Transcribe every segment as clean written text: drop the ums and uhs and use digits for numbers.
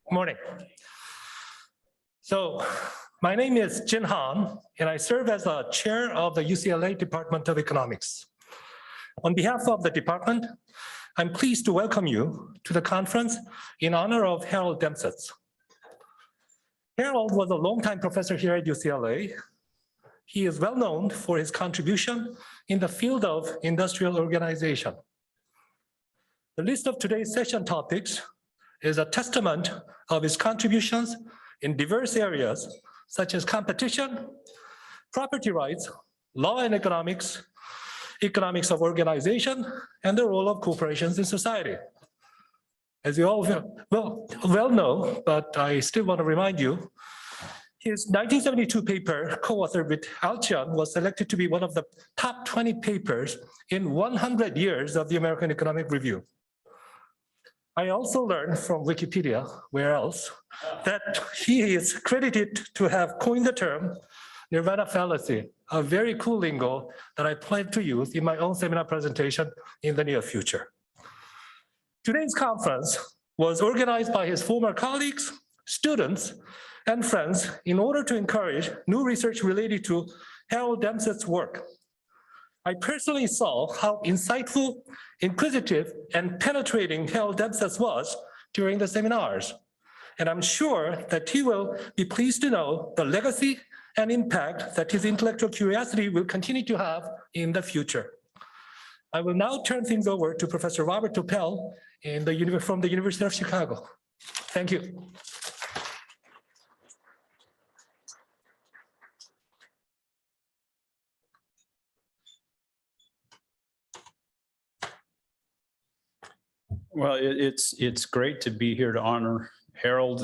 Morning. So my name is Hahn, and I serve as the chair of the UCLA Department of Economics. On behalf of the department, I'm pleased to welcome you to the conference in honor of Harold Demsetz. Harold was a longtime professor here at UCLA. He is well known for his contribution in the field of industrial organization. The list of today's session topics is a testament of his contributions in diverse areas such as competition, property rights, law and economics, economics of organization, and the role of corporations in society. As you all well know, but I still want to remind you, his 1972 paper, co-authored with Alchian, was selected to be one of the top 20 papers in 100 years of the American Economic Review. I also learned from Wikipedia, where else, that he is credited to have coined the term Nirvana fallacy, a very cool lingo that I plan to use in my own seminar presentation in the near future. Today's conference was organized by his former colleagues, students, and friends in order to encourage new research related to Harold Demsetz's work. I personally saw how insightful, inquisitive, and penetrating Harold Demsetz was during the seminars. And I'm sure that he will be pleased to know the legacy and impact that his intellectual curiosity will continue to have in the future. I will now turn things over to Professor Robert Topel from the University of Chicago. Thank you. Well, it's great to be here to honor Harold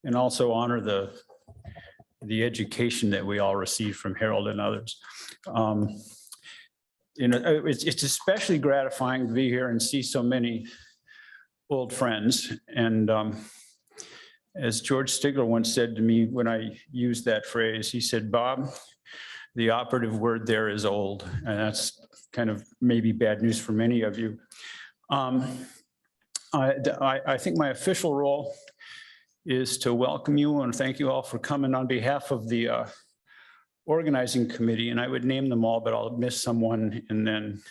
and also honor the education that we all received from Harold and others. It's especially gratifying to be here and see so many old friends. And as George Stigler once said to me when I used that phrase, he said, "Bob, the operative word there is old." And that's kind of maybe bad news for many of you. I think my official role is to welcome you and thank you all for coming on behalf of the organizing committee. And I would name them all, but I'll miss someone and then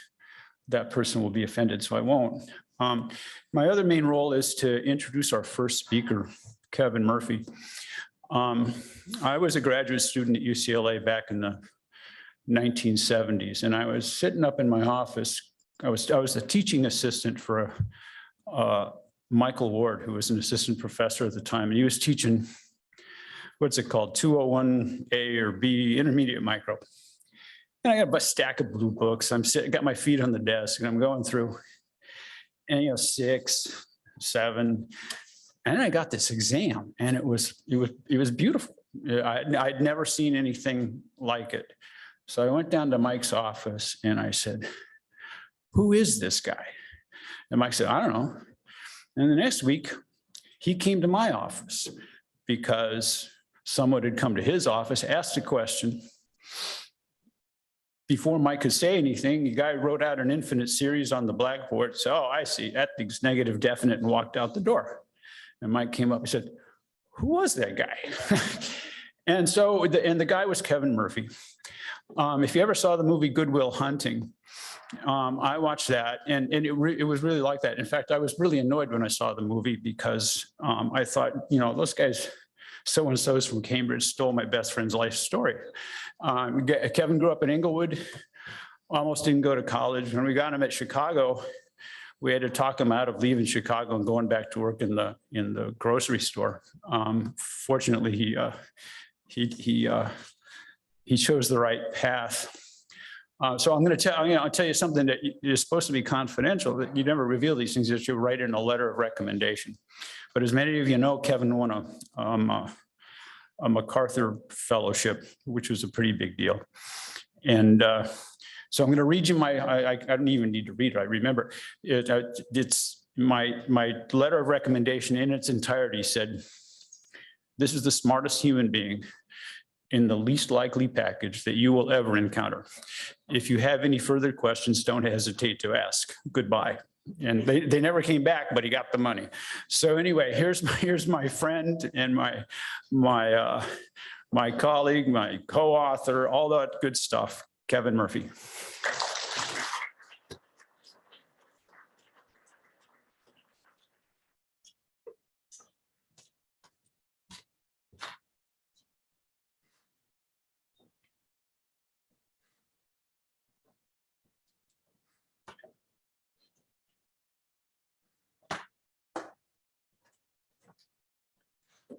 that person will be offended, so I won't. My other main role is to introduce our first speaker, Kevin Murphy. I was a graduate student at UCLA back in the 1970s, and I was sitting up in my office. I was a teaching assistant for Michael Ward, who was an assistant professor at the time, and he was teaching, what's it called, 201A or B, intermediate micro. And I got a stack of blue books. Got my feet on the desk, and I'm going through, and 6, 7, and then I got this exam, and it was beautiful. I'd never seen anything like it. So I went down to Mike's office, and I said, "Who is this guy?" And Mike said, "I don't know." And the next week, he came to my office because someone had come to his office, asked a question. Before Mike could say anything, the guy wrote out an infinite series on the blackboard. So, "Oh, I see, that thing's negative definite," and walked out the door. And Mike came up and said, "Who was that guy?" And so, the guy was Kevin Murphy. If you ever saw the movie Good Will Hunting, I watched that, and it was really like that. In fact, I was really annoyed when I saw the movie because I thought, those guys, so-and-so's from Cambridge stole my best friend's life story. Kevin grew up in Inglewood, almost didn't go to college. When we got him at Chicago, we had to talk him out of leaving Chicago and going back to work in the grocery store. Fortunately, he chose the right path. So I'll tell you something that is supposed to be confidential, that you never reveal these things, that you write in a letter of recommendation. But as many of you know, Kevin won a MacArthur Fellowship, which was a pretty big deal. And so I'm going to read you I don't even need to read it, I remember. It's my letter of recommendation in its entirety said, "This is the smartest human being in the least likely package that you will ever encounter. If you have any further questions, don't hesitate to ask. Goodbye." And they never came back, but he got the money. So anyway, here's my friend and my colleague, my co-author, all that good stuff, Kevin Murphy.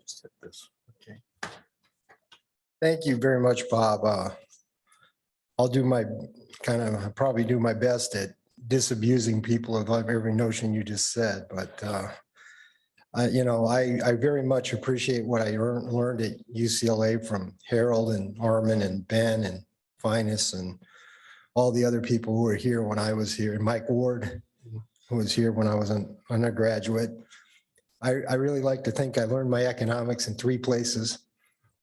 Just hit this. Okay. Thank you very much, Bob. I'll do my probably do my best at disabusing people of every notion you just said, but I very much appreciate what I learned at UCLA from Harold and Armin and Ben and Finus and all the other people who were here when I was here, and Mike Ward, who was here when I was an undergraduate. I really like to think I learned my economics in 3 places: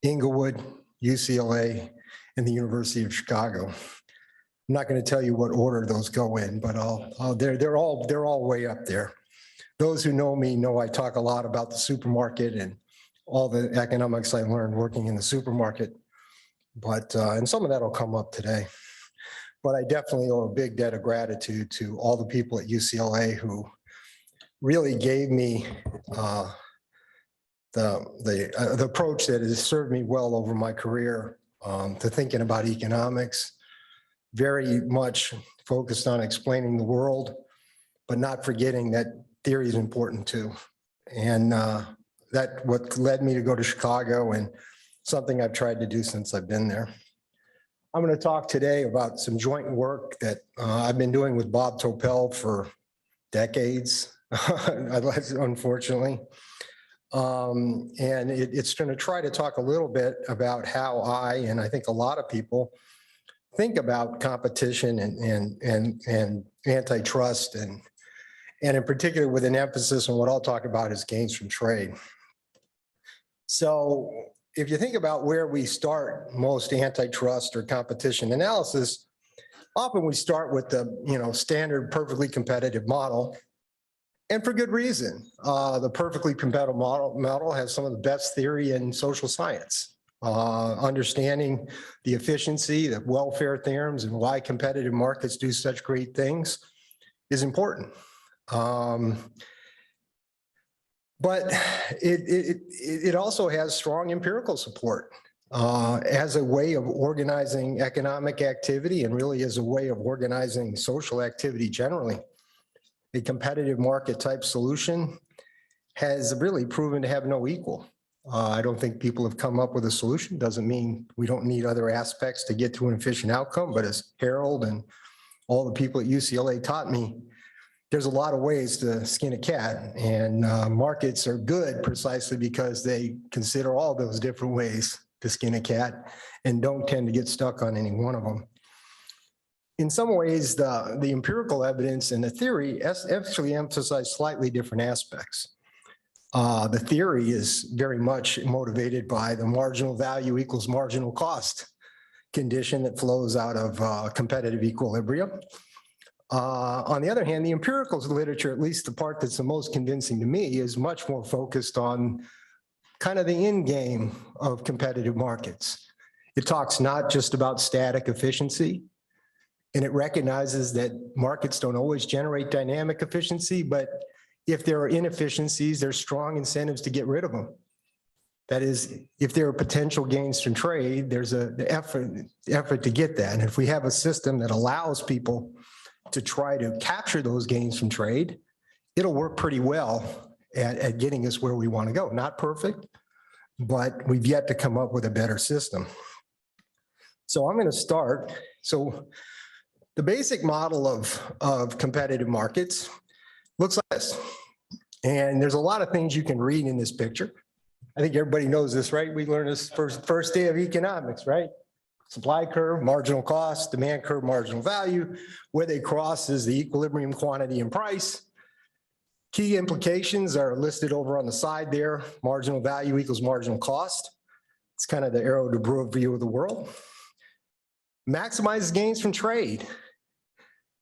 Inglewood, UCLA, and the University of Chicago. I'm not going to tell you what order those go in, but they're all way up there. Those who know me know I talk a lot about the supermarket and all the economics I learned working in the supermarket, but and some of that will come up today. But I definitely owe a big debt of gratitude to all the people at UCLA who really gave me the approach that has served me well over my career to thinking about economics, very much focused on explaining the world, but not forgetting that theory is important too. And that what led me to go to Chicago, and something I've tried to do since I've been there. I'm going to talk today about some joint work that I've been doing with Bob Topel for decades, unfortunately. And it's going to try to talk a little bit about how and I think a lot of people think about competition and antitrust, and in particular with an emphasis on what I'll talk about is gains from trade. So if you think about where we start most antitrust or competition analysis, often we start with the standard perfectly competitive model. And for good reason. The perfectly competitive model has some of the best theory in social science. Understanding the efficiency, the welfare theorems, and why competitive markets do such great things is important. But it also has strong empirical support as a way of organizing economic activity, and really as a way of organizing social activity generally. A competitive market type solution has really proven to have no equal. I don't think people have come up with a solution. Doesn't mean we don't need other aspects to get to an efficient outcome, but as Harold and all the people at UCLA taught me, there's a lot of ways to skin a cat, and markets are good precisely because they consider all those different ways to skin a cat and don't tend to get stuck on any one of them. In some ways, the empirical evidence and the theory actually emphasize slightly different aspects. The theory is very much motivated by the marginal value equals marginal cost condition that flows out of competitive equilibrium. On the other hand, the empirical literature, at least the part that's the most convincing to me, is much more focused on kind of the end game of competitive markets. It talks not just about static efficiency, and it recognizes that markets don't always generate dynamic efficiency, but if there are inefficiencies, there's strong incentives to get rid of them. That is, if there are potential gains from trade, there's the effort to get that. And if we have a system that allows people to try to capture those gains from trade, it'll work pretty well at getting us where we want to go. Not perfect, but we've yet to come up with a better system. So I'm going to start. So the basic model of competitive markets looks like this. And there's a lot of things you can read in this picture. I think everybody knows this, right? We learned this first day of economics, right? Supply curve, marginal cost, demand curve, marginal value. Where they cross is the equilibrium quantity and price. Key implications are listed over on the side there. Marginal value equals marginal cost. It's kind of the Arrow de Breuil view of the world. Maximizes gains from trade.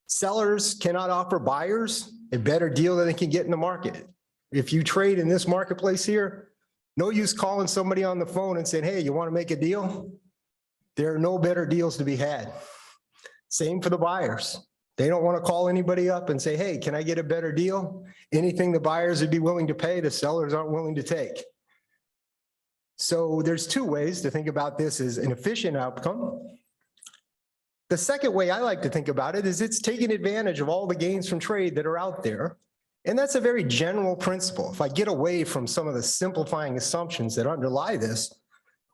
Sellers cannot offer buyers a better deal than they can get in the market. If you trade in this marketplace here, no use calling somebody on the phone and saying, hey, you want to make a deal? There are no better deals to be had. Same for the buyers. They don't want to call anybody up and say, hey, can I get a better deal? Anything the buyers would be willing to pay, the sellers aren't willing to take. So there's two ways to think about this as an efficient outcome. The second way I like to think about it is it's taking advantage of all the gains from trade that are out there. And that's a very general principle. If I get away from some of the simplifying assumptions that underlie this,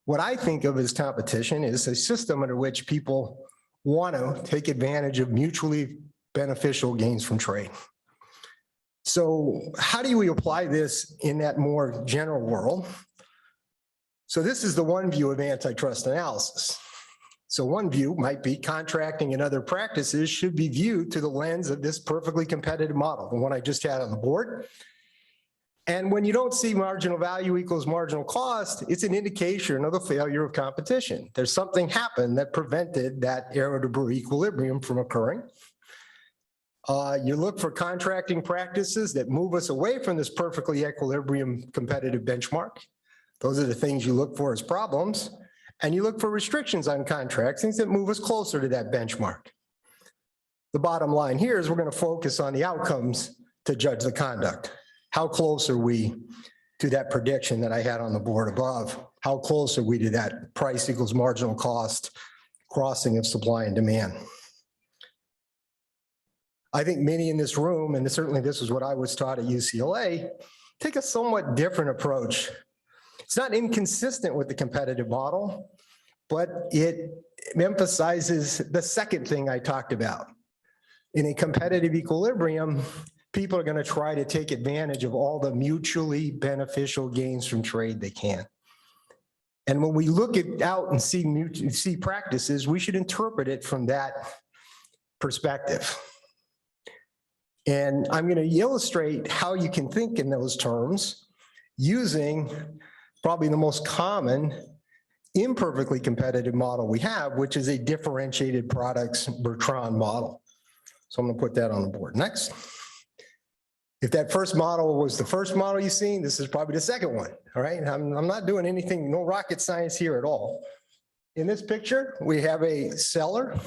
what I think of as competition is a system under which people want to take advantage of mutually beneficial gains from trade. So how do we apply this in that more general world? So this is the one view of antitrust analysis. So one view might be contracting and other practices should be viewed through the lens of this perfectly competitive model, the one I just had on the board. And when you don't see marginal value equals marginal cost, it's an indication of the failure of competition. There's something happened that prevented that error-to-Brewer equilibrium from occurring. You look for contracting practices that move us away from this perfectly equilibrium competitive benchmark. Those are the things you look for as problems. And you look for restrictions on contracts, things that move us closer to that benchmark. The bottom line here is we're going to focus on the outcomes to judge the conduct. How close are we to that prediction that I had on the board above? How close are we to that price equals marginal cost crossing of supply and demand? I think many in this room, and certainly this is what I was taught at UCLA, take a somewhat different approach. It's not inconsistent with the competitive model, but it emphasizes the second thing I talked about. In a competitive equilibrium, people are going to try to take advantage of all the mutually beneficial gains from trade they can. And when we look out and see practices, we should interpret it from that perspective. And I'm going to illustrate how you can think in those terms using probably the most common imperfectly competitive model we have, which is a differentiated products Bertrand model. So I'm going to put that on the board. Next. If that first model was the first model you've seen, this is probably the second one. All right. I'm not doing anything, no rocket science here at all. In this picture, we have a seller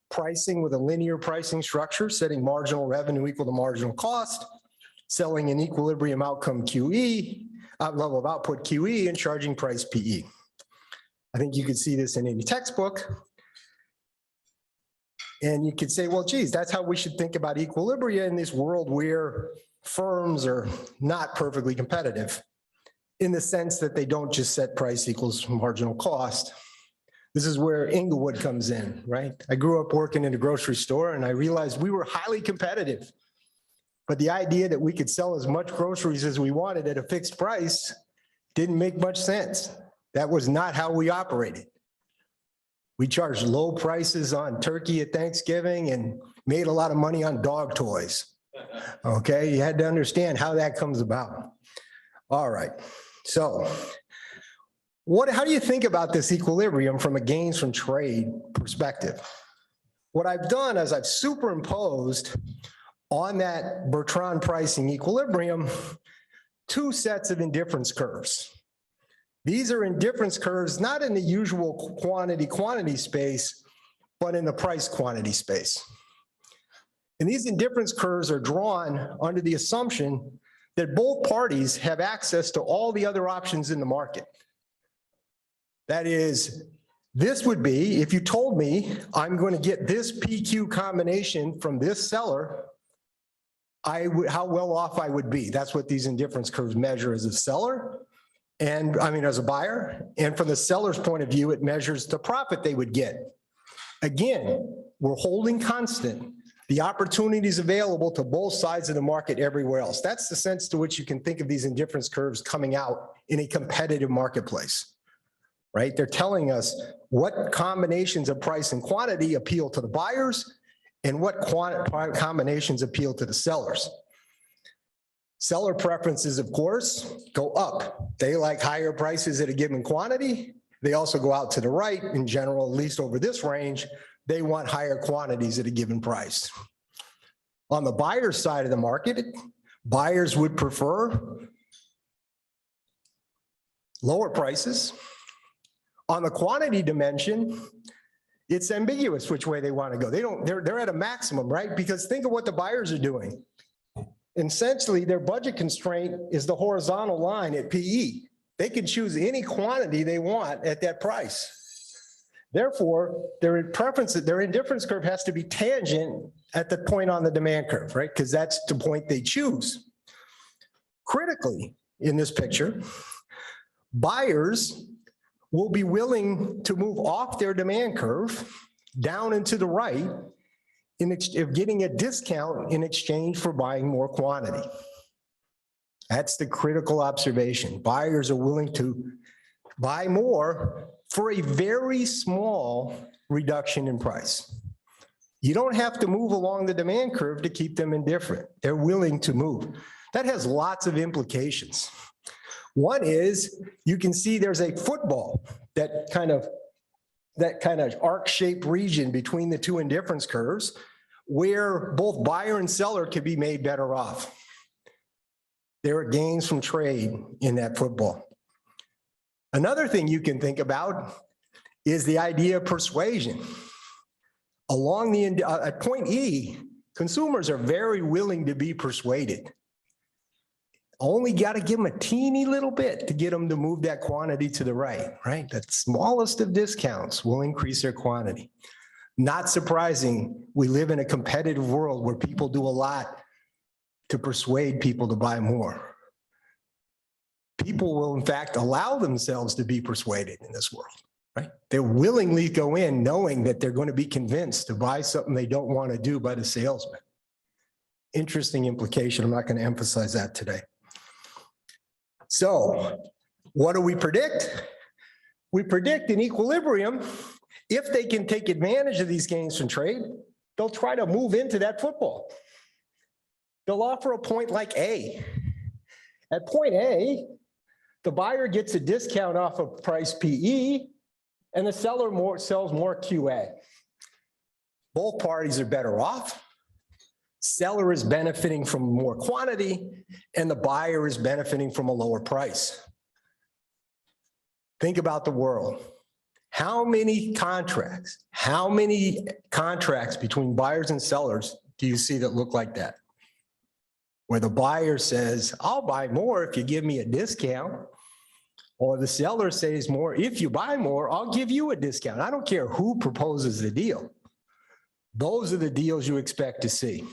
pricing with a linear pricing structure, setting marginal revenue equal to marginal cost, selling an equilibrium outcome QE, level of output QE, and charging price PE. I think you could see this in any textbook. And you could say, well, geez, that's how we should think about equilibria in this world where firms are not perfectly competitive in the sense that they don't just set price equals marginal cost. This is where Inglewood comes in, right? I grew up working in a grocery store and I realized we were highly competitive. But the idea that we could sell as much groceries as we wanted at a fixed price didn't make much sense. That was not how we operated. We charged low prices on turkey at Thanksgiving and made a lot of money on dog toys. Okay, you had to understand how that comes about. All right, so how do you think about this equilibrium from a gains from trade perspective? What I've done is I've superimposed on that Bertrand pricing equilibrium two sets of indifference curves. These are indifference curves, not in the usual quantity space, but in the price quantity space. And these indifference curves are drawn under the assumption that both parties have access to all the other options in the market. That is, this would be, if you told me I'm going to get this PQ combination from this seller, how well off I would be. That's what these indifference curves measure as a seller. And as a buyer, and from the seller's point of view, it measures the profit they would get. Again, we're holding constant the opportunities available to both sides of the market everywhere else. That's the sense to which you can think of these indifference curves coming out in a competitive marketplace, right? They're telling us what combinations of price and quantity appeal to the buyers and what combinations appeal to the sellers. Seller preferences, of course, go up. They like higher prices at a given quantity. They also go out to the right. In general, at least over this range, they want higher quantities at a given price. On the buyer side of the market, buyers would prefer lower prices. On the quantity dimension, it's ambiguous which way they want to go. They're at a maximum, right? Because think of what the buyers are doing. Essentially, their budget constraint is the horizontal line at PE. They can choose any quantity they want at that price. Therefore, their indifference curve has to be tangent at the point on the demand curve, right? Because that's the point they choose. Critically, in this picture, buyers will be willing to move off their demand curve down and to the right of getting a discount in exchange for buying more quantity. That's the critical observation. Buyers are willing to buy more for a very small reduction in price. You don't have to move along the demand curve to keep them indifferent. They're willing to move. That has lots of implications. One is you can see there's a football, that kind of arc-shaped region between the two indifference curves where both buyer and seller could be made better off. There are gains from trade in that football. Another thing you can think about is the idea of persuasion. Along at point E, consumers are very willing to be persuaded. Only got to give them a teeny little bit to get them to move that quantity to the right, right? The smallest of discounts will increase their quantity. Not surprising, we live in a competitive world where people do a lot to persuade people to buy more. People will, in fact, allow themselves to be persuaded in this world, right? They willingly go in knowing that they're going to be convinced to buy something they don't want to do by the salesman. Interesting implication. I'm not going to emphasize that today. So what do we predict? We predict in equilibrium, if they can take advantage of these gains from trade, they'll try to move into that football. They'll offer a point like A. At point A, the buyer gets a discount off of price PE, and the seller sells more QA. Both parties are better off. Seller is benefiting from more quantity, and the buyer is benefiting from a lower price. Think about the world. How many contracts between buyers and sellers do you see that look like that? Where the buyer says, I'll buy more if you give me a discount, or the seller says more, if you buy more, I'll give you a discount. I don't care who proposes the deal. Those are the deals you expect to see.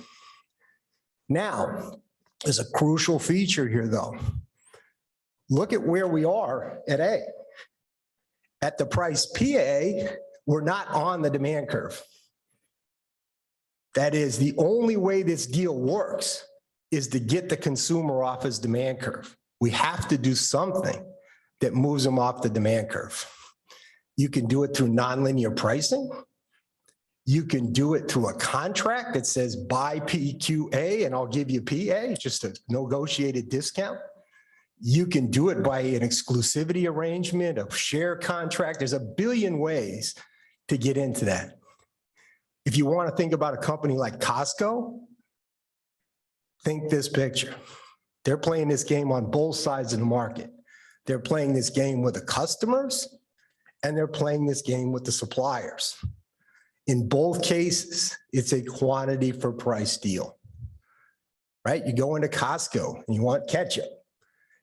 Now, there's a crucial feature here though. Look at where we are at A. At the price PA, we're not on the demand curve. That is, the only way this deal works is to get the consumer off his demand curve. We have to do something that moves them off the demand curve. You can do it through nonlinear pricing. You can do it through a contract that says buy PQA and I'll give you PA, just a negotiated discount. You can do it by an exclusivity arrangement, a share contract. There's a billion ways to get into that. If you want to think about a company like Costco, think this picture. They're playing this game on both sides of the market. They're playing this game with the customers, and they're playing this game with the suppliers. In both cases, it's a quantity for price deal, right? You go into Costco and you want ketchup.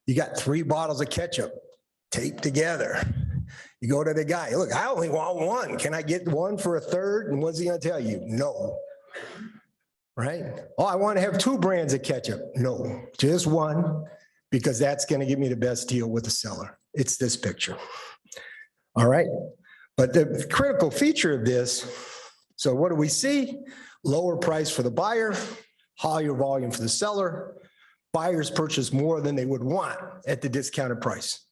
You got 3 bottles of ketchup taped together. You go to the guy, look, I only want 1. Can I get 1 for a third? And what's he gonna tell you? No, right? Oh, I want to have 2 brands of ketchup. No, just 1, because that's gonna give me the best deal with the seller. It's this picture, all right? But the critical feature of this, so what do we see? Lower price for the buyer, higher volume for the seller. Buyers purchase more than they would want at the discounted price.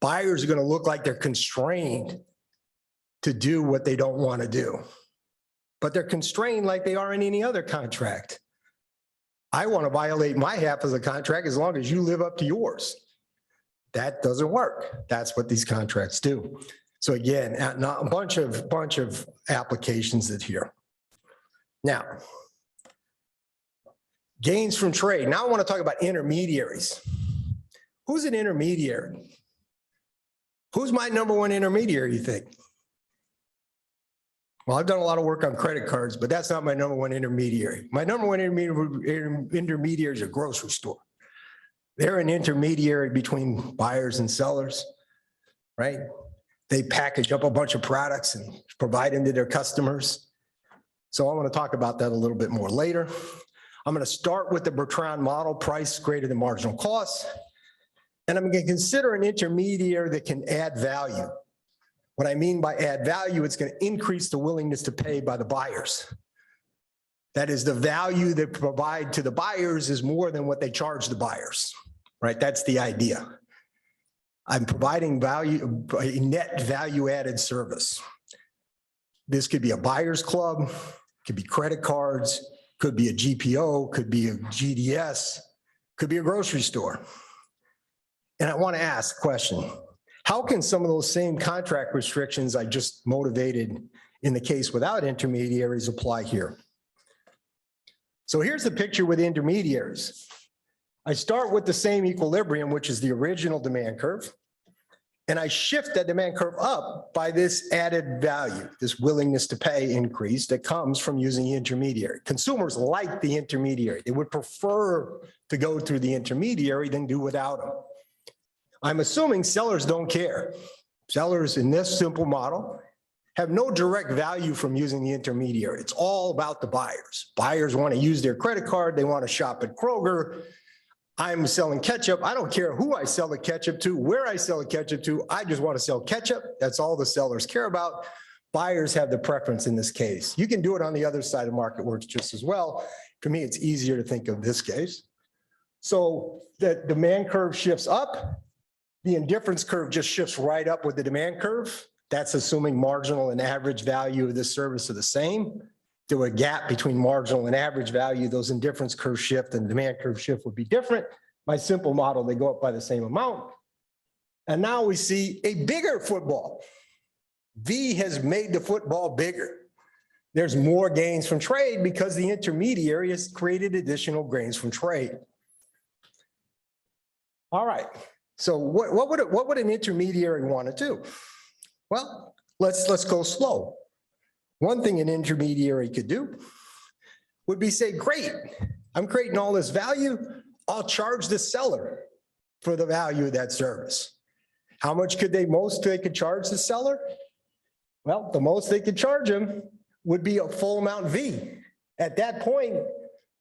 Buyers are going to look like they're constrained to do what they don't want to do, but they're constrained like they are in any other contract. I want to violate my half of the contract as long as you live up to yours. That doesn't work. That's what these contracts do. So again, a bunch of applications that here. Now, Gains from trade. Now I want to talk about intermediaries. Who's an intermediary? Who's my number one intermediary, you think? Well, I've done a lot of work on credit cards, but that's not my number one intermediary. My number one intermediary is a grocery store. They're an intermediary between buyers and sellers, right? They package up a bunch of products and provide them to their customers. So I want to talk about that a little bit more later. I'm going to start with the Bertrand model, price greater than marginal cost. And I'm going to consider an intermediary that can add value. What I mean by add value, it's going to increase the willingness to pay by the buyers. That is, the value they provide to the buyers is more than what they charge the buyers, right? That's the idea. I'm providing value, a net value added service. This could be a buyer's club, could be credit cards, could be a GPO, could be a GDS, could be a grocery store. And I want to ask a question. How can some of those same contract restrictions I just motivated in the case without intermediaries apply here? So here's the picture with intermediaries. I start with the same equilibrium, which is the original demand curve, and I shift that demand curve up by this added value, this willingness to pay increase that comes from using the intermediary. Consumers like the intermediary. They would prefer to go through the intermediary than do without them. I'm assuming sellers don't care. Sellers in this simple model have no direct value from using the intermediary. It's all about the buyers. Buyers want to use their credit card. They want to shop at Kroger. I'm selling ketchup. I don't care who I sell the ketchup to, where I sell the ketchup to. I just want to sell ketchup. That's all the sellers care about. Buyers have the preference in this case. You can do it on the other side of the market, works just as well. For me, it's easier to think of this case. So the demand curve shifts up. The indifference curve just shifts right up with the demand curve. That's assuming marginal and average value of this service are the same. There were a gap between marginal and average value. Those indifference curve shift and demand curve shift would be different. My simple model, they go up by the same amount. And now we see a bigger football. V has made the football bigger. There's more gains from trade because the intermediary has created additional gains from trade. All right. So what would an intermediary want to do? Well, let's go slow. One thing an intermediary could do would be say, great, I'm creating all this value. I'll charge the seller for the value of that service. How much could they could charge the seller? Well, the most they could charge him would be a full amount V. At that point,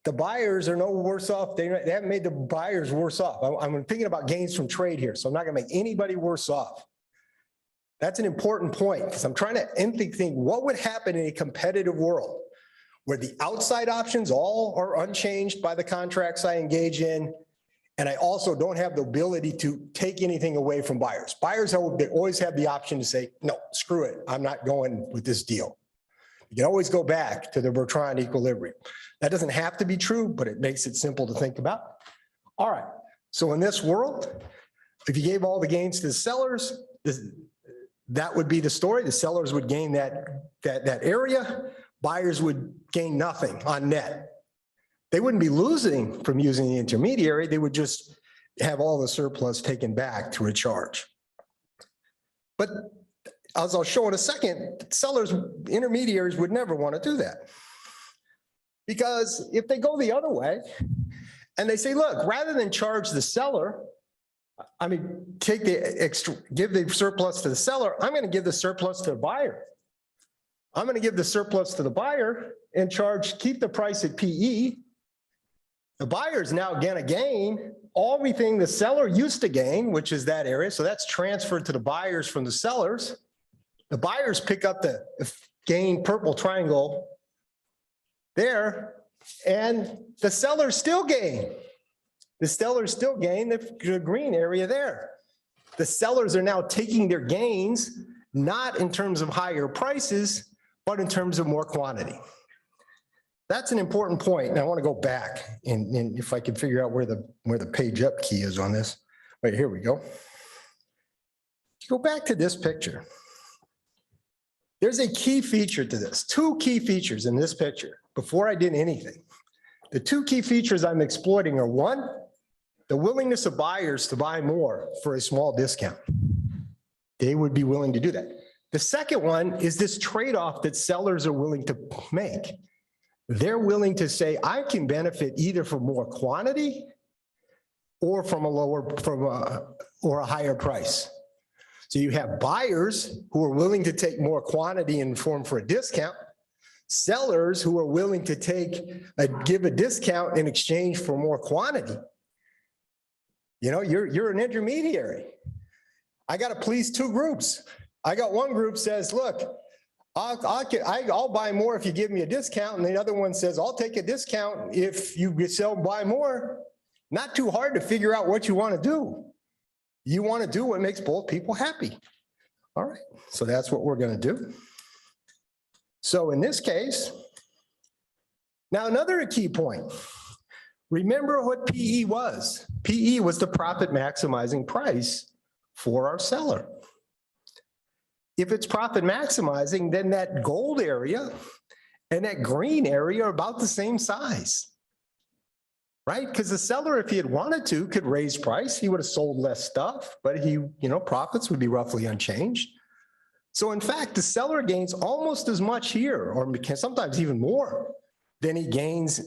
the buyers are no worse off. They haven't made the buyers worse off. I'm thinking about gains from trade here, so I'm not going to make anybody worse off. That's an important point because I'm trying to think what would happen in a competitive world where the outside options all are unchanged by the contracts I engage in, and I also don't have the ability to take anything away from buyers. Buyers, they always have the option to say, no, screw it, I'm not going with this deal. You can always go back to the Bertrand equilibrium. That doesn't have to be true, but it makes it simple to think about. All right, so in this world, if you gave all the gains to the sellers, that would be the story. The sellers would gain that area. Buyers would gain nothing on net. They wouldn't be losing from using the intermediary. They would just have all the surplus taken back through a charge. But as I'll show in a second, sellers, intermediaries would never want to do that. Because if they go the other way and they say, look, rather than charge the seller, take the extra, give the surplus to the seller, I'm going to give the surplus to the buyer. I'm going to give the surplus to the buyer and keep the price at PE. The buyer's now going to gain everything the seller used to gain, which is that area. So that's transferred to the buyers from the sellers. The buyers pick up the gain purple triangle there, and the sellers still gain. The sellers still gain the green area there. The sellers are now taking their gains, not in terms of higher prices, but in terms of more quantity. That's an important point, and I want to go back, and if I can figure out where the page up key is on this. Wait, here we go. Go back to this picture. There's a key feature to this, two key features in this picture before I did anything. the two key features I'm exploiting are one, the willingness of buyers to buy more for a small discount. They would be willing to do that. The second one is this trade-off that sellers are willing to make. They're willing to say, I can benefit either from more quantity or from or a higher price. So you have buyers who are willing to take more quantity in form for a discount, sellers who are willing to give a discount in exchange for more quantity. You know, you're an intermediary. I got to please two groups. I got one group says, look, I'll buy more if you give me a discount. And the other one says, I'll take a discount if you buy more. Not too hard to figure out what you want to do. You want to do what makes both people happy. All right, so that's what we're going to do. So in this case, now another key point. Remember what PE was. PE was the profit maximizing price for our seller. If it's profit maximizing, then that gold area and that green area are about the same size. Right? Because the seller, if he had wanted to, could raise price. He would have sold less stuff, but profits would be roughly unchanged. So in fact, the seller gains almost as much here, or sometimes even more than he gains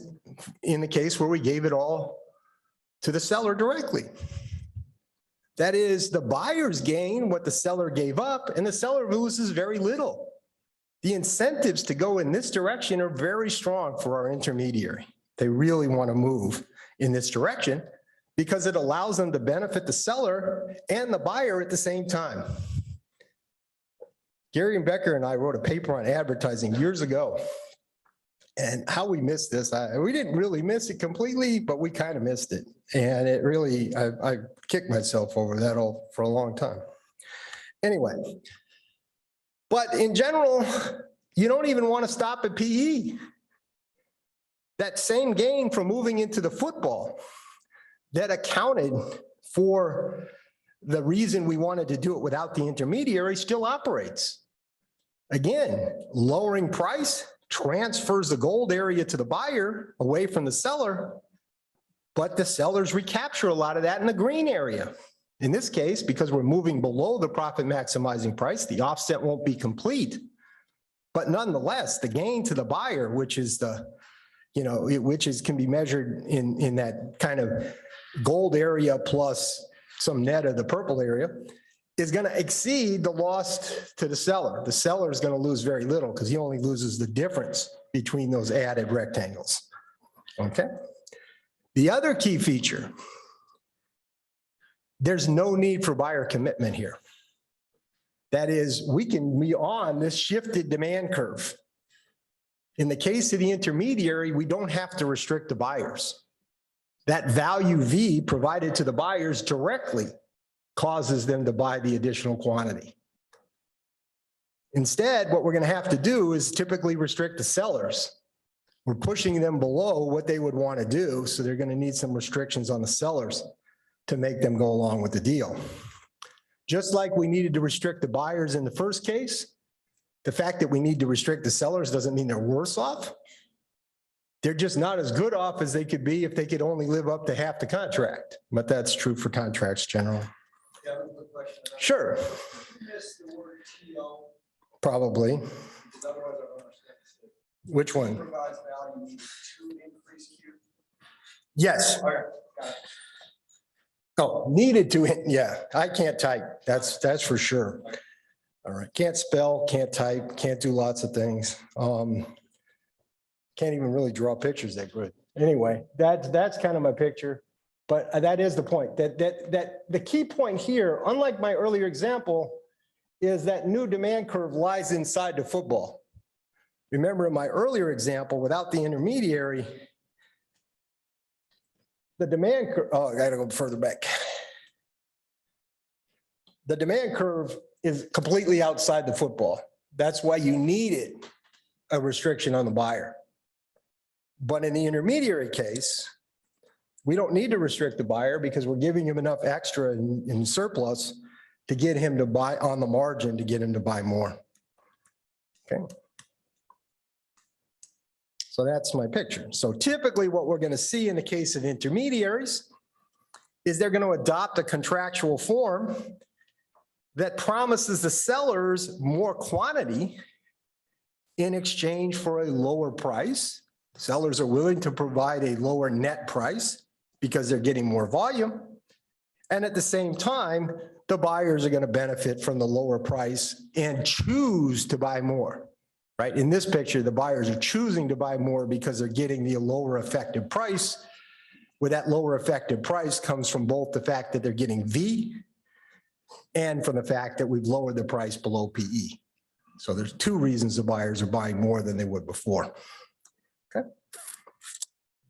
in the case where we gave it all to the seller directly. That is, the buyers gain what the seller gave up, and the seller loses very little. The incentives to go in this direction are very strong for our intermediary. They really want to move in this direction because it allows them to benefit the seller and the buyer at the same time. Gary and Becker and I wrote a paper on advertising years ago, and how we missed this. We didn't really miss it completely, but we kind of missed it. And it really, I kicked myself over that for a long time. Anyway, but in general, you don't even want to stop at PE. That same gain from moving into the football that accounted for the reason we wanted to do it without the intermediary still operates. Again, lowering price transfers the gold area to the buyer away from the seller, but the sellers recapture a lot of that in the green area. In this case, because we're moving below the profit maximizing price, the offset won't be complete. But nonetheless, the gain to the buyer, which is can be measured in that kind of gold area plus some net of the purple area, is going to exceed the loss to the seller. The seller is going to lose very little because he only loses the difference between those added rectangles. Okay. The other key feature, there's no need for buyer commitment here. That is, we can be on this shifted demand curve. In the case of the intermediary, we don't have to restrict the buyers. That value V provided to the buyers directly causes them to buy the additional quantity. Instead, what we're going to have to do is typically restrict the sellers. We're pushing them below what they would want to do, so they're going to need some restrictions on the sellers to make them go along with the deal. Just like we needed to restrict the buyers in the first case, the fact that we need to restrict the sellers doesn't mean they're worse off. They're just not as good off as they could be if they could only live up to half the contract. But that's true for contracts generally. Yeah, quick question. Sure. You missed the word TO. Probably. Because otherwise I don't understand this. Which one? Provides value to increase Q. Yes. Okay, got it. Oh, needed to, yeah, I can't type. That's for sure. All right, can't spell, can't type, can't do lots of things. Can't even really draw pictures that good. Anyway, that's kind of my picture. But that is the point. That the key point here, unlike my earlier example, is that new demand curve lies inside the football. Remember in my earlier example, without the intermediary, the demand curve, oh, I gotta go further back. The demand curve is completely outside the football. That's why you needed a restriction on the buyer. But in the intermediary case, we don't need to restrict the buyer because we're giving him enough extra in surplus to get him to buy on the margin, to get him to buy more. Okay. So that's my picture. So typically what we're going to see in the case of intermediaries is they're going to adopt a contractual form that promises the sellers more quantity in exchange for a lower price. Sellers are willing to provide a lower net price because they're getting more volume. And at the same time, the buyers are going to benefit from the lower price and choose to buy more, right? In this picture, the buyers are choosing to buy more because they're getting the lower effective price. With that lower effective price comes from both the fact that they're getting V and from the fact that we've lowered the price below PE. So there's two reasons the buyers are buying more than they would before. Okay.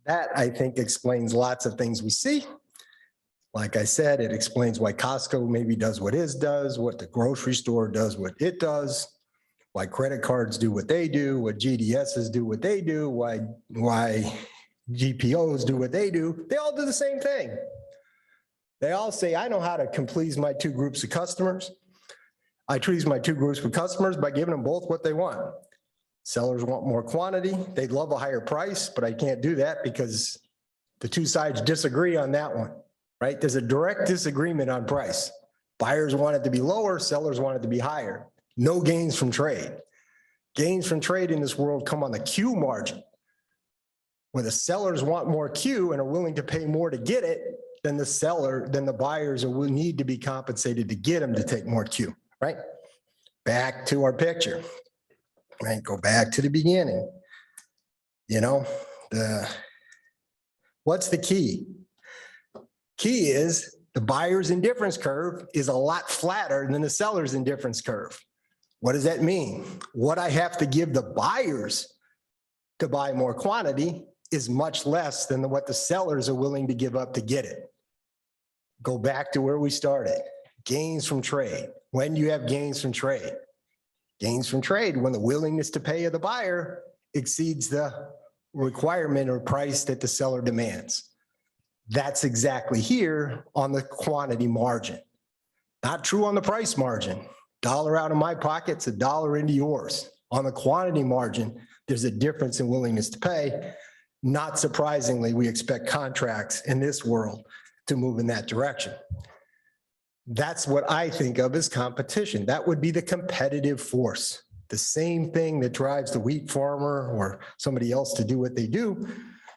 That, I think, explains lots of things we see. Like I said, it explains why Costco maybe does what it does, what the grocery store does what it does, why credit cards do what they do, what GDSs do what they do, why GPOs do what they do. They all do the same thing. They all say, I know how to please my two groups of customers. I please my two groups of customers by giving them both what they want. Sellers want more quantity. They'd love a higher price, but I can't do that because the two sides disagree on that one, right? There's a direct disagreement on price. Buyers want it to be lower, sellers want it to be higher. No gains from trade. Gains from trade in this world come on the Q margin. When the sellers want more Q and are willing to pay more to get it, then the buyers will need to be compensated to get them to take more Q, right? Back to our picture, right? Go back to the beginning. You know, what's the key? Key is the buyer's indifference curve is a lot flatter than the seller's indifference curve. What does that mean? What I have to give the buyers to buy more quantity is much less than what the sellers are willing to give up to get it. Go back to where we started. Gains from trade. When do you have gains from trade? Gains from trade when the willingness to pay of the buyer exceeds the requirement or price that the seller demands. That's exactly here on the quantity margin. Not true on the price margin. $1 out of my pocket's $1 into yours. On the quantity margin, there's a difference in willingness to pay. Not surprisingly, we expect contracts in this world to move in that direction. That's what I think of as competition. That would be the competitive force. The same thing that drives the wheat farmer or somebody else to do what they do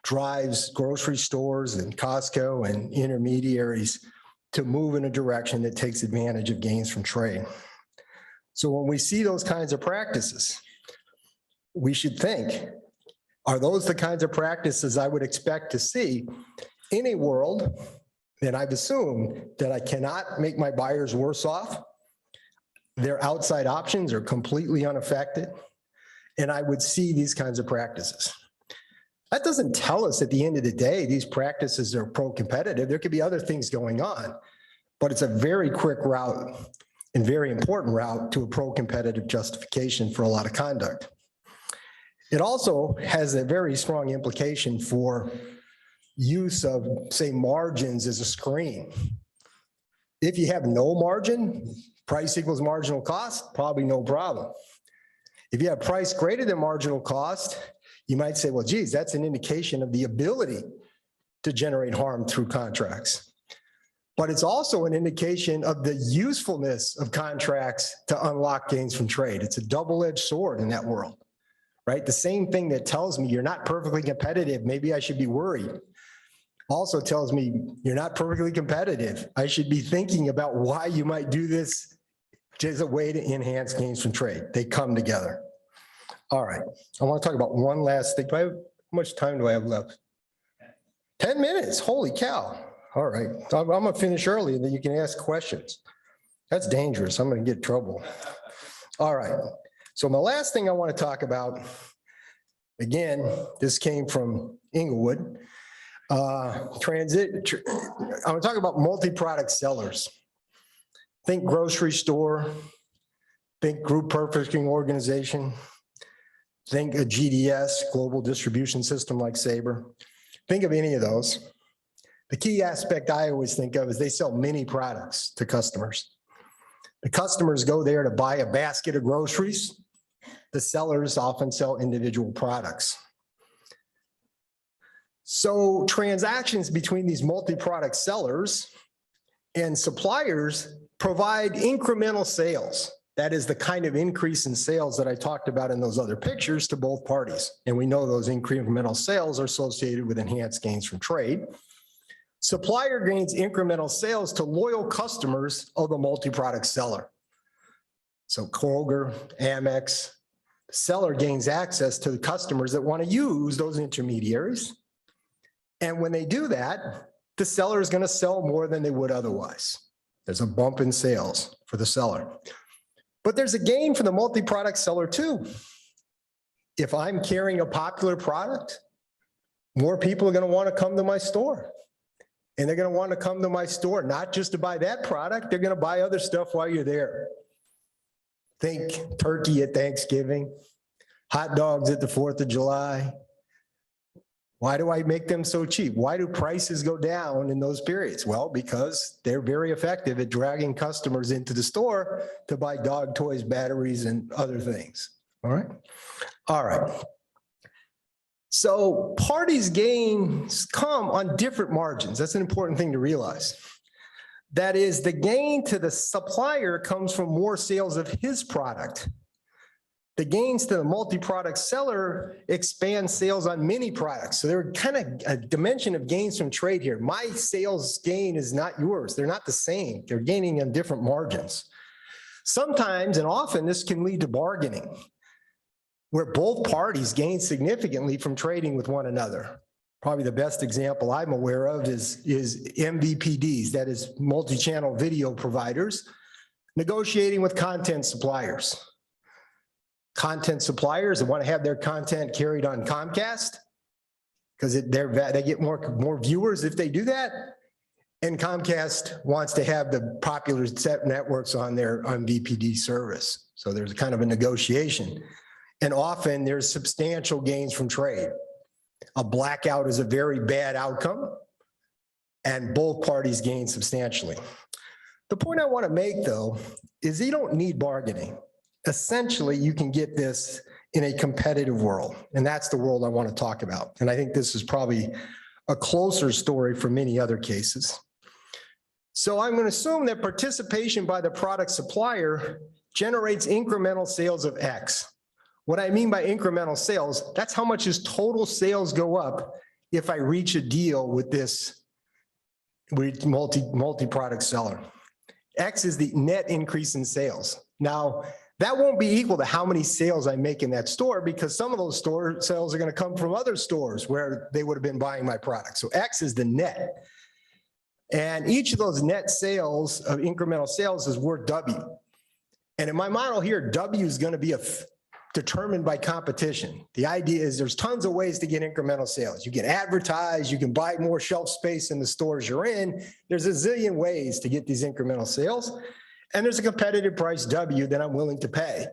drives grocery stores and Costco and intermediaries to move in a direction that takes advantage of gains from trade. So when we see those kinds of practices, we should think, are those the kinds of practices I would expect to see in a world that I've assumed that I cannot make my buyers worse off? Their outside options are completely unaffected, and I would see these kinds of practices. That doesn't tell us at the end of the day these practices are pro-competitive. There could be other things going on, but it's a very quick route and very important route to a pro-competitive justification for a lot of conduct. It also has a very strong implication for use of, say, margins as a screen. If you have no margin, price equals marginal cost, probably no problem. If you have price greater than marginal cost, you might say, well, geez, that's an indication of the ability to generate harm through contracts. But it's also an indication of the usefulness of contracts to unlock gains from trade. It's a double-edged sword in that world, right? The same thing that tells me you're not perfectly competitive, maybe I should be worried, also tells me you're not perfectly competitive. I should be thinking about why you might do this as a way to enhance gains from trade. They come together. All right, I want to talk about one last thing. How much time do I have left? 10 minutes, holy cow. All right, I'm gonna finish early and then you can ask questions. That's dangerous, I'm gonna get in trouble. All right, so my last thing I want to talk about, again, this came from Inglewood. I'm gonna talk about multi-product sellers. Think grocery store, think group purchasing organization, think a GDS, global distribution system like Sabre. Think of any of those. The key aspect I always think of is they sell many products to customers. The customers go there to buy a basket of groceries. The sellers often sell individual products. So transactions between these multi-product sellers and suppliers provide incremental sales. That is the kind of increase in sales that I talked about in those other pictures to both parties. And we know those incremental sales are associated with enhanced gains from trade. Supplier gains incremental sales to loyal customers of the multi-product seller. So Kroger, Amex, seller gains access to the customers that want to use those intermediaries. And when they do that, the seller is going to sell more than they would otherwise. There's a bump in sales for the seller. But there's a gain for the multi-product seller too. If I'm carrying a popular product, more people are going to want to come to my store. And they're going to want to come to my store, not just to buy that product, they're going to buy other stuff while you're there. Think turkey at Thanksgiving, hot dogs at the 4th of July. Why do I make them so cheap? Why do prices go down in those periods? Well, because they're very effective at dragging customers into the store to buy dog toys, batteries, and other things. All right. All right. So parties' gains come on different margins. That's an important thing to realize. That is, the gain to the supplier comes from more sales of his product. The gains to the multi-product seller expand sales on many products. So they're kind of a dimension of gains from trade here. My sales gain is not yours. They're not the same. They're gaining on different margins. Sometimes and often this can lead to bargaining, where both parties gain significantly from trading with one another. Probably the best example I'm aware of is MVPDs, that is multi-channel video providers, negotiating with content suppliers. Content suppliers that want to have their content carried on Comcast because they get more viewers if they do that. And Comcast wants to have the popular set networks on their VPD service. So there's kind of a negotiation. And often there's substantial gains from trade. A blackout is a very bad outcome and both parties gain substantially. The point I want to make though, is you don't need bargaining. Essentially, you can get this in a competitive world, and that's the world I want to talk about. And I think this is probably a closer story for many other cases. So I'm going to assume that participation by the product supplier generates incremental sales of X. What I mean by incremental sales, that's how much his total sales go up if I reach a deal with this multi-product seller. X is the net increase in sales. Now, that won't be equal to how many sales I make in that store because some of those store sales are going to come from other stores where they would have been buying my product. So X is the net. And each of those net sales of incremental sales is worth W. And in my model here, W is going to be determined by competition. The idea is there's tons of ways to get incremental sales. You can advertise, you can buy more shelf space in the stores you're in. There's a zillion ways to get these incremental sales. And there's a competitive price W that I'm willing to pay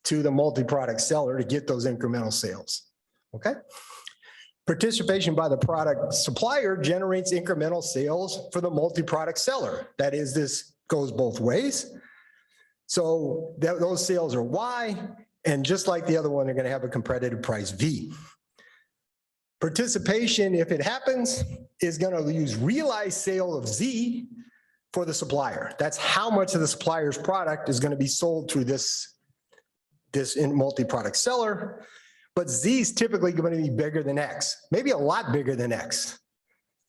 to the multi-product seller to get those incremental sales, okay? Participation by the product supplier generates incremental sales for the multi-product seller. That is, this goes both ways. So those sales are Y, and just like the other one, they're gonna have a competitive price V. Participation, if it happens, is gonna use realized sale of Z for the supplier. That's how much of the supplier's product is going to be sold through this multi-product seller. But Z is typically going to be bigger than X, maybe a lot bigger than X,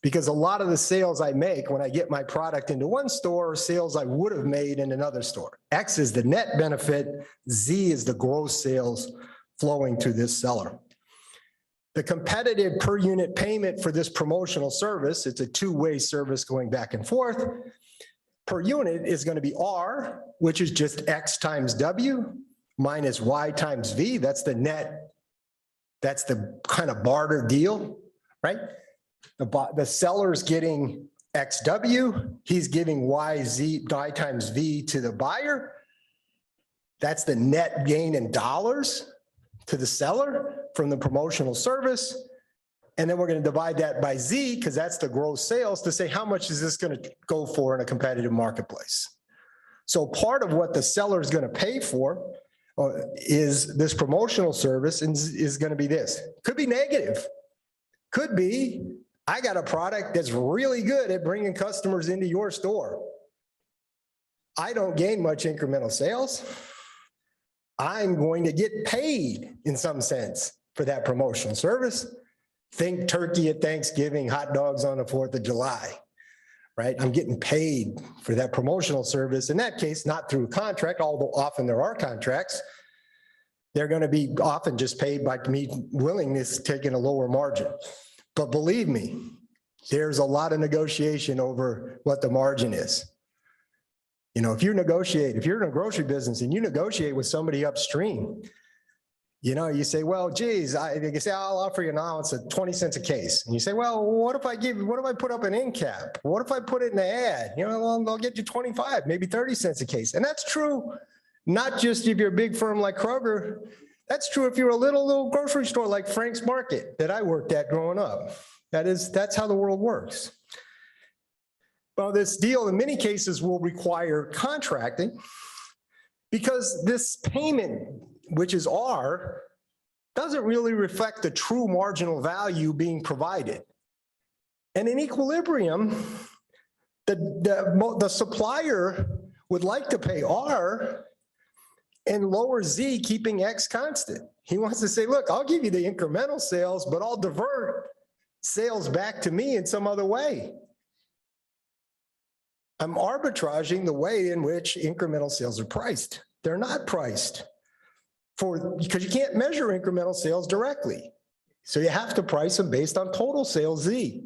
because a lot of the sales I make when I get my product into one store are sales I would have made in another store. X is the net benefit, Z is the gross sales flowing to this seller. The competitive per unit payment for this promotional service, it's a two-way service going back and forth, per unit is going to be R, which is just X times W minus Y times V. That's the net. That's the kind of barter deal, right? The seller's getting XW. He's giving Y times V to the buyer. That's the net gain in dollars to the seller from the promotional service. And then we're going to divide that by Z because that's the gross sales to say how much is this going to go for in a competitive marketplace. So part of what the seller is going to pay for is this promotional service and is going to be this. Could be negative. Could be, I got a product that's really good at bringing customers into your store. I don't gain much incremental sales. I'm going to get paid in some sense for that promotional service. Think turkey at Thanksgiving, hot dogs on the 4th of July, right? I'm getting paid for that promotional service. In that case, not through a contract, although often there are contracts. They're going to be often just paid by me willingness taking a lower margin. But believe me, there's a lot of negotiation over what the margin is. You know, if you're in a grocery business and you negotiate with somebody upstream, you know, you say, well, geez, they say, I'll offer you an allowance at 20 cents a case. And you say, well, what if I put up an end cap? What if I put it in the ad? You know, well, they'll get you 25, maybe 30 cents a case. And that's true, not just if you're a big firm like Kroger. That's true if you're a little grocery store like Frank's Market that I worked at growing up. That's how the world works. Well, this deal in many cases will require contracting because this payment, which is R, doesn't really reflect the true marginal value being provided. And in equilibrium, the supplier would like to pay R and lower Z, keeping X constant. He wants to say, look, I'll give you the incremental sales, but I'll divert sales back to me in some other way. I'm arbitraging the way in which incremental sales are priced. They're not priced because you can't measure incremental sales directly. So you have to price them based on total sales Z.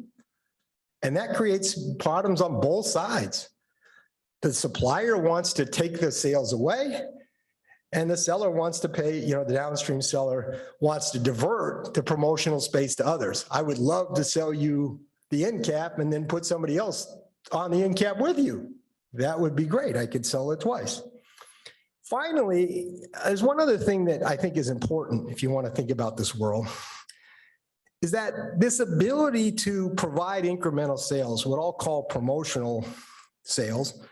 And that creates problems on both sides. The supplier wants to take the sales away, and the seller wants to pay, you know, the downstream seller wants to divert the promotional space to others. I would love to sell you the end cap and then put somebody else on the end cap with you. That would be great. I could sell it twice. Finally, there's one other thing that I think is important if you want to think about this world, is that this ability to provide incremental sales, what I'll call promotional sales,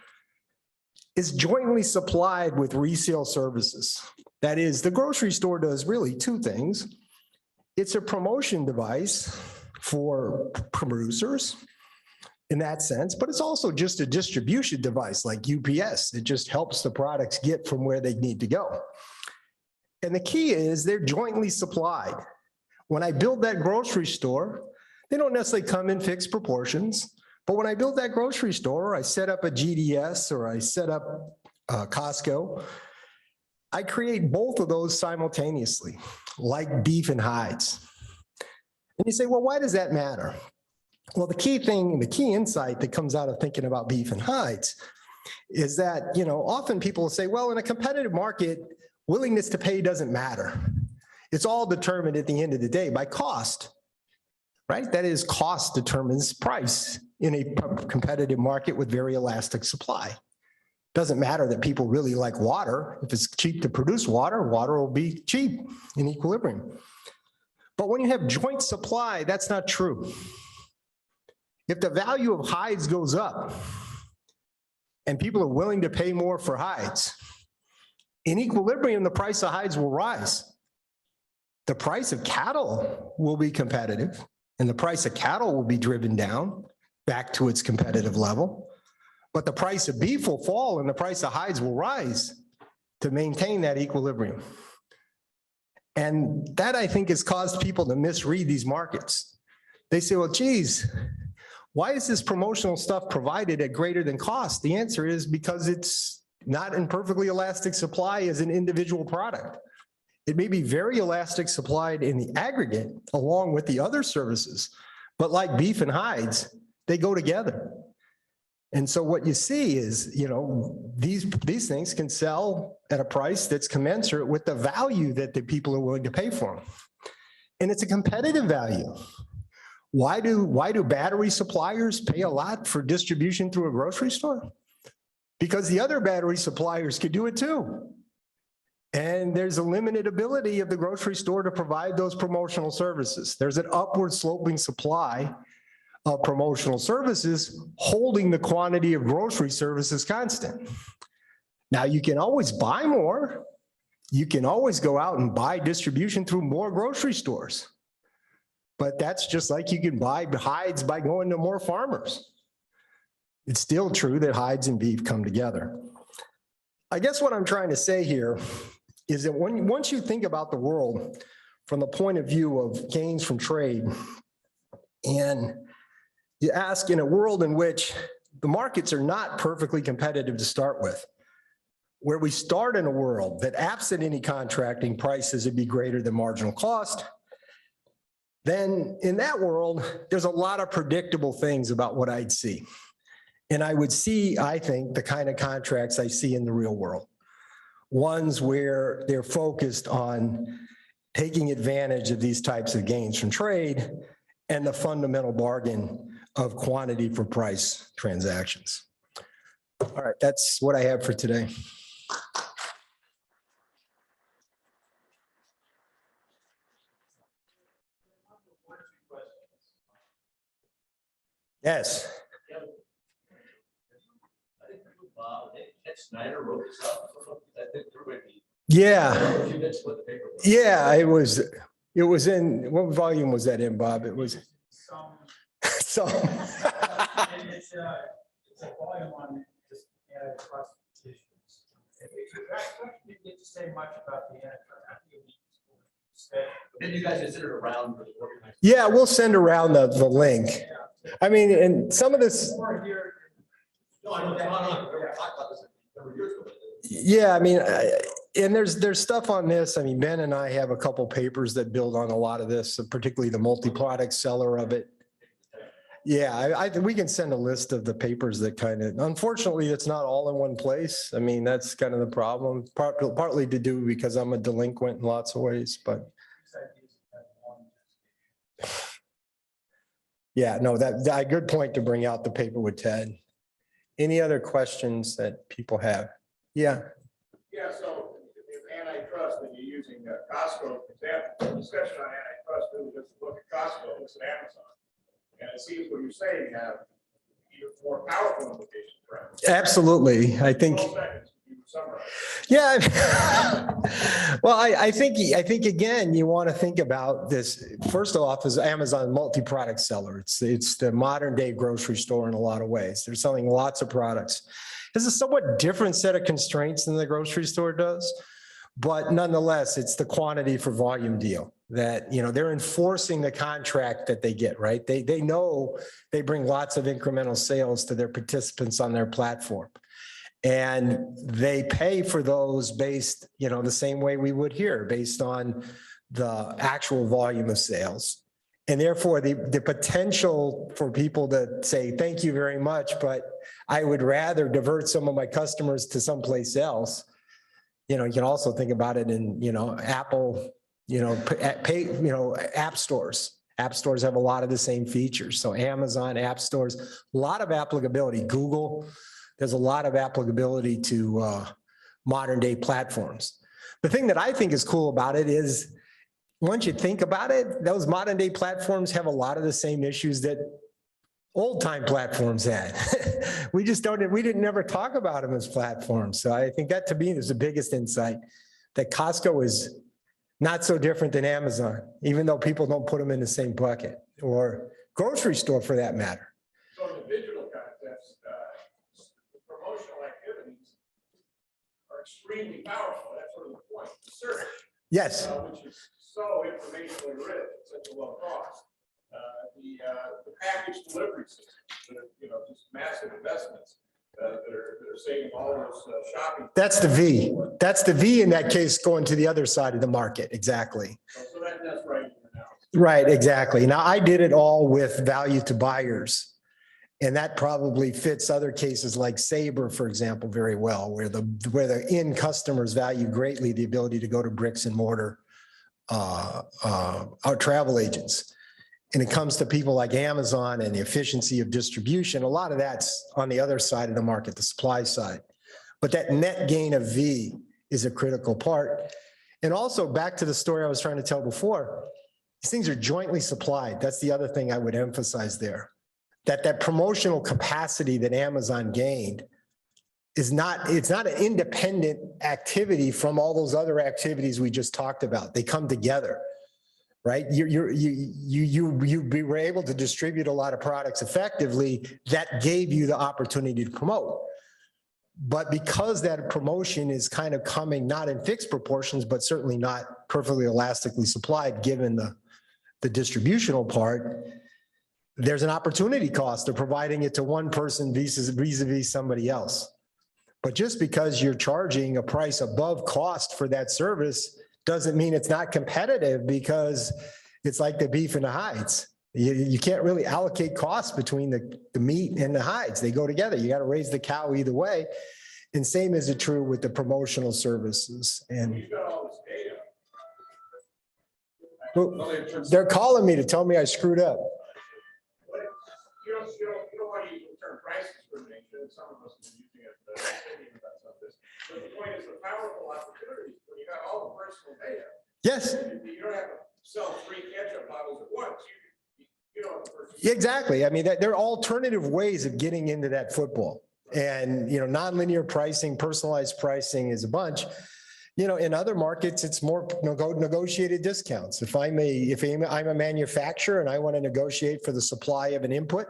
is jointly supplied with resale services. That is, the grocery store does really two things. It's a promotion device for producers in that sense, but it's also just a distribution device like UPS. It just helps the products get from where they need to go. And the key is they're jointly supplied. When I build that grocery store, they don't necessarily come in fixed proportions, but when I build that grocery store, I set up a GDS or I set up Costco, I create both of those simultaneously, like beef and hides. And you say, well, why does that matter? Well, the key thing, the key insight that comes out of thinking about beef and hides is that, you know, often people will say, well, in a competitive market, willingness to pay doesn't matter. It's all determined at the end of the day by cost, right? That is, cost determines price in a competitive market with very elastic supply. Doesn't matter that people really like water. If it's cheap to produce water, water will be cheap in equilibrium. But when you have joint supply, that's not true. If the value of hides goes up and people are willing to pay more for hides, in equilibrium, the price of hides will rise. The price of cattle will be competitive, and the price of cattle will be driven down back to its competitive level. But the price of beef will fall and the price of hides will rise to maintain that equilibrium. And that, I think, has caused people to misread these markets. They say, well, geez, why is this promotional stuff provided at greater than cost? The answer is because it's not in perfectly elastic supply as an individual product. It may be very elastic supplied in the aggregate along with the other services, but like beef and hides, they go together. And so what you see is, you know, these things can sell at a price that's commensurate with the value that the people are willing to pay for them. And it's a competitive value. Why do battery suppliers pay a lot for distribution through a grocery store? Because the other battery suppliers could do it too. And there's a limited ability of the grocery store to provide those promotional services. There's an upward sloping supply of promotional services holding the quantity of grocery services constant. Now, you can always buy more. You can always go out and buy distribution through more grocery stores. But that's just like you can buy hides by going to more farmers. It's still true that hides and beef come together. I guess what I'm trying to say here is that once you think about the world from the point of view of gains from trade, and you ask, in a world in which the markets are not perfectly competitive to start with, where we start in a world that absent any contracting, prices would be greater than marginal cost, then in that world, there's a lot of predictable things about what I'd see. And I would see, I think, the kind of contracts I see in the real world. Ones where they're focused on taking advantage of these types of gains from trade and the fundamental bargain of quantity for price transactions. All right, that's what I have for today. Yes. Snyder wrote this up. I think everybody. Yeah. Yeah, it was in, what volume was that in, Bob? It was. So. It's a volume on just antitrust issues. I didn't get to say much about the antitrust. Then you guys consider it around. Yeah, we'll send around the link. I mean, and some of this. No, I know. We talked about this a number of years ago. Yeah, I mean, and there's stuff on this. I mean, Ben and I have a couple papers that build on a lot of this, particularly the multi-product seller of it. Yeah, we can send a list of the papers that kind of, unfortunately, it's not all in one place. I mean, that's kind of the problem, partly to do because I'm a delinquent in lots of ways, but. Yeah, no, that a good point to bring out the paper with Ted. Any other questions that people have? Yeah. Yeah, so if antitrust and you're using Costco, for example, the discussion on antitrust really doesn't look at Costco, looks at Amazon. And it seems what you're saying have even more powerful implications for Amazon. Absolutely. I think. 12 seconds, you summarize. Yeah. Well, I think again, you want to think about this. First off, is Amazon multi-product seller. It's the modern day grocery store in a lot of ways. They're selling lots of products. It's a somewhat different set of constraints than the grocery store does, but nonetheless, it's the quantity for volume deal that, you know, they're enforcing the contract that they get, right? They know they bring lots of incremental sales to their participants on their platform. And they pay for those based, you know, the same way we would here, based on the actual volume of sales. And therefore, the potential for people to say, thank you very much, but I would rather divert some of my customers to someplace else. You know, you can also think about it in, you know, Apple, you know, app stores. App stores have a lot of the same features. So Amazon, app stores, a lot of applicability. Google, there's a lot of applicability to modern day platforms. The thing that I think is cool about it is, once you think about it, those modern day platforms have a lot of the same issues that old time platforms had. We didn't never talk about them as platforms. So I think that to me is the biggest insight, that Costco is not so different than Amazon, even though people don't put them in the same bucket, or grocery store for that matter. So in the digital context, the promotional activities are extremely powerful. That's sort of the point. The search, Yes. which is so informationally rich at such a low cost. The package delivery system, you know, just massive investments that are saving all those shopping. That's the V. That's the V in that case, going to the other side of the market. Exactly. So that's right now. Right, exactly. Now, I did it all with value to buyers. And that probably fits other cases like Sabre, for example, very well, where the end customers value greatly the ability to go to bricks and mortar our travel agents. And it comes to people like Amazon and the efficiency of distribution. A lot of that's on the other side of the market, the supply side. But that net gain of V is a critical part. And also back to the story I was trying to tell before, these things are jointly supplied. That's the other thing I would emphasize there. That promotional capacity that Amazon gained is not an independent activity from all those other activities we just talked about. They come together. right? You were able to distribute a lot of products effectively. That gave you the opportunity to promote. But because that promotion is kind of coming not in fixed proportions, but certainly not perfectly elastically supplied, given the distributional part, there's an opportunity cost of providing it to one person vis-a-vis somebody else. But just because you're charging a price above cost for that service doesn't mean it's not competitive, because it's like the beef and the hides. You can't really allocate costs between the meat and the hides. They go together. You got to raise the cow either way. And same is it true with the promotional services. And You've got all this data. they're calling me to tell me I screwed up. You don't want to use the term price discrimination. Some of us have been using it, thinking about some of this. But the point is the powerful opportunities when you got all the personal data. Yes. You don't have to sell 3 ketchup bottles at once. You know the person. Exactly. I mean, there are alternative ways of getting into that football. And, nonlinear pricing, personalized pricing is a bunch. In other markets, it's more negotiated discounts. If I'm a manufacturer and I want to negotiate for the supply of an input,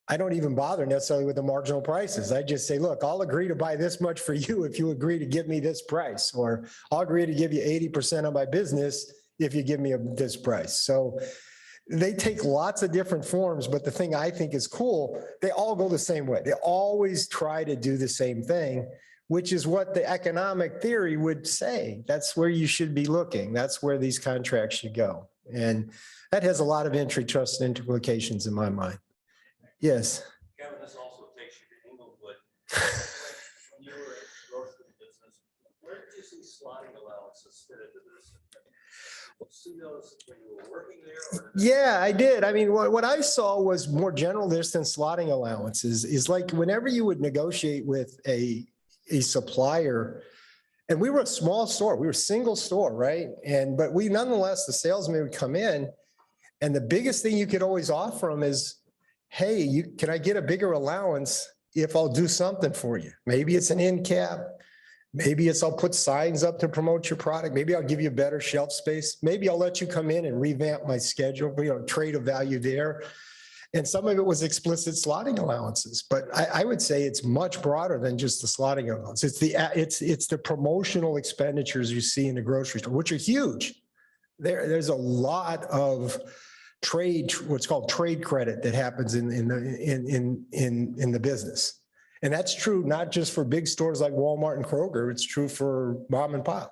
I don't even bother necessarily with the marginal prices. I just say, look, I'll agree to buy this much for you if you agree to give me this price, or I'll agree to give you 80% of my business if you give me this price. So they take lots of different forms, but the thing I think is cool, they all go the same way. They always try to do the same thing, which is what the economic theory would say. That's where you should be looking. That's where these contracts should go. And that has a lot of antitrust implications in my mind. Yes. Kevin, this also takes you to Englewood. When you were in the grocery business, where did you see slotting allowances fit into this? Did you see those when you were working there? Or Yeah, I did. I mean, what I saw was more general distance slotting allowances. Is like whenever you would negotiate with a supplier, and we were a small store, we were a single store, right? But we nonetheless, the salesman would come in, and the biggest thing you could always offer them is, hey, can I get a bigger allowance if I'll do something for you? Maybe it's an end cap. Maybe it's I'll put signs up to promote your product. Maybe I'll give you better shelf space. Maybe I'll let you come in and revamp my schedule, trade a value there. And some of it was explicit slotting allowances, but I would say it's much broader than just the slotting allowance. It's the promotional expenditures you see in the grocery store, which are huge. There's a lot of trade, what's called trade credit, that happens in the business. And that's true not just for big stores like Walmart and Kroger, it's true for mom and pop.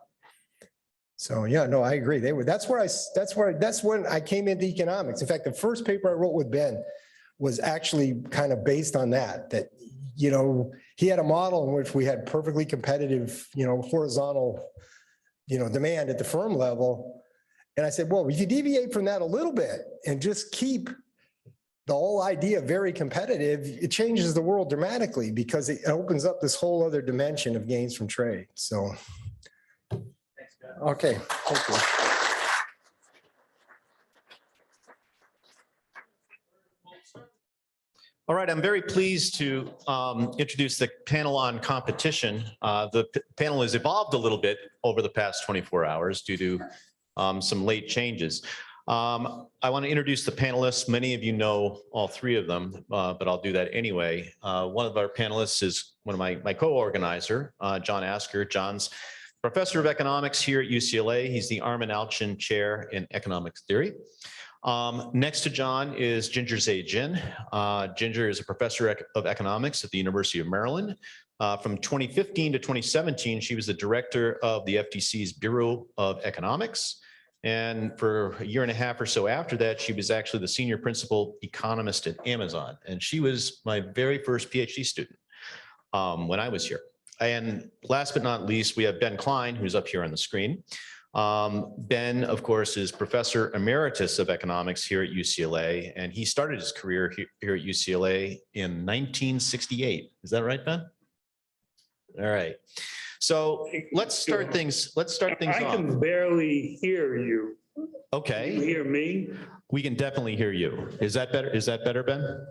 So yeah, no, I agree. That's when I came into economics. In fact, the first paper I wrote with Ben was actually kind of based on that he had a model in which we had perfectly competitive, horizontal, demand at the firm level. And I said, well, if you deviate from that a little bit and just keep the whole idea very competitive, it changes the world dramatically, because it opens up this whole other dimension of gains from trade. So, okay, thank you. All right, I'm very pleased to introduce the panel on competition. The panel has evolved a little bit over the past 24 hours due to some late changes. I want to introduce the panelists. Many of you know all 3 of them, but I'll do that anyway. One of our panelists is one of my co-organizer, John Asker. John's professor of economics here at UCLA. He's the Armin Alchian Chair in Economics Theory. Next to John is Ginger Zhe Jin. Ginger is a professor of economics at the University of Maryland. From 2015 to 2017, she was the director of the FTC's Bureau of Economics. And for a year and a half or so after that, she was actually the senior principal economist at Amazon. And she was my very first PhD student when I was here. And last but not least, we have Ben Klein, who's up here on the screen. Ben, of course, is professor emeritus of economics here at UCLA, and he started his career here at UCLA in 1968. Is that right, Ben? All right. So let's start things. Off. I can barely hear you. Okay. Can you hear me? We can definitely hear you. Is that better? Is that better, Ben?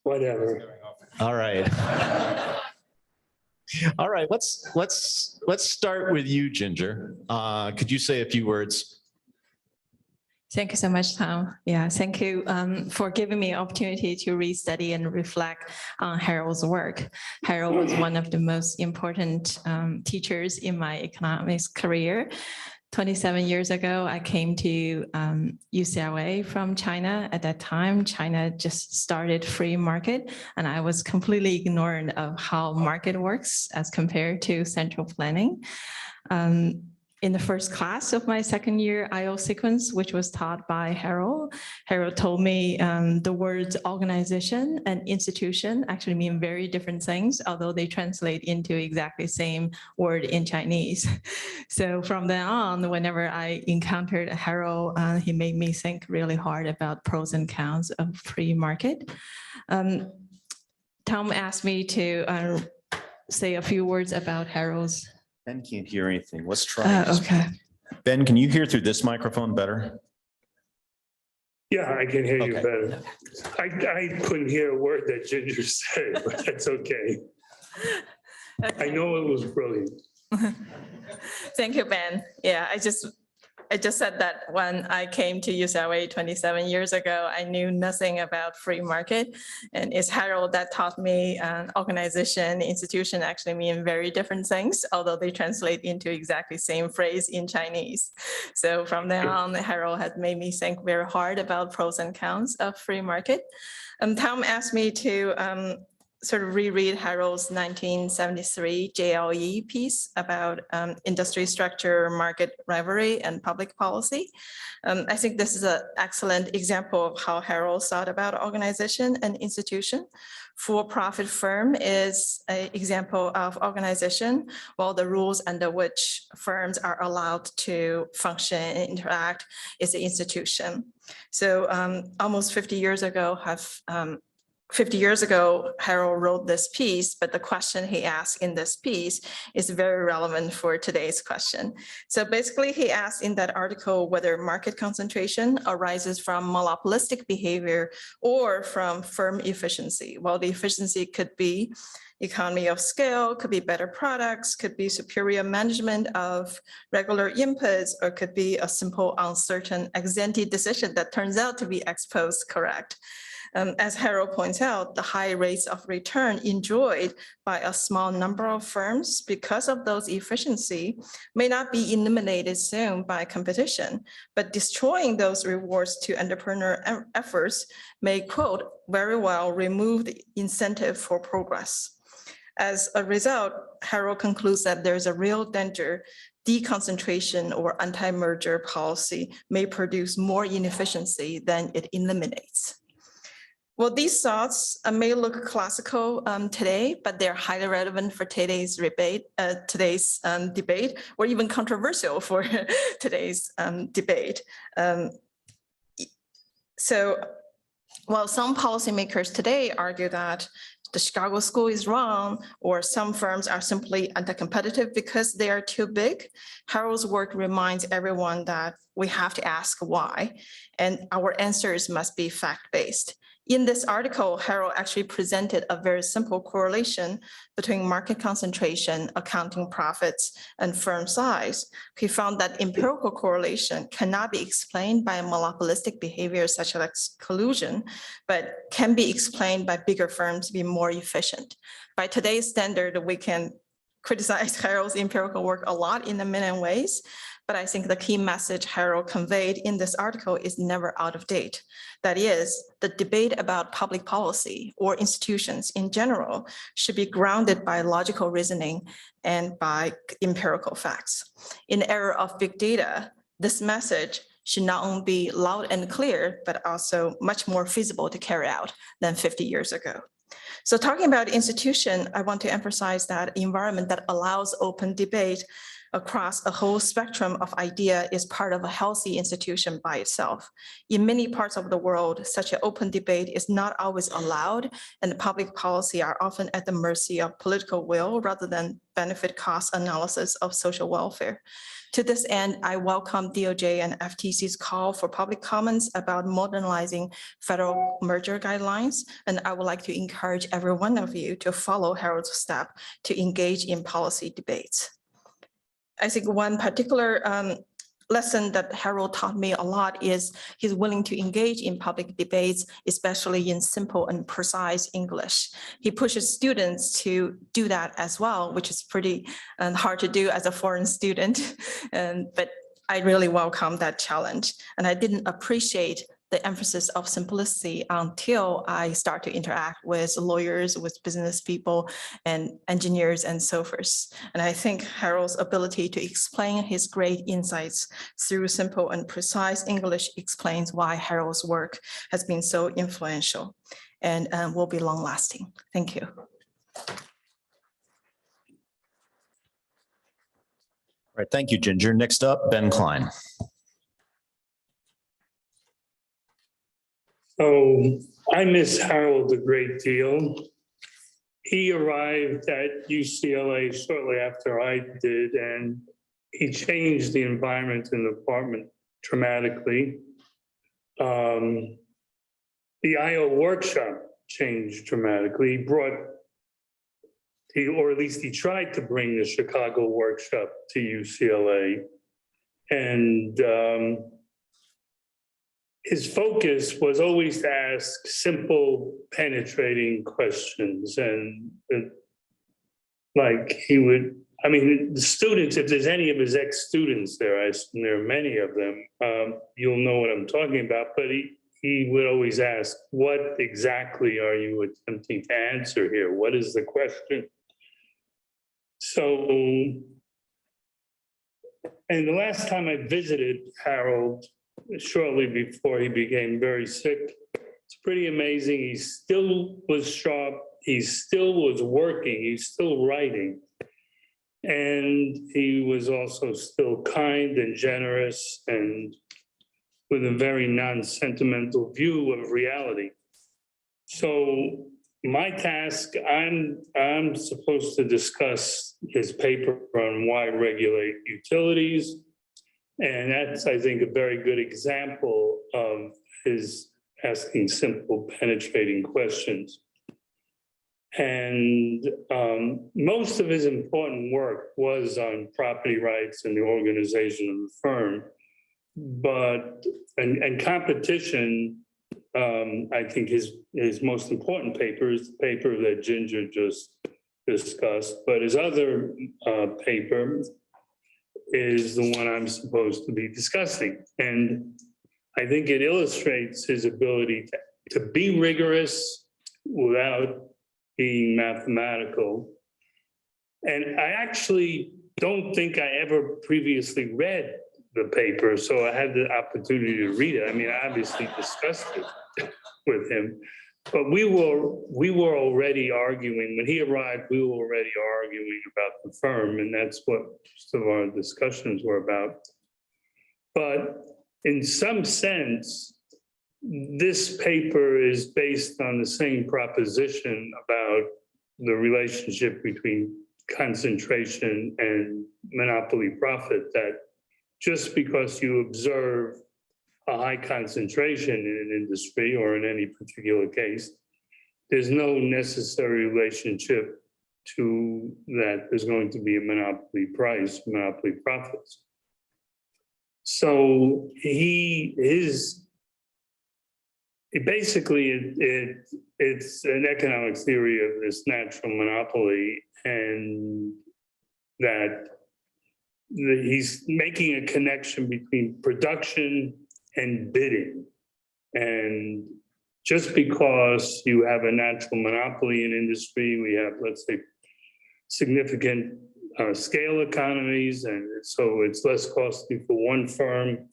Whatever. All right. All right, let's start with you, Ginger. Could you say a few words? Thank you so much, Tom. Yeah, thank you for giving me an opportunity to restudy and reflect on Harold's work. Harold was one of the most important teachers in my economics career. 27 years ago, I came to UCLA from China. At that time, China just started free market, and I was completely ignorant of how market works as compared to central planning. In the first class of my second year IO sequence, which was taught by Harold, Harold told me the words organization and institution actually mean very different things, although they translate into exactly the same word in Chinese. So from then on, whenever I encountered Harold, he made me think really hard about pros and cons of free market. Tom asked me to say a few words about Harold's. Ben can't hear anything. Let's try. Okay. Ben, can you hear through this microphone better? Yeah, I can hear you Okay. better. I couldn't hear a word that Ginger said, but that's okay. I know it was brilliant. Thank you, Ben. Yeah, I just said that when I came to UCLA 27 years ago, I knew nothing about free market. And it's Harold that taught me organization, institution actually mean very different things, although they translate into exactly same phrase in Chinese. So from then on, Harold has made me think very hard about pros and cons of free market. Tom asked me to sort of reread Harold's 1973 JLE piece about industry structure, market rivalry, and public policy. I think this is an excellent example of how Harold thought about organization and institution. For-profit firm is an example of organization, while the rules under which firms are allowed to function and interact is the institution. So almost 50 years ago, 50 years ago, Harold wrote this piece, but the question he asked in this piece is very relevant for today's question. So basically, he asked in that article whether market concentration arises from monopolistic behavior or from firm efficiency. Well, the efficiency could be economy of scale, could be better products, could be superior management of regular inputs, or could be a simple uncertain ex ante decision that turns out to be ex post correct. As Harold points out, the high rates of return enjoyed by a small number of firms because of those efficiency may not be eliminated soon by competition, but destroying those rewards to entrepreneur efforts may, quote, very well remove the incentive for progress. As a result, Harold concludes that there's a real danger deconcentration or anti-merger policy may produce more inefficiency than it eliminates. Well, these thoughts may look classical today, but they're highly relevant for today's debate, or even controversial for today's debate. So while some policymakers today argue that the Chicago school is wrong, or some firms are simply anti-competitive because they are too big, Harold's work reminds everyone that we have to ask why, and our answers must be fact-based. In this article, Harold actually presented a very simple correlation between market concentration, accounting profits, and firm size. He found that empirical correlation cannot be explained by monopolistic behavior such as collusion, but can be explained by bigger firms being more efficient. By today's standard, we can criticize Harold's empirical work a lot in a million ways, but I think the key message Harold conveyed in this article is never out of date. That is, the debate about public policy or institutions in general should be grounded by logical reasoning and by empirical facts. In the era of big data, this message should not only be loud and clear, but also much more feasible to carry out than 50 years ago. So talking about institution, I want to emphasize that environment that allows open debate across a whole spectrum of idea is part of a healthy institution by itself. In many parts of the world, such an open debate is not always allowed, and public policy are often at the mercy of political will rather than benefit cost analysis of social welfare. To this end, I welcome DOJ and FTC's call for public comments about modernizing federal merger guidelines, and I would like to encourage every one of you to follow Harold's step to engage in policy debates. I think one particular lesson that Harold taught me a lot is he's willing to engage in public debates, especially in simple and precise English. He pushes students to do that as well, which is pretty hard to do as a foreign student. But I really welcome that challenge. And I didn't appreciate the emphasis of simplicity until I start to interact with lawyers, with business people and engineers and so forth. And I think Harold's ability to explain his great insights through simple and precise English explains why Harold's work has been so influential and will be long lasting. Thank you. All right, thank you, Ginger. Next up, Ben Klein. So I miss Harold a great deal. He arrived at UCLA shortly after I did, and he changed the environment in the department dramatically. The IO workshop changed dramatically. He brought, or at least he tried to bring the Chicago workshop to UCLA. And his focus was always to ask simple, penetrating questions. And like he would, I mean, the students, if there's any of his ex-students there, I assume there are many of them, you'll know what I'm talking about, but he would always ask, what exactly are you attempting to answer here? What is the question? So, and the last time I visited Harold, shortly before he became very sick, it's pretty amazing. He still was sharp. He still was working. He's still writing. And he was also still kind and generous and with a very non-sentimental view of reality. So my task, I'm supposed to discuss his paper on why regulate utilities. And that's, I think, a very good example of his asking simple, penetrating questions. And most of his important work was on property rights and the organization of the firm. But, and competition, I think his most important paper is the paper that Ginger just discussed. But his other paper is the one I'm supposed to be discussing. And I think it illustrates his ability to be rigorous without being mathematical. And I actually don't think I ever previously read the paper, so I had the opportunity to read it. I mean, I obviously discussed it with him, but we were already arguing. When he arrived, we were already arguing about the firm, and that's what most of our discussions were about. But in some sense, this paper is based on the same proposition about the relationship between concentration and monopoly profit, that just because you observe a high concentration in an industry or in any particular case, there's no necessary relationship to that there's going to be a monopoly price, monopoly profits. So it's an economic theory of this natural monopoly, and that he's making a connection between production and bidding. And just because you have a natural monopoly in industry, we have, let's say, significant scale economies, and so it's less costly for one firm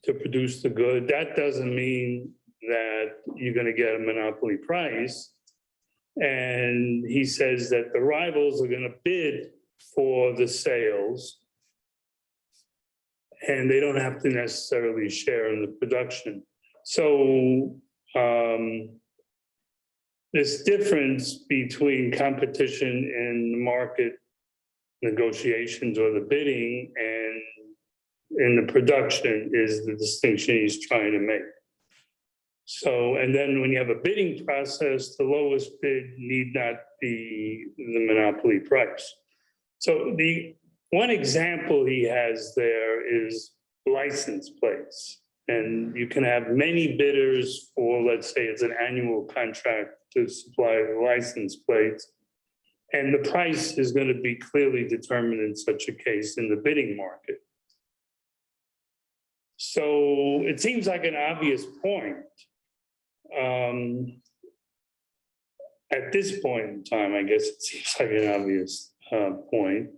to produce the good. That doesn't mean that you're going to get a monopoly price. And he says that the rivals are going to bid for the sales, and they don't have to necessarily share in the production. So this difference between competition in the market negotiations or the bidding and in the production is the distinction he's trying to make. So, and then when you have a bidding process, the lowest bid need not be the monopoly price. So the one example he has there is license plates. And you can have many bidders for, let's say it's an annual contract to supply the license plates. And the price is going to be clearly determined in such a case in the bidding market. So it seems like an obvious point. At this point in time, I guess it seems like an obvious point.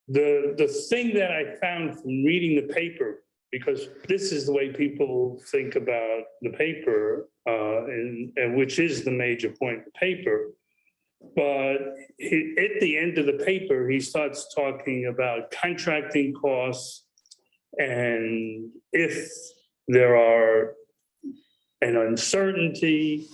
The thing that I found from reading the paper, because this is the way people think about the paper, and which is the major point of the paper. But at the end of the paper, he starts talking about contracting costs, and if there are an uncertainty,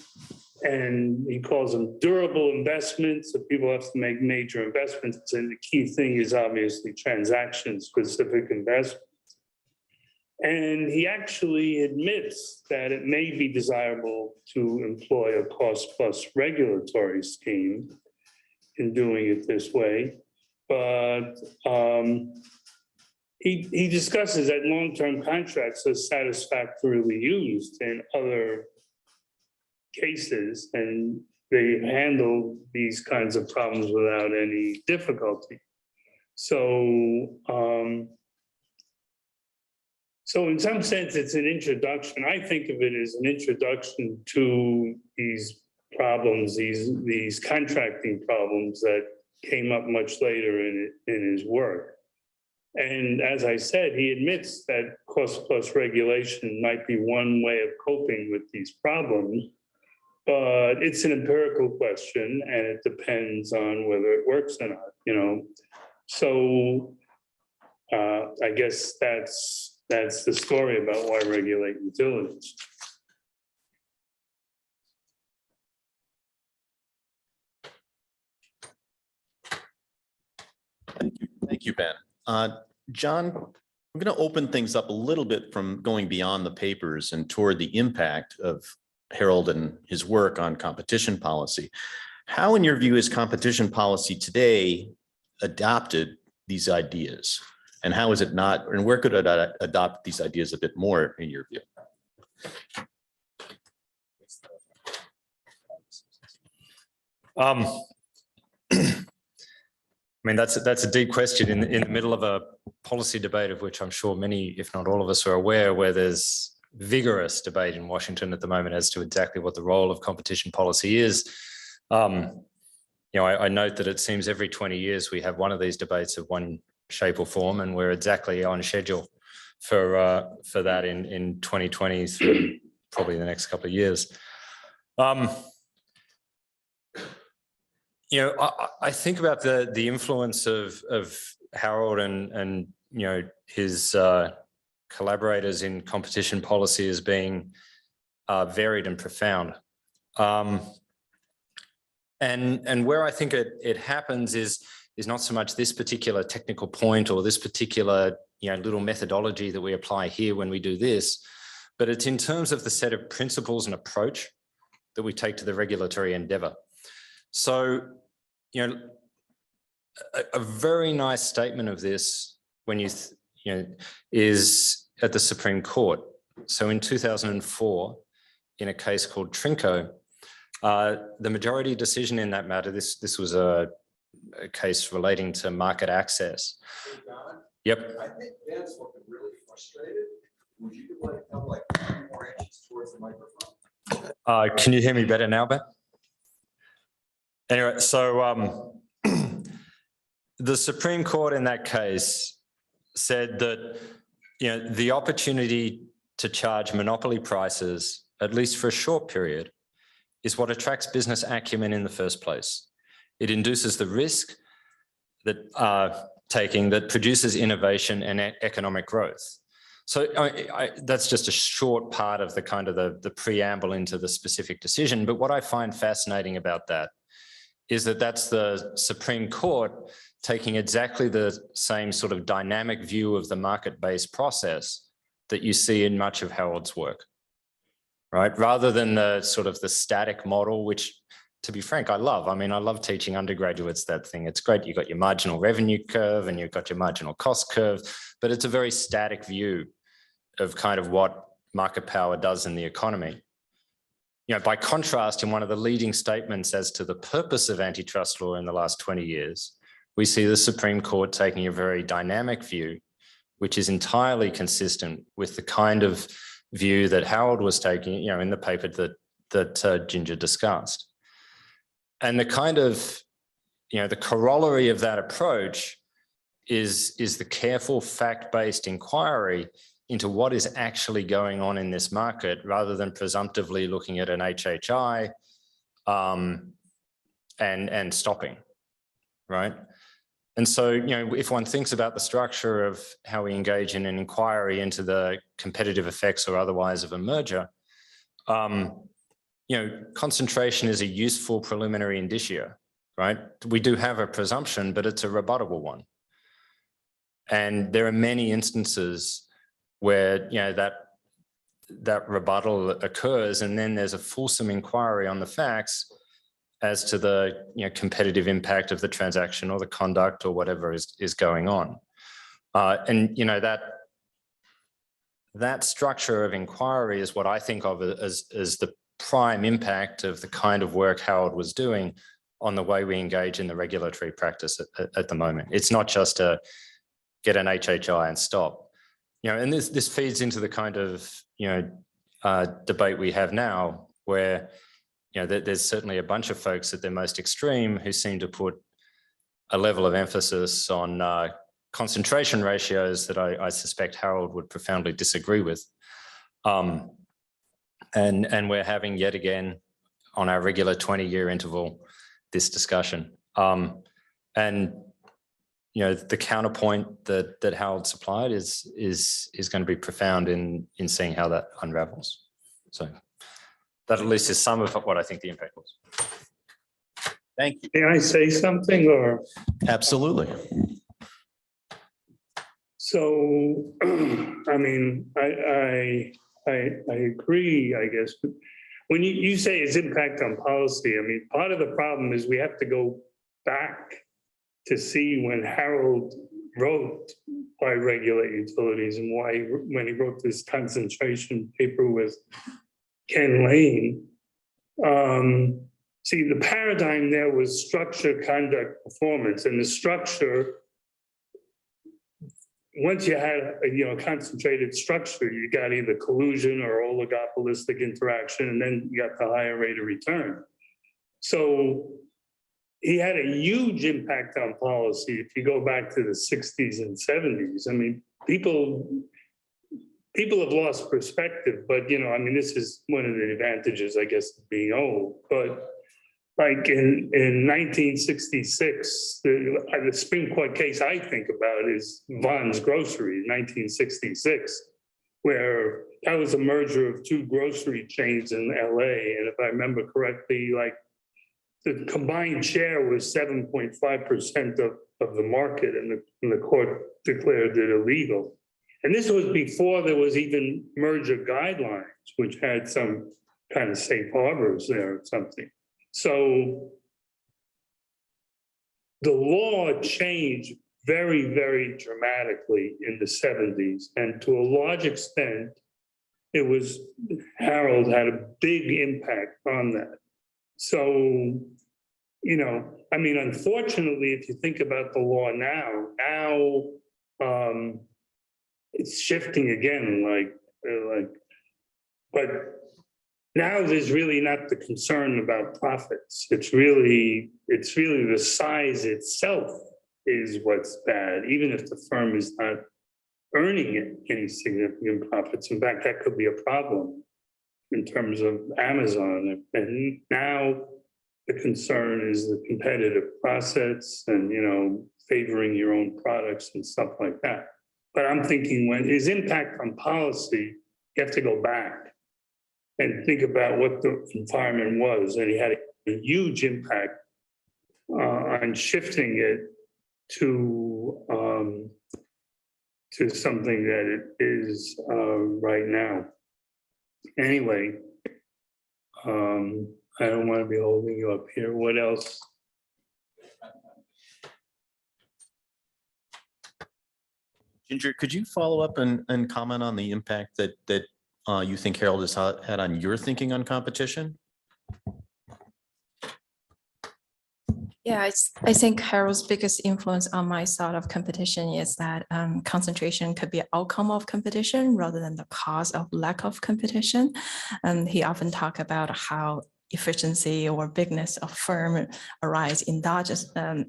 and he calls them durable investments, so people have to make major investments, and the key thing is obviously transaction-specific investments. And he actually admits that it may be desirable to employ a cost-plus regulatory scheme in doing it this way, but he discusses that long-term contracts are satisfactorily used in other cases, and they handle these kinds of problems without any difficulty. So, so in some sense, it's an introduction. I think of it as an introduction to these problems, these contracting problems that came up much later in his work. And as I said, he admits that cost plus regulation might be one way of coping with these problems, but it's an empirical question and it depends on whether it works or not, you know. So I guess that's the story about why regulate utilities. Thank you, Ben. John, I'm going to open things up a little bit from going beyond the papers and toward the impact of Harold and his work on competition policy. How, in your view, is competition policy today adopted these ideas? And how is it not, and where could it adopt these ideas a bit more, in your view? I mean, that's a deep question in the middle of a policy debate of which I'm sure many, if not all of us, are aware, where there's vigorous debate in Washington at the moment as to exactly what the role of competition policy is. You know, I note that it seems every 20 years we have one of these debates of one shape or form, and we're exactly on schedule for that in 2020 through probably the next couple of years. You know, I think about the influence of Harold and you know, his collaborators in competition policy as being varied and profound. And where I think it happens is not so much this particular technical point or this particular, you know, little methodology that we apply here when we do this, but it's in terms of the set of principles and approach that we take to the regulatory endeavor. So, you know, a very nice statement of this when you know, is at the Supreme Court. So in 2004, in a case called Trinco, the majority decision in that matter, this was a case relating to market access. Hey, Don, Yep. I think Ben's looking really frustrated. Would you like to come like 3 more inches towards the microphone? Can you hear me better now, Ben? Anyway, so the Supreme Court in that case said that, you know, the opportunity to charge monopoly prices, at least for a short period, is what attracts business acumen in the first place. It induces the risk that taking that produces innovation and economic growth. So that's just a short part of the kind of the preamble into the specific decision. But what I find fascinating about that is that that's the Supreme Court taking exactly the same sort of dynamic view of the market-based process that you see in much of Harold's work, right? Rather than the sort of the static model, which, to be frank, I love. I mean, I love teaching undergraduates that thing. It's great. You've got your marginal revenue curve and you've got your marginal cost curve, but it's a very static view of kind of what market power does in the economy. You know, by contrast, in one of the leading statements as to the purpose of antitrust law in the last 20 years, we see the Supreme Court taking a very dynamic view, which is entirely consistent with the kind of view that Harold was taking, you know, in the paper that Ginger discussed. And the kind of, you know, the corollary of that approach is the careful fact-based inquiry into what is actually going on in this market, rather than presumptively looking at an HHI and stopping, right? And so, you know, if one thinks about the structure of how we engage in an inquiry into the competitive effects or otherwise of a merger, you know, concentration is a useful preliminary indicia, right? We do have a presumption, but it's a rebuttable one. And there are many instances where, you know, that rebuttal occurs, and then there's a fulsome inquiry on the facts as to the, you know, competitive impact of the transaction or the conduct or whatever is going on. And, you know, that structure of inquiry is what I think of as the prime impact of the kind of work Harold was doing on the way we engage in the regulatory practice at the moment. It's not just to get an HHI and stop. You know, and this feeds into the kind of, you know, debate we have now, where, you know, there's certainly a bunch of folks at their most extreme who seem to put a level of emphasis on concentration ratios that I suspect Harold would profoundly disagree with. And we're having yet again on our regular 20-year interval this discussion. And you know, the counterpoint that Harold supplied is going to be profound in seeing how that unravels. So that at least is some of what I think the impact was. Thank you. May I say something, or? Absolutely. So, I mean, I agree, I guess. When you say its impact on policy, I mean, part of the problem is we have to go back to see when Harold wrote Why Regulate Utilities and when he wrote this concentration paper with Ken Lane. See, the paradigm there was structure, conduct, performance, and the structure, once you had a concentrated structure, you got either collusion or oligopolistic interaction, and then you got the higher rate of return. So he had a huge impact on policy. If you go back to the 60s and 70s, I mean, people have lost perspective, but, you know, I mean, this is one of the advantages, I guess, of being old. But like in 1966, the Supreme Court case I think about is Vaughn's Grocery, 1966, where that was a merger of two grocery chains in LA. And if I remember correctly, like the combined share was 7.5% of the market, and the court declared it illegal. And this was before there was even merger guidelines, which had some kind of safe harbors there or something. So the law changed very, very dramatically in the 70s. And to a large extent, it was Harold had a big impact on that. So, you know, I mean, unfortunately, if you think about the law now it's shifting again, but now there's really not the concern about profits. It's really the size itself is what's bad, even if the firm is not earning any significant profits. In fact, that could be a problem in terms of Amazon. And now the concern is the competitive process and, you know, favoring your own products and stuff like that. But I'm thinking when his impact on policy, you have to go back and think about what the environment was. And he had a huge impact on shifting it to something that it is right now. Anyway, I don't want to be holding you up here. What else? Ginger, could you follow up and comment on the impact that you think Harold has had on your thinking on competition? Yeah, I think Harold's biggest influence on my thought of competition is that concentration could be an outcome of competition rather than the cause of lack of competition. And he often talk about how efficiency or bigness of firm arise endogenously,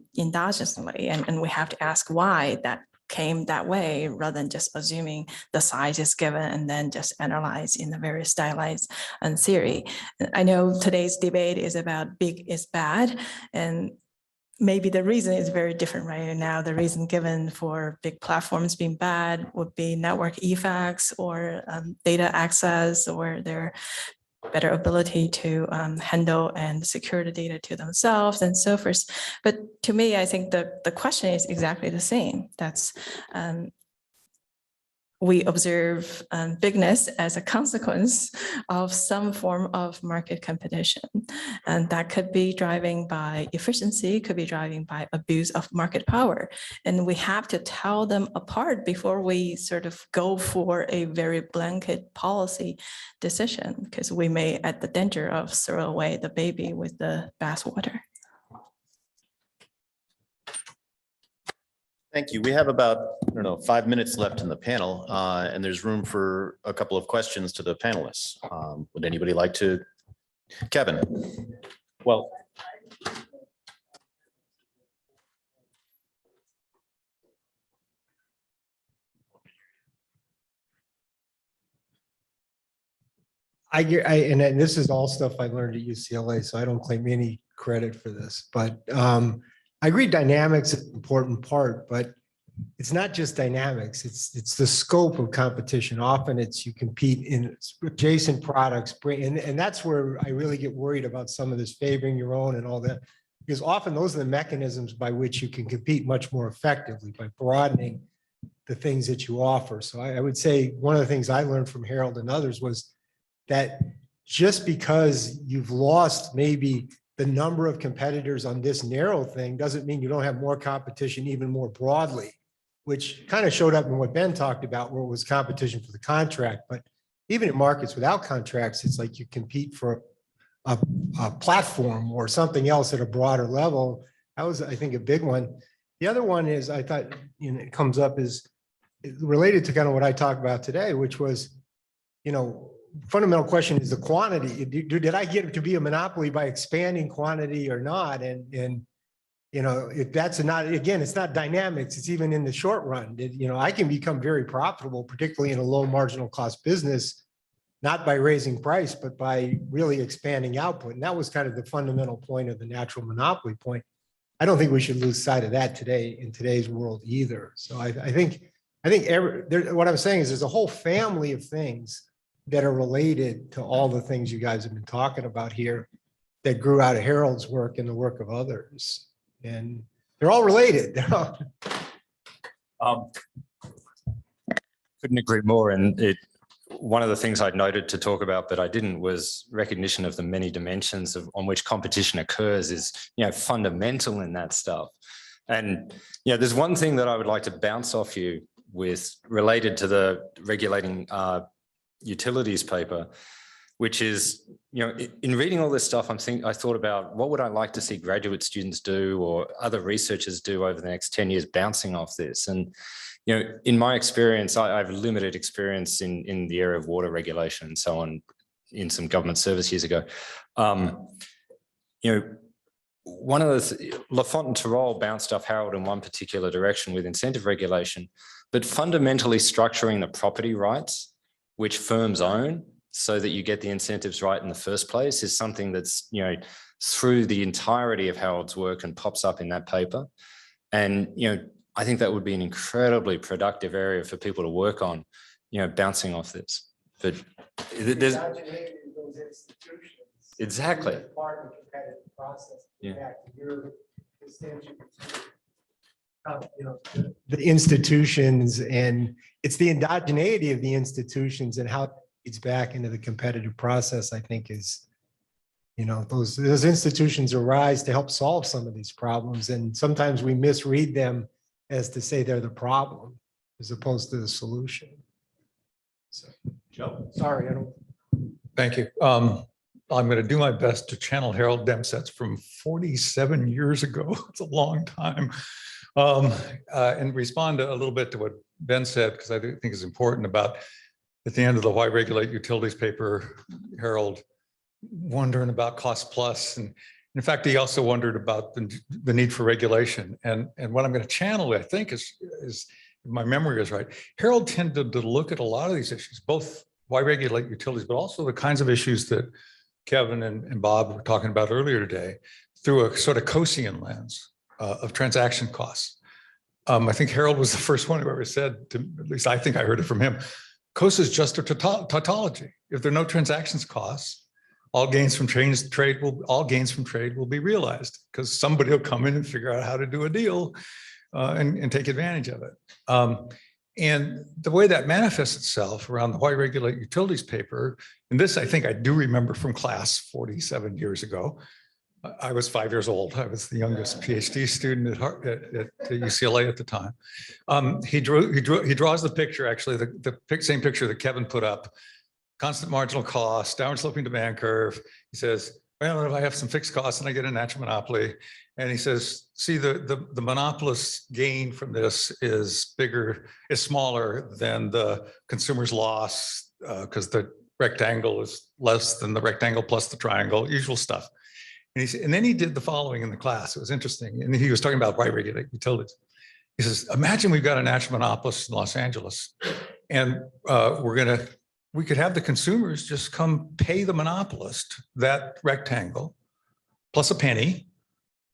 and we have to ask why that came that way rather than just assuming the size is given and then just analyze in a very stylized theory. I know today's debate is about big is bad, and maybe the reason is very different right now. The reason given for big platforms being bad would be network effects or data access or their better ability to handle and secure the data to themselves and so forth. But to me, I think the question is exactly the same. That's we observe bigness as a consequence of some form of market competition. And that could be driving by efficiency, could be driving by abuse of market power. And we have to tell them apart before we sort of go for a very blanket policy decision, because we may at the danger of throw away the baby with the bathwater. Thank you. We have about, 5 minutes left in the panel, and there's room for a couple of questions to the panelists. Would anybody like to? Kevin? Well, and this is all stuff I learned at UCLA, so I don't claim any credit for this, but I agree dynamics is an important part, but it's not just dynamics, it's the scope of competition. Often it's you compete in adjacent products, and that's where I really get worried about some of this favoring your own and all that, because often those are the mechanisms by which you can compete much more effectively by broadening the things that you offer. So I would say one of the things I learned from Harold and others was that just because you've lost maybe the number of competitors on this narrow thing doesn't mean you don't have more competition even more broadly, which kind of showed up in what Ben talked about, where it was competition for the contract. But even in markets without contracts, it's like you compete for a platform or something else at a broader level. That was, I think, a big one. The other one is, I thought, it comes up is related to kind of what I talked about today, which was, fundamental question is the quantity. Did I get to be a monopoly by expanding quantity or not? And if that's not, again, it's not dynamics. It's even in the short run. I can become very profitable, particularly in a low marginal cost business, not by raising price, but by really expanding output. And that was kind of the fundamental point of the natural monopoly point. I don't think we should lose sight of that today in today's world either. So I think what I'm saying is there's a whole family of things that are related to all the things you guys have been talking about here that grew out of Harold's work and the work of others. And they're all related. Couldn't agree more. And one of the things I'd noted to talk about, but I didn't, was recognition of the many dimensions on which competition occurs is, fundamental in that stuff. And, there's one thing that I would like to bounce off you with related to the regulating utilities paper, which is, in reading all this stuff, I thought about what would I like to see graduate students do or other researchers do over the next 10 years bouncing off this. And, in my experience, I have limited experience in the area of water regulation and so on in some government service years ago. One of the, Lafont and Tirole bounced off Harold in one particular direction with incentive regulation, but fundamentally structuring the property rights which firms own so that you get the incentives right in the first place is something that's, through the entirety of Harold's work and pops up in that paper. And, I think that would be an incredibly productive area for people to work on, bouncing off this. But there's exactly. Part of the competitive process. Yeah. Back to your distinction between, the institutions, and it's the endogeneity of the institutions and how it's back into the competitive process, I think is, those institutions arise to help solve some of these problems. And sometimes we misread them as to say they're the problem as opposed to the solution. So, Joe? sorry, I don't. Thank you. I'm going to do my best to channel Harold-Demsetz from 47 years ago. It's a long time. And respond a little bit to what Ben said, because I do think it's important about at the end of the Why Regulate Utilities paper, Harold wondering about cost plus. And in fact, he also wondered about the need for regulation. And what I'm going to channel, I think, is if my memory is right, Harold tended to look at a lot of these issues, both why regulate utilities, but also the kinds of issues that Kevin and Bob were talking about earlier today through a sort of Coasian lens of transaction costs. I think Harold was the first one who ever said, at least I think I heard it from him, COSA is just a tautology. If there are no transactions costs, all gains from trade will be realized because somebody will come in and figure out how to do a deal and take advantage of it. And the way that manifests itself around the Why Regulate Utilities paper, and this I think I do remember from class 47 years ago. I was 5 years old. I was the youngest PhD student at UCLA at the time. He draws the picture, actually, the same picture that Kevin put up. Constant marginal cost, downward sloping demand curve. He says, well, if I have some fixed costs and I get a natural monopoly, and he says, see, the monopolist's gain from this is smaller than the consumer's loss because the rectangle is less than the rectangle plus the triangle, usual stuff. And then he did the following in the class. It was interesting. And he was talking about why regulate utilities. He says, imagine we've got a natural monopolist in Los Angeles, and we could have the consumers just come pay the monopolist that rectangle plus a penny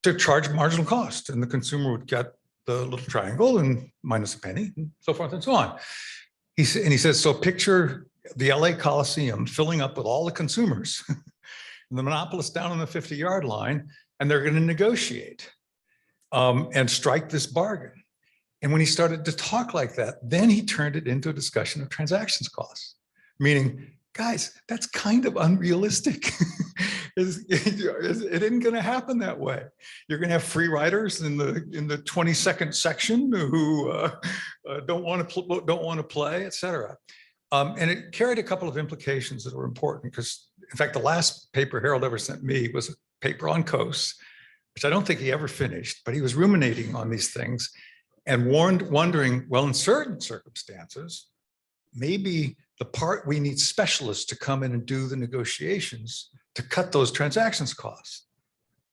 to charge marginal cost. And the consumer would get the little triangle and minus a penny and so forth and so on. He says, so picture the LA Coliseum filling up with all the consumers and the monopolist down on the 50-yard line, and they're going to negotiate and strike this bargain. And when he started to talk like that, then he turned it into a discussion of transactions costs. Meaning, guys, that's kind of unrealistic. It isn't going to happen that way. You're going to have free riders in the 22nd section who don't want to play, et cetera. And it carried a couple of implications that were important because, in fact, the last paper Harold ever sent me was a paper on coasts, which I don't think he ever finished, but he was ruminating on these things and wondering, well, in certain circumstances, maybe the part we need specialists to come in and do the negotiations to cut those transactions costs.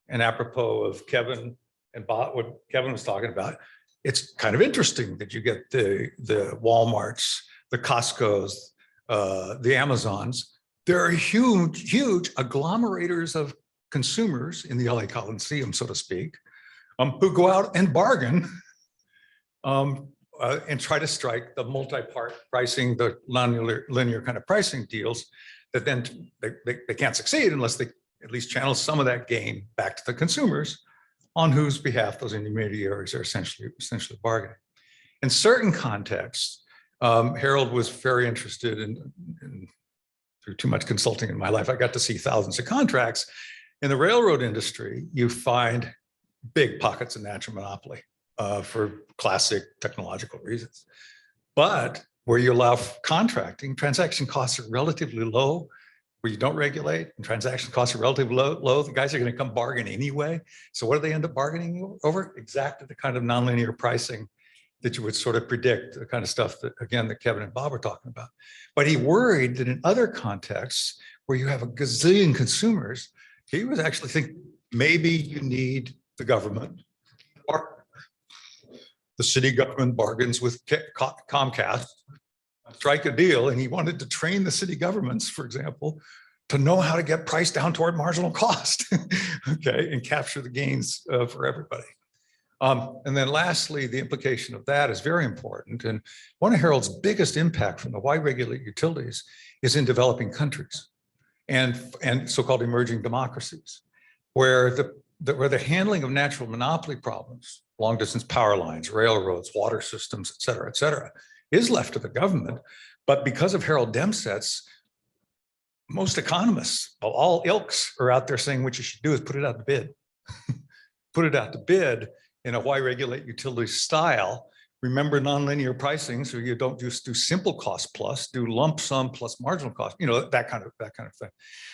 And apropos of Kevin and Bob, what Kevin was talking about, it's kind of interesting that you get the Walmarts, the Costcos, the Amazons. There are huge agglomerators of consumers in the LA Coliseum, so to speak, who go out and bargain and try to strike the multi-part pricing, the non-linear kind of pricing deals that then they can't succeed unless they at least channel some of that gain back to the consumers on whose behalf those intermediaries are essentially bargaining. In certain contexts, Harold was very interested in through too much consulting in my life, I got to see thousands of contracts. In the railroad industry, you find big pockets of natural monopoly for classic technological reasons. But where you allow contracting, transaction costs are relatively low. Where you don't regulate and transaction costs are relatively low, the guys are going to come bargain anyway. So what do they end up bargaining over? Exactly the kind of nonlinear pricing that you would sort of predict, the kind of stuff that, again, that Kevin and Bob were talking about. But he worried that in other contexts where you have a gazillion consumers, he was actually thinking maybe you need the government. The city government bargains with Comcast, strike a deal, and he wanted to train the city governments, for example, to know how to get price down toward marginal cost, okay, and capture the gains for everybody. And then lastly, the implication of that is very important. And one of Harold's biggest impact from the why regulate utilities is in developing countries and so-called emerging democracies, where the handling of natural monopoly problems, long distance power lines, railroads, water systems, et cetera, is left to the government. But because of Harold-Demsetz, most economists of all ilks are out there saying what you should do is put it out to bid. Put it out to bid in a why regulate utility style. Remember nonlinear pricing, so you don't just do simple cost plus, do lump sum plus marginal cost, that kind of thing.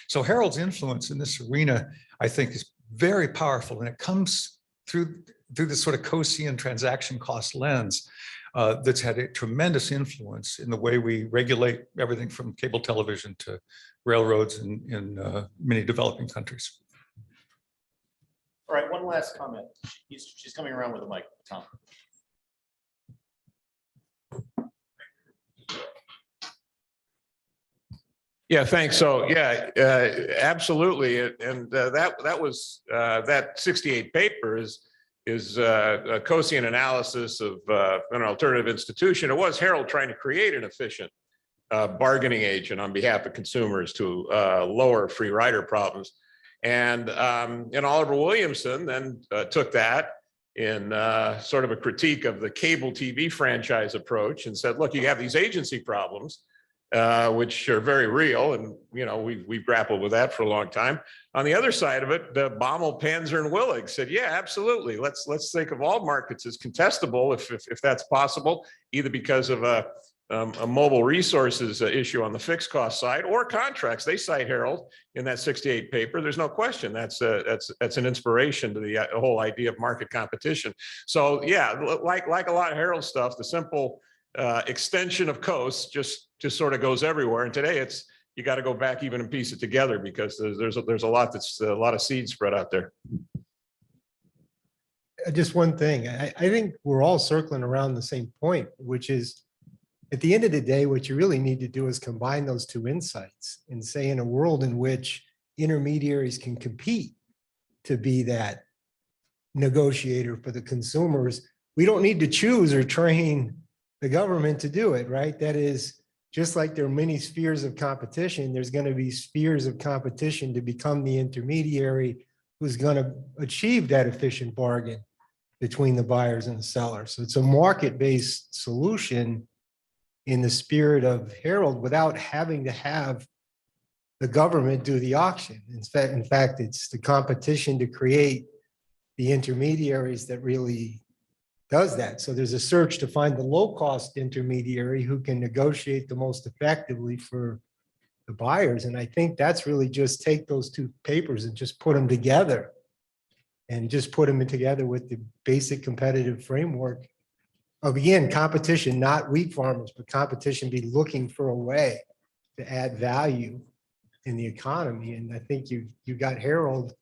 So Harold's influence in this arena, I think, is very powerful, and it comes through this sort of Coasian transaction cost lens that's had a tremendous influence in the way we regulate everything from cable television to railroads in many developing countries. All right, one last comment. She's coming around with a mic, Tom. Yeah, thanks. So yeah, absolutely. And that was that 68 paper is a Coasian analysis of an alternative institution. It was Harold trying to create an efficient bargaining agent on behalf of consumers to lower free rider problems. And Oliver Williamson then took that in sort of a critique of the cable TV franchise approach and said, look, you have these agency problems, which are very real. And, we've grappled with that for a long time. On the other side of it, Baumol, Panzer, and Willig said, yeah, absolutely. Let's think of all markets as contestable if that's possible, either because of a mobile resources issue on the fixed cost side or contracts. They cite Harold in that 68 paper. There's no question that's an inspiration to the whole idea of market competition. So yeah, like a lot of Harold stuff, the simple extension of coasts just sort of goes everywhere. And today you got to go back even and piece it together because there's a lot of seeds spread out there. Just one thing, I think we're all circling around the same point, which is at the end of the day, what you really need to do is combine those two insights and say, in a world in which intermediaries can compete to be that negotiator for the consumers, we don't need to choose or train the government to do it, right? That is, just like there are many spheres of competition, there's going to be spheres of competition to become the intermediary who's going to achieve that efficient bargain between the buyers and the sellers. So it's a market-based solution in the spirit of Harold without having to have the government do the auction. In fact, it's the competition to create the intermediaries that really does that. So there's a search to find the low-cost intermediary who can negotiate the most effectively for the buyers. And I think that's really just take those two papers and just put them together and just put them together with the basic competitive framework of, again, competition, not wheat farmers, but competition be looking for a way to add value in the economy. And I think you got Harold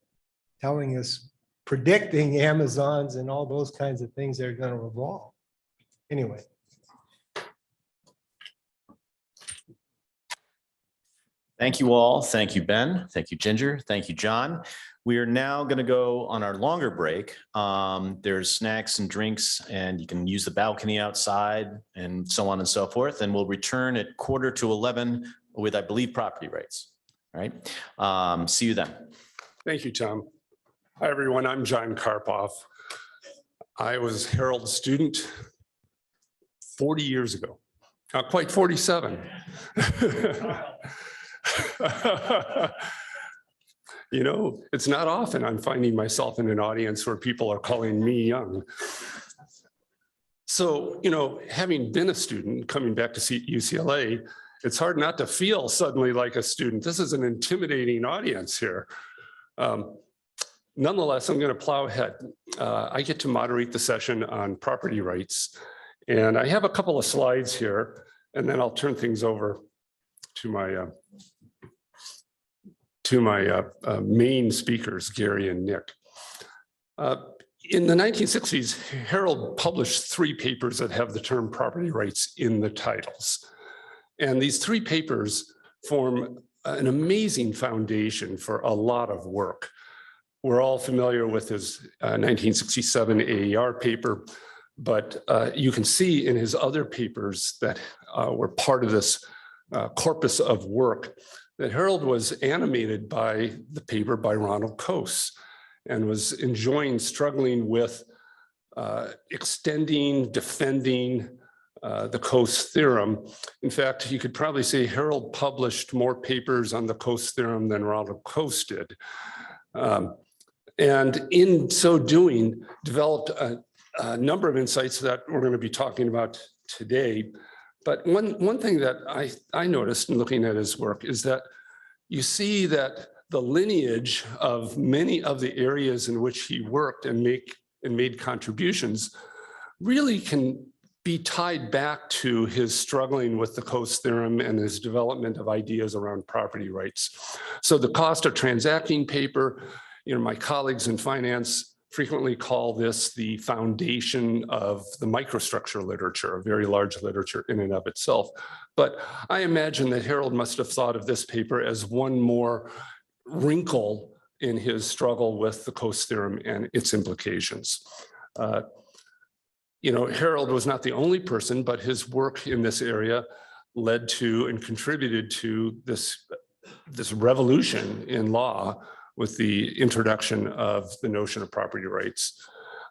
telling us, predicting Amazons and all those kinds of things that are going to evolve. Anyway. Thank you all. Thank you, Ben. Thank you, Ginger. Thank you, John. We are now going to go on our longer break. There's snacks and drinks, and you can use the balcony outside and so on and so forth. And we'll return at 11:15 with, I believe, property rights. All right. See you then. Thank you, Tom. Hi, everyone. I'm John Karpoff. I was Harold's student 40 years ago. Not quite 47. It's not often I'm finding myself in an audience where people are calling me young. So, having been a student, coming back to UCLA, it's hard not to feel suddenly like a student. This is an intimidating audience here. Nonetheless, I'm going to plow ahead. I get to moderate the session on property rights. And I have a couple of slides here, and then I'll turn things over to my main speakers, Gary and Nick. In the 1960s, Harold published 3 papers that have the term property rights in the titles. And these 3 papers form an amazing foundation for a lot of work. we're all familiar with his 1967 AER paper, but you can see in his other papers that were part of this corpus of work that Harold was animated by the paper by Ronald Coase and was struggling with extending, defending the Coase theorem. In fact, you could probably say Harold published more papers on the Coase theorem than Ronald Coase did. And in so doing, developed a number of insights that we're going to be talking about today. But one thing that I noticed in looking at his work is that you see that the lineage of many of the areas in which he worked and made contributions really can be tied back to his struggling with the Coase theorem and his development of ideas around property rights. So the cost of transacting paper, my colleagues in finance frequently call this the foundation of the microstructure literature, a very large literature in and of itself. But I imagine that Harold must have thought of this paper as one more wrinkle in his struggle with the Coase theorem and its implications. Harold was not the only person, but his work in this area led to and contributed to this revolution in law with the introduction of the notion of property rights.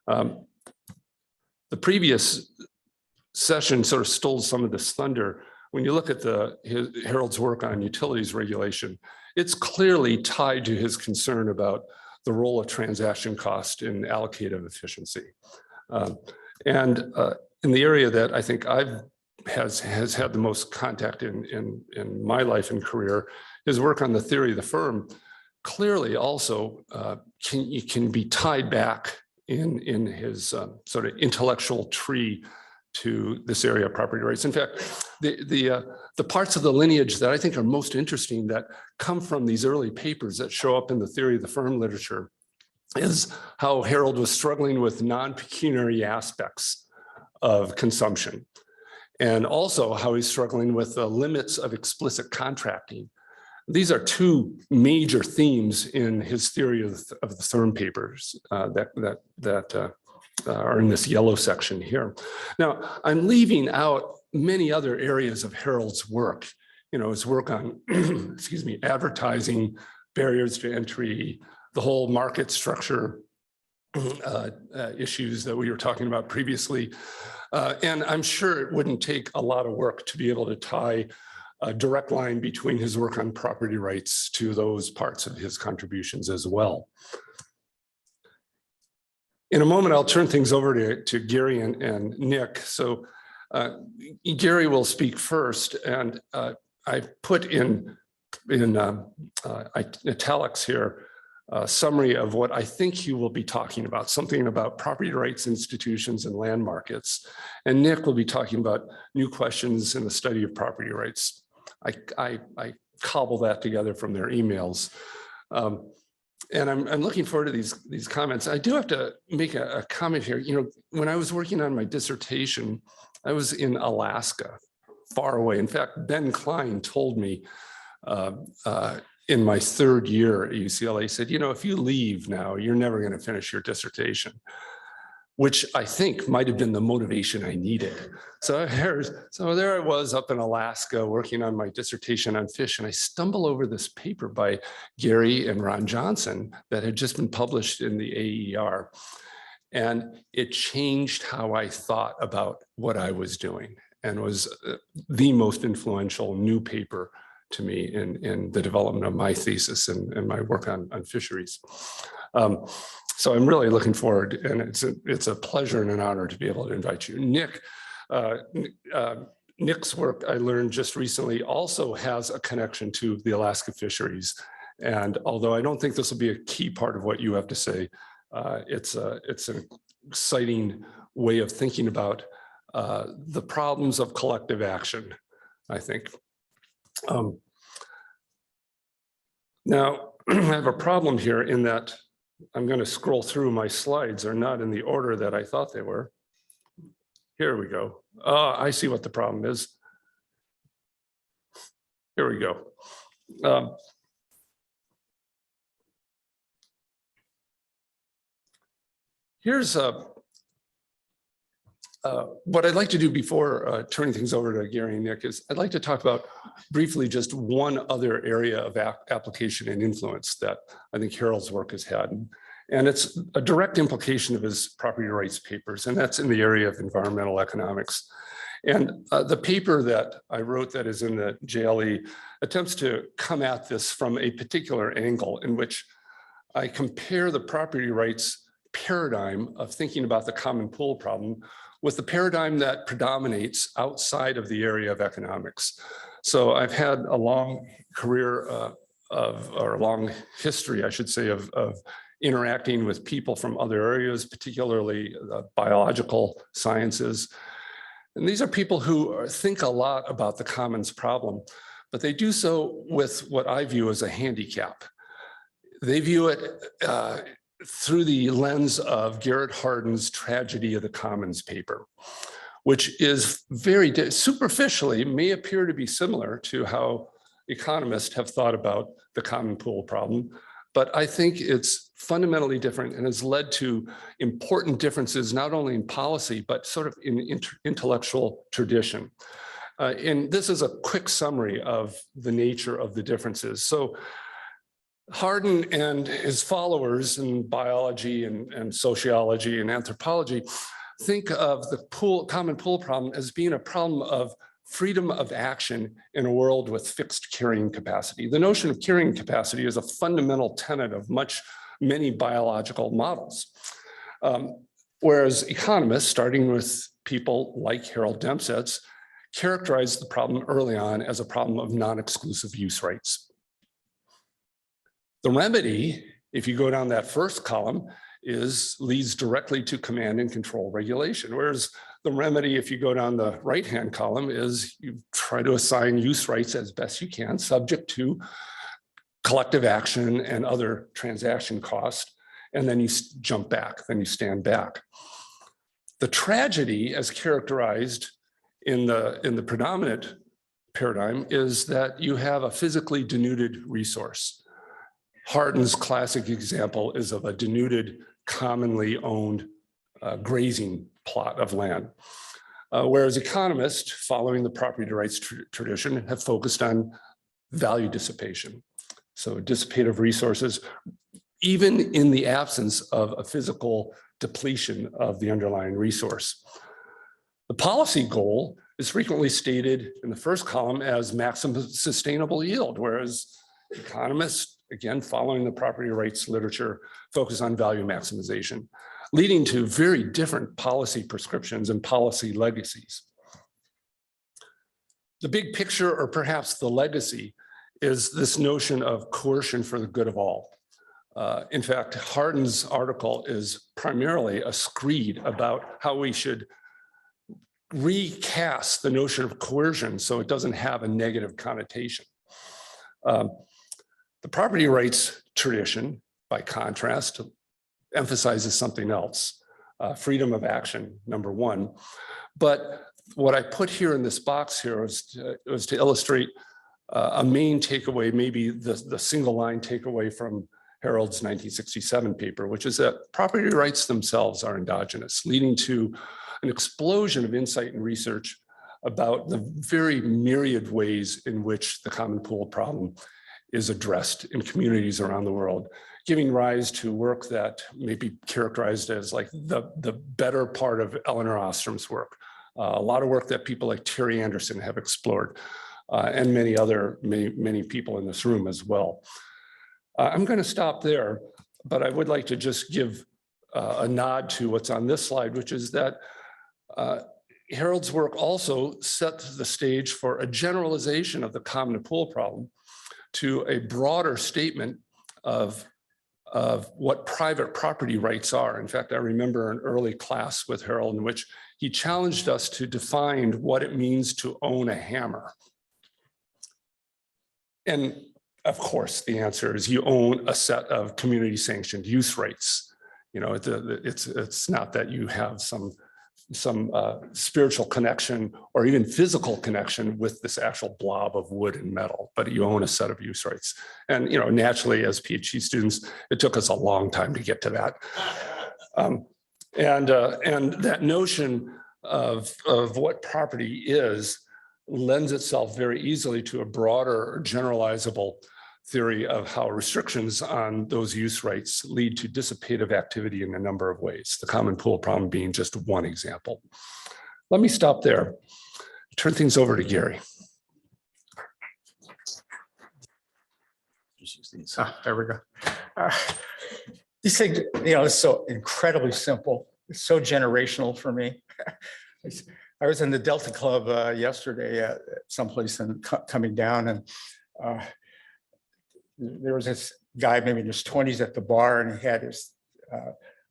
The previous session sort of stole some of this thunder. When you look at Harold's work on utilities regulation, it's clearly tied to his concern about the role of transaction cost in allocative efficiency. And in the area that I think has had the most contact in my life and career, his work on the theory of the firm clearly also can be tied back in his sort of intellectual tree to this area of property rights. In fact, the parts of the lineage that I think are most interesting that come from these early papers that show up in the theory of the firm literature is how Harold was struggling with non-pecuniary aspects of consumption, and also how he's struggling with the limits of explicit contracting. These are two major themes in his theory of the firm papers that are in this yellow section here. Now, I'm leaving out many other areas of Harold's work. His work on, excuse me, advertising, barriers to entry, the whole market structure issues that we were talking about previously. And I'm sure it wouldn't take a lot of work to be able to tie a direct line between his work on property rights to those parts of his contributions as well. In a moment, I'll turn things over to Gary and Nick. So Gary will speak first, and I put in italics here a summary of what I think he will be talking about, something about property rights institutions and land markets. And Nick will be talking about new questions in the study of property rights. I cobble that together from their emails. And I'm looking forward to these comments. I do have to make a comment here. When I was working on my dissertation, I was in Alaska, far away. In fact, Ben Klein told me in my third year at UCLA, he said, if you leave now, you're never going to finish your dissertation, which I think might have been the motivation I needed. So there I was up in Alaska working on my dissertation on fish, and I stumble over this paper by Gary and Ron Johnson that had just been published in the AER. And it changed how I thought about what I was doing, and was the most influential new paper to me in the development of my thesis and my work on fisheries. So I'm really looking forward, and it's a pleasure and an honor to be able to invite you. Nick's work, I learned just recently, also has a connection to the Alaska fisheries. And although I don't think this will be a key part of what you have to say, it's an exciting way of thinking about the problems of collective action, I think. Now, I have a problem here in that I'm going to scroll through. My slides are not in the order that I thought they were. Here we go. I see what the problem is. Here we go. Here's what I'd like to do before turning things over to Gary and Nick is I'd like to talk about briefly just one other area of application and influence that I think Harold's work has had. And it's a direct implication of his property rights papers, and that's in the area of environmental economics. And the paper that I wrote that is in the JLE attempts to come at this from a particular angle in which I compare the property rights paradigm of thinking about the common pool problem with the paradigm that predominates outside of the area of economics. So I've had a long career or a long history, I should say, of interacting with people from other areas, particularly biological sciences. And these are people who think a lot about the commons problem, but they do so with what I view as a handicap. They view it through the lens of Garrett Hardin's Tragedy of the Commons paper, which is very superficially may appear to be similar to how economists have thought about the common pool problem. But I think it's fundamentally different and has led to important differences, not only in policy, but sort of in intellectual tradition. And this is a quick summary of the nature of the differences. So Hardin and his followers in biology and sociology and anthropology think of the common pool problem as being a problem of freedom of action in a world with fixed carrying capacity. The notion of carrying capacity is a fundamental tenet of many biological models. Whereas economists, starting with people like Harold Demsetz, characterized the problem early on as a problem of non-exclusive use rights. The remedy, if you go down that first column, leads directly to command and control regulation. Whereas the remedy, if you go down the right-hand column, is you try to assign use rights as best you can, subject to collective action and other transaction costs, and then you jump back, then you stand back. The tragedy, as characterized in the predominant paradigm, is that you have a physically denuded resource. Hardin's classic example is of a denuded, commonly owned grazing plot of land. Whereas economists, following the property rights tradition, have focused on value dissipation. So dissipative resources, even in the absence of a physical depletion of the underlying resource. The policy goal is frequently stated in the first column as maximum sustainable yield, whereas economists, again, following the property rights literature, focus on value maximization, leading to very different policy prescriptions and policy legacies. The big picture, or perhaps the legacy, is this notion of coercion for the good of all. In fact, Hardin's article is primarily a screed about how we should recast the notion of coercion so it doesn't have a negative connotation. The property rights tradition, by contrast, emphasizes something else, freedom of action, number one. But what I put here in this box here was to illustrate a main takeaway, maybe the single line takeaway from Harold's 1967 paper, which is that property rights themselves are endogenous, leading to an explosion of insight and research about the very myriad ways in which the common pool problem is addressed in communities around the world, giving rise to work that may be characterized as like the better part of Eleanor Ostrom's work. A lot of work that people like Terry Anderson have explored, and many people in this room as well. I'm going to stop there, but I would like to just give a nod to what's on this slide, which is that Harold's work also set the stage for a generalization of the common pool problem to a broader statement of what private property rights are. In fact, I remember an early class with Harold in which he challenged us to define what it means to own a hammer. And of course, the answer is you own a set of community sanctioned use rights. You know, it's not that you have some spiritual connection or even physical connection with this actual blob of wood and metal, but you own a set of use rights. And, you know, naturally as PhD students, it took us a long time to get to that. And that notion of what property is lends itself very easily to a broader generalizable theory of how restrictions on those use rights lead to dissipative activity in a number of ways, the common pool problem being just one example. Let me stop there. Turn things over to Gary. There we go. These things, it's so incredibly simple. It's so generational for me. I was in the Delta Club yesterday at someplace and coming down, and there was this guy, maybe in his 20s, at the bar, and he had his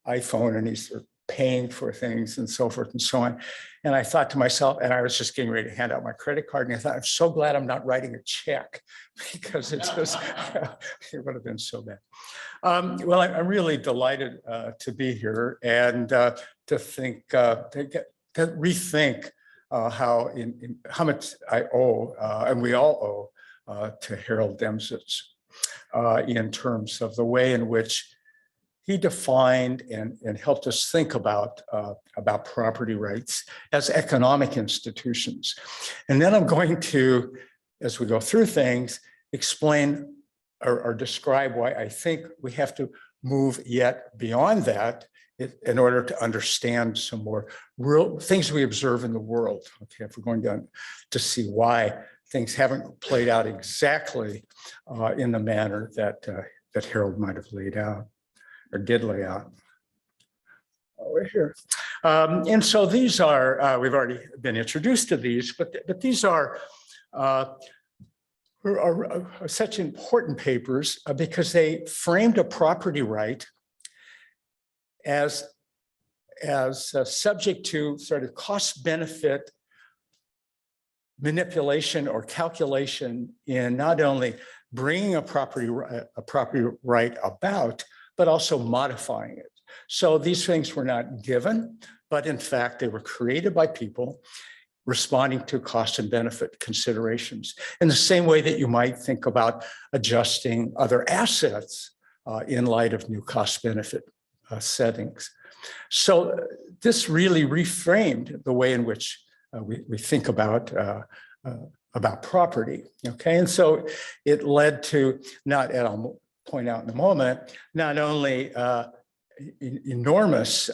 iPhone, and he's paying for things and so forth and so on. And I thought to myself, and I was just getting ready to hand out my credit card, and I thought, I'm so glad I'm not writing a check, because it just it would have been so bad. Well, I'm really delighted to be here and to think, to rethink how much I owe, and we all owe, to Harold Demsetz in terms of the way in which he defined and helped us think about property rights as economic institutions. And then I'm going to, as we go through things, explain or describe why I think we have to move yet beyond that in order to understand some more real things we observe in the world. Okay, if we're going to see why things haven't played out exactly in the manner that Harold might have laid out or did lay out. Over here. And so these are, we've already been introduced to these, but these are such important papers because they framed a property right as subject to sort of cost benefit manipulation or calculation in not only bringing a property right about, but also modifying it. So these things were not given, but in fact, they were created by people responding to cost and benefit considerations in the same way that you might think about adjusting other assets in light of new cost benefit settings. So this really reframed the way in which we think about property, okay? And so it led to, and I'll point out in a moment, not only an enormous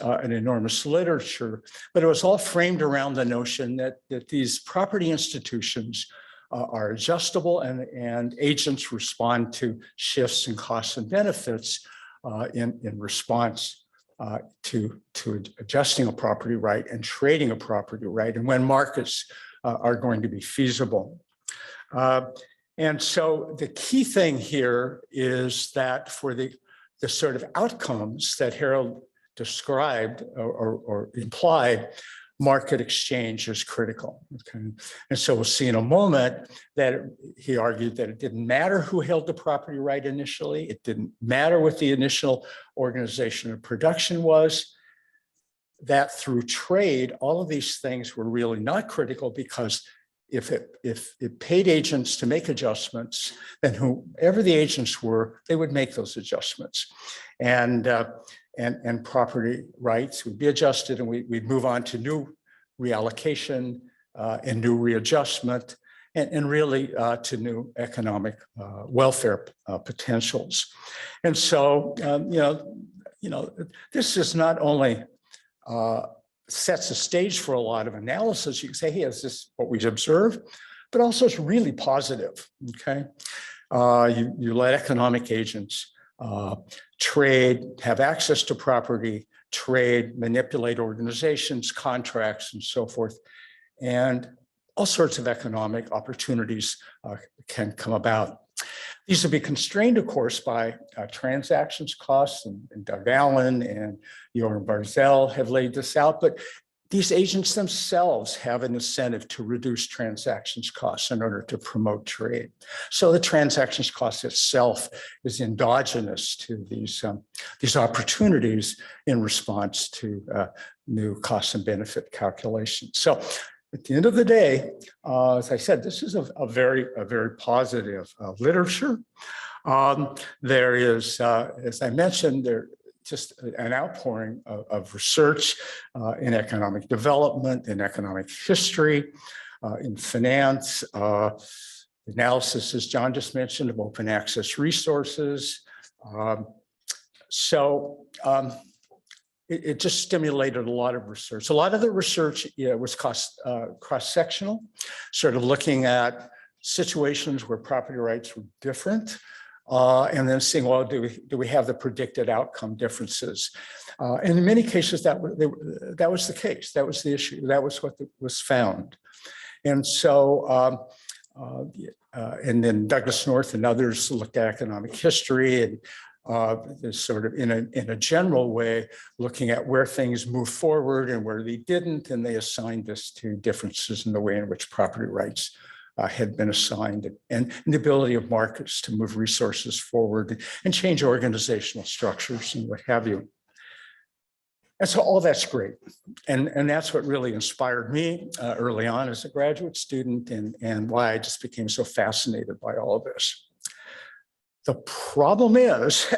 literature, but it was all framed around the notion that these property institutions are adjustable and agents respond to shifts in costs and benefits in response to adjusting a property right and trading a property right, and when markets are going to be feasible. And so the key thing here is that for the sort of outcomes that Harold described or implied, market exchange is critical. Okay? And so we'll see in a moment that he argued that it didn't matter who held the property right initially. It didn't matter what the initial organization of production was. That through trade, all of these things were really not critical, because if it paid agents to make adjustments, then whoever the agents were, they would make those adjustments. And property rights would be adjusted, and we'd move on to new reallocation and new readjustment, and really to new economic welfare potentials. And so, this is not only sets the stage for a lot of analysis. You can say, hey, is this what we observe? But also it's really positive, okay? You let economic agents trade, have access to property, trade, manipulate organizations, contracts, and so forth. And all sorts of economic opportunities can come about. These will be constrained, of course, by transactions costs, and Doug Allen and Joran Barzell have laid this out, but these agents themselves have an incentive to reduce transactions costs in order to promote trade. So the transactions cost itself is endogenous to these opportunities in response to new cost and benefit calculations. So at the end of the day, as I said, this is a very literature. There is, as I mentioned, just an outpouring of research in economic development, in economic history, in finance, analysis, as John just mentioned, of open access resources. It just stimulated a lot of research. A lot of the research was cross-sectional, sort of looking at situations where property rights were different, and then seeing, well, do we have the predicted outcome differences? And in many cases, that was the case. That was the issue. That was what was found. And so, and then Douglas North and others looked at economic history and sort of in a general way, looking at where things moved forward and where they didn't, and they assigned this to differences in the way in which property rights had been assigned, and the ability of markets to move resources forward and change organizational structures and what have you. And so all that's great. And that's what really inspired me early on as a graduate student, and why I just became so fascinated by all of this. The problem is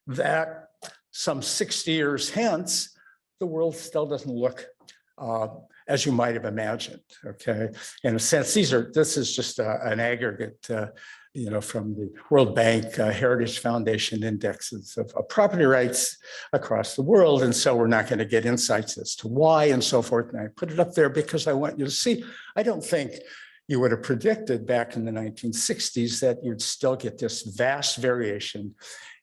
that some 60 years hence, the world still doesn't look as you might have imagined, okay? In a sense, this is just an aggregate, from the World Bank Heritage Foundation indexes of property rights across the world. And so we're not going to get insights as to why and so forth. And I put it up there because I want you to see, I don't think you would have predicted back in the 1960s that you'd still get this vast variation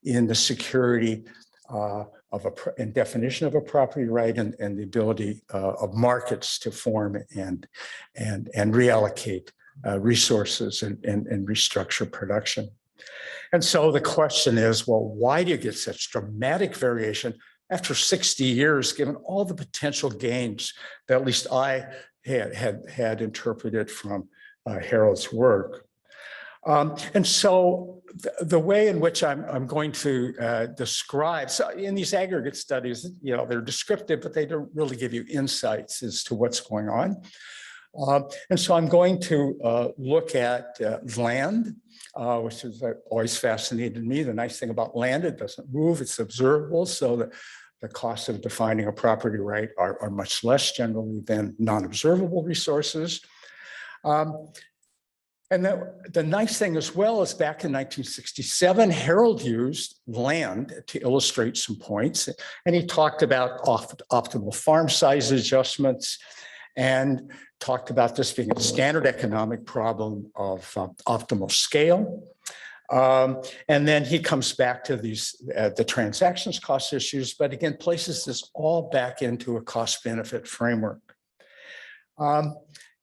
in the security and definition of a property right, and the ability of markets to form and reallocate resources and restructure production. And so the question is, well, why do you get such dramatic variation after 60 years, given all the potential gains that at least I had interpreted from Harold's work? And so the way in which I'm going to describe, so in these aggregate studies, they're descriptive, but they don't really give you insights as to what's going on. And so I'm going to look at land, which has always fascinated me. The nice thing about land, it doesn't move, it's observable. So the costs of defining a property right are much less generally than non-observable resources. And the nice thing as well is back in 1967, Harold used land to illustrate some points. And he talked about optimal farm size adjustments and talked about this being a standard economic problem of optimal scale. And then he comes back to the transactions cost issues, but again, places this all back into a cost benefit framework.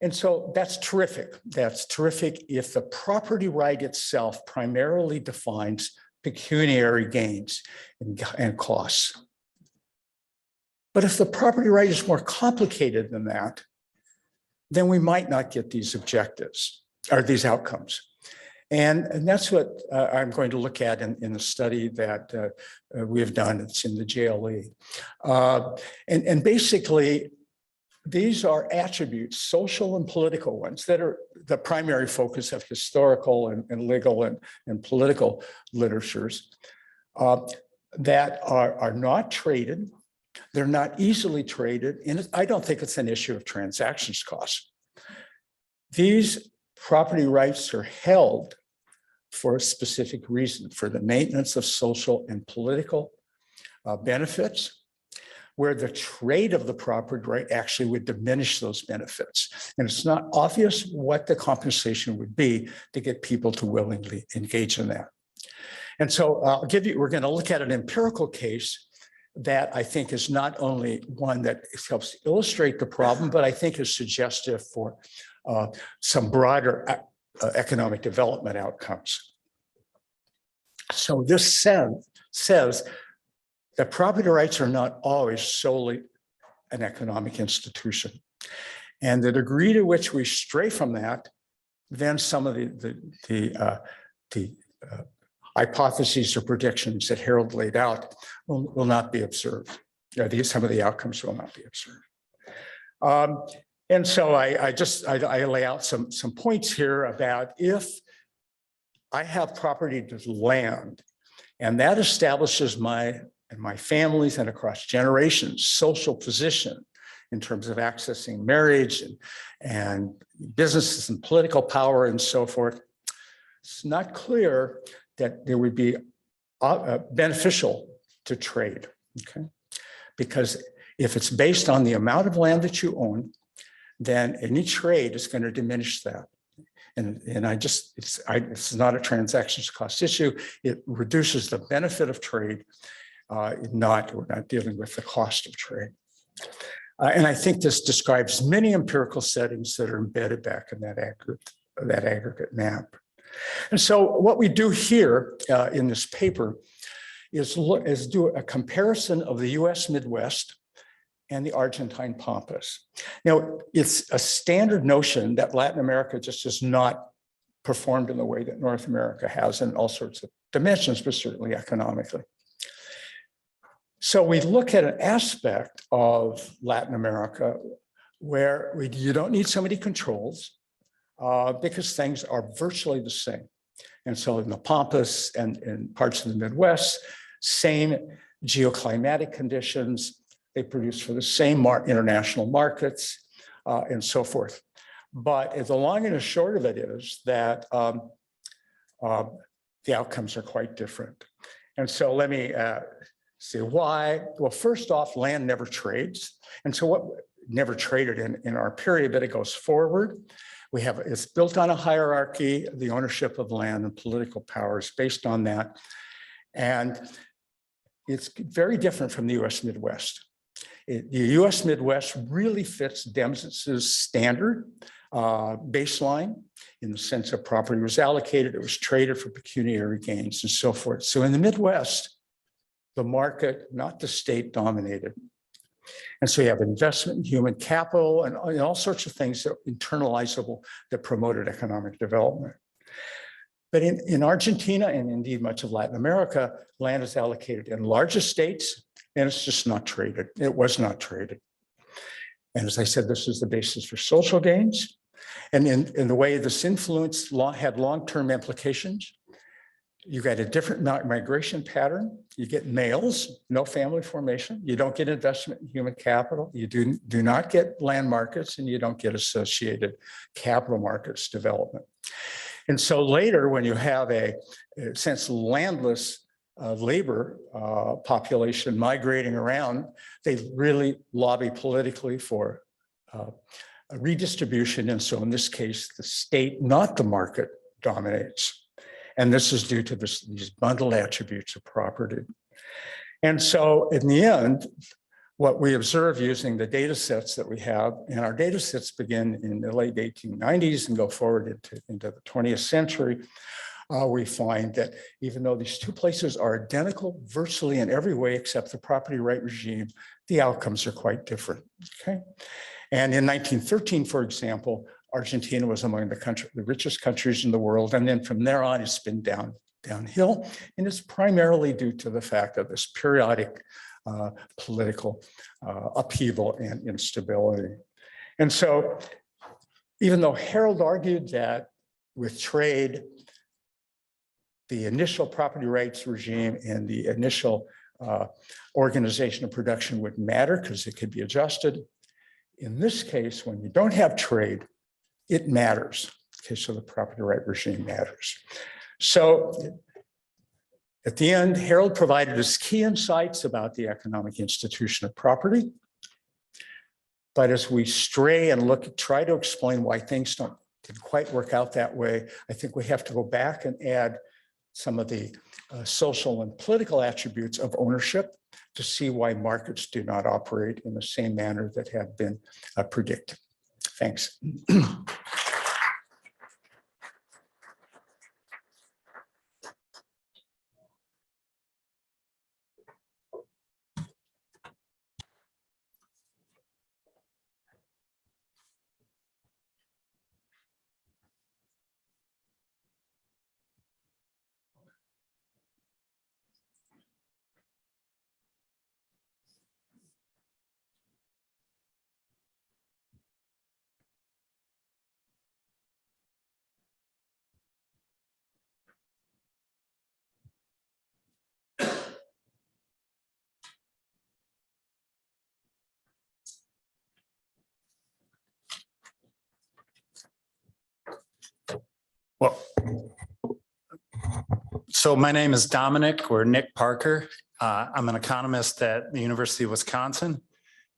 And so that's terrific. That's terrific if the property right itself primarily defines pecuniary gains and costs. But if the property right is more complicated than that, then we might not get these objectives or these outcomes. And that's what I'm going to look at in the study that we have done. It's in the JLE. And basically, these are attributes, social and political ones, that are the primary focus of historical and legal and political literatures that are not traded. They're not easily traded. And I don't think it's an issue of transactions costs. These property rights are held for a specific reason, for the maintenance of social and political benefits, where the trade of the property right actually would diminish those benefits. And it's not obvious what the compensation would be to get people to willingly engage in that. And so we're going to look at an empirical case that I think is not only one that helps illustrate the problem, but I think is suggestive for some broader economic development outcomes. So this says that property rights are not always solely an economic institution. And the degree to which we stray from that, then some of the hypotheses or predictions that Harold laid out will not be observed. Some of the outcomes will not be observed. And so I lay out some points here about if I have property to land, and that establishes my and my families and across generations, social position in terms of accessing marriage and businesses and political power and so forth, it's not clear that there would be beneficial to trade, okay? Because if it's based on the amount of land that you own, then any trade is going to diminish that. And it's not a transactions cost issue. It reduces the benefit of trade. We're not dealing with the cost of trade. And I think this describes many empirical settings that are embedded back in that aggregate map. And so what we do here in this paper is do a comparison of the US Midwest and the Argentine Pampas. Now, it's a standard notion that Latin America just has not performed in the way that North America has in all sorts of dimensions, but certainly economically. So we look at an aspect of Latin America where you don't need so many controls because things are virtually the same. And so in the Pampas and in parts of the Midwest, same geoclimatic conditions, they produce for the same international markets and so forth. But the long and the short of it is that the outcomes are quite different. And so let me see why. Well, first off, land never trades. And so what never traded in our period, but it goes forward. It's built on a hierarchy, the ownership of land and political power is based on that. And it's very different from the US Midwest. The US Midwest really fits Demsetz's standard baseline in the sense that property was allocated, it was traded for pecuniary gains and so forth. So in the Midwest, the market, not the state, dominated. And so you have investment in human capital and all sorts of things that are internalizable that promoted economic development. But in Argentina and indeed much of Latin America, land is allocated in large estates and it's just not traded. It was not traded. And as I said, this is the basis for social gains. And in the way this influence had long-term implications, you got a different migration pattern. You get males, no family formation. You don't get investment in human capital. You do not get land markets and you don't get associated capital markets development. And so later, when you have a since landless labor population migrating around, they really lobby politically for a redistribution. And so in this case, the state, not the market, dominates. And this is due to these bundled attributes of property. And so in the end, what we observe using the data sets that we have, and our data sets begin in the late 1890s and go forward into the 20th century, we find that even though these two places are identical virtually in every way except the property right regime, the outcomes are quite different, okay? And in 1913, for example, Argentina was among the richest countries in the world. And then from there on, it's been downhill. And it's primarily due to the fact of this periodic political upheaval and instability. And so even though Harold argued that with trade, the initial property rights regime and the initial organization of production would matter because it could be adjusted. In this case, when you don't have trade, it matters. Okay, so the property right regime matters. So at the end, Harold provided us key insights about the economic institution of property. But as we stray and try to explain why things didn't quite work out that way, I think we have to go back and add some of the social and political attributes of ownership to see why markets do not operate in the same manner that had been predicted. Thanks. Well, so my name is Dominic or Nick Parker. I'm an economist at the University of Wisconsin.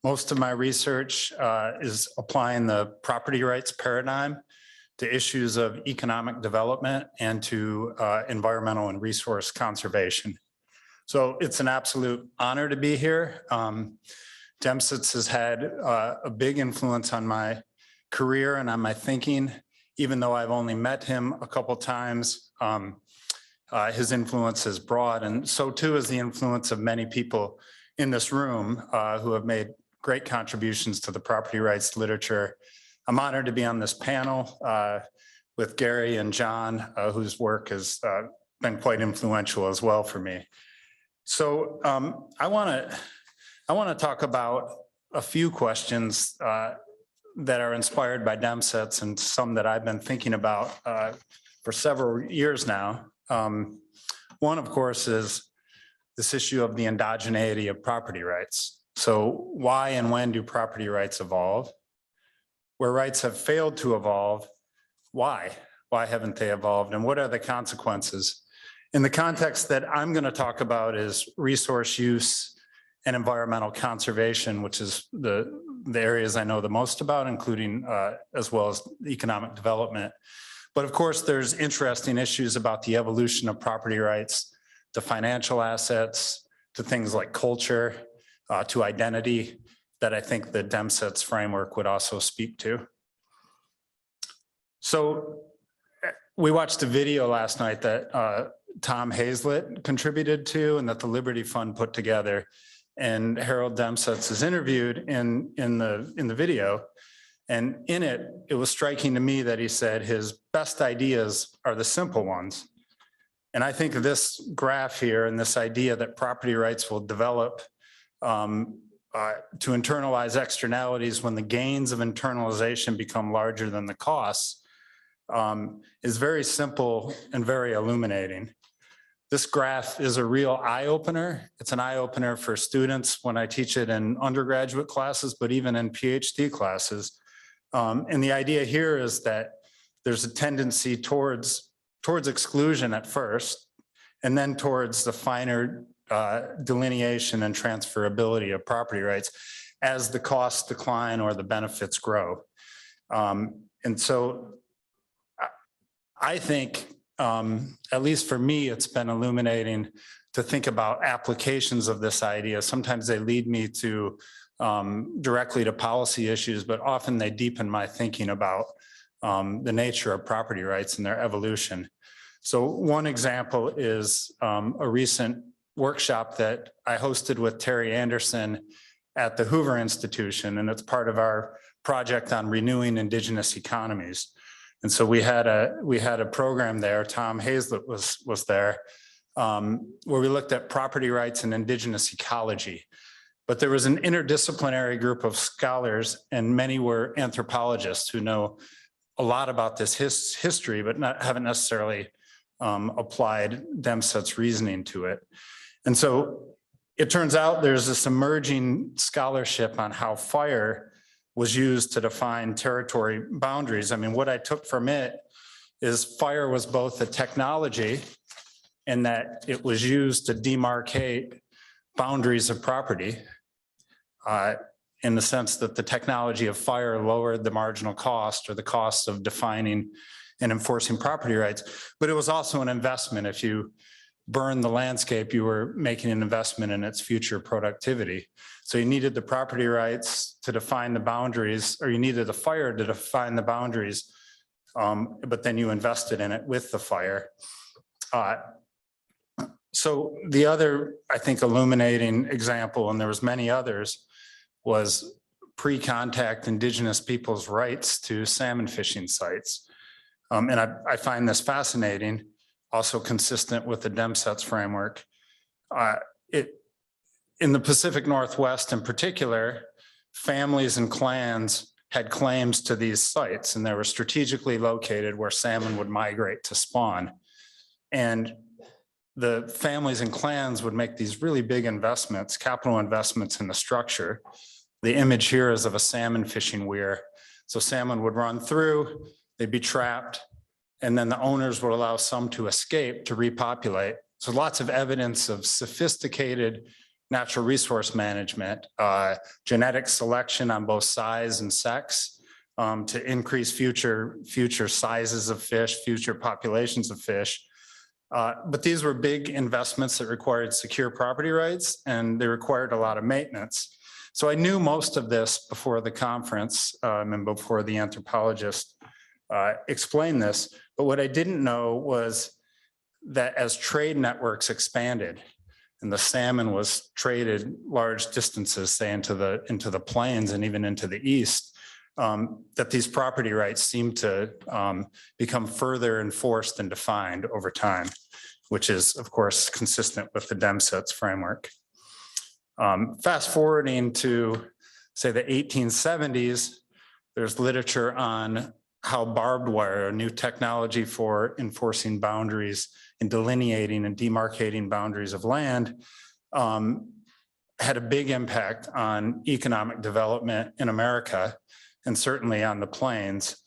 Most of my research is applying the property rights paradigm to issues of economic development and to environmental and resource conservation. So it's an absolute honor to be here. Demsetz has had a big influence on my career and on my thinking, even though I've only met him a couple times. His influence is broad, and so too is the influence of many people in this room who have made great contributions to the property rights literature. I'm honored to be on this panel with Gary and John, whose work has been quite influential as well for me. So I want to talk about a few questions that are inspired by Demsetz and some that I've been thinking about for several years now. One, of course, is this issue of the endogeneity of property rights. So why and when do property rights evolve? Where rights have failed to evolve, why? Why haven't they evolved? And what are the consequences? In the context that I'm going to talk about is resource use and environmental conservation, which is the areas I know the most about, including as well as economic development. But of course, there's interesting issues about the evolution of property rights to financial assets, to things like culture, to identity, that I think the Demsetz framework would also speak to. So we watched a video last night that Tom Hazlett contributed to and that the Liberty Fund put together. And Harold Demsetz is interviewed in the video. And in it, it was striking to me that he said his best ideas are the simple ones. And I think this graph here and this idea that property rights will develop to internalize externalities when the gains of internalization become larger than the costs is very simple and very illuminating. This graph is a real eye-opener. It's an eye-opener for students when I teach it in undergraduate classes, but even in PhD classes. And the idea here is that there's a tendency towards exclusion at first, and then towards the finer delineation and transferability of property rights as the costs decline or the benefits grow. And so I think, at least for me, it's been illuminating to think about applications of this idea. Sometimes they lead me to directly to policy issues, but often they deepen my thinking about the nature of property rights and their evolution. So one example is a recent workshop that I hosted with Terry Anderson at the Hoover Institution, and it's part of our project on renewing indigenous economies. And so we had a program there. Tom Hazlett was there, where we looked at property rights and indigenous ecology. But there was an interdisciplinary group of scholars, and many were anthropologists who know a lot about this history, but haven't necessarily applied Demsetz reasoning to it. And so it turns out there's this emerging scholarship on how fire was used to define territory boundaries. I mean, what I took from it is fire was both a technology and that it was used to demarcate boundaries of property in the sense that the technology of fire lowered the marginal cost or the cost of defining and enforcing property rights. But it was also an investment. If you burn the landscape, you were making an investment in its future productivity. So you needed the property rights to define the boundaries, or you needed the fire to define the boundaries, but then you invested in it with the fire. So the other, I think, illuminating example, and there was many others, was pre-contact indigenous people's rights to salmon fishing sites. And I find this fascinating, also consistent with the Demsetz framework. In the Pacific Northwest in particular, families and clans had claims to these sites, and they were strategically located where salmon would migrate to spawn. And the families and clans would make these really big investments, capital investments in the structure. The image here is of a salmon fishing weir. So salmon would run through, they'd be trapped, and then the owners would allow some to escape to repopulate. So lots of evidence of sophisticated natural resource management, genetic selection on both size and sex, to increase future sizes of fish, future populations of fish. But these were big investments that required secure property rights, and they required a lot of maintenance. So I knew most of this before the conference and before the anthropologist explained this. But what I didn't know was that as trade networks expanded and the salmon was traded large distances, say into the plains and even into the east, that these property rights seem to become further enforced and defined over time, which is, of course, consistent with the Demsetz framework. Fast forwarding to, say, the 1870s, there's literature on how barbed wire, a new technology for enforcing boundaries and delineating and demarcating boundaries of land, had a big impact on economic development in America, and certainly on the plains.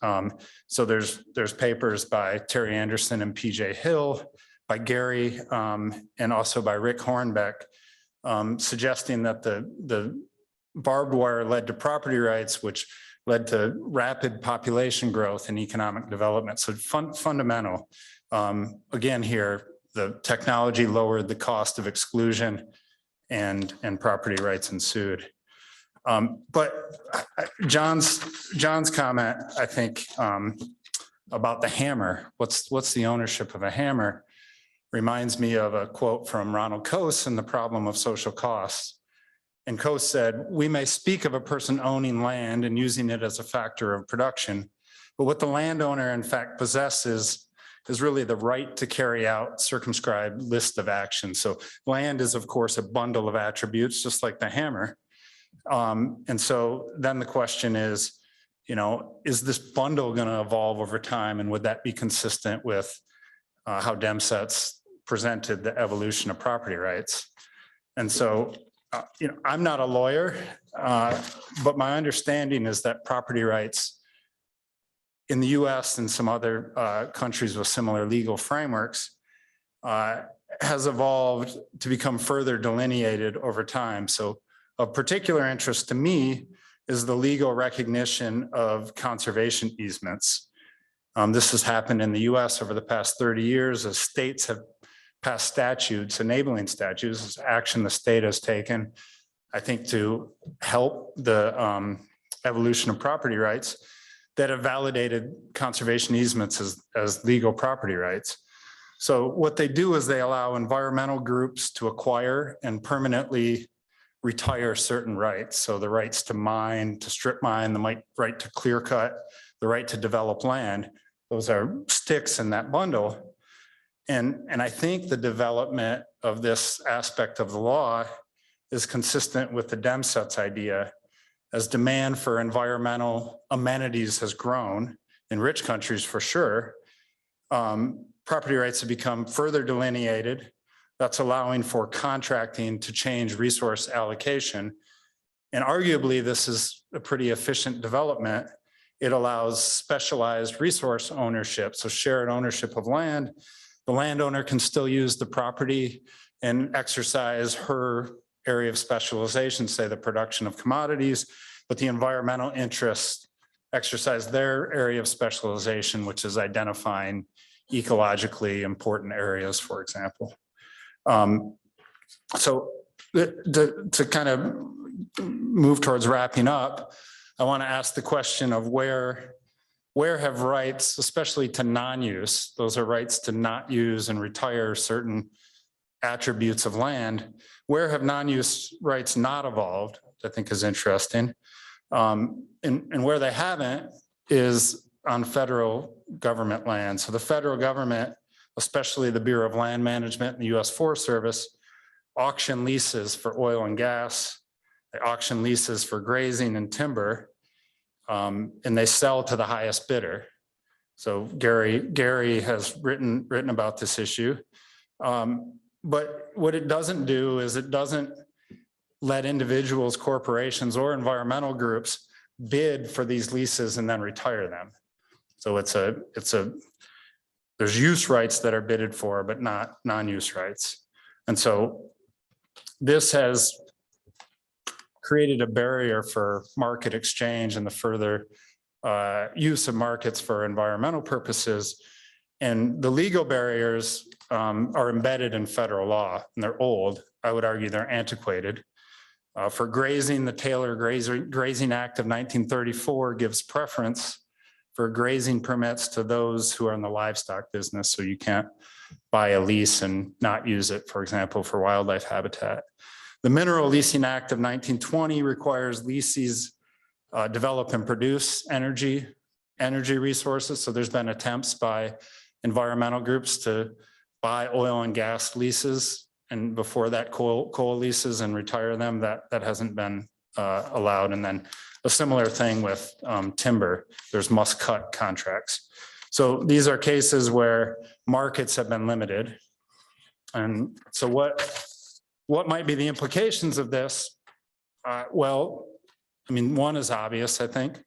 So there's papers by Terry Anderson and PJ Hill, by Gary, and also by Rick Hornbeck, suggesting that the barbed wire led to property rights, which led to rapid population growth and economic development. So fundamental. Again, here, the technology lowered the cost of exclusion and property rights ensued. But John's comment, I think, about the hammer, what's the ownership of a hammer, reminds me of a quote from Ronald Coase in The Problem of Social Costs. And Coase said, "We may speak of a person owning land and using it as a factor of production, but what the landowner in fact possesses is really the right to carry out circumscribed list of actions." So land is, of course, a bundle of attributes, just like the hammer. And so then the question is, is this bundle going to evolve over time? And would that be consistent with how Demsetz presented the evolution of property rights? And so, I'm not a lawyer, but my understanding is that property rights in the US and some other countries with similar legal frameworks has evolved to become further delineated over time. So of particular interest to me is the legal recognition of conservation easements. This has happened in the US over the past 30 years as states have passed statutes, enabling statutes, as action the state has taken, I think, to help the evolution of property rights that have validated conservation easements as legal property rights. So what they do is they allow environmental groups to acquire and permanently retire certain rights. So the rights to mine, to strip mine, the right to clear cut, the right to develop land, those are sticks in that bundle. And I think the development of this aspect of the law is consistent with the Demsetz idea. As demand for environmental amenities has grown in rich countries for sure, property rights have become further delineated. That's allowing for contracting to change resource allocation. And arguably, this is a pretty efficient development. It allows specialized resource ownership, so shared ownership of land. The landowner can still use the property and exercise her area of specialization, say the production of commodities, but the environmental interests exercise their area of specialization, which is identifying ecologically important areas, for example. So to kind of move towards wrapping up, I want to ask the question of where have rights, especially to non-use, those are rights to not use and retire certain attributes of land, where have non-use rights not evolved, I think is interesting. And where they haven't is on federal government land. So the federal government, especially the Bureau of Land Management and the US Forest Service, auction leases for oil and gas. They auction leases for grazing and timber, and they sell to the highest bidder. So Gary has written about this issue. But what it doesn't do is it doesn't let individuals, corporations, or environmental groups bid for these leases and then retire them. So it's a there's use rights that are bidded for, but not non-use rights. And so this has created a barrier for market exchange and the further use of markets for environmental purposes. And the legal barriers are embedded in federal law, and they're old. I would argue they're antiquated. For grazing, the Taylor Grazing Act of 1934 gives preference for grazing permits to those who are in the livestock business. So you can't buy a lease and not use it, for example, for wildlife habitat. The Mineral Leasing Act of 1920 requires leases develop and produce energy resources. So there's been attempts by environmental groups to buy oil and gas leases, and before that coal leases, and retire them. That hasn't been allowed. And then a similar thing with timber. There's must cut contracts. So these are cases where markets have been limited. And so what might be the implications of this? Well, I mean, one is obvious, I think.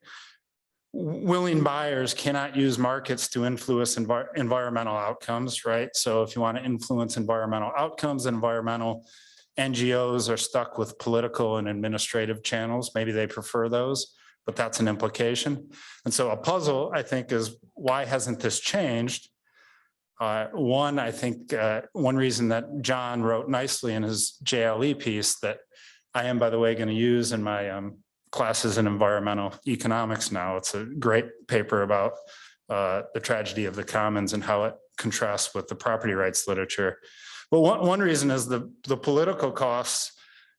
Willing buyers cannot use markets to influence environmental outcomes, right? So if you want to influence environmental outcomes, environmental NGOs are stuck with political and administrative channels. Maybe they prefer those, but that's an implication. And so a puzzle, I think, is why hasn't this changed? One, I think one reason that John wrote nicely in his JLE piece that I am, by the way, going to use in my classes in environmental economics now. It's a great paper about the tragedy of the commons and how it contrasts with the property rights literature. But one reason is the political costs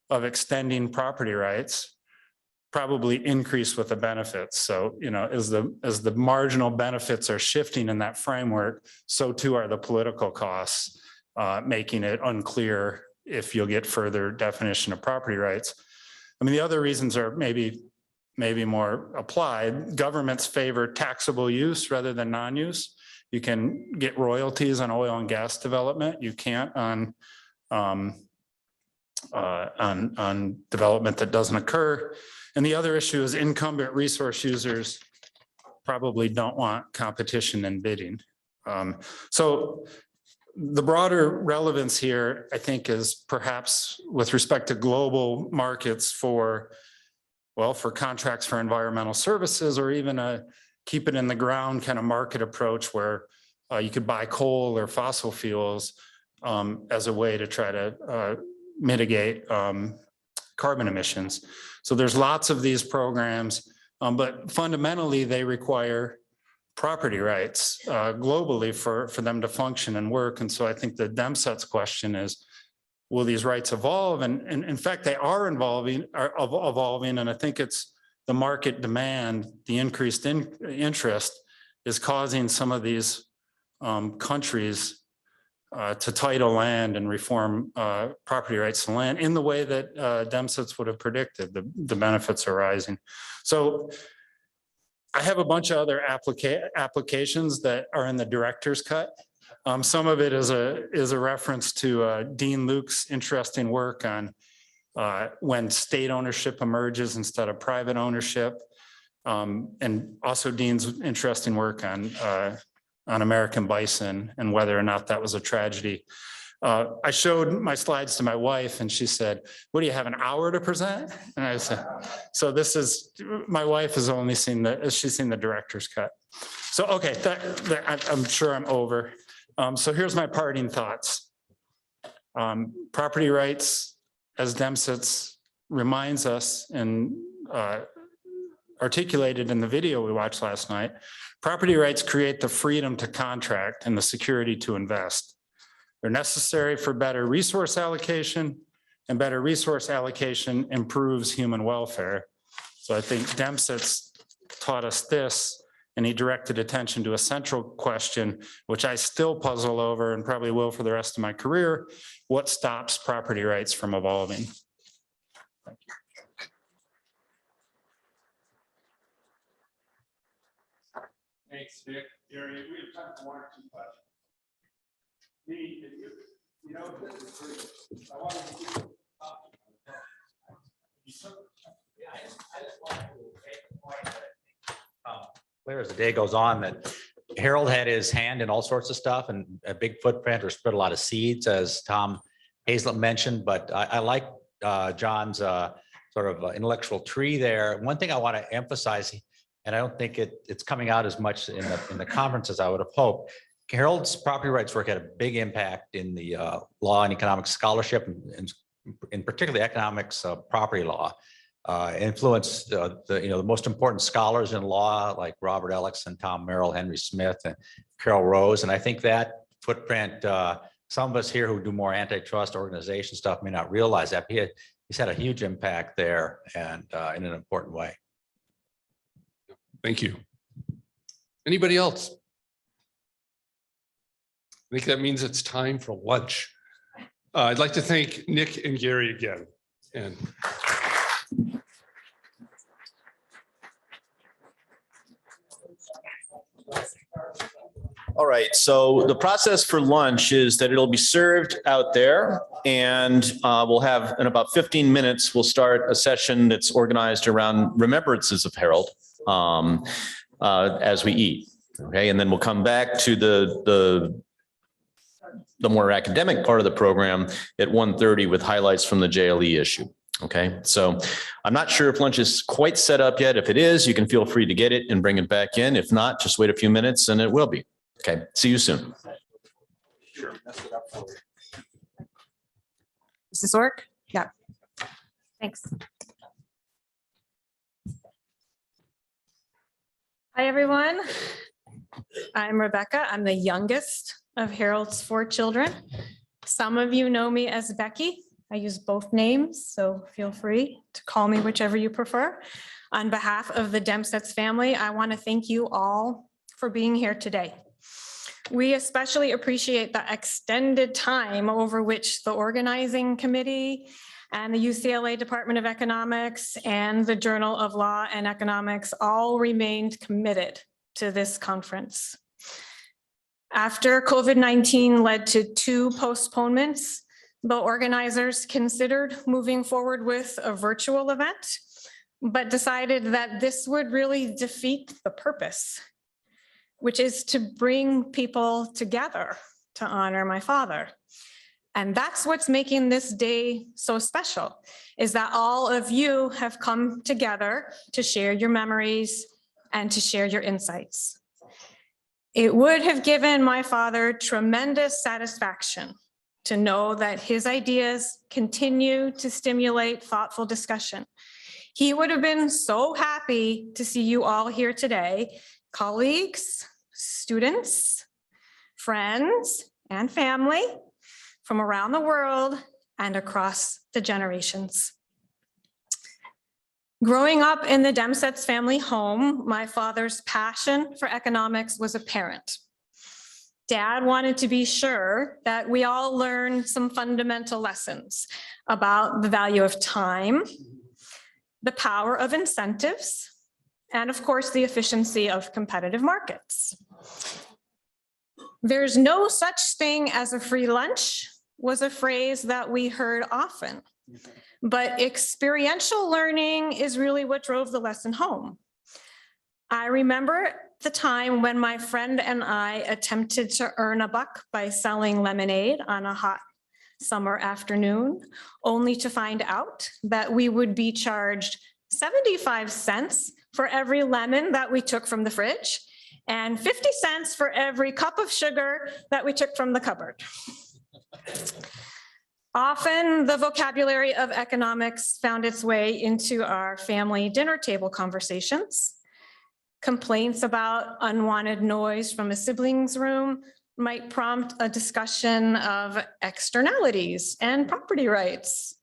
of extending property rights probably increase with the benefits. So, you know, as the marginal benefits are shifting in that framework, so too are the political costs, making it unclear if you'll get further definition of property rights. I mean, the other reasons are maybe more applied. Governments favor taxable use rather than non-use. You can get royalties on oil and gas development. You can't on development that doesn't occur. And the other issue is incumbent resource users probably don't want competition in bidding. So the broader relevance here, I think, is perhaps with respect to global markets for contracts for environmental services, or even a keep it in the ground kind of market approach where you could buy coal or fossil fuels as a way to try to mitigate carbon emissions. So there's lots of these programs, but fundamentally they require property rights globally for them to function and work. And so I think the Demsetz question is, will these rights evolve? And in fact, they are evolving, and I think it's the market demand, the increased interest is causing some of these countries to title land and reform property rights to land in the way that Demsetz would have predicted. The benefits are rising. So I have a bunch of other applications that are in the director's cut. Some of it is a reference to Dean Luke's interesting work on when state ownership emerges instead of private ownership, and also Dean's interesting work on American bison and whether or not that was a tragedy. I showed my slides to my wife and she said, "What do you have, an hour to present?" And I said, so this is, my wife has only seen she's seen the director's cut. So, okay, I'm sure I'm over. So here's my parting thoughts. Property rights, as Demsetz reminds us and articulated in the video we watched last night, property rights create the freedom to contract and the security to invest. They're necessary for better resource allocation, and better resource allocation improves human welfare. So I think Demsetz taught us this, and he directed attention to a central question, which I still puzzle over and probably will for the rest of my career. What stops property rights from evolving? Thank you. Thanks, Nick. Gary, we have time for one or two questions. You know, this is pretty, I wanted to give you a copy. I just wanted to make the point that clear as the day goes on that Harold had his hand in all sorts of stuff and a big footprint or spread a lot of seeds, as Tom Hazlett mentioned, but I like John's sort of intellectual tree there. One thing I want to emphasize, and I don't think it's coming out as much in the conference as I would have hoped, Harold's property rights work had a big impact in the law and economics scholarship, and in particularly economics property law. Influenced the most important scholars in law like Robert Ellickson, Tom Merrill, Henry Smith, and Carol Rose. And I think that footprint, some of us here who do more antitrust organization stuff may not realize that. He's had a huge impact there and in an important way. Thank you. Anybody else? I think that means it's time for lunch. I'd like to thank Nick and Gary again. And All right, so the process for lunch is that it'll be served out there, and we'll have, in about 15 minutes, we'll start a session that's organized around Remembrances of Harold as we eat. Okay, and then we'll come back to the more academic part of the program at 1:30 with highlights from the JLE issue. Okay, so I'm not sure if lunch is quite set up yet. If it is, you can feel free to get it and bring it back in. If not, just wait a few minutes and it will be. Okay, see you soon. Sure. Does this work? Yeah. Thanks. Hi, everyone. I'm Rebecca. I'm the youngest of Harold's 4 children. Some of you know me as Becky. I use both names, so feel free to call me whichever you prefer. On behalf of the Demsetz family, I want to thank you all for being here today. We especially appreciate the extended time over which the organizing committee and the UCLA Department of Economics and the Journal of Law and Economics all remained committed to this conference. After COVID-19 led to 2 postponements, the organizers considered moving forward with a virtual event, but decided that this would really defeat the purpose, which is to bring people together to honor my father. And that's what's making this day so special, is that all of you have come together to share your memories and to share your insights. It would have given my father tremendous satisfaction to know that his ideas continue to stimulate thoughtful discussion. He would have been so happy to see you all here today, colleagues, students, friends, and family from around the world and across the generations. Growing up in the Demsetz family home, my father's passion for economics was apparent. Dad wanted to be sure that we all learn some fundamental lessons about the value of time, the power of incentives, and of course, the efficiency of competitive markets. There's no such thing as a free lunch was a phrase that we heard often, but experiential learning is really what drove the lesson home. I remember the time when my friend and I attempted to earn a buck by selling lemonade on a hot summer afternoon, only to find out that we would be charged 75 cents for every lemon that we took from the fridge and 50 cents for every cup of sugar that we took from the cupboard. Often the vocabulary of economics found its way into our family dinner table conversations. Complaints about unwanted noise from a sibling's room might prompt a discussion of externalities and property rights,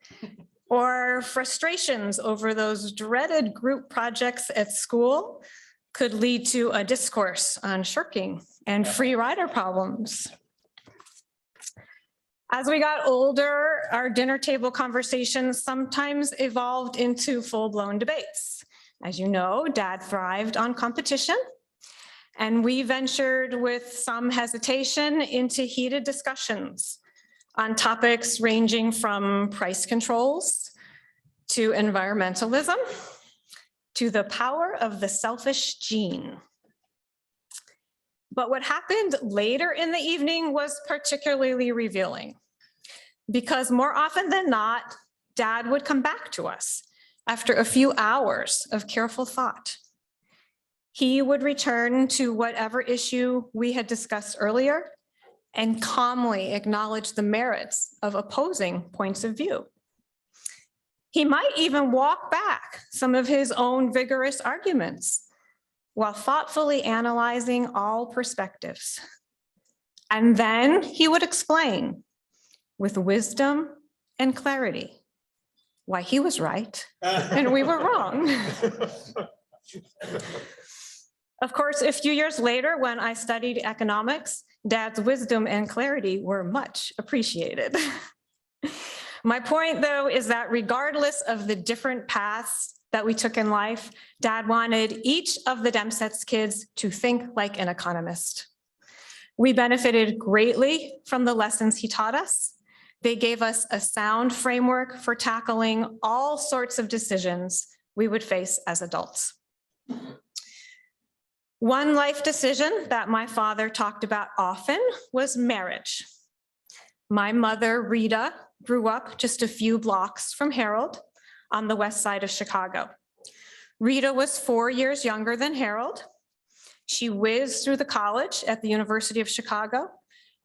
or frustrations over those dreaded group projects at school could lead to a discourse on shirking and free rider problems. As we got older, our dinner table conversations sometimes evolved into full-blown debates. As you know, Dad thrived on competition, and we ventured with some hesitation into heated discussions on topics ranging from price controls to environmentalism to the power of the selfish gene. But what happened later in the evening was particularly revealing, because more often than not, Dad would come back to us after a few hours of careful thought. He would return to whatever issue we had discussed earlier and calmly acknowledge the merits of opposing points of view. He might even walk back some of his own vigorous arguments while thoughtfully analyzing all perspectives. And then he would explain with wisdom and clarity why he was right and we were wrong. Of course, a few years later, when I studied economics, Dad's wisdom and clarity were much appreciated. My point, though, is that regardless of the different paths that we took in life, Dad wanted each of the Demsetz kids to think like an economist. We benefited greatly from the lessons he taught us. They gave us a sound framework for tackling all sorts of decisions we would face as adults. One life decision that my father talked about often was marriage. My mother, Rita, grew up just a few blocks from Harold on the west side of Chicago. Rita was 4 years younger than Harold. She whizzed through the college at the University of Chicago,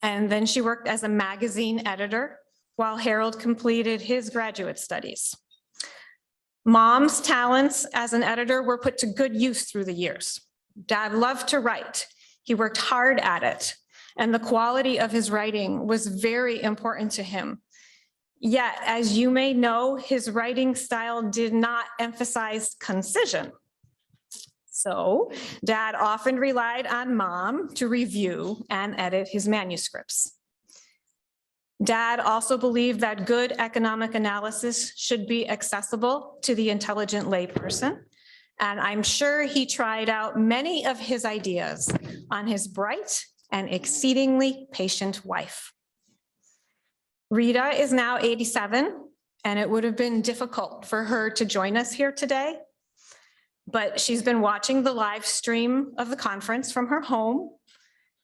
and then she worked as a magazine editor while Harold completed his graduate studies. Mom's talents as an editor were put to good use through the years. Dad loved to write. He worked hard at it, and the quality of his writing was very important to him. Yet, as you may know, his writing style did not emphasize concision. So Dad often relied on Mom to review and edit his manuscripts. Dad also believed that good economic analysis should be accessible to the intelligent layperson. And I'm sure he tried out many of his ideas on his bright and exceedingly patient wife. Rita is now 87, and it would have been difficult for her to join us here today. But she's been watching the live stream of the conference from her home.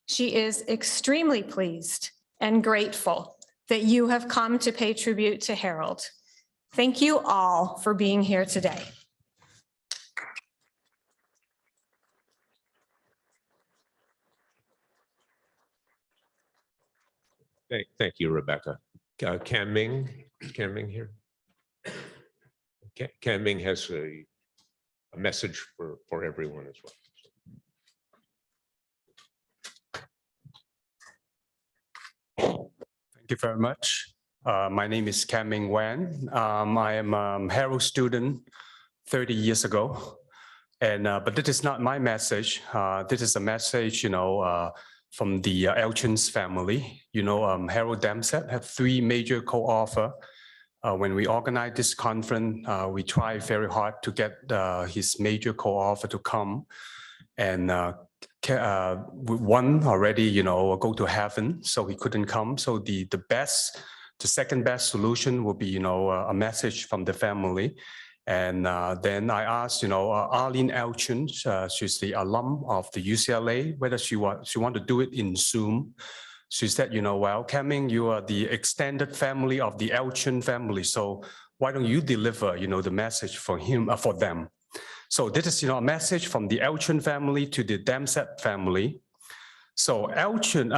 She is extremely pleased and grateful that you have come to pay tribute to Harold. Thank you all for being here today. Thank you, Rebecca. Kan Ming here. Kan Ming has a message for everyone as well. Thank you very much. My name is Kan Ming Wan. I am a Harold student 30 years ago. And but this is not my message. This is a message, from the Alchian family. Harold Demsetz had 3 major co-authors. When we organized this conference, we tried very hard to get his major co-author to come. And one already, go to heaven, so he couldn't come. So the second best solution would be, a message from the family. And then I asked, Arlene Alchian, she's the alum of the UCLA, whether she want to do it in Zoom. She said, well, Kan Ming, you are the extended family of the Alchian family, so why don't you deliver, the message for them? So this is, a message from the Alchian family to the Demsetz family. So Alchian,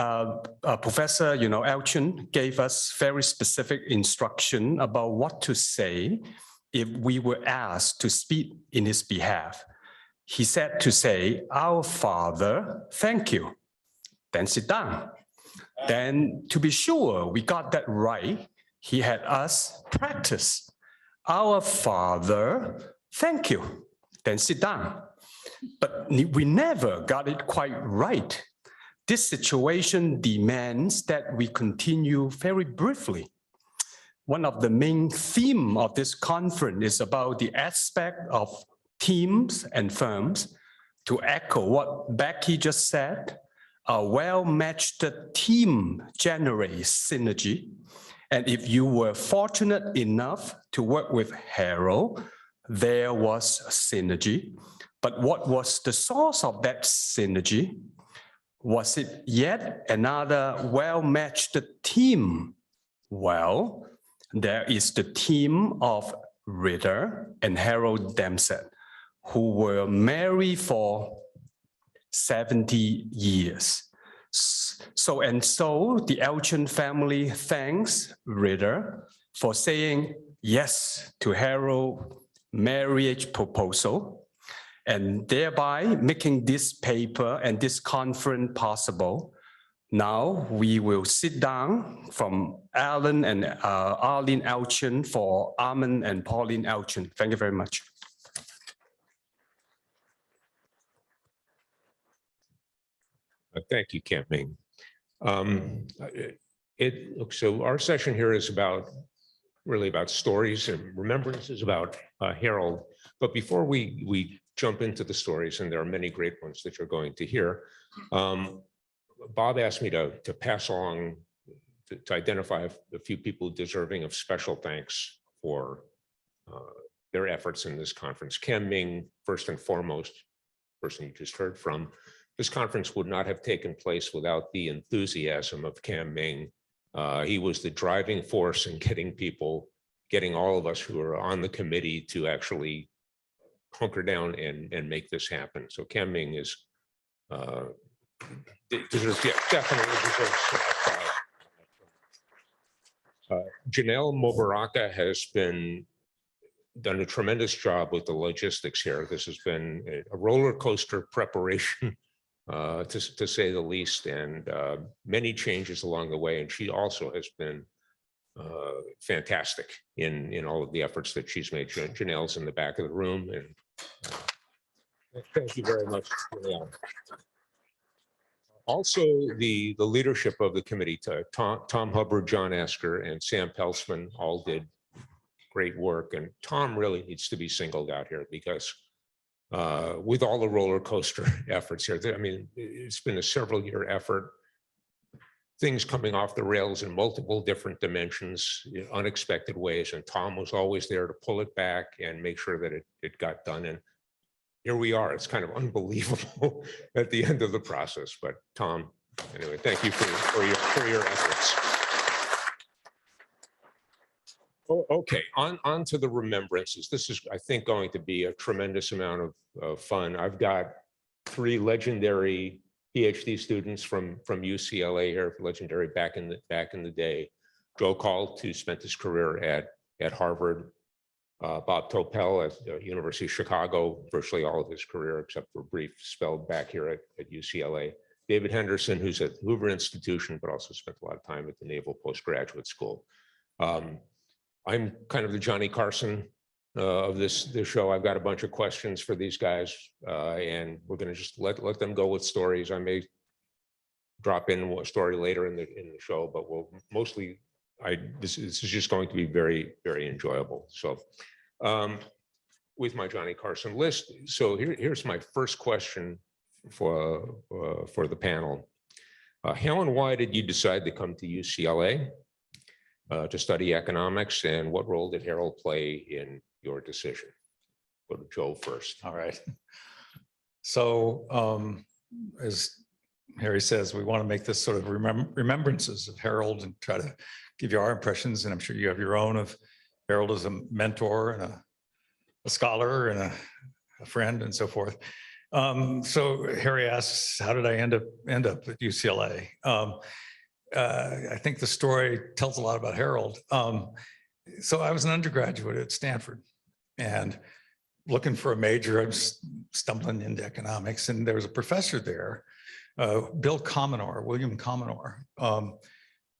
Professor, Alchian gave us very specific instruction about what to say if we were asked to speak in his behalf. He said to say, "Our Father, thank you." Then sit down. Then to be sure we got that right, he had us practice. "Our Father, thank you." Then sit down. But we never got it quite right. This situation demands that we continue very briefly. One of the main themes of this conference is about the aspect of teams and firms. To echo what Becky just said, a well-matched team generates synergy. And if you were fortunate enough to work with Harold, there was synergy. But what was the source of that synergy? Was it yet another well-matched team? Well, there is the team of Ritter and Harold Demsetz, who were married for 70 years. So the Alchian family thanks Ritter for saying yes to Harold's marriage proposal, and thereby making this paper and this conference possible. Now we will sit down from Alan and Arlene Alchian for Armand and Pauline Alchian. Thank you very much. Thank you, Kang-Ming. So our session here is really about stories and remembrances about Harold. But before we jump into the stories, and there are many great ones that you're going to hear, Bob asked me to pass along, to identify a few people deserving of special thanks for their efforts in this conference. Kang-Ming, first and foremost, person you just heard from. This conference would not have taken place without the enthusiasm of Kang-Ming. He was the driving force in getting all of us who are on the committee to actually hunker down and make this happen. So Kang-Ming is definitely deserves Janelle Mobaraka has done a tremendous job with the logistics here. This has been a roller coaster preparation, to say the least, and many changes along the way. And she also has been fantastic in all of the efforts that she's made. Janelle's in the back of the room, and thank you very much, Janelle. Also, the leadership of the committee, Tom Hubbard, John Esker, and Sam Peltzman all did great work. And Tom really needs to be singled out here because with all the roller coaster efforts here, I mean, it's been a several-year effort, things coming off the rails in multiple different dimensions, in unexpected ways. And Tom was always there to pull it back and make sure that it got done. And here we are. It's kind of unbelievable at the end of the process. But Tom, anyway, thank you for your efforts. Oh, okay, on to the remembrances. This is, I think, going to be a tremendous amount of fun. I've got 3 legendary PhD students from UCLA here, legendary back in the day. Joskow, who spent his career at Harvard. Bob Topel at the University of Chicago, virtually all of his career, except for a brief spell back here at UCLA. David Henderson, who's at Hoover Institution, but also spent a lot of time at the Naval Postgraduate School. I'm kind of the Johnny Carson of this show. I've got a bunch of questions for these guys, and we're going to just let them go with stories. I may drop in a story later in the show, but we'll mostly. This is just going to be very, very enjoyable. So with my Johnny Carson list. So here's my first question for the panel. How and why did you decide to come to UCLA to study economics, and what role did Harold play in your decision? Go to Joe first. All right. So as Harry says, we want to make this sort of remembrances of Harold and try to give you our impressions. And I'm sure you have your own of Harold as a mentor and a scholar and a friend and so forth. So Harry asks, how did I end up at UCLA? I think the story tells a lot about Harold. So I was an undergraduate at Stanford and looking for a major. I was stumbling into economics, and there was a professor there, William Comenor,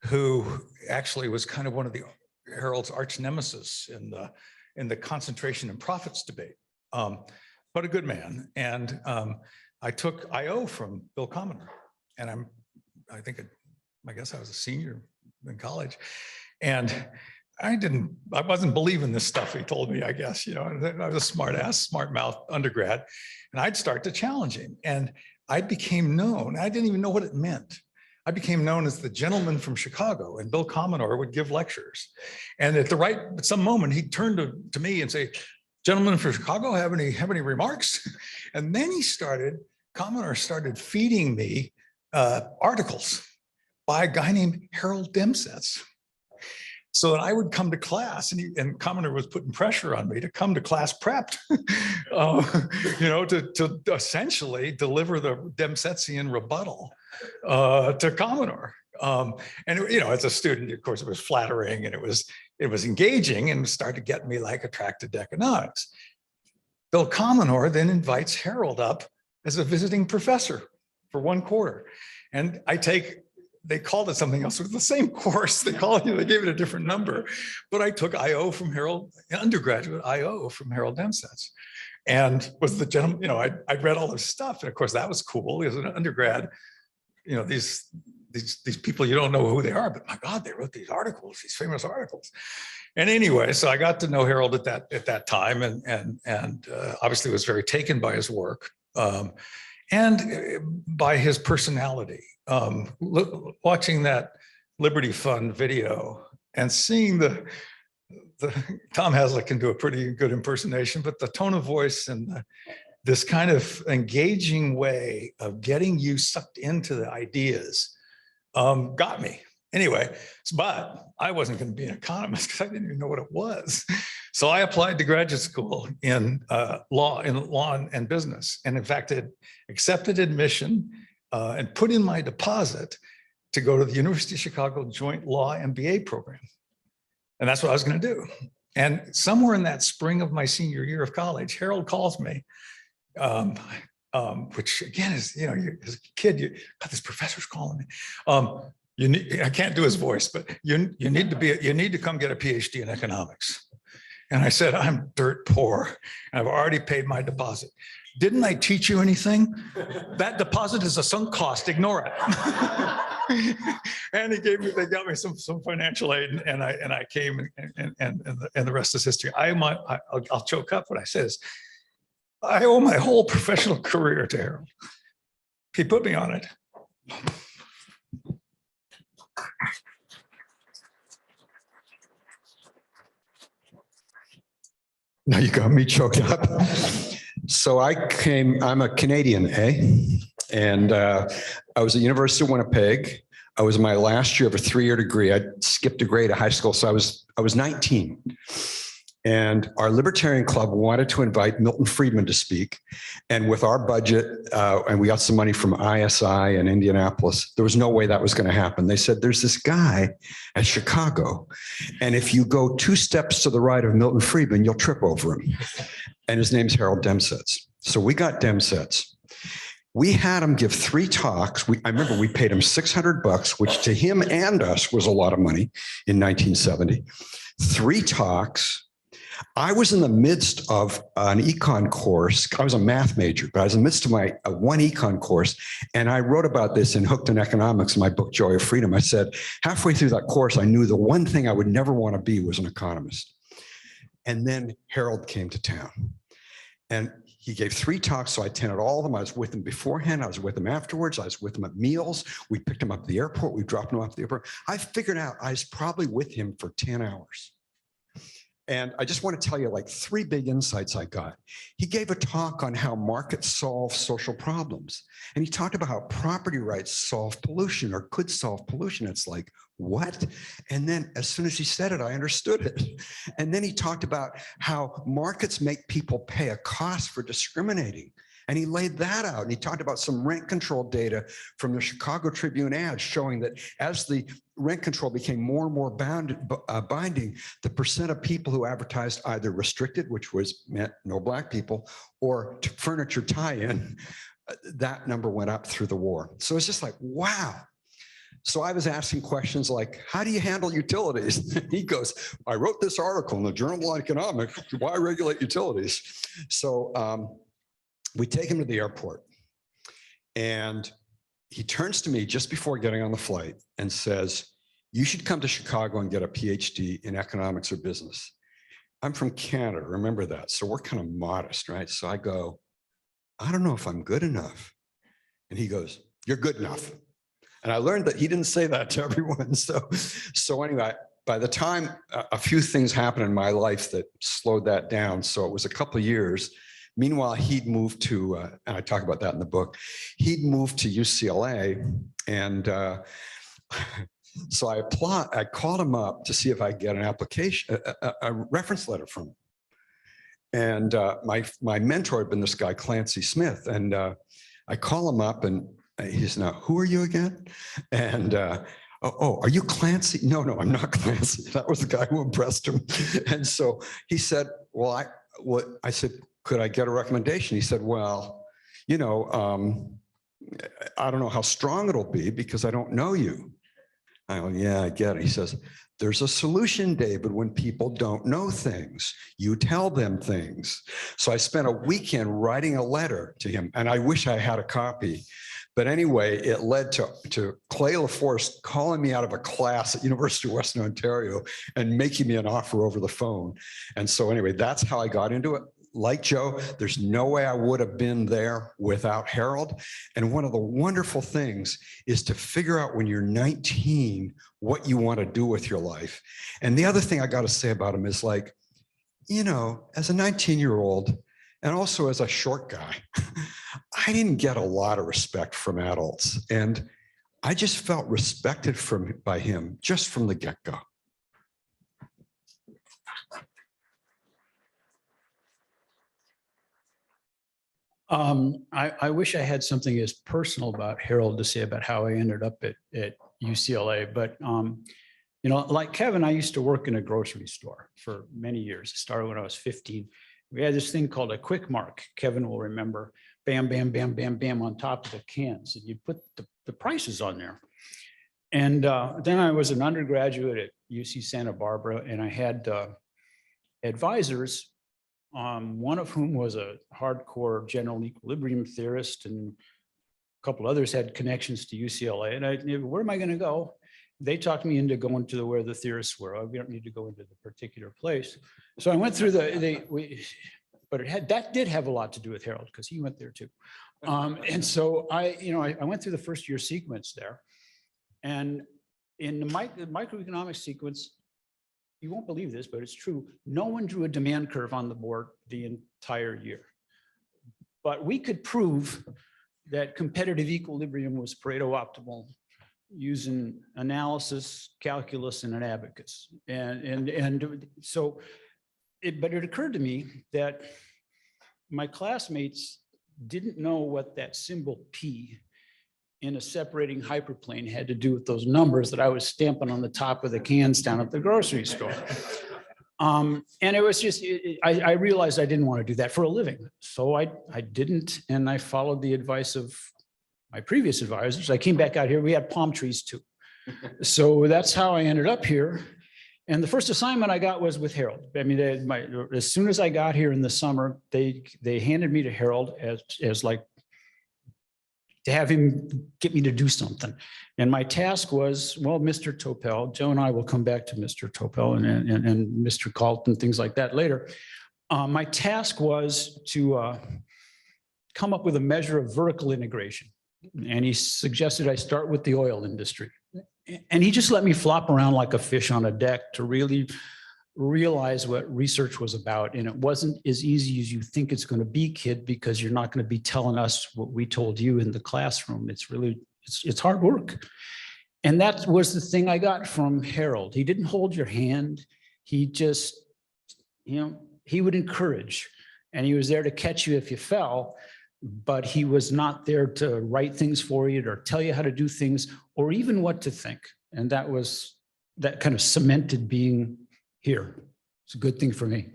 who actually was kind of one of Harold's arch nemesis in the concentration and profits debate, but a good man. And I took IO from Bill Comenor, and I guess I was a senior in college, and I wasn't believing this stuff he told me, I guess, I was a smart mouth undergrad, and I'd start to challenge him. And I became known, I didn't even know what it meant. I became known as the gentleman from Chicago, and Bill Comenor would give lectures. And at some moment, he'd turn to me and say, gentlemen from Chicago, have any remarks? And then Comenor started feeding me articles by a guy named Harold Demsetz. So that I would come to class, and Commenter was putting pressure on me to come to class prepped, to essentially deliver the Demsetzian rebuttal to Commodore. And as a student, of course, it was flattering and it was engaging and started getting me like attracted to economics. Bill Commodore then invites Harold up as a visiting professor for 1 quarter, and they called it something else. It was the same course. They gave it a different number, but I took IO from Harold, undergraduate IO from Harold Demsetz, and was the gentleman. I'd read all this stuff, and of course that was cool. As an undergrad, these people, you don't know who they are, but my God, they wrote these articles, these famous articles. And anyway, so I got to know Harold at that time, and obviously was very taken by his work and by his personality. Watching that Liberty Fund video and seeing the Tom Hazlitt can do a pretty good impersonation, but the tone of voice and this kind of engaging way of getting you sucked into the ideas got me. Anyway, but I wasn't going to be an economist because I didn't even know what it was. So I applied to graduate school in law and business, and in fact, it accepted admission and put in my deposit to go to the University of Chicago Joint Law MBA program. And that's what I was going to do. And somewhere in that spring of my senior year of college, Harold calls me, which again is, as a kid, God, this professor's calling me. I can't do his voice, but you need to come get a PhD in economics. And I said, I'm dirt poor, and I've already paid my deposit. Didn't I teach you anything? That deposit is a sunk cost, ignore it. And they got me some financial aid, and I came, and the rest is history. I'll choke up what I says. I owe my whole professional career to Harold. He put me on it. Now you got me choked up. So I'm a Canadian, and I was at University of Winnipeg. I was in my last year of a 3-year degree. I skipped a grade at high school, so I was 19. And our Libertarian Club wanted to invite Milton Friedman to speak. And with our budget, and we got some money from ISI and Indianapolis, there was no way that was going to happen. They said, there's this guy at Chicago, and if you go 2 steps to the right of Milton Friedman, you'll trip over him. And his name's Harold Demsetz. So we got Demsetz. We had him give 3 talks. I remember we paid him $600, which to him and us was a lot of money in 1970. 3 talks. I was in the midst of an econ course. I was a math major, but I was in the midst of my one econ course. And I wrote about this in Hooked on Economics in my book, Joy of Freedom. I said, halfway through that course, I knew the one thing I would never want to be was an economist. And then Harold came to town. And he gave 3 talks, so I attended all of them. I was with him beforehand. I was with him afterwards. I was with him at meals. We picked him up at the airport. We dropped him off at the airport. I figured out I was probably with him for 10 hours. And I just want to tell you like 3 big insights I got. He gave a talk on how markets solve social problems. And he talked about how property rights solve pollution or could solve pollution. It's like, what? And then as soon as he said it, I understood it. And then he talked about how markets make people pay a cost for discriminating. And he laid that out. And he talked about some rent control data from the Chicago Tribune ads showing that as the rent control became more and more binding, the percent of people who advertised either restricted, which meant no Black people, or furniture tie-in, that number went up through the war. So it's just like, wow. So I was asking questions like, how do you handle utilities? He goes, I wrote this article in the Journal of Economics, why regulate utilities? So we take him to the airport, and he turns to me just before getting on the flight and says, you should come to Chicago and get a PhD in economics or business. I'm from Canada, remember that. So we're kind of modest, right? So I go, I don't know if I'm good enough. And he goes, you're good enough. And I learned that he didn't say that to everyone. So anyway, by the time a few things happened in my life that slowed that down. So it was a couple of years. Meanwhile, he'd moved to, and I talk about that in the book, he'd moved to UCLA. And so I called him up to see if I could get an application, a reference letter from him. And my mentor had been this guy, Clancy Smith. And I call him up and he says, "Now, who are you again?" And oh, are you Clancy? No, I'm not Clancy. That was the guy who impressed him. And so he said, well, I said, could I get a recommendation? He said, well, you know, I don't know how strong it'll be because I don't know you. I go, yeah, I get it. He says, there's a solution, David, when people don't know things. You tell them things. So I spent a weekend writing a letter to him, and I wish I had a copy. But anyway, it led to Clay LaForce calling me out of a class at University of Western Ontario and making me an offer over the phone. And so anyway, that's how I got into it. Like Joe, there's no way I would have been there without Harold. And one of the wonderful things is to figure out when you're 19 what you want to do with your life. And the other thing I got to say about him is, like, you know, as a 19-year-old and also as a short guy, I didn't get a lot of respect from adults. And I just felt respected by him just from the get-go. I wish I had something as personal about Harold to say about how I ended up at UCLA, but you know, like Kevin, I used to work in a grocery store for many years. It started when I was 15. We had this thing called a quick mark. Kevin will remember. Bam, bam, bam, bam, bam on top of the cans, and you'd put the prices on there. And then I was an undergraduate at UC Santa Barbara, and I had advisors, one of whom was a hardcore general equilibrium theorist, and a couple others had connections to UCLA. And where am I going to go? They talked me into going to where the theorists were. We don't need to go into the particular place. So I went through but that did have a lot to do with Harold because he went there too. And so I went through the first year sequence there, and in the microeconomic sequence, you won't believe this, but it's true. No one drew a demand curve on the board the entire year. But we could prove that competitive equilibrium was Pareto optimal using analysis, calculus, and an abacus. And so, but it occurred to me that my classmates didn't know what that symbol P in a separating hyperplane had to do with those numbers that I was stamping on the top of the cans down at the grocery store. And it was just, I realized I didn't want to do that for a living. So I didn't, and I followed the advice of my previous advisors. I came back out here, we had palm trees too. So that's how I ended up here. And the first assignment I got was with Harold. I mean, as soon as I got here in the summer, they handed me to Harold as like, to have him get me to do something. And my task was, well, Mr. Topel, Joe and I will come back to Mr. Topel and Mr. Colton, things like that later. My task was to come up with a measure of vertical integration. And he suggested I start with the oil industry. And he just let me flop around like a fish on a deck to really realize what research was about. And it wasn't as easy as you think it's going to be, kid, because you're not going to be telling us what we told you in the classroom. It's really, it's hard work. And that was the thing I got from Harold. He didn't hold your hand. He just, you know, he would encourage, and he was there to catch you if you fell, but he was not there to write things for you or tell you how to do things or even what to think. And that kind of cemented being here. It's a good thing for me.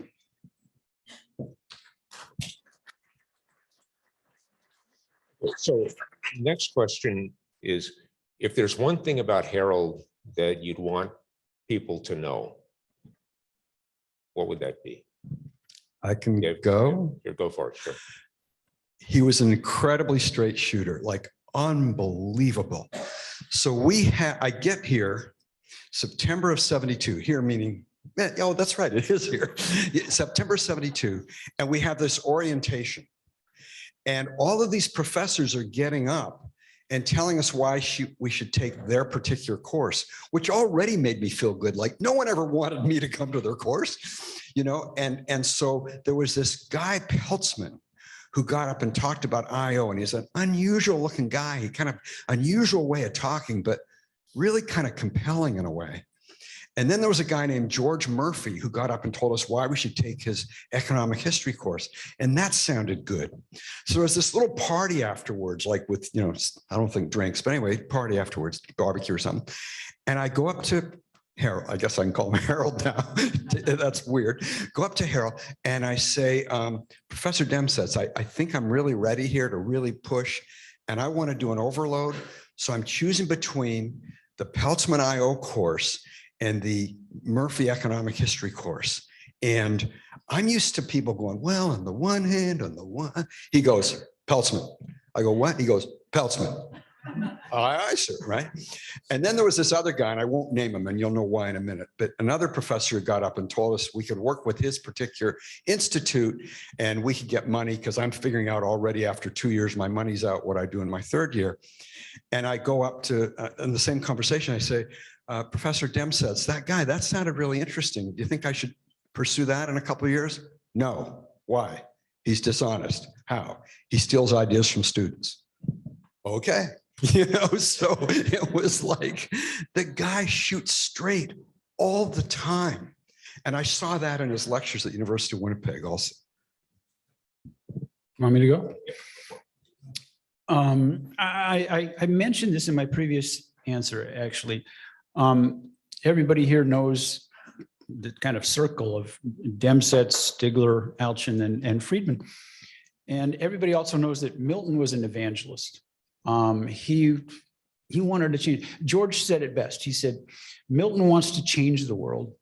So next question is, if there's one thing about Harold that you'd want people to know, what would that be? I can go. Here, go for it, sure. He was an incredibly straight shooter, like unbelievable. So I get here September of 72, here meaning, oh, that's right, it is here. September 72, and we have this orientation. And all of these professors are getting up and telling us why we should take their particular course, which already made me feel good. Like no one ever wanted me to come to their course, you know? And so there was this guy, Peltzman, who got up and talked about IO, and he's an unusual looking guy. He kind of unusual way of talking, but really kind of compelling in a way. And then there was a guy named George Murphy who got up and told us why we should take his economic history course. And that sounded good. So there was this little party afterwards, like with, you know, I don't think drinks, but anyway, party afterwards, barbecue or something. And I go up to Harold, I guess I can call him Harold now. That's weird. Go up to Harold and I say, Professor Demsetz, I think I'm really ready here to really push. And I want to do an overload. So I'm choosing between the Peltzman IO course and the Murphy economic history course. And I'm used to people going, well, on the one hand, on the one, he goes, Peltzman. I go, what? He goes, Peltzman. Aye, sir, right? And then there was this other guy, and I won't name him, and you'll know why in a minute, but another professor got up and told us we could work with his particular institute and we could get money, because I'm figuring out already after 2 years, my money's out, what I do in my third year. And I go up to, in the same conversation, I say, Professor Demsetz, that guy, that sounded really interesting. Do you think I should pursue that in a couple of years? No. Why? He's dishonest. How? He steals ideas from students. Okay. You know, so it was like the guy shoots straight all the time. And I saw that in his lectures at the University of Winnipeg also. Want me to go? I mentioned this in my previous answer, actually. Everybody here knows the kind of circle of Demsetz, Stigler, Alchian, and Friedman. And everybody also knows that Milton was an evangelist. He wanted to change. George said it best. He said, Milton wants to change the world.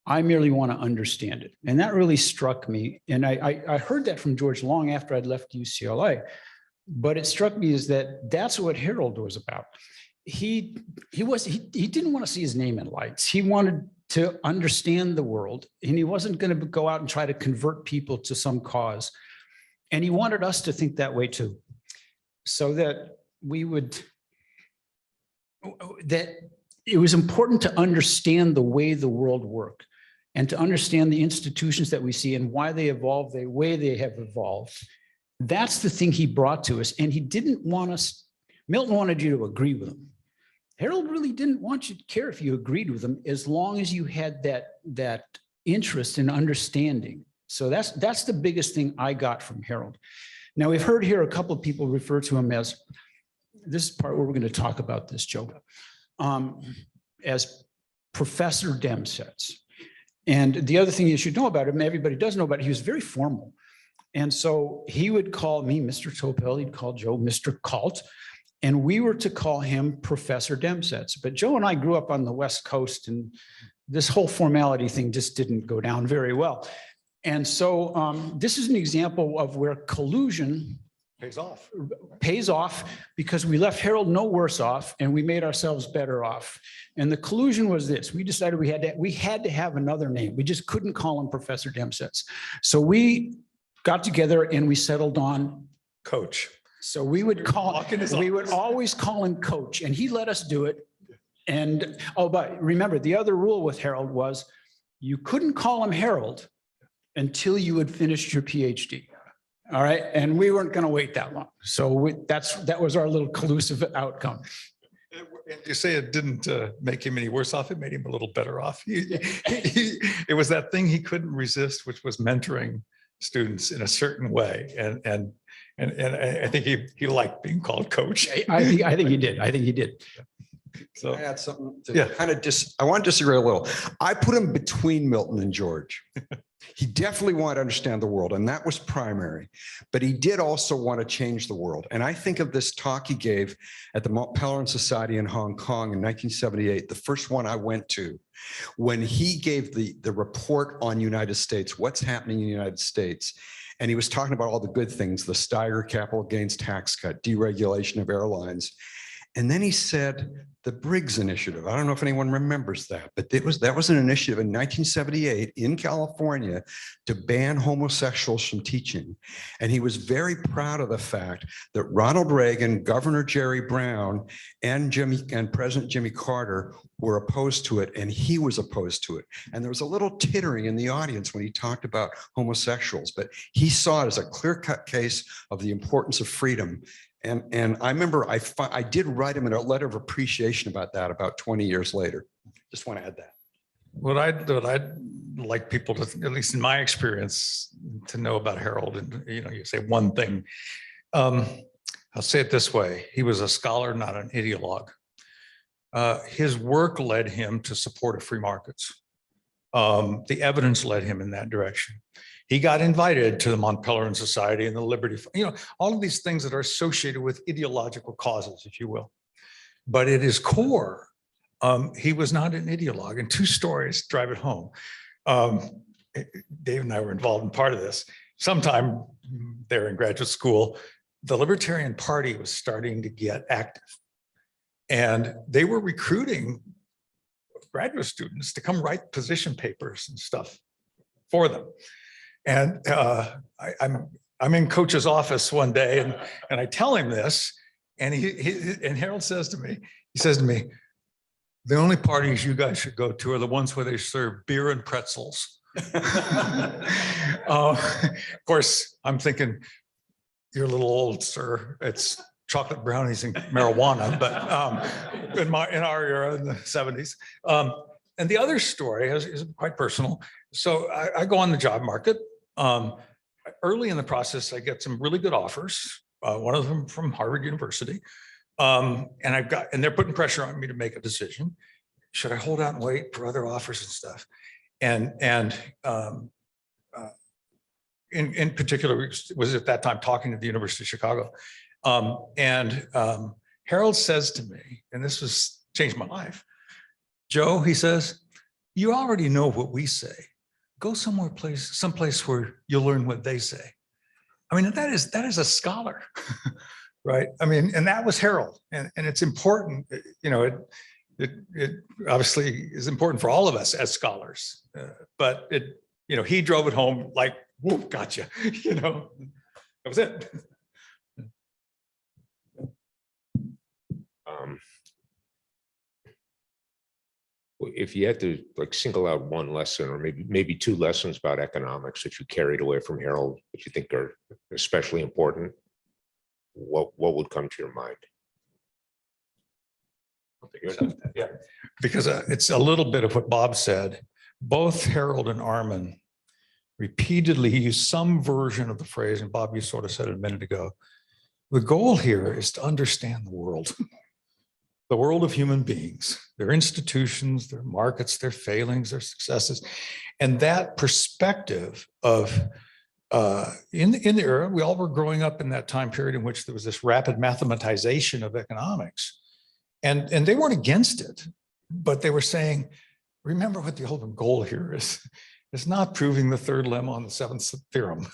I merely want to understand it. And that really struck me. And I heard that from George long after I'd left UCLA. But it struck me as that's what Harold was about. He didn't want to see his name in lights. He wanted to understand the world, and he wasn't going to go out and try to convert people to some cause. And he wanted us to think that way too, so that that it was important to understand the way the world worked and to understand the institutions that we see and why they evolved the way they have evolved. That's the thing he brought to us. And he didn't want us, Milton wanted you to agree with him. Harold really didn't want you to care if you agreed with him, as long as you had that interest in understanding. So that's the biggest thing I got from Harold. Now, we've heard here a couple of people refer to him as, this is part where we're going to talk about this, Joe, as Professor Demsetz. And the other thing you should know about him, everybody does know about it, he was very formal. And so he would call me Mr. Topel, he'd call Joe Mr. Kalt, and we were to call him Professor Demsetz. But Joe and I grew up on the West Coast, and this whole formality thing just didn't go down very well. And so this is an example of where collusion pays off because we left Harold no worse off and we made ourselves better off. And the collusion was this: we decided we had to have another name. We just couldn't call him Professor Demsetz. So we got together and we settled on Coach. So we would always call him Coach, and he let us do it. And but remember, the other rule with Harold was you couldn't call him Harold until you had finished your PhD. All right. And we weren't going to wait that long. So that was our little collusive outcome. You say it didn't make him any worse off. It made him a little better off. It was that thing he couldn't resist, which was mentoring students in a certain way. And I think he liked being called Coach. I think he did. I think he did. So I had something to kind of I want to disagree a little. I put him between Milton and George. He definitely wanted to understand the world, and that was primary. But he did also want to change the world. And I think of this talk he gave at the Pellerin Society in Hong Kong in 1978, the first one I went to, when he gave the report on United States, what's happening in the United States. And he was talking about all the good things, the Steiger capital gains tax cut, deregulation of airlines. And then he said, the Briggs Initiative. I don't know if anyone remembers that, but that was an initiative in 1978 in California to ban homosexuals from teaching. And he was very proud of the fact that Ronald Reagan, Governor Jerry Brown, and President Jimmy Carter were opposed to it, and he was opposed to it. And there was a little tittering in the audience when he talked about homosexuals, but he saw it as a clear-cut case of the importance of freedom. And I remember I did write him a letter of appreciation about that about 20 years later. Just want to add that. What I'd like people to, at least in my experience, to know about Harold, and you say one thing. I'll say it this way: he was a scholar, not an ideologue. His work led him to support of free markets. The evidence led him in that direction. He got invited to the Mont Pelerin Society and the Liberty, all of these things that are associated with ideological causes, if you will. But at his core, he was not an ideologue. And two stories drive it home. Dave and I were involved in part of this. Sometime there in graduate school, the Libertarian Party was starting to get active. And they were recruiting graduate students to come write position papers and stuff for them. And I'm in Coach's office one day, and I tell him this, and and Harold says to me, the only parties you guys should go to are the ones where they serve beer and pretzels. Of course, I'm thinking, you're a little old, sir. It's chocolate brownies and marijuana, but in our era in the 70s. And the other story is quite personal. So I go on the job market. Early in the process, I get some really good offers. One of them from Harvard University. And they're putting pressure on me to make a decision. Should I hold out and wait for other offers and stuff? And in particular, was at that time talking to the University of Chicago. Harold says to me, and this was changed my life, Joe, he says, you already know what we say. Go someplace where you'll learn what they say. I mean, that is a scholar, right? I mean, and that was Harold, and it's important. It obviously is important for all of us as scholars, but he drove it home like, whoa, gotcha. That was it. If you had to single out one lesson or maybe two lessons about economics that you carried away from Harold that you think are especially important, what would come to your mind? Yeah, because it's a little bit of what Bob said. Both Harold and Armin repeatedly use some version of the phrase, and Bob, you sort of said it a minute ago. The goal here is to understand the world. The world of human beings, their institutions, their markets, their failings, their successes. And that perspective of, in the era, we all were growing up in that time period in which there was this rapid mathematization of economics. And they weren't against it, but they were saying, remember what the ultimate goal here is. It's not proving the third lemma on the seventh theorem.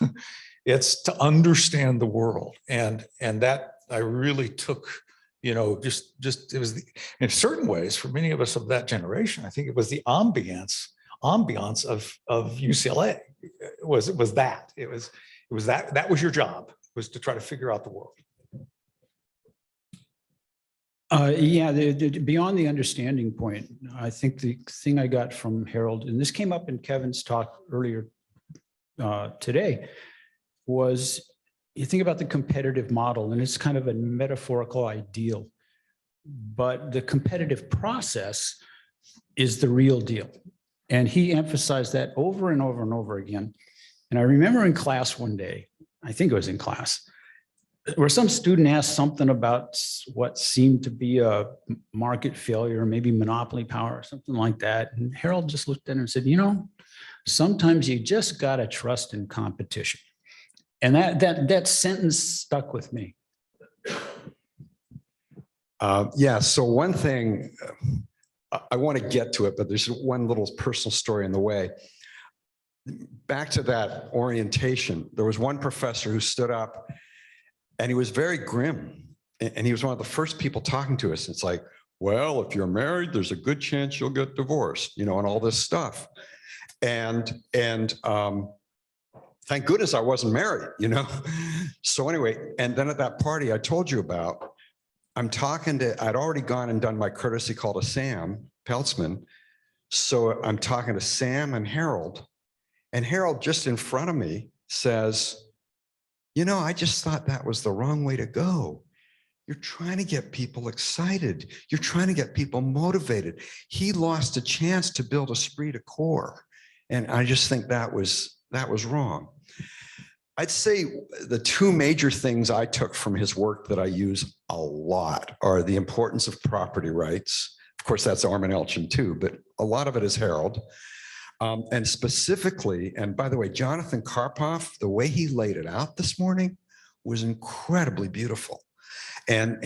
It's to understand the world. And that I really took, it was in certain ways for many of us of that generation, I think it was the ambiance of UCLA. It was that was your job, was to try to figure out the world. Beyond the understanding point, I think the thing I got from Harold, and this came up in Kevin's talk earlier today, was you think about the competitive model, and it's kind of a metaphorical ideal, but the competitive process is the real deal. And he emphasized that over and over and over again. And I remember in class one day, I think it was in class, where some student asked something about what seemed to be a market failure, maybe monopoly power or something like that. And Harold just looked at him and said, sometimes you just got to trust in competition. And that sentence stuck with me. So one thing, I want to get to it, but there's one little personal story in the way. Back to that orientation, there was one professor who stood up and he was very grim. And he was one of the first people talking to us. It's like, well, if you're married, there's a good chance you'll get divorced, you know, and all this stuff. And thank goodness I wasn't married, you know? So anyway, and then at that party I told you about, I'd already gone and done my courtesy call to Sam Peltzman. So I'm talking to Sam and Harold just in front of me says, you know, I just thought that was the wrong way to go. You're trying to get people excited. You're trying to get people motivated. He lost a chance to build esprit de corps. And I just think that was wrong. I'd say the two major things I took from his work that I use a lot are the importance of property rights. Of course, that's Armin Elchin too, but a lot of it is Harold. And specifically, and by the way, Jonathan Karpoff, the way he laid it out this morning was incredibly beautiful. And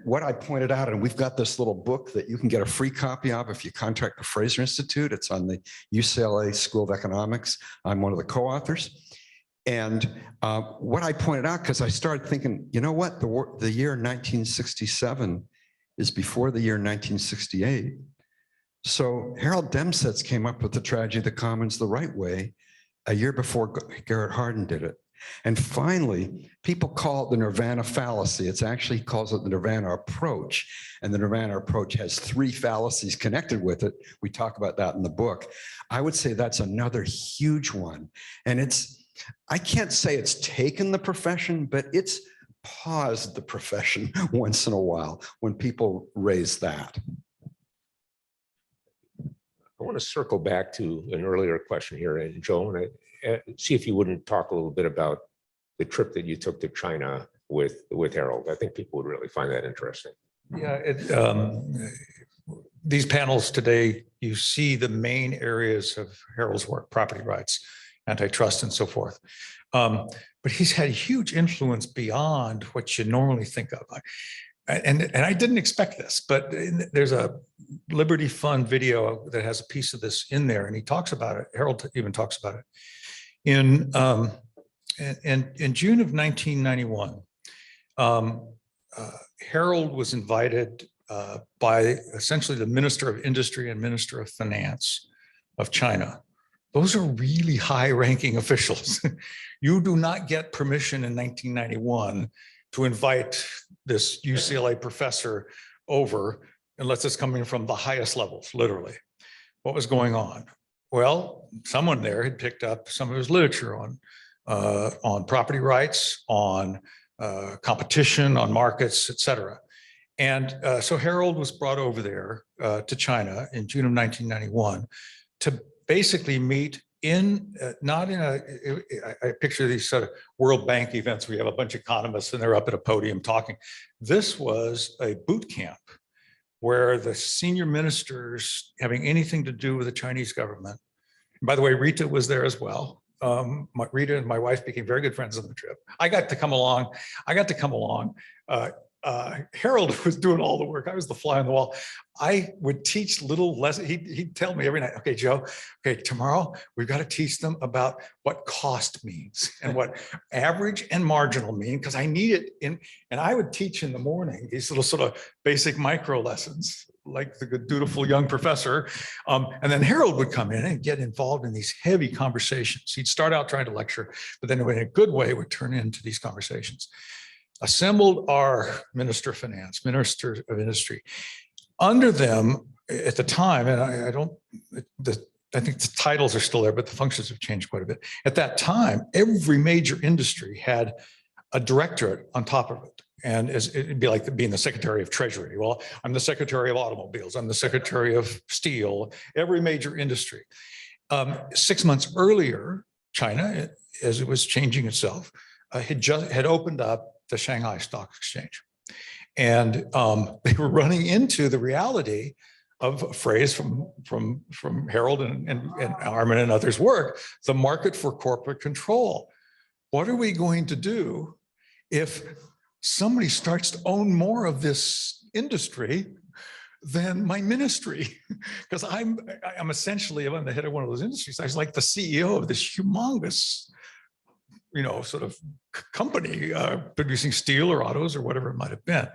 what I pointed out, and we've got this little book that you can get a free copy of if you contact the Fraser Institute. It's on the UCLA School of Economics. I'm one of the co-authors. And what I pointed out, because I started thinking, you know what, the year 1967 is before the year 1968. So Harold Demsetz came up with the tragedy of the commons the right way a year before Garrett Hardin did it. And finally, people call it the Nirvana fallacy. It's actually calls it the Nirvana approach. And the Nirvana approach has 3 fallacies connected with it. We talk about that in the book. I would say that's another huge one. And I can't say it's taken the profession, but it's paused the profession once in a while when people raise that. I want to circle back to an earlier question here, and Joe, and see if you wouldn't talk a little bit about the trip that you took to China with Harold. I think people would really find that interesting. Yeah, these panels today, you see the main areas of Harold's work: property rights, antitrust, and so forth. But he's had a huge influence beyond what you normally think of. And I didn't expect this, but there's a Liberty Fund video that has a piece of this in there, and he talks about it. Harold even talks about it. In June of 1991, Harold was invited by essentially the Minister of Industry and Minister of Finance of China. Those are really high-ranking officials. You do not get permission in 1991 to invite this UCLA professor over unless it's coming from the highest levels, literally. What was going on? Well, someone there had picked up some of his literature on property rights, on competition, on markets, et cetera. And so Harold was brought over there to China in June of 1991 to basically meet I picture these sort of World Bank events where you have a bunch of economists and they're up at a podium talking. This was a boot camp where the senior ministers having anything to do with the Chinese government. By the way, Rita was there as well. Rita and my wife became very good friends on the trip. I got to come along. Harold was doing all the work. I was the fly on the wall. I would teach little lessons. He'd tell me every night, okay, Joe, okay, tomorrow we've got to teach them about what cost means and what average and marginal mean, because I need it in, and I would teach in the morning, these little sort of basic micro lessons, like the good, dutiful young professor. And then Harold would come in and get involved in these heavy conversations. He'd start out trying to lecture, but then in a good way would turn into these conversations. Assembled our Minister of Finance, Minister of Industry. Under them at the time, and I think the titles are still there, but the functions have changed quite a bit. At that time, every major industry had a directorate on top of it. And it'd be like being the Secretary of Treasury. Well, I'm the Secretary of Automobiles. I'm the Secretary of Steel, every major industry. 6 months earlier, China, as it was changing itself, had opened up the Shanghai Stock Exchange. And they were running into the reality of a phrase from Harold and Armin and others' work, the market for corporate control. What are we going to do if somebody starts to own more of this industry than my ministry? Because I'm essentially, I'm the head of one of those industries. I was like the CEO of this humongous sort of company producing steel or autos or whatever it might have been.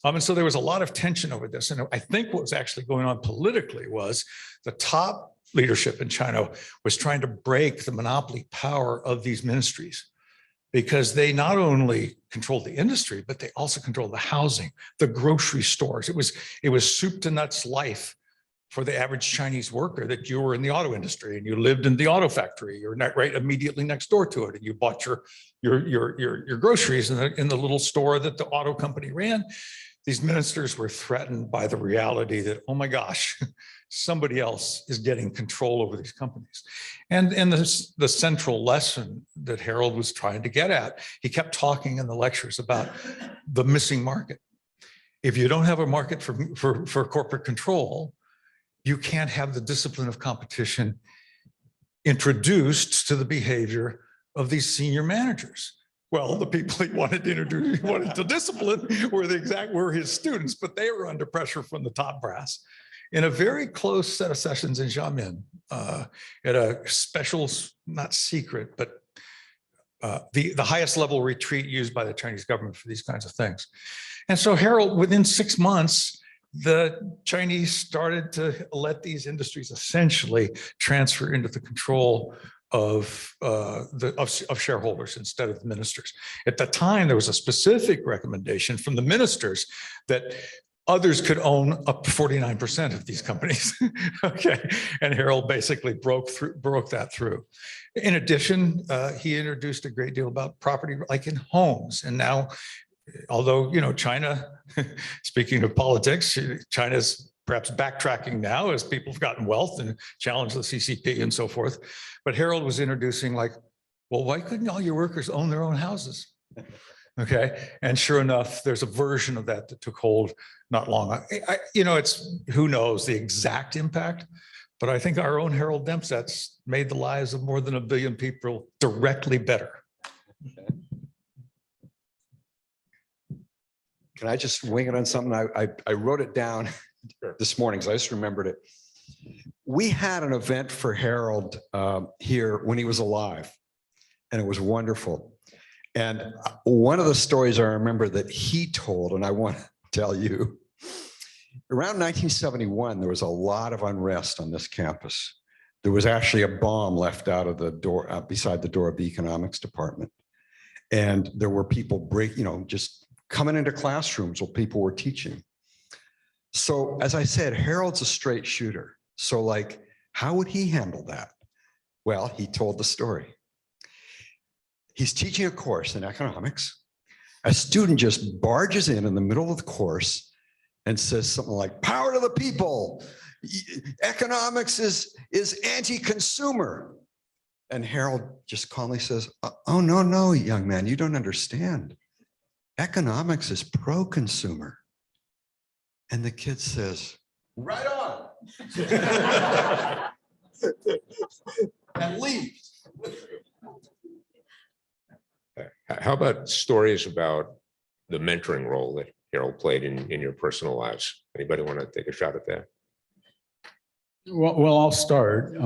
And so there was a lot of tension over this. And I think what was actually going on politically was the top leadership in China was trying to break the monopoly power of these ministries, because they not only controlled the industry, but they also controlled the housing, the grocery stores. It was soup to nuts life for the average Chinese worker, that you were in the auto industry and you lived in the auto factory. You're not right immediately next door to it, and you bought your groceries in the little store that the auto company ran. These ministers were threatened by the reality that, oh my gosh, somebody else is getting control over these companies. And the central lesson that Harold was trying to get at, he kept talking in the lectures about the missing market. If you don't have a market for corporate control, you can't have the discipline of competition introduced to the behavior of these senior managers. Well, the people he wanted to introduce, he wanted to discipline were his students, but they were under pressure from the top brass. In a very close set of sessions in Xiamen, at a special, not secret, but the highest level retreat used by the Chinese government for these kinds of things. And so Harold, within 6 months, the Chinese started to let these industries essentially transfer into the control of shareholders instead of the ministers. At the time, there was a specific recommendation from the ministers that others could own up to 49% of these companies. Okay, and Harold basically broke that through. In addition, he introduced a great deal about property, like in homes, and now, although, China, speaking of politics, China's perhaps backtracking now as people have gotten wealth and challenged the CCP and so forth. But Harold was introducing, like, well, why couldn't all your workers own their own houses? Okay, and sure enough, there's a version of that took hold not long. It's, who knows the exact impact, but I think our own Harold Demsetz made the lives of more than 1 billion people directly better. Can I just wing it on something? I wrote it down this morning, so I just remembered it. We had an event for Harold here when he was alive, and it was wonderful. And one of the stories I remember that he told, and I want to tell you, around 1971, there was a lot of unrest on this campus. There was actually a bomb left out of the door, beside the door of the economics department. And there were people just coming into classrooms while people were teaching. So as I said, Harold's a straight shooter. So like, how would he handle that? Well, he told the story. He's teaching a course in economics. A student just barges in the middle of the course and says something like, power to the people. Economics is anti-consumer. And Harold just calmly says, oh, no, young man, you don't understand. Economics is pro-consumer. And the kid says, right on. And leaves. How about stories about the mentoring role that Harold played in your personal lives? Anybody want to take a shot at that? Well, I'll start.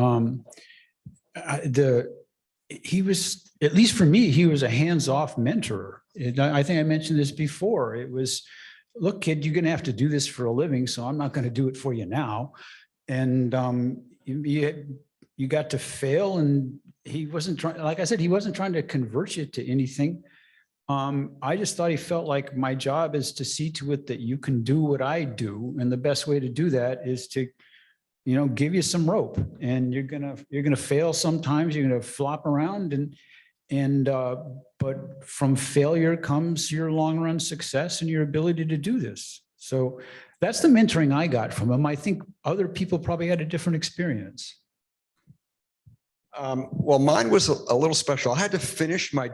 He was, at least for me, he was a hands-off mentor. I think I mentioned this before. It was, look, kid, you're going to have to do this for a living, so I'm not going to do it for you now. And you got to fail, and he wasn't trying, like I said, he wasn't trying to convert you to anything. I just thought he felt like my job is to see to it that you can do what I do, and the best way to do that is to, give you some rope. And you're gonna fail sometimes. You're gonna flop around, but from failure comes your long-run success and your ability to do this. So that's the mentoring I got from him. I think other people probably had a different experience. Well, mine was a little special. I had to finish my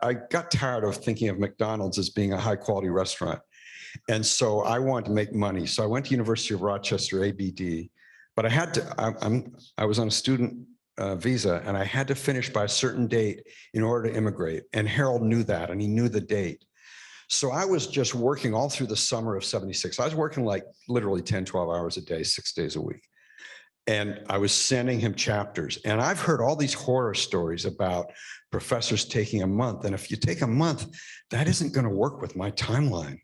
I got tired of thinking of McDonald's as being a high quality restaurant. And so I wanted to make money. So I went to University of Rochester, ABD, but I had to, I was on a student visa, and I had to finish by a certain date in order to immigrate. And Harold knew that, and he knew the date. So I was just working all through the summer of '76. I was working like literally 10, 12 hours a day, 6 days a week. And I was sending him chapters. And I've heard all these horror stories about professors taking a month. And if you take a month, that isn't going to work with my timeline.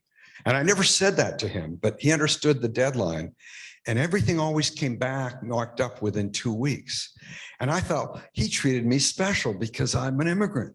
And I never said that to him, but he understood the deadline. And everything always came back knocked up within 2 weeks. And I thought he treated me special because I'm an immigrant.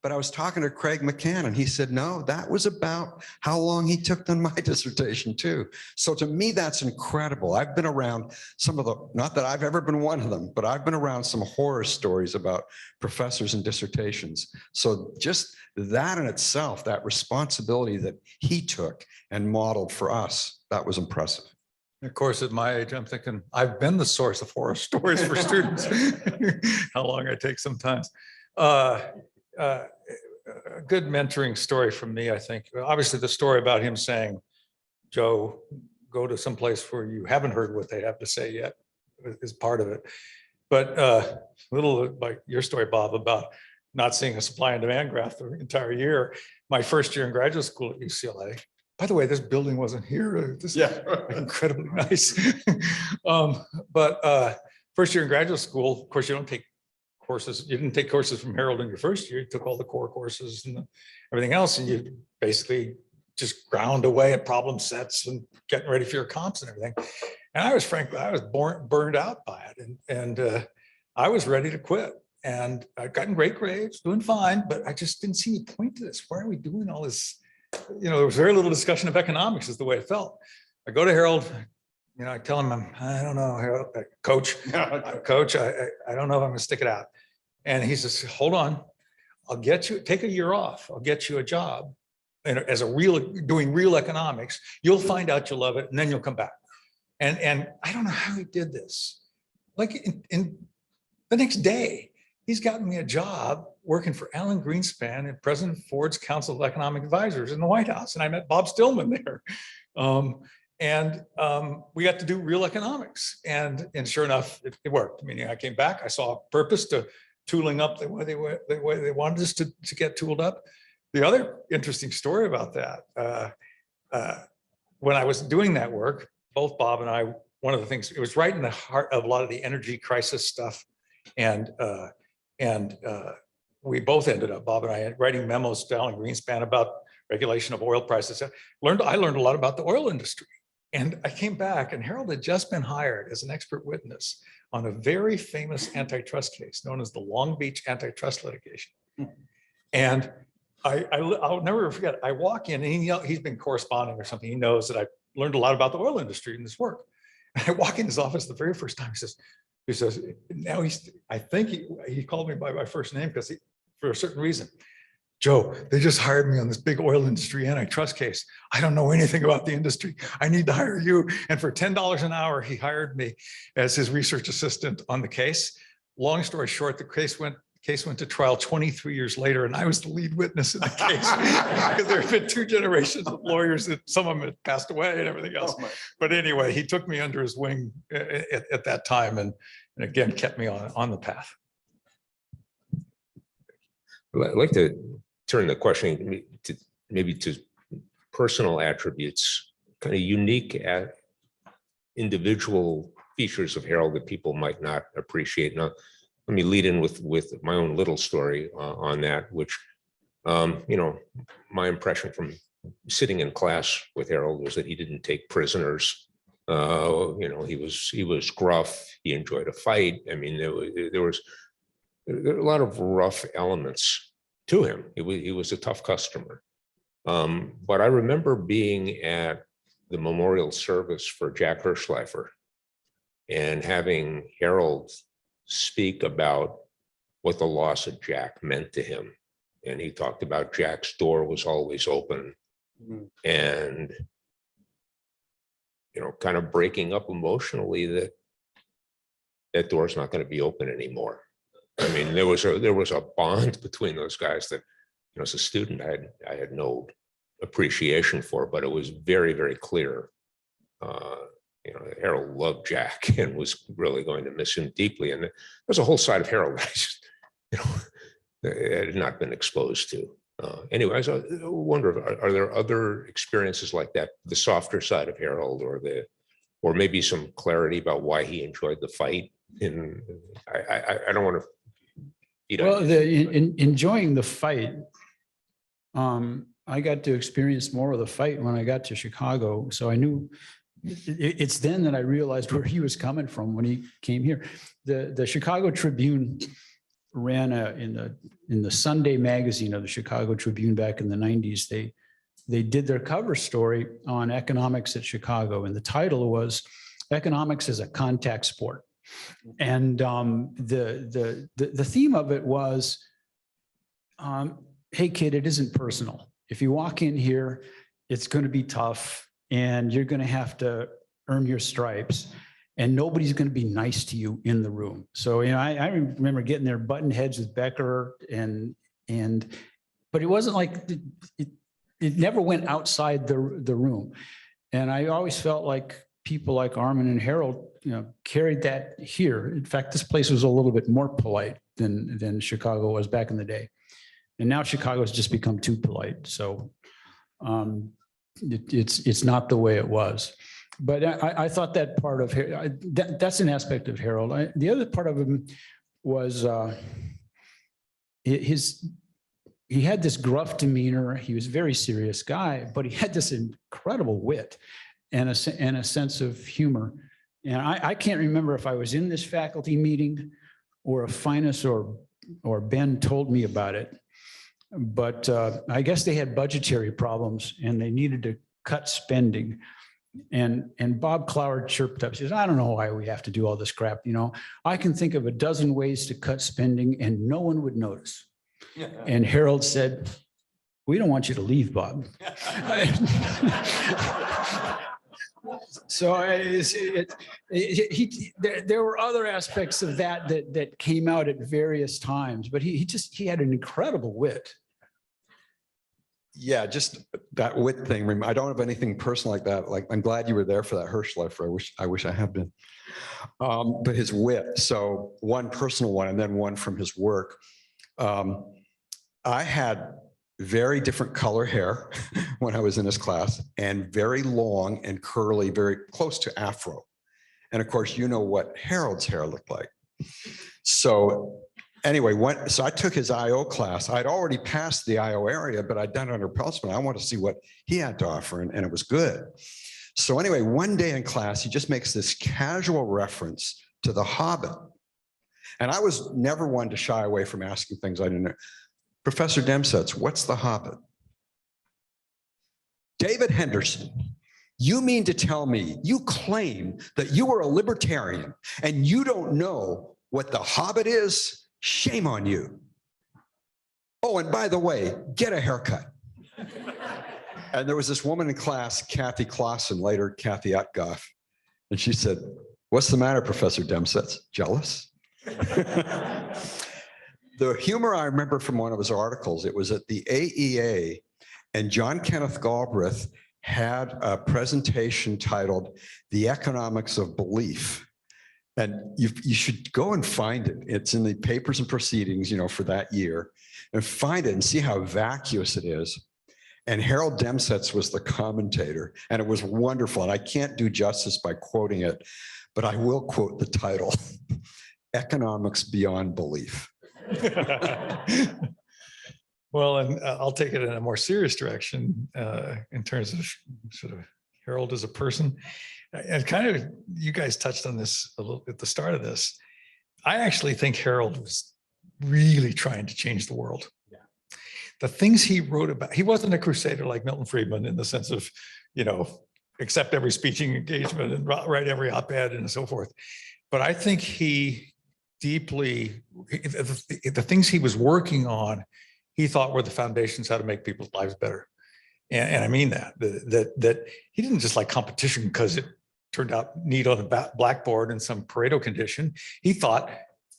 But I was talking to Craig McCann and he said, no, that was about how long he took on my dissertation too. So to me, that's incredible. I've been around some of the, not that I've ever been one of them, but I've been around some horror stories about professors and dissertations. So just that in itself, that responsibility that he took and modeled for us, that was impressive. Of course, at my age, I'm thinking, I've been the source of horror stories for students. How long I take sometimes. A good mentoring story from me, I think. Obviously, the story about him saying, Joe, go to some place where you haven't heard what they have to say yet is part of it. But a little like your story, Bob, about not seeing a supply and demand graph the entire year. My first year in graduate school at UCLA, by the way, this building wasn't here. This is incredibly nice. First year in graduate school, of course, you don't take courses. You didn't take courses from Harold in your first year. You took all the core courses and everything else, and you basically just ground away at problem sets and getting ready for your comps and everything. And I was burned out by it, and I was ready to quit. And I'd gotten great grades, doing fine, but I just didn't see any point to this. Why are we doing all this? You know, there was very little discussion of economics, is the way it felt. I go to Harold. You know, I tell him, I don't know, Harold, coach, I don't know if I'm gonna stick it out. And he says, hold on, I'll get you, take a year off. I'll get you a job as doing real economics. You'll find out you'll love it, and then you'll come back. And I don't know how he did this. Like in the next day, he's gotten me a job working for Alan Greenspan and President Ford's Council of Economic Advisors in the White House. And I met Bob Stillman there. We got to do real economics, and sure enough, it worked. Meaning, I came back, I saw a purpose to tooling up the way they wanted us to get tooled up. The other interesting story about that, when I was doing that work, both Bob and I, one of the things, it was right in the heart of a lot of the energy crisis stuff, and we both ended up, Bob and I, writing memos to Alan Greenspan about regulation of oil prices. I learned a lot about the oil industry. And I came back, and Harold had just been hired as an expert witness on a very famous antitrust case known as the Long Beach antitrust litigation. And I'll never forget, I walk in, and he's been corresponding or something. He knows that I learned a lot about the oil industry in this work. And I walk in his office the very first time. He says, now I think he called me by my first name because for a certain reason. Joe, they just hired me on this big oil industry antitrust case. I don't know anything about the industry. I need to hire you. And for $10 an hour, he hired me as his research assistant on the case. Long story short, the case went to trial 23 years later, and I was the lead witness in the case because there had been 2 generations of lawyers that some of them had passed away and everything else. But anyway, he took me under his wing at that time, and again kept me on the path. I'd like to turn the questioning to maybe to personal attributes, kind of unique at individual features of Harold that people might not appreciate. Now, let me lead in with my own little story on that, which, you know, my impression from sitting in class with Harold was that he didn't take prisoners. You know, he was gruff. He enjoyed a fight. I mean, there were a lot of rough elements to him. He was a tough customer. But I remember being at the memorial service for Jack Hirschleifer and having Harold speak about what the loss of Jack meant to him. And he talked about Jack's door was always open, and, you know, kind of breaking up emotionally that that door's not going to be open anymore. I mean, there was a bond between those guys that, you know, as a student, I had no appreciation for, but it was very, very clear. You know, Harold loved Jack and was really going to miss him deeply. And there's a whole side of Harold that I just, you know, I had not been exposed to. Anyways, I wonder, are there other experiences like that, the softer side of Harold or the or maybe some clarity about why he enjoyed the fight. In I don't want to. Well, enjoying the fight, I got to experience more of the fight when I got to Chicago. So I knew it's then that I realized where he was coming from when he came here. The Chicago Tribune ran in the Sunday magazine of the Chicago Tribune back in the 90s. They did their cover story on economics at Chicago, and the title was "Economics as a Contact Sport." And the theme of it was, hey kid, it isn't personal. If you walk in here, it's going to be tough and you're going to have to earn your stripes, and nobody's going to be nice to you in the room. So, you know, I remember getting there button heads with Becker but it wasn't like it never went outside the room. And I always felt like people like Armin and Harold, you know, carried that here. In fact, this place was a little bit more polite than Chicago was back in the day. And now Chicago has just become too polite. So it's not the way it was. But I thought that part of that's an aspect of Harold. The other part of him was he had this gruff demeanor. He was a very serious guy, but he had this incredible wit and a sense of humor. And I can't remember if I was in this faculty meeting or if Finus or Ben told me about it. But I guess they had budgetary problems and they needed to cut spending. And Bob Cloward chirped up, says, I don't know why we have to do all this crap. You know, I can think of a dozen ways to cut spending and no one would notice. And Harold said, we don't want you to leave, Bob. So there were other aspects of that came out at various times, but he had an incredible wit. Yeah, just that wit thing. I don't have anything personal like that. Like, I'm glad you were there for that Hirschleifer. I wish I had been. But his wit. So one personal one, and then one from his work. I had very different color hair when I was in his class, and very long and curly, very close to afro. And of course, you know what Harold's hair looked like. So anyway, so I took his IO class. I'd already passed the IO area, but I'd done it under Peltzman. I wanted to see what he had to offer, and it was good. So anyway, one day in class, he just makes this casual reference to The Hobbit. And I was never one to shy away from asking things I didn't know. Professor Demsetz, what's The Hobbit? David Henderson, you mean to tell me you claim that you are a libertarian and you don't know what The Hobbit is? Shame on you. Oh, and by the way, get a haircut. And there was this woman in class, Kathy Clausen, later Kathy Utgoff, and she said, what's the matter, Professor Demsetz? Jealous? The humor I remember from one of his articles, it was at the AEA, and John Kenneth Galbraith had a presentation titled The Economics of Belief. And you should go and find it. It's in the papers and proceedings, you know, for that year, and find it and see how vacuous it is. And Harold Demsetz was the commentator, and it was wonderful. And I can't do justice by quoting it, but I will quote the title, Economics Beyond Belief. Well, and I'll take it in a more serious direction in terms of sort of Harold as a person. And kind of, you guys touched on this a little at the start of this. I actually think Harold was really trying to change the world. Yeah. The things he wrote about, he wasn't a crusader like Milton Friedman in the sense of, you know, accept every speaking engagement and write every op-ed and so forth. But I think he deeply, the things he was working on, he thought were the foundations how to make people's lives better. And I mean that he didn't just like competition because it turned out neat on the blackboard in some Pareto condition. He thought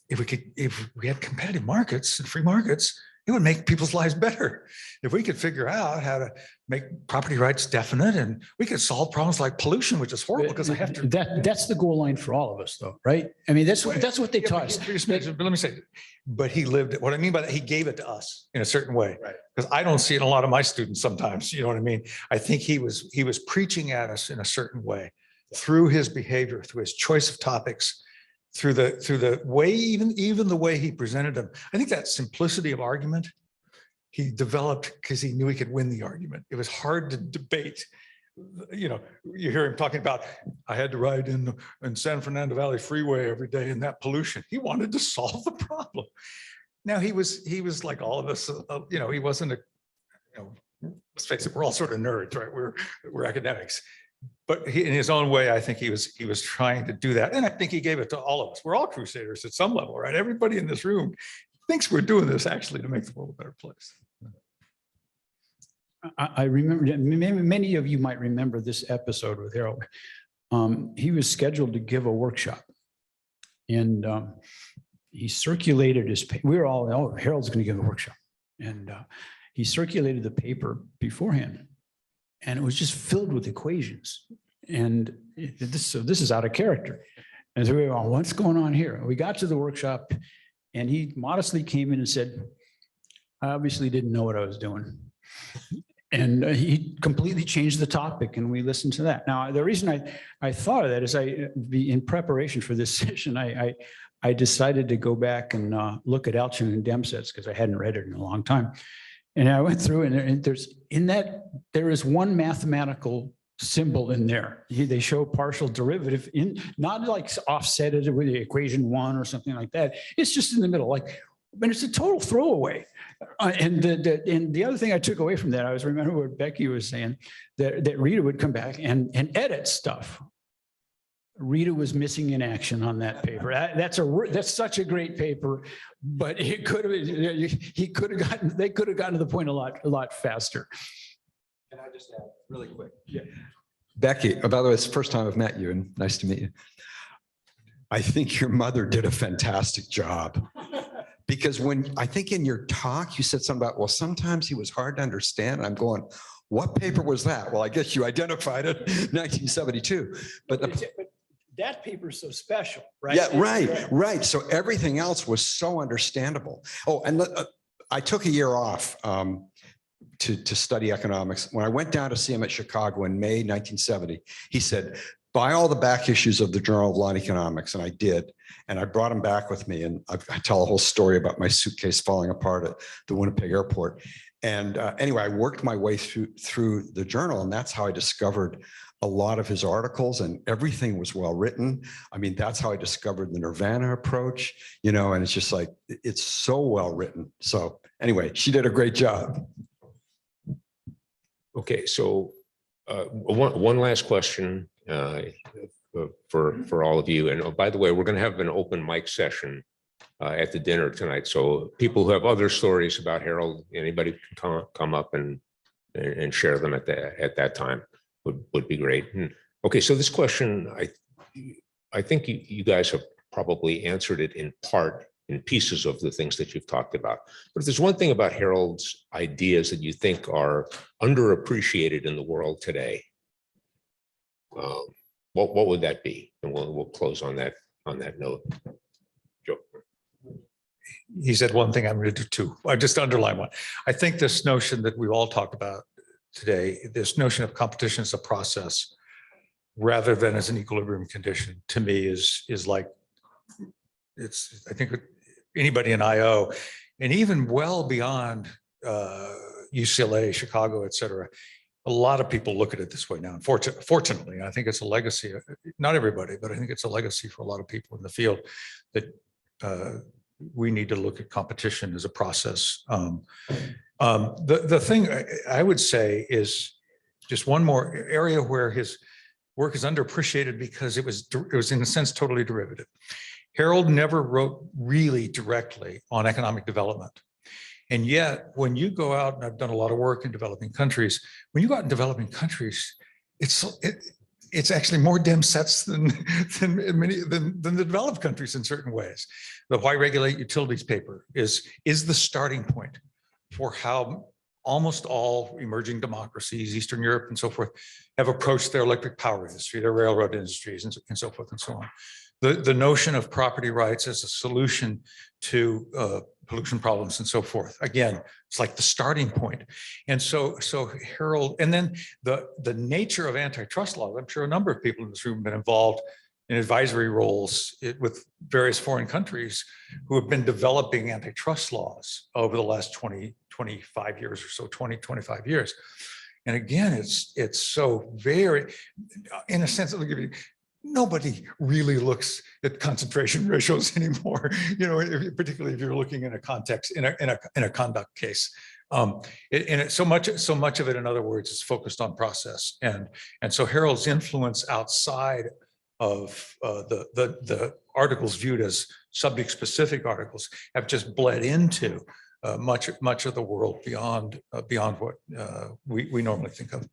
if we had competitive markets and free markets, it would make people's lives better. If we could figure out how to make property rights definite, and we could solve problems like pollution, which is horrible because I have to. That's the goal line for all of us, though, right? I mean, that's what they taught us. But let me say, but he lived it. What I mean by that, he gave it to us in a certain way, right? Because I don't see it in a lot of my students sometimes. You know what I mean? I think he was preaching at us in a certain way, through his behavior, through his choice of topics, through the way, even the way he presented them. I think that simplicity of argument he developed because he knew he could win the argument. It was hard to debate. You know, you hear him talking about, I had to ride in San Fernando Valley Freeway every day in that pollution. He wanted to solve the problem. Now he was like all of us, you know, he wasn't a, you know, let's face it, we're all sort of nerds, right? We're academics. But he, in his own way, I think he was trying to do that. And I think he gave it to all of us. We're all crusaders at some level, right? Everybody in this room thinks we're doing this actually to make the world a better place. I remember, many of you might remember this episode with Harold. He was scheduled to give a workshop, and he circulated his paper. We were all, oh, Harold's going to give a workshop. And he circulated the paper beforehand, and it was just filled with equations. And so this is out of character. And so we were, what's going on here? And we got to the workshop, and he modestly came in and said, I obviously didn't know what I was doing. And he completely changed the topic, and we listened to that. Now, the reason I thought of that is in preparation for this session, I decided to go back and look at Alchian-Demsetz because I hadn't read it in a long time. And I went through, and there is one mathematical symbol in there. They show partial derivative not like offset it with the equation 1 or something like that. It's just in the middle, like, but it's a total throwaway. And the other thing I took away from that, I was remembering what Becky was saying, that Rita would come back and edit stuff. Rita was missing in action on that paper. That's such a great paper, but they could have gotten to the point a lot faster. Can I just add really quick? Yeah. Becky, by the way, it's the first time I've met you, and nice to meet you. I think your mother did a fantastic job. Because when I think in your talk, you said something about, well, sometimes he was hard to understand. And I'm going, what paper was that? Well, I guess you identified it, 1972. But that paper is so special, right? Yeah, right. So everything else was so understandable. Oh, and I took a year off to study economics. When I went down to see him at Chicago in May 1970, he said, buy all the back issues of the Journal of Law and Economics. And I did. And I brought him back with me. And I tell a whole story about my suitcase falling apart at the Winnipeg airport. And anyway, I worked my way through the journal. And that's how I discovered a lot of his articles, and everything was well written. I mean, that's how I discovered the Nirvana approach, you know, and it's just like, it's so well written. So anyway, she did a great job. Okay, so one last question for all of you. And by the way, we're going to have an open mic session at the dinner tonight. So people who have other stories about Harold, anybody can come up and share them at that time. Would be great. Okay, so this question, I think you guys have probably answered it in part, in pieces of the things that you've talked about. But if there's one thing about Harold's ideas that you think are underappreciated in the world today, what would that be? And we'll close on that note. Joe. He said one thing, I'm going to do two. I just underline one. I think this notion that we all talked about today, this notion of competition as a process rather than as an equilibrium condition, to me is like, it's, I think anybody in IO and even well beyond UCLA, Chicago, et cetera, a lot of people look at it this way now. And fortunately, I think it's a legacy, not everybody, but I think it's a legacy for a lot of people in the field that we need to look at competition as a process. The thing I would say is just one more area where his work is underappreciated because it was in a sense totally derivative. Harold never wrote really directly on economic development. And yet when you go out, and I've done a lot of work in developing countries, when you go out in developing countries, it's actually more Demsetz than the developed countries in certain ways. The Why Regulate Utilities paper is the starting point for how almost all emerging democracies, Eastern Europe and so forth, have approached their electric power industry, their railroad industries, and so forth and so on. The notion of property rights as a solution to pollution problems and so forth. Again, it's like the starting point. And so Harold, and then the nature of antitrust law, I'm sure a number of people in this room have been involved in advisory roles with various foreign countries who have been developing antitrust laws over the last 20, 25 years or so, 20, 25 years. And again, it's so very, in a sense, nobody really looks at concentration ratios anymore, you know, particularly if you're looking in a context, in a conduct case. So much of it, in other words, is focused on process. And so Harold's influence outside of the articles viewed as subject-specific articles have just bled into much of the world beyond what we normally think of.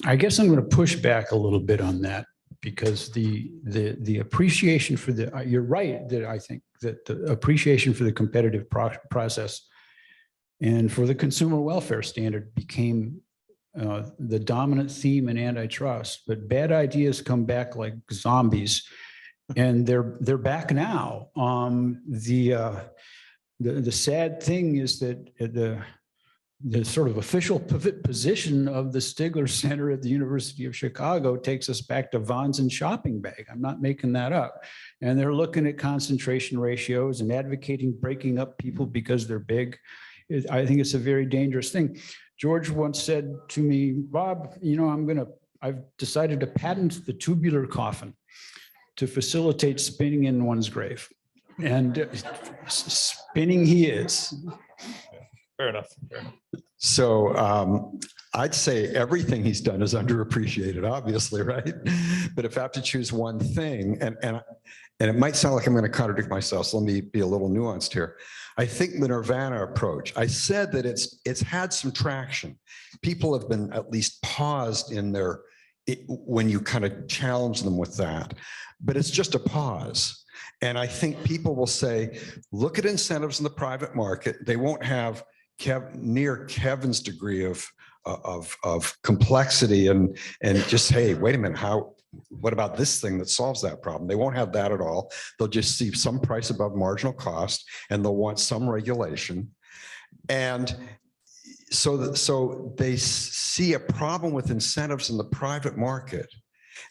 I guess I'm going to push back a little bit on that, because the appreciation for you're right that I think that the appreciation for the competitive process and for the consumer welfare standard became the dominant theme in antitrust, but bad ideas come back like zombies, and they're back now. The sad thing is that the sort of official position of the Stigler Center at the University of Chicago takes us back to Vons and shopping bag. I'm not making that up. And they're looking at concentration ratios and advocating breaking up people because they're big. I think it's a very dangerous thing. George once said to me, Bob, you know, I've decided to patent the tubular coffin to facilitate spinning in one's grave. And spinning he is. Fair enough. Fair enough. So I'd say everything he's done is underappreciated, obviously, right? But if I have to choose one thing, and it might sound like I'm going to contradict myself, so let me be a little nuanced here. I think the Nirvana approach, I said that it's had some traction. People have been at least paused in when you kind of challenge them with that, but it's just a pause. And I think people will say, look at incentives in the private market. They won't have near Kevin's degree of complexity and just, hey, wait a minute, what about this thing that solves that problem? They won't have that at all. They'll just see some price above marginal cost, and they'll want some regulation. And so they see a problem with incentives in the private market,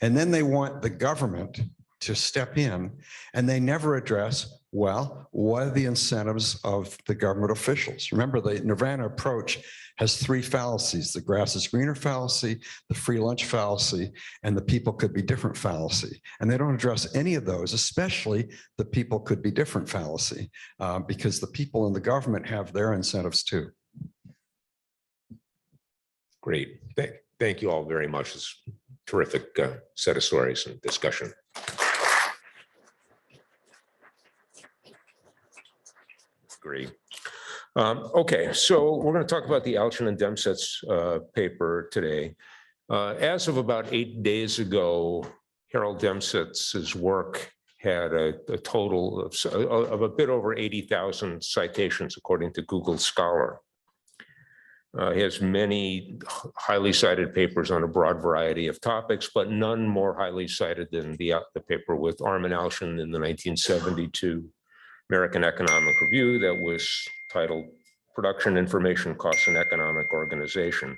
and then they want the government to step in, and they never address, well, what are the incentives of the government officials? Remember, the Nirvana approach has three fallacies: the grass is greener fallacy, the free lunch fallacy, and the people could be different fallacy. And they don't address any of those, especially the people could be different fallacy, because the people in the government have their incentives too. Great. Thank you all very much. It's a terrific set of stories and discussion. Great. Okay, so we're going to talk about the Alchian-Demsetz paper today. As of about 8 days ago, Harold Demsetz's work had a total of a bit over 80,000 citations, according to Google Scholar. He has many highly cited papers on a broad variety of topics, but none more highly cited than the paper with Armin Alchian in the 1972 American Economic Review that was titled Production, Information Costs, and Economic Organization.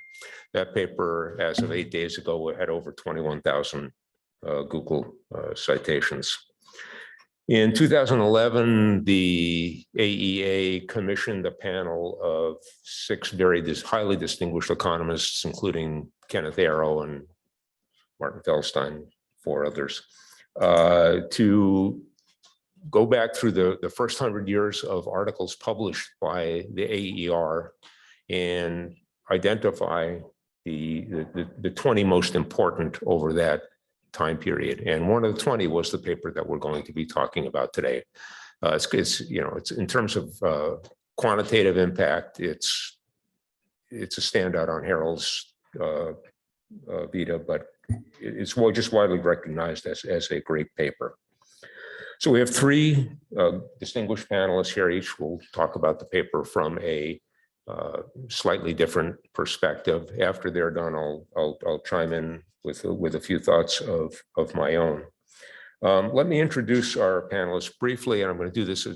That paper, as of 8 days ago, had over 21,000 Google citations. In 2011, the AEA commissioned a panel of 6 very highly distinguished economists, including Kenneth Arrow and Martin Feldstein, 4 others, to go back through the first 100 years of articles published by the AER and identify the 20 most important over that time period. And one of the 20 was the paper that we're going to be talking about today. It's in terms of quantitative impact, it's a standout on Harold's vita, but it's just widely recognized as a great paper. So we have 3 distinguished panelists here. Each will talk about the paper from a slightly different perspective. After they're done, I'll chime in with a few thoughts of my own. Let me introduce our panelists briefly, and I'm going to do this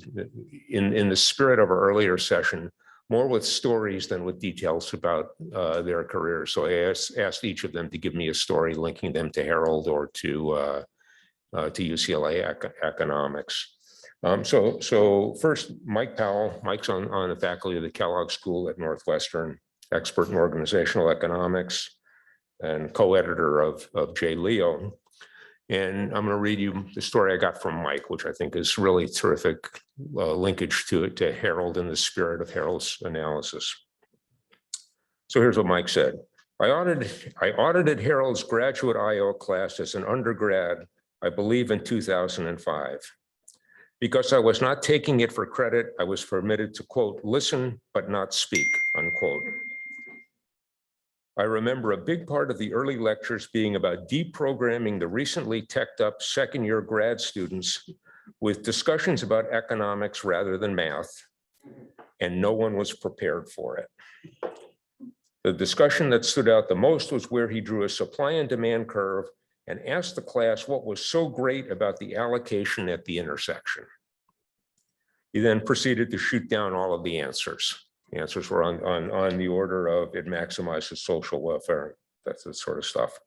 in the spirit of our earlier session, more with stories than with details about their careers. So I asked each of them to give me a story linking them to Harold or to UCLA economics. So first, Mike Powell. Mike's on the faculty of the Kellogg School at Northwestern, expert in organizational economics and co-editor of J. Leo. And I'm going to read you the story I got from Mike, which I think is really terrific linkage to Harold in the spirit of Harold's analysis. So here's what Mike said. I audited Harold's graduate IO class as an undergrad, I believe in 2005. Because I was not taking it for credit, I was permitted to, quote, listen but not speak, unquote. I remember a big part of the early lectures being about deprogramming the recently teched up second-year grad students with discussions about economics rather than math, and no one was prepared for it. The discussion that stood out the most was where he drew a supply and demand curve and asked the class what was so great about the allocation at the intersection. He then proceeded to shoot down all of the answers. The answers were on the order of it maximizes social welfare, that's the sort of stuff.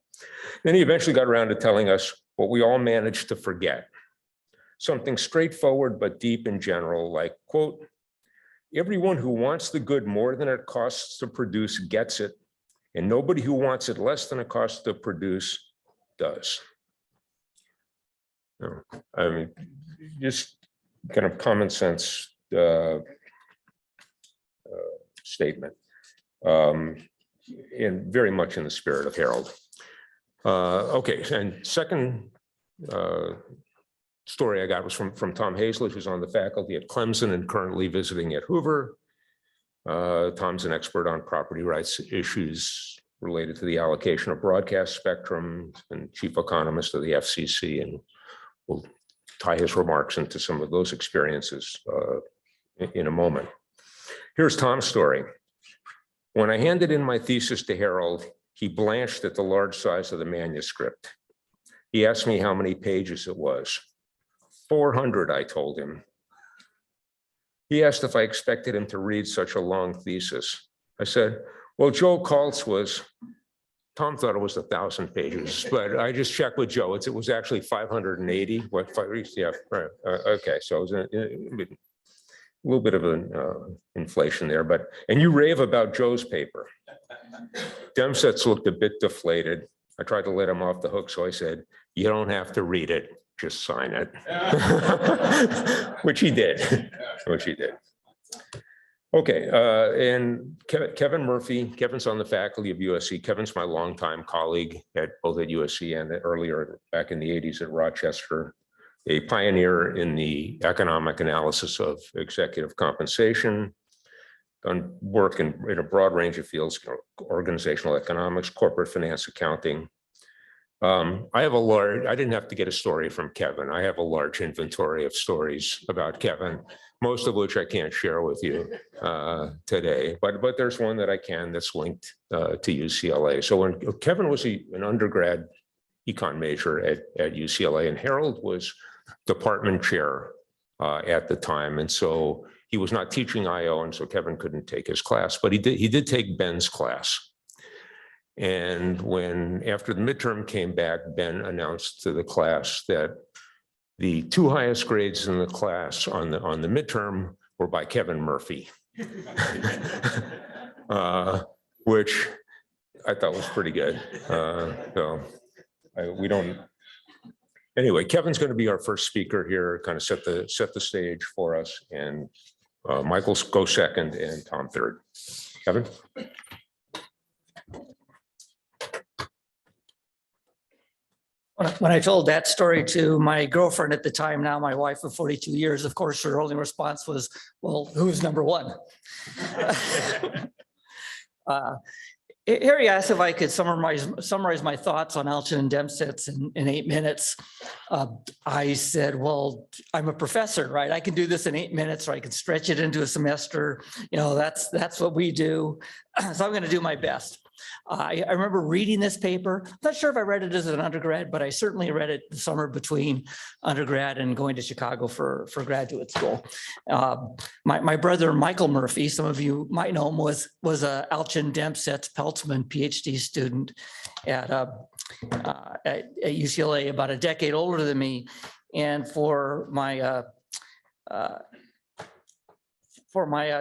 Then he eventually got around to telling us what we all managed to forget. Something straightforward but deep in general, like, quote, everyone who wants the good more than it costs to produce gets it, and nobody who wants it less than it costs to produce does. I mean, just kind of common sense statement, and very much in the spirit of Harold. Okay, and second story I got was from Tom Hazlett, who's on the faculty at Clemson and currently visiting at Hoover. Tom's an expert on property rights issues related to the allocation of broadcast spectrum and chief economist of the FCC, and we'll tie his remarks into some of those experiences in a moment. Here's Tom's story. When I handed in my thesis to Harold, he blanched at the large size of the manuscript. He asked me how many pages it was. 400, I told him. He asked if I expected him to read such a long thesis. I said, well, Joe Kaltz Tom thought it was 1,000 pages, but I just checked with Joe. It was actually 580. What? Yeah, right. Okay, so it was a little bit of an inflation there, and you rave about Joe's paper. Demsetz looked a bit deflated. I tried to let him off the hook, so I said, you don't have to read it, just sign it. Which he did, Okay, and Kevin Murphy, Kevin's on the faculty of USC. Kevin's my longtime colleague both at USC and earlier back in the 80s at Rochester, a pioneer in the economic analysis of executive compensation, done work in a broad range of fields, organizational economics, corporate finance, accounting. I didn't have to get a story from Kevin. I have a large inventory of stories about Kevin, most of which I can't share with you today, but there's one that I can that's linked to UCLA. So when Kevin was an undergrad econ major at UCLA, and Harold was department chair at the time, and so he was not teaching IO, and so Kevin couldn't take his class, but he did take Ben's class. And after the midterm came back, Ben announced to the class that the 2 highest grades in the class on the midterm were by Kevin Murphy, which I thought was pretty good. Anyway, Kevin's going to be our first speaker here, kind of set the stage for us, and Michael go second and Tom third. Kevin. When I told that story to my girlfriend at the time, now my wife of 42 years, of course, her only response was, well, who's number one? Here he asked if I could summarize my thoughts on Alchian-Demsetz in 8 minutes. I said, well, I'm a professor, right? I can do this in 8 minutes, or I can stretch it into a semester. You know, that's what we do. So I'm going to do my best. I remember reading this paper. I'm not sure if I read it as an undergrad, but I certainly read it the summer between undergrad and going to Chicago for graduate school. My brother, Michael Murphy, some of you might know him, was a Alchian-Demsetz Peltzman PhD student at UCLA, about a decade older than me. And for my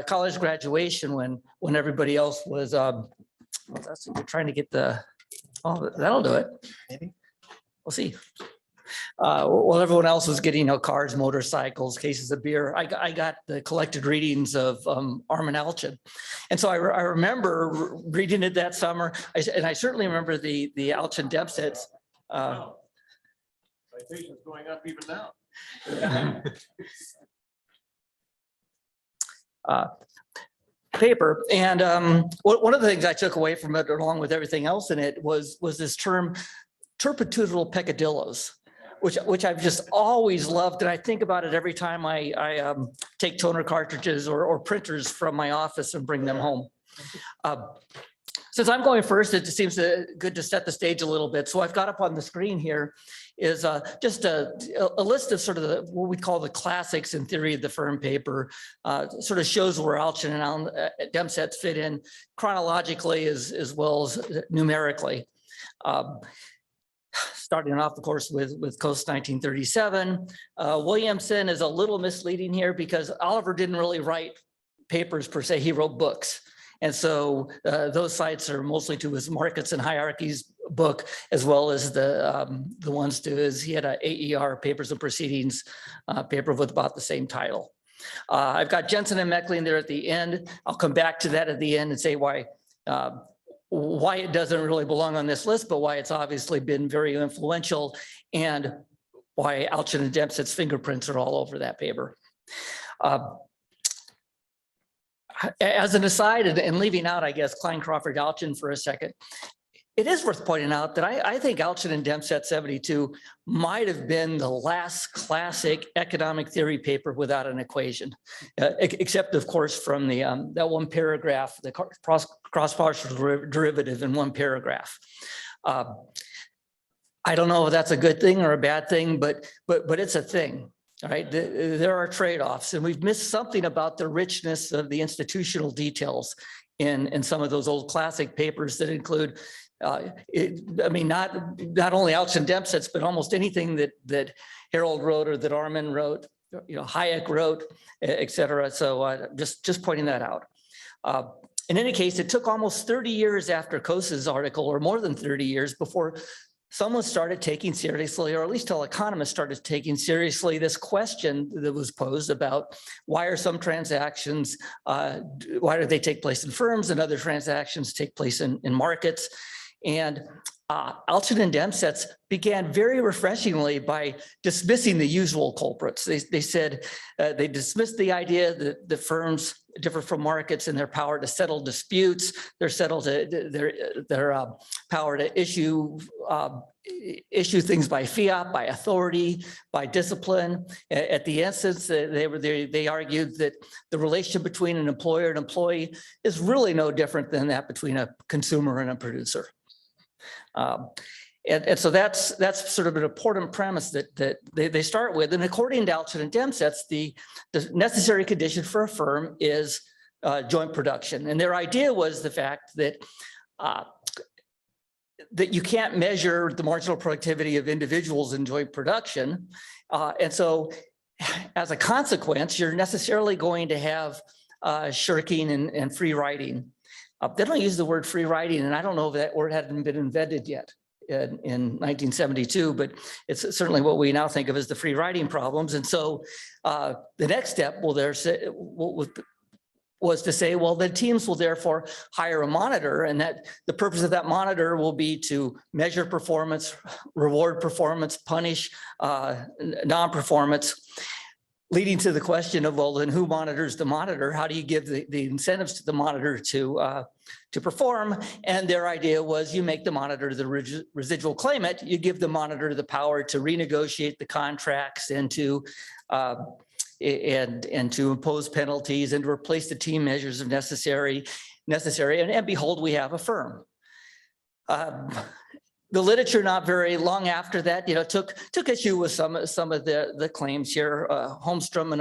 college graduation, when everybody else was trying to get that'll do it. Maybe we'll see. While everyone else was getting cars, motorcycles, cases of beer, I got the collected readings of Armin Alchian, and so I remember reading it that summer, and I certainly remember the Alchian-Demsetz. Citations going up even now. Paper. And one of the things I took away from it, along with everything else in it, was this term turpitudinal peccadillos, which I've just always loved. And I think about it every time I take toner cartridges or printers from my office and bring them home. Since I'm going first, it just seems good to set the stage a little bit. So I've got up on the screen here is just a list of sort of what we call the classics in theory of the firm paper. Sort of shows where Alchian and Demsetz fit in chronologically as well as numerically. Starting off, of course, with Coase 1937. Williamson is a little misleading here because Oliver didn't really write papers per se, he wrote books. And so those sites are mostly to his Markets and Hierarchies book, as well as the ones to he had a AER, Papers and Proceedings paper with about the same title. I've got Jensen and Meckling there at the end. I'll come back to that at the end and say why it doesn't really belong on this list, but why it's obviously been very influential and why Alchian and Demsetz's fingerprints are all over that paper. As an aside, and leaving out, I guess, Klein, Crawford, Alchian for a second, it is worth pointing out that I think Alchian and Demsetz 72 might have been the last classic economic theory paper without an equation, except, of course, from the that one paragraph, the cross-partial derivative in one paragraph. I don't know if that's a good thing or a bad thing, but it's a thing. All right, there are trade-offs, and we've missed something about the richness of the institutional details in some of those old classic papers that include, I mean, not only Alchian-Demsetz, but almost anything that Harold wrote or that Armin wrote, Hayek wrote, et cetera. So just pointing that out. In any case, it took almost 30 years after Coase's article, or more than 30 years, before someone started taking seriously, or at least economists started taking seriously, this question that was posed about why are some transactions, why do they take place in firms and other transactions take place in markets? And Alchian and Demsetz began very refreshingly by dismissing the usual culprits. They said they dismissed the idea that the firms differ from markets in their power to settle disputes, their power to issue things by fiat, by authority, by discipline. At the instance, they argued that the relationship between an employer and employee is really no different than that between a consumer and a producer. And so that's sort of an important premise that they start with. And according to Alchian and Demsetz, the necessary condition for a firm is joint production. And their idea was the fact that that you can't measure the marginal productivity of individuals in joint production. And so as a consequence, you're necessarily going to have shirking and free riding. They don't use the word free riding, and I don't know if that word hadn't been invented yet in 1972, but it's certainly what we now think of as the free riding problems. And so the next step was to say, well, the teams will therefore hire a monitor, and that the purpose of that monitor will be to measure performance, reward performance, punish non-performance, leading to the question of, well, then who monitors the monitor? How do you give the incentives to the monitor to perform? And their idea was you make the monitor the residual claimant, you give the monitor the power to renegotiate the contracts and to impose penalties and to replace the team measures if necessary. And behold, we have a firm. The literature, not very long after that, took issue with some of the claims here. Holmstrom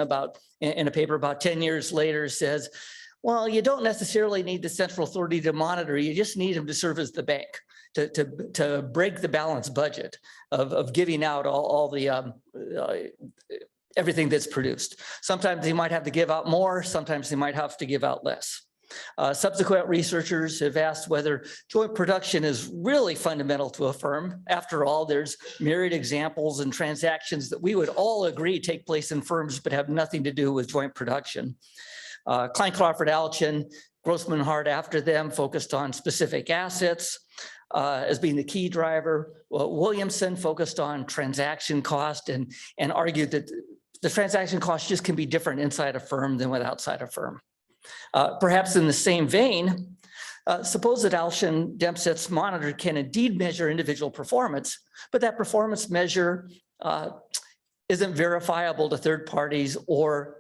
in a paper about 10 years later says, well, you don't necessarily need the central authority to monitor. You just need them to serve as the bank to break the balanced budget of giving out all the everything that's produced. Sometimes they might have to give out more. Sometimes they might have to give out less. Subsequent researchers have asked whether joint production is really fundamental to a firm. After all, there's myriad examples and transactions that we would all agree take place in firms but have nothing to do with joint production. Klein, Crawford, Alchian, Grossman, Hart after them focused on specific assets as being the key driver. Williamson focused on transaction cost and argued that the transaction cost just can be different inside a firm than with outside a firm. Perhaps in the same vein, suppose that Alchian-Demsetz monitor can indeed measure individual performance, but that performance measure isn't verifiable to third parties or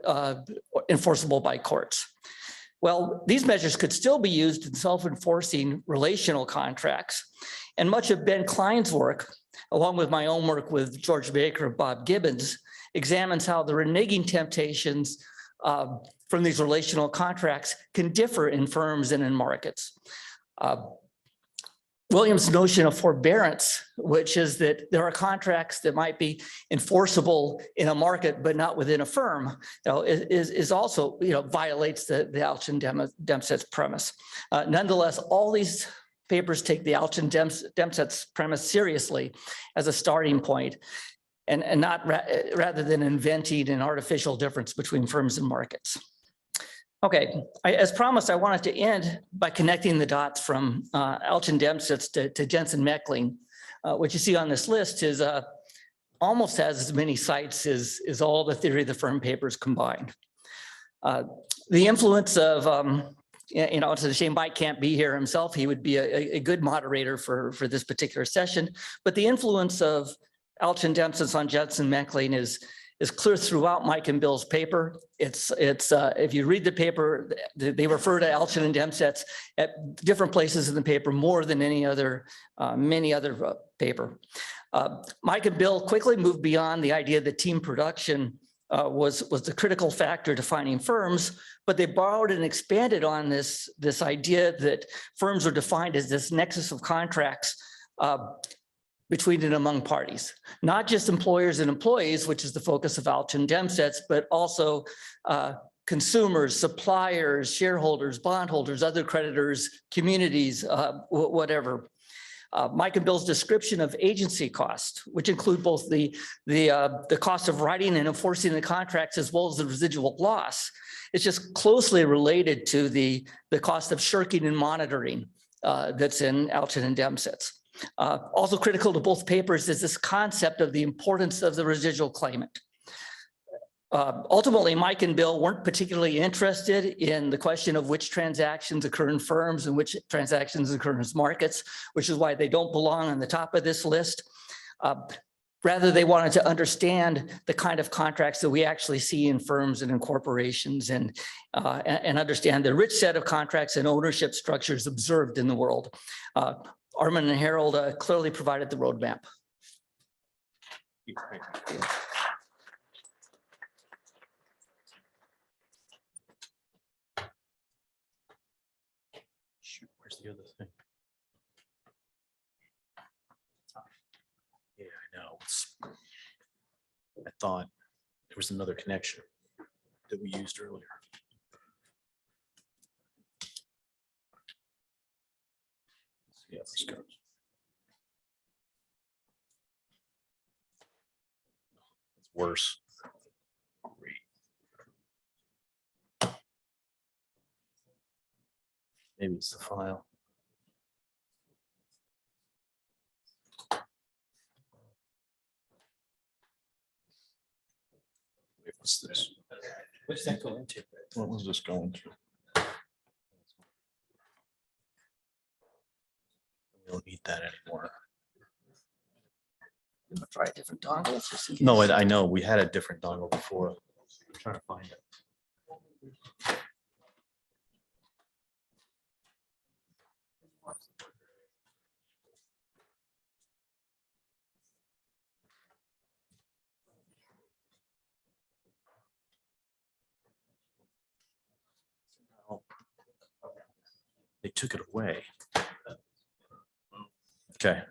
enforceable by courts. Well, these measures could still be used in self-enforcing relational contracts. And much of Ben Klein's work, along with my own work with George Baker and Bob Gibbons, examines how the reneging temptations from these relational contracts can differ in firms and in markets. Williams' notion of forbearance, which is that there are contracts that might be enforceable in a market but not within a firm, is also violates the Alchian-Demsetz premise. Nonetheless, all these papers take the Alchian-Demsetz premise seriously as a starting point, and not rather than inventing an artificial difference between firms and markets. Okay, as promised, I wanted to end by connecting the dots from Alchian-Demsetz to Jensen-Meckling. What you see on this list is almost has as many sites as all the theory of the firm papers combined. The influence of, it's a shame Mike can't be here himself. He would be a good moderator for this particular session, but the influence of Alchian-Demsetz on Jensen-Meckling is clear throughout Mike and Bill's paper. It's if you read the paper, they refer to Alchian and Demsetz at different places in the paper more than many other paper. Mike and Bill quickly moved beyond the idea that team production was the critical factor defining firms, but they borrowed and expanded on this idea that firms are defined as this nexus of contracts between and among parties, not just employers and employees, which is the focus of Alchian-Demsetz, but also consumers, suppliers, shareholders, bondholders, other creditors, communities, whatever. Mike and Bill's description of agency costs, which include both the cost of writing and enforcing the contracts as well as the residual loss, is just closely related to the cost of shirking and monitoring that's in Alchian and Demsetz. Also critical to both papers is this concept of the importance of the residual claimant. Ultimately, Mike and Bill weren't particularly interested in the question of which transactions occur in firms and which transactions occur in markets, which is why they don't belong on the top of this list. Rather, they wanted to understand the kind of contracts that we actually see in firms and in corporations and understand the rich set of contracts and ownership structures observed in the world. Armin and Harold clearly provided the roadmap. Shoot, where's the other thing? Yeah, I know. I thought there was another connection that we used earlier. Yeah, this goes. It's worse. Great. Maybe it's the file. Wait, what's this? What's that go into? What was this going to? We don't need that anymore. Try a different dongle. Just in No, case. I know. We had a different dongle before. I'm trying to find it. They took it away. Okay.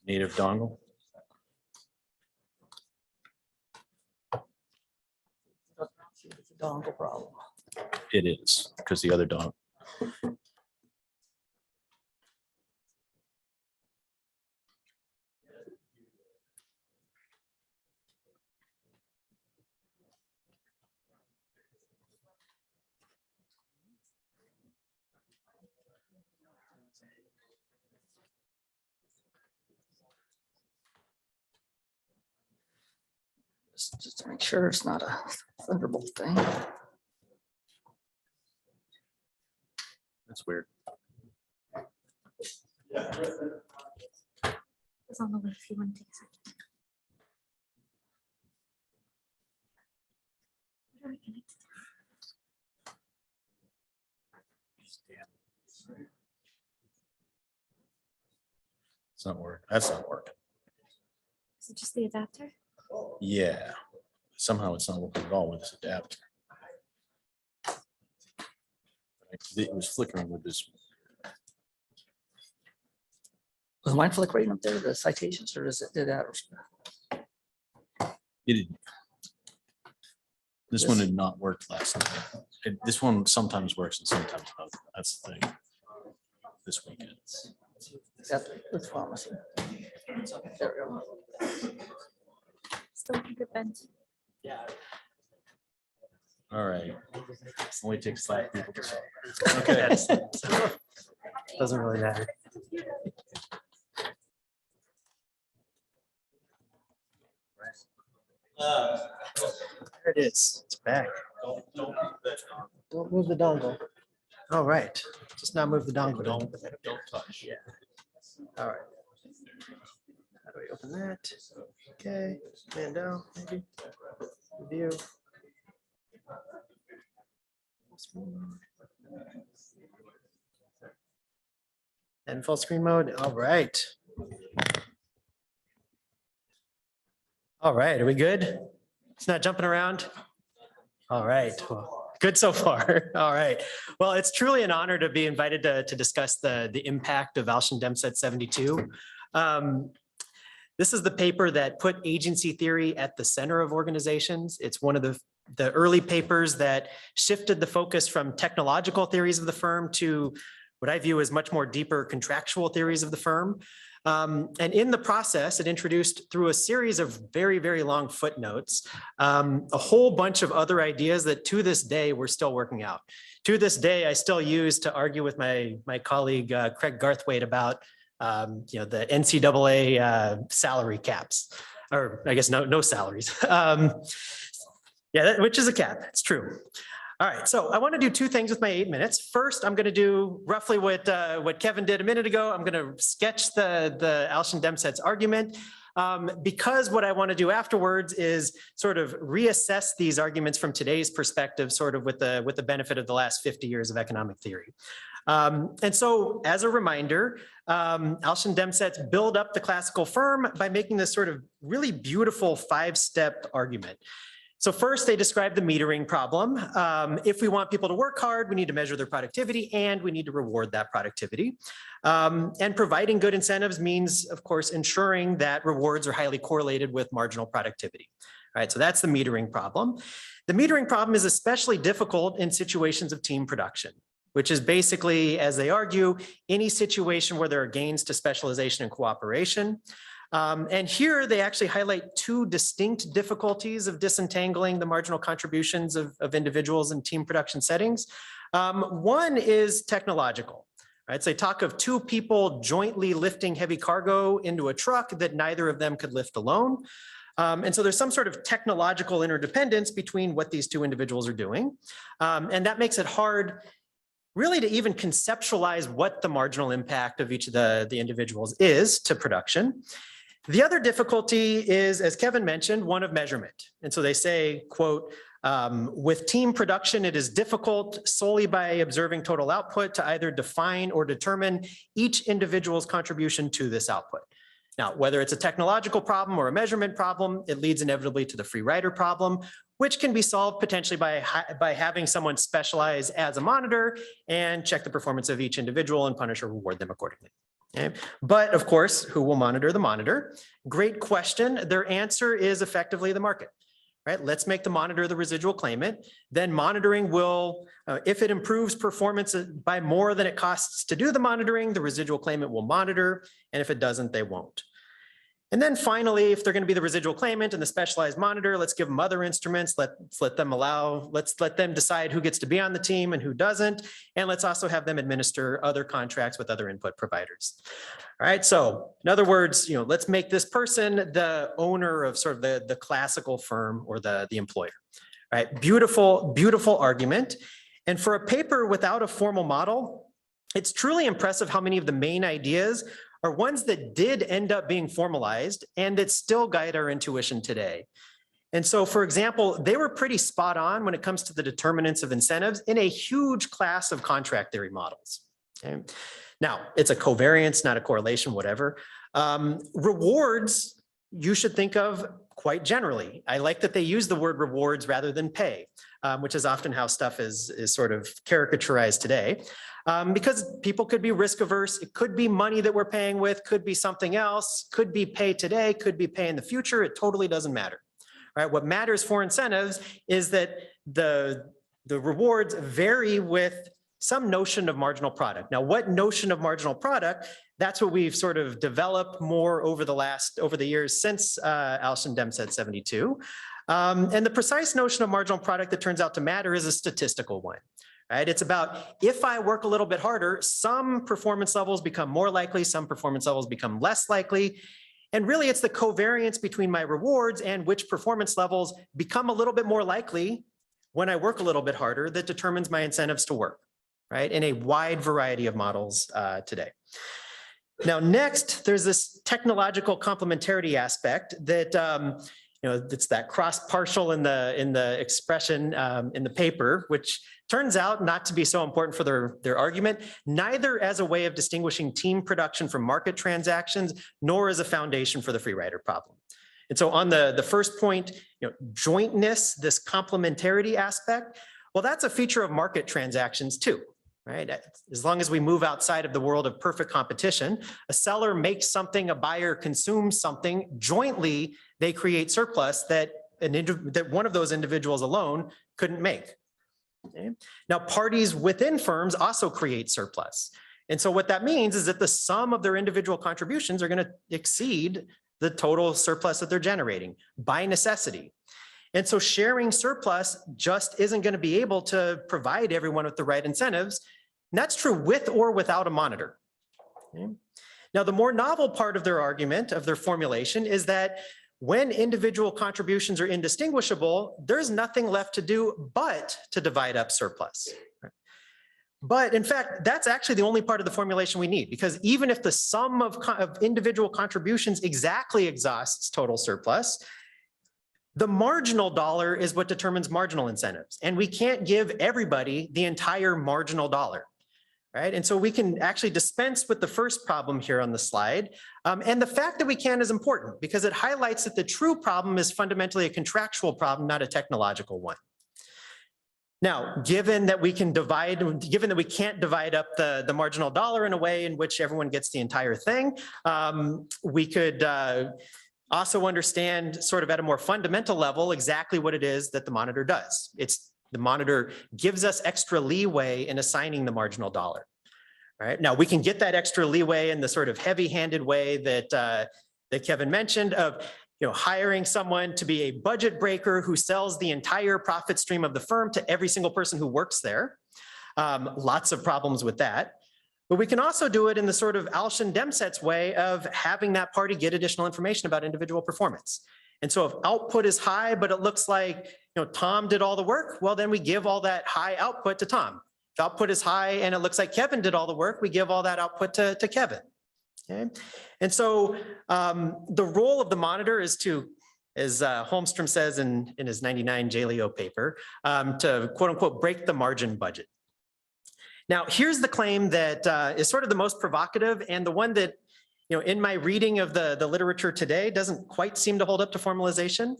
Native dongle. It's a dongle problem. It is, because the other dongle. Just to make sure it's not a Thunderbolt thing. That's weird. It's on the way if you want to take a second. Where do I connect it? It's not working. That's not working. Is it just the adapter? Yeah. Somehow it's not working at all with this adapter. It was flickering with this. Was mine flickering up there, the citations, or is it, did that? It didn't. This one did not work last night. This one sometimes works and sometimes doesn't. That's the thing. This weekend. That's promising. There we go. Still looking good, Ben. All right. Only takes 5 people to solve. Okay. Doesn't really matter. There it is. It's back. Don't move the dongle. All right. Just not move the dongle. Don't touch. Yeah. All right. How do we open that? Okay. Man down, maybe. Review. And full screen mode. All right. All right. Are we good? It's not jumping around. All right. Well, good so far. All right. Well, it's truly an honor to be invited to discuss the impact of Alchian-Demsetz 72. This is the paper that put agency theory at the center of organizations. It's one of the early papers that shifted the focus from technological theories of the firm to what I view as much more deeper contractual theories of the firm. And in the process, it introduced through a series of very, very long footnotes, a whole bunch of other ideas that to this day, we're still working out. To this day, I still use to argue with my colleague, Craig Garthwaite about the NCAA salary caps, or I guess no salaries. Which is a cap, it's true. All right, so I want to do 2 things with my 8 minutes. First, I'm going to do roughly what Kevin did a minute ago. I'm going to sketch the Alchian-Demsetz argument, because what I want to do afterwards is sort of reassess these arguments from today's perspective, sort of with the benefit of the last 50 years of economic theory. And so as a reminder, Alchian-Demsetz build up the classical firm by making this sort of really beautiful 5-step argument. So first, they describe the metering problem. If we want people to work hard, we need to measure their productivity and we need to reward that productivity. And providing good incentives means, of course, ensuring that rewards are highly correlated with marginal productivity. All right, so that's the metering problem. The metering problem is especially difficult in situations of team production, which is basically, as they argue, any situation where there are gains to specialization and cooperation. And here they actually highlight 2 distinct difficulties of disentangling the marginal contributions of individuals in team production settings. One is technological, right? So they talk of 2 people jointly lifting heavy cargo into a truck that neither of them could lift alone. And so there's some sort of technological interdependence between what these 2 individuals are doing. And that makes it hard really to even conceptualize what the marginal impact of each of the individuals is to production. The other difficulty is, as Kevin mentioned, one of measurement. And so they say, quote, with team production, it is difficult solely by observing total output to either define or determine each individual's contribution to this output. Now, whether it's a technological problem or a measurement problem, it leads inevitably to the free rider problem, which can be solved potentially by having someone specialize as a monitor and check the performance of each individual and punish or reward them accordingly. Okay. But of course, who will monitor the monitor? Great question. Their answer is effectively the market. Right? Let's make the monitor the residual claimant. Then monitoring will, if it improves performance by more than it costs to do the monitoring, the residual claimant will monitor. And if it doesn't, they won't. And then finally, if they're going to be the residual claimant and the specialized monitor, let's give them other instruments. Let's let them decide who gets to be on the team and who doesn't. And let's also have them administer other contracts with other input providers. All right. So in other words, let's make this person the owner of sort of the classical firm or the employer. All right. Beautiful, beautiful argument. And for a paper without a formal model, it's truly impressive how many of the main ideas are ones that did end up being formalized and that still guide our intuition today. And so, for example, they were pretty spot on when it comes to the determinants of incentives in a huge class of contract theory models. Okay. Now, it's a covariance, not a correlation, whatever. Rewards, you should think of quite generally. I like that they use the word rewards rather than pay, which is often how stuff is sort of caricaturized today. Because people could be risk averse. It could be money that we're paying with, could be something else, could be pay today, could be pay in the future. It totally doesn't matter. All right, what matters for incentives is that the rewards vary with some notion of marginal product. Now, what notion of marginal product? That's what we've sort of developed more over the years since Alchian-Demsetz 72. And the precise notion of marginal product that turns out to matter is a statistical one. Right? It's about if I work a little bit harder, some performance levels become more likely, some performance levels become less likely. And really it's the covariance between my rewards and which performance levels become a little bit more likely when I work a little bit harder that determines my incentives to work, right? In a wide variety of models today. Now, next, there's this technological complementarity aspect that it's that cross partial in the expression in the paper, which turns out not to be so important for their argument, neither as a way of distinguishing team production from market transactions, nor as a foundation for the free rider problem. And so on the first point, jointness, this complementarity aspect, well, that's a feature of market transactions too. Right? As long as we move outside of the world of perfect competition, a seller makes something, a buyer consumes something, jointly they create surplus that one of those individuals alone couldn't make. Okay? Now, parties within firms also create surplus. And so what that means is that the sum of their individual contributions are going to exceed the total surplus that they're generating by necessity. And so sharing surplus just isn't going to be able to provide everyone with the right incentives. And that's true with or without a monitor. Okay. Now, the more novel part of their argument, of their formulation, is that when individual contributions are indistinguishable, there's nothing left to do but to divide up surplus. But in fact, that's actually the only part of the formulation we need, because even if the sum of individual contributions exactly exhausts total surplus, the marginal dollar is what determines marginal incentives. And we can't give everybody the entire marginal dollar, right? And so we can actually dispense with the first problem here on the slide. And the fact that we can is important because it highlights that the true problem is fundamentally a contractual problem, not a technological one. Now, given that we can't divide up the marginal dollar in a way in which everyone gets the entire thing, we could also understand sort of at a more fundamental level exactly what it is that the monitor does. The monitor gives us extra leeway in assigning the marginal dollar. All right. Now, we can get that extra leeway in the sort of heavy-handed way that Kevin mentioned of hiring someone to be a budget breaker who sells the entire profit stream of the firm to every single person who works there. Lots of problems with that. But we can also do it in the sort of Alchian-Demsetz way of having that party get additional information about individual performance. And so if output is high, but it looks like Tom did all the work, well, then we give all that high output to Tom. If output is high and it looks like Kevin did all the work, we give all that output to Kevin. Okay? And so the role of the monitor is to, as Holmstrom says in his 99 JLEO paper, to quote unquote break the margin budget. Now, here's the claim that is sort of the most provocative and the one that in my reading of the literature today, doesn't quite seem to hold up to formalization.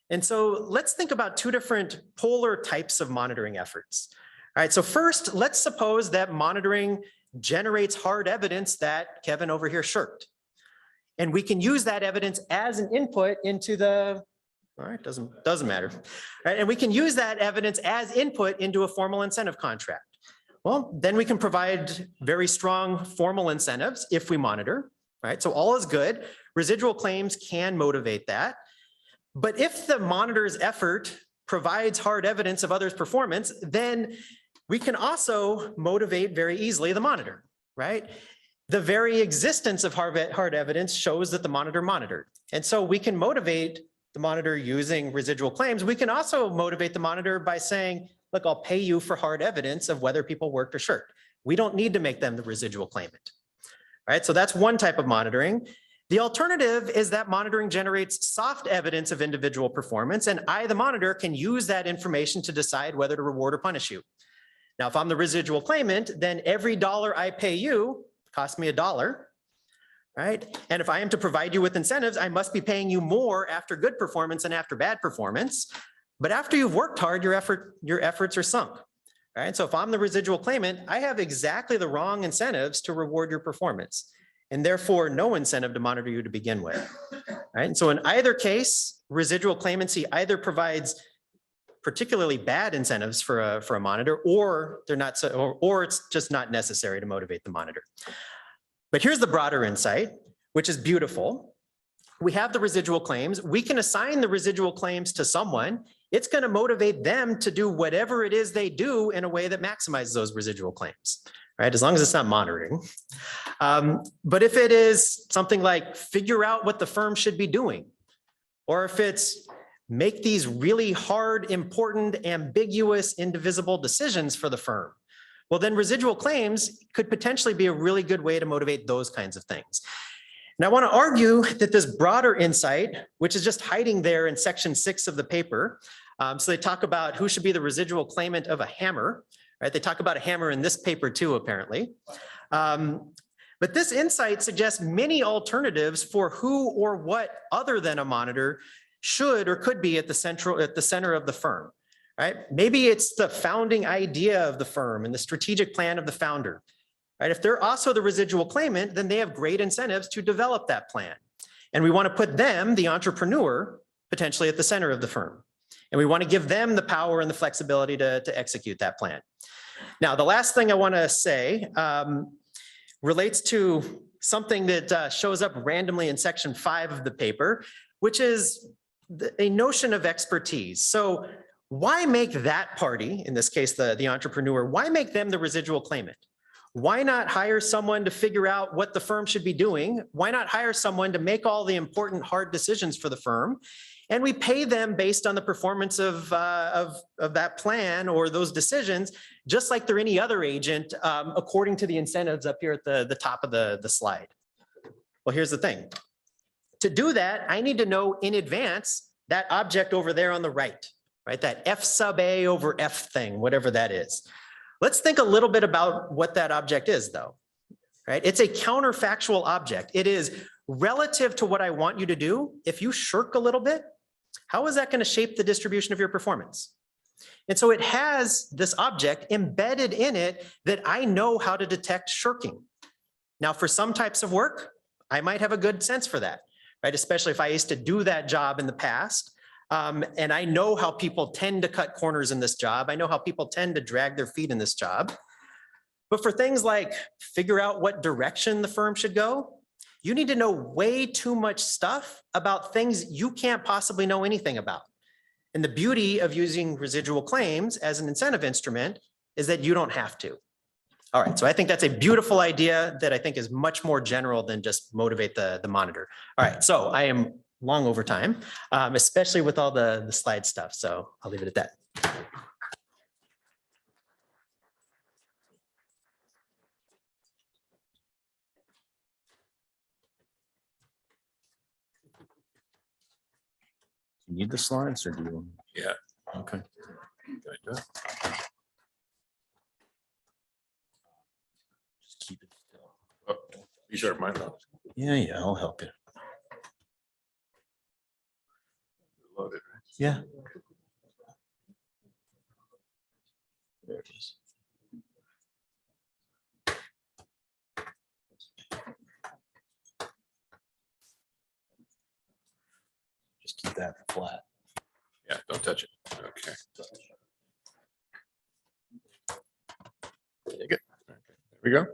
And so let's think about two different polar types of monitoring efforts. All right, so first, let's suppose that monitoring generates hard evidence that Kevin over here shirked. And we can use that evidence as an input into the, all right, doesn't matter. All right, and we can use that evidence as input into a formal incentive contract. Well, then we can provide very strong formal incentives if we monitor, right? So all is good. Residual claims can motivate that. But if the monitor's effort provides hard evidence of others' performance, then we can also motivate very easily the monitor, right? The very existence of hard evidence shows that the monitor monitored. And so we can motivate the monitor using residual claims. We can also motivate the monitor by saying, look, I'll pay you for hard evidence of whether people worked or shirked. We don't need to make them the residual claimant, right? So that's one type of monitoring. The alternative is that monitoring generates soft evidence of individual performance, and I, the monitor, can use that information to decide whether to reward or punish you. Now, if I'm the residual claimant, then every dollar I pay you costs me $1, right? And if I am to provide you with incentives, I must be paying you more after good performance than after bad performance. But after you've worked hard, your efforts are sunk, right? So if I'm the residual claimant, I have exactly the wrong incentives to reward your performance, and therefore no incentive to monitor you to begin with, right? And so in either case, residual claimancy either provides particularly bad incentives for a monitor, or they're not so, or it's just not necessary to motivate the monitor. But here's the broader insight, which is beautiful. We have the residual claims. We can assign the residual claims to someone. It's going to motivate them to do whatever it is they do in a way that maximizes those residual claims, right? As long as it's not monitoring. But if it is something like figure out what the firm should be doing, or if it's make these really hard, important, ambiguous, indivisible decisions for the firm, well, then residual claims could potentially be a really good way to motivate those kinds of things. And I want to argue that this broader insight, which is just hiding there in section 6 of the paper, so they talk about who should be the residual claimant of a hammer, right? They talk about a hammer in this paper too, apparently. But this insight suggests many alternatives for who or what other than a monitor should or could be at the center of the firm, right? Maybe it's the founding idea of the firm and the strategic plan of the founder, right? If they're also the residual claimant, then they have great incentives to develop that plan. And we want to put them, the entrepreneur, potentially at the center of the firm. And we want to give them the power and the flexibility to execute that plan. Now, the last thing I want to say relates to something that shows up randomly in section 5 of the paper, which is a notion of expertise. So why make that party, in this case, the entrepreneur, why make them the residual claimant? Why not hire someone to figure out what the firm should be doing? Why not hire someone to make all the important hard decisions for the firm? And we pay them based on the performance of that plan or those decisions, just like they're any other agent, according to the incentives up here at the top of the slide. Well, here's the thing. To do that, I need to know in advance that object over there on the right, that F sub A over F thing, whatever that is. Let's think a little bit about what that object is, though. It's a counterfactual object. It is relative to what I want you to do. If you shirk a little bit, how is that going to shape the distribution of your performance? And so it has this object embedded in it that I know how to detect shirking. Now, for some types of work, I might have a good sense for that, especially if I used to do that job in the past. And I know how people tend to cut corners in this job. I know how people tend to drag their feet in this job. But for things like figure out what direction the firm should go, you need to know way too much stuff about things you can't possibly know anything about. And the beauty of using residual claims as an incentive instrument is that you don't have to. All right, so I think that's a beautiful idea that I think is much more general than just motivate the monitor. All right, so I am long over time, especially with all the slide stuff. So I'll leave it at that. You need the slides or do you? Yeah. Okay. Good. Just keep it still. Oh, you sure mine though? Yeah, I'll help you. Yeah. There it is. Just keep that flat. Yeah, don't touch it. Okay. Take it. Okay, there we go.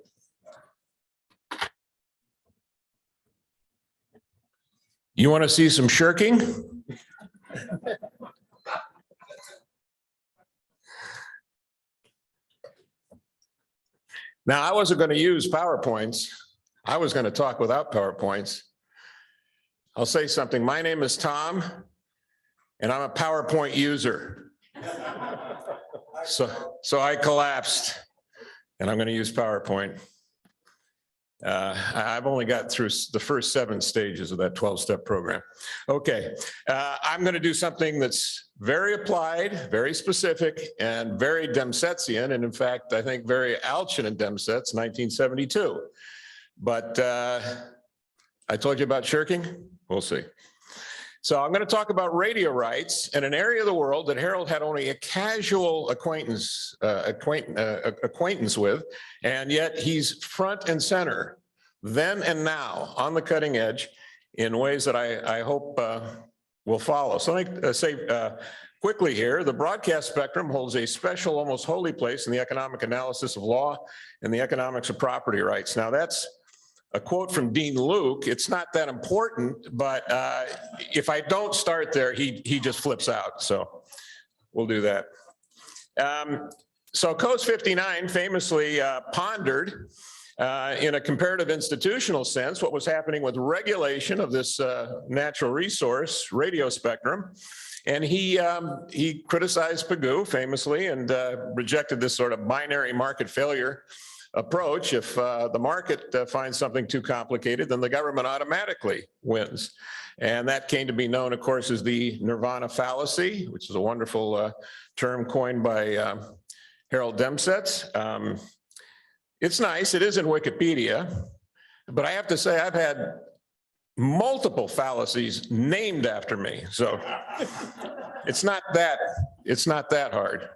You want to see some shirking? Now, I wasn't going to use PowerPoints. I was going to talk without PowerPoints. I'll say something. My name is Tom, and I'm a PowerPoint user. So I collapsed, and I'm going to use PowerPoint. I've only got through the first 7 stages of that 12-step program. Okay, I'm going to do something that's very applied, very specific, and very Demsetzian, and in fact, I think very Alchian-Demsetz, 1972. But I told you about shirking? We'll see. So I'm going to talk about radio rights in an area of the world that Harold had only a casual acquaintance with, and yet he's front and center, then and now, on the cutting edge in ways that I hope will follow. So let me say quickly here, the broadcast spectrum holds a special, almost holy place in the economic analysis of law and the economics of property rights. Now that's a quote from Dean Luke. It's not that important, but if I don't start there, he just flips out. So we'll do that. So Coase 59 famously pondered in a comparative institutional sense what was happening with regulation of this natural resource, radio spectrum. And he criticized Pagoo famously and rejected this sort of binary market failure approach. If the market finds something too complicated, then the government automatically wins. And that came to be known, of course, as the nirvana fallacy, which is a wonderful term coined by Harold Demsetz. It's nice, it is in Wikipedia, but I have to say I've had multiple fallacies named after me. So it's not that hard.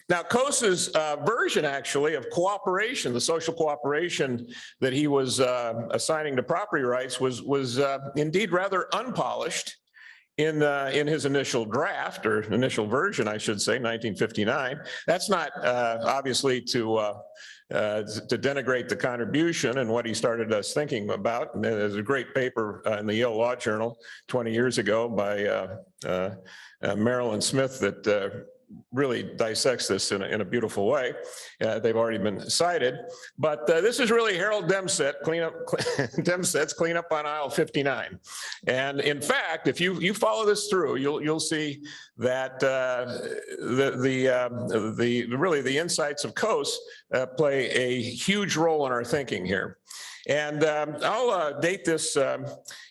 Now, Coase's version, actually, of cooperation, the social cooperation that he was assigning to property rights was indeed rather unpolished in his initial draft, or initial version, I should say, 1959. That's not obviously to denigrate the contribution and what he started us thinking about. And there's a great paper in the Yale Law Journal 20 years ago by Marilyn Smith that really dissects this in a beautiful way. They've already been cited, but this is really Harold Demsetz, Demsetz, clean up on aisle 59. And in fact, if you follow this through, you'll see that really the insights of Coase play a huge role in our thinking here. And I'll date this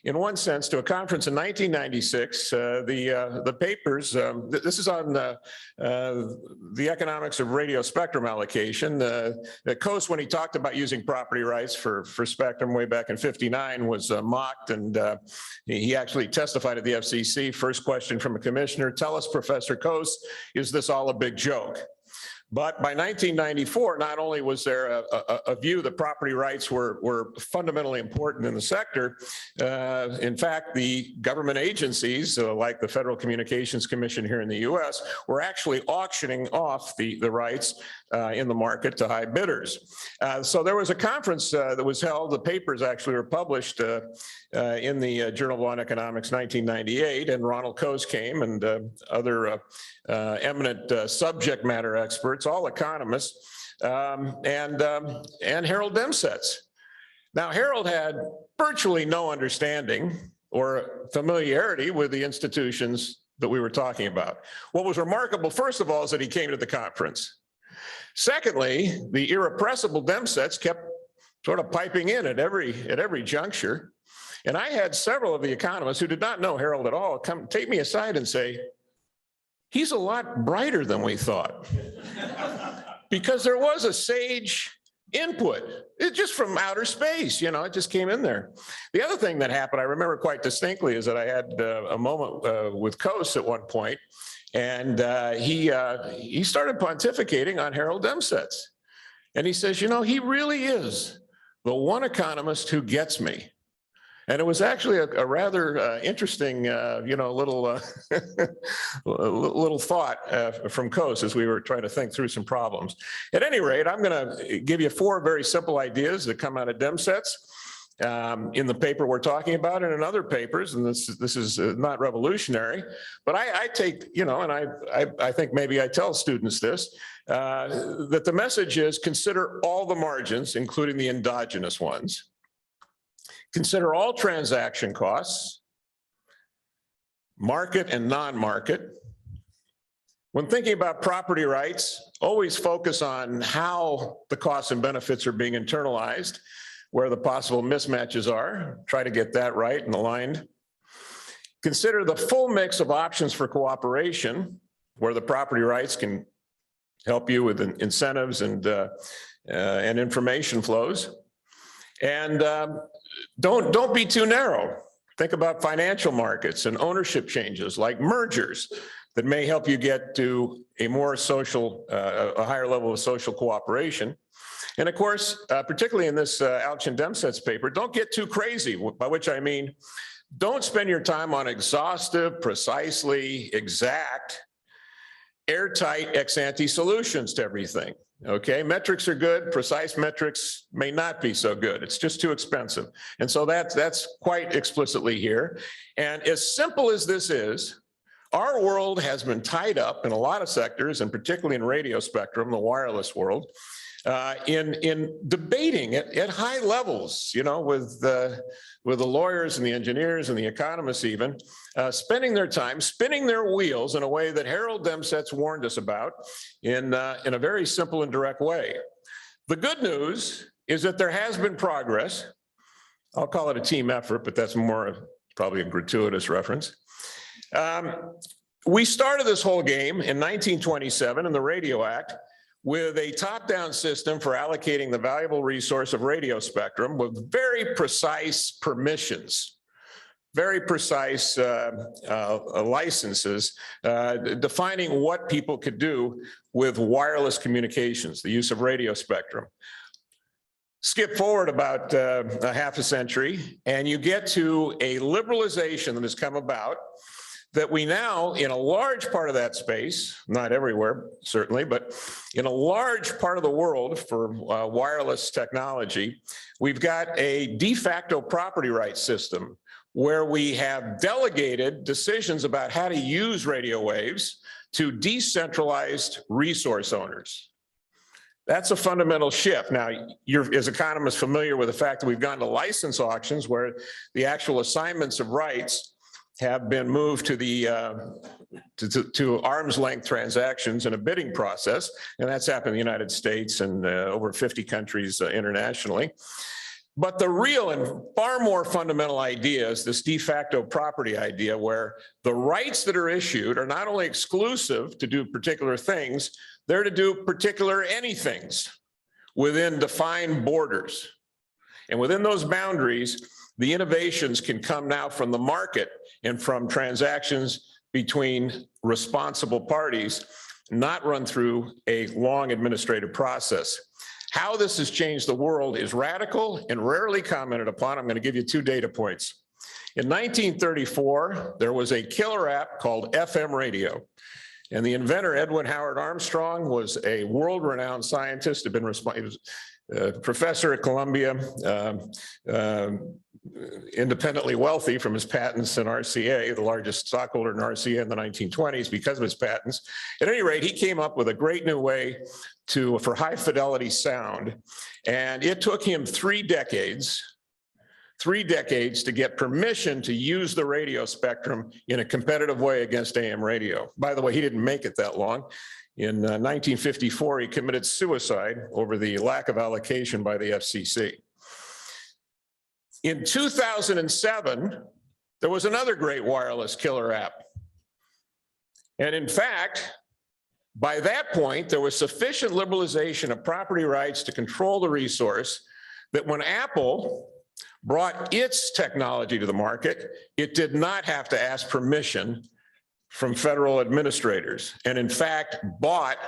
in one sense to a conference in 1996. The papers, this is on the economics of radio spectrum allocation. Coase, when he talked about using property rights for spectrum way back in '59, was mocked, and he actually testified at the FCC. First question from a commissioner: "Tell us, Professor Coase, is this all a big joke?" But by 1994, not only was there a view that property rights were fundamentally important in the sector, in fact, the government agencies, like the Federal Communications Commission here in the US, were actually auctioning off the rights in the market to high bidders. So there was a conference that was held. The papers actually were published in the Journal of Law and Economics 1998, and Ronald Coase came, and other eminent subject matter experts, all economists, and Harold Demsetz. Now, Harold had virtually no understanding or familiarity with the institutions that we were talking about. What was remarkable, first of all, is that he came to the conference. Secondly, the irrepressible Demsetz kept sort of piping in at every juncture. And I had several of the economists who did not know Harold at all come take me aside and say, "He's a lot brighter than we thought." Because there was a sage input. It's just from outer space, you know, it just came in there. The other thing that happened, I remember quite distinctly, is that I had a moment with Coase at one point, and he started pontificating on Harold Demsetz. And he says, you know, he really is the one economist who gets me. And it was actually a rather interesting, you know, little little thought from Coase as we were trying to think through some problems. At any rate, I'm going to give you 4 very simple ideas that come out of Demsetz in the paper we're talking about and in other papers. And this is not revolutionary, but I take, you know, and I think maybe I tell students this, that the message is consider all the margins, including the endogenous ones. Consider all transaction costs, market and non-market. When thinking about property rights, always focus on how the costs and benefits are being internalized, where the possible mismatches are. Try to get that right and aligned. Consider the full mix of options for cooperation, where the property rights can help you with incentives and information flows. And don't be too narrow. Think about financial markets and ownership changes like mergers that may help you get to a more social, a higher level of social cooperation. And of course, particularly in this Alchian-Demsetz paper, don't get too crazy, by which I mean, don't spend your time on exhaustive, precisely exact, airtight ex-ante solutions to everything. Okay, metrics are good, precise metrics may not be so good. It's just too expensive. And so that's quite explicitly here. And as simple as this is, our world has been tied up in a lot of sectors, and particularly in radio spectrum, the wireless world, in debating at high levels, you know, with the lawyers and the engineers and the economists even, spending their time spinning their wheels in a way that Harold Demsetz warned us about in a very simple and direct way. The good news is that there has been progress. I'll call it a team effort, but that's more probably a gratuitous reference. We started this whole game in 1927 in the Radio Act with a top-down system for allocating the valuable resource of radio spectrum with very precise permissions, very precise licenses, defining what people could do with wireless communications, the use of radio spectrum. Skip forward about a half a century, and you get to a liberalization that has come about that we now, in a large part of that space, not everywhere, certainly, but in a large part of the world for wireless technology, we've got a de facto property rights system where we have delegated decisions about how to use radio waves to decentralized resource owners. That's a fundamental shift. Now, you're, as economists, familiar with the fact that we've gone to license auctions where the actual assignments of rights have been moved to the to arm's length transactions in a bidding process, and that's happened in the United States and over 50 countries internationally. But the real and far more fundamental idea is this de facto property idea, where the rights that are issued are not only exclusive to do particular things, they're to do particular anythings within defined borders. And within those boundaries, the innovations can come now from the market and from transactions between responsible parties, not run through a long administrative process. How this has changed the world is radical and rarely commented upon. I'm going to give you 2 data points. In 1934, there was a killer app called FM radio. And the inventor, Edwin Howard Armstrong, was a world-renowned scientist, had been professor at Columbia, independently wealthy from his patents in RCA, the largest stockholder in RCA in the 1920s because of his patents. At any rate, he came up with a great new way for high fidelity sound. And it took him 3 decades to get permission to use the radio spectrum in a competitive way against AM radio. By the way, he didn't make it that long. In 1954, he committed suicide over the lack of allocation by the FCC. In 2007, there was another great wireless killer app. And in fact, By that point, there was sufficient liberalization of property rights to control the resource that when Apple brought its technology to the market, it did not have to ask permission from federal administrators, and in fact bought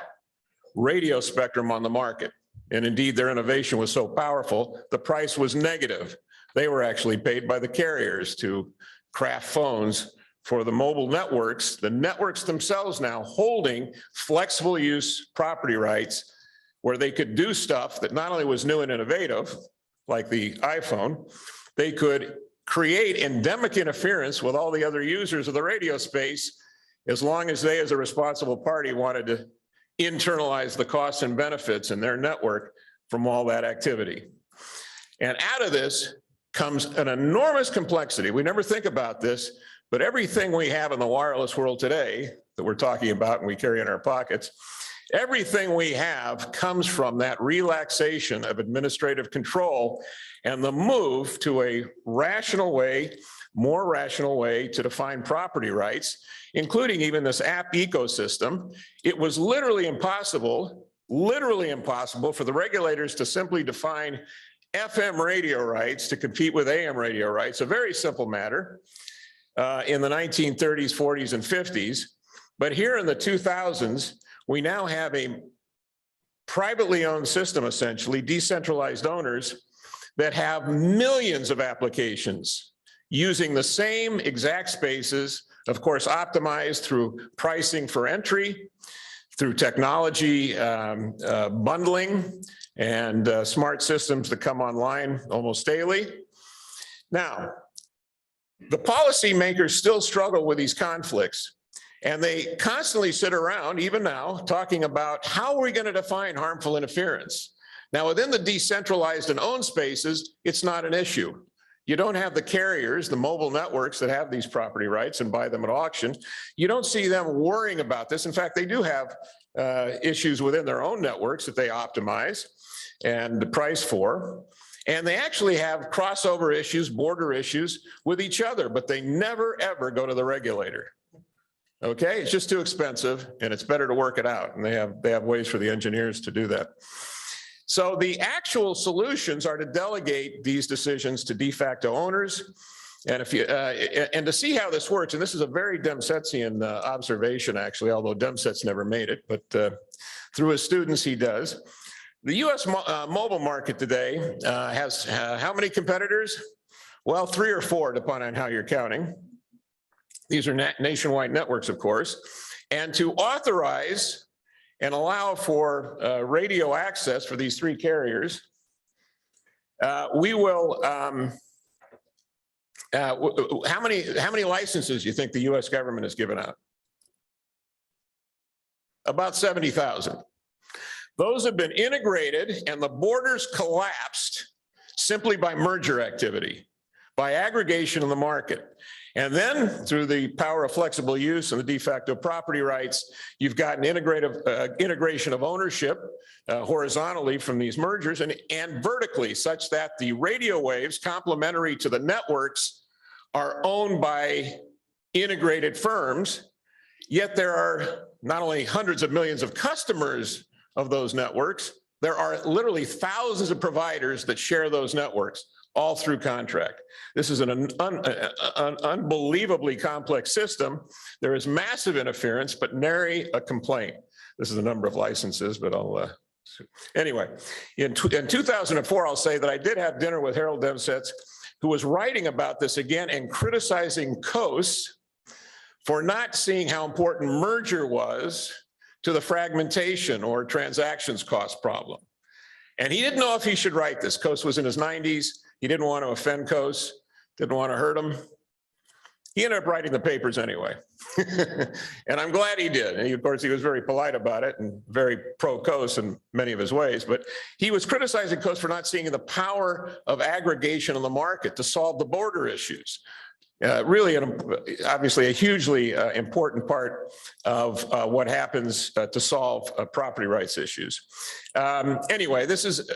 radio spectrum on the market. And indeed, their innovation was so powerful, the price was negative. They were actually paid by the carriers to craft phones for the mobile networks, the networks themselves now holding flexible use property rights where they could do stuff that not only was new and innovative, like the iPhone, they could create endemic interference with all the other users of the radio space as long as they, as a responsible party, wanted to internalize the costs and benefits in their network from all that activity. And out of this comes an enormous complexity. We never think about this, but everything we have in the wireless world today that we're talking about and we carry in our pockets, everything we have comes from that relaxation of administrative control and the move to a rational way, more rational way to define property rights, including even this app ecosystem. It was literally impossible for the regulators to simply define FM radio rights to compete with AM radio rights, a very simple matter in the 1930s, 40s, and 50s. But here in the 2000s, we now have a privately owned system, essentially, decentralized owners that have millions of applications using the same exact spaces, of course, optimized through pricing for entry, through technology bundling, and smart systems that come online almost daily. Now, the policymakers still struggle with these conflicts, and they constantly sit around, even now, talking about how are we going to define harmful interference? Now, within the decentralized and owned spaces, it's not an issue. You don't have the carriers, the mobile networks that have these property rights and buy them at auction. You don't see them worrying about this. In fact, they do have issues within their own networks that they optimize and price for. And they actually have crossover issues, border issues with each other, but they never, ever go to the regulator. Okay, it's just too expensive and it's better to work it out. And they have ways for the engineers to do that. So the actual solutions are to delegate these decisions to de facto owners. And if you and to see how this works, and this is a very Demsetzian observation, actually, although Demsetz never made it, but through his students, he does. The US mobile market today has how many competitors? Well, 3 or 4, depending on how you're counting. These are nationwide networks, of course. And to authorize and allow for radio access for these 3 carriers, we will, how many licenses do you think the US government has given out? About 70,000. Those have been integrated and the borders collapsed simply by merger activity, by aggregation in the market. And then through the power of flexible use and the de facto property rights, you've got an integration of ownership horizontally from these mergers and vertically, such that the radio waves complementary to the networks are owned by integrated firms. Yet there are not only hundreds of millions of customers of those networks, there are literally thousands of providers that share those networks, all through contract. This is an unbelievably complex system. There is massive interference, but nary a complaint. This is the number of licenses, but I'll, anyway. In 2004, I'll say that I did have dinner with Harold Demsetz, who was writing about this again and criticizing COAS for not seeing how important merger was to the fragmentation or transactions cost problem. And he didn't know if he should write this. COAS was in his 90s. He didn't want to offend COAS, didn't want to hurt him. He ended up writing the papers anyway. And I'm glad he did. And of course, he was very polite about it and very pro-COAS in many of his ways. But he was criticizing COAS for not seeing the power of aggregation in the market to solve the border issues. really, obviously, a hugely important part of what happens to solve property rights issues. Anyway, this is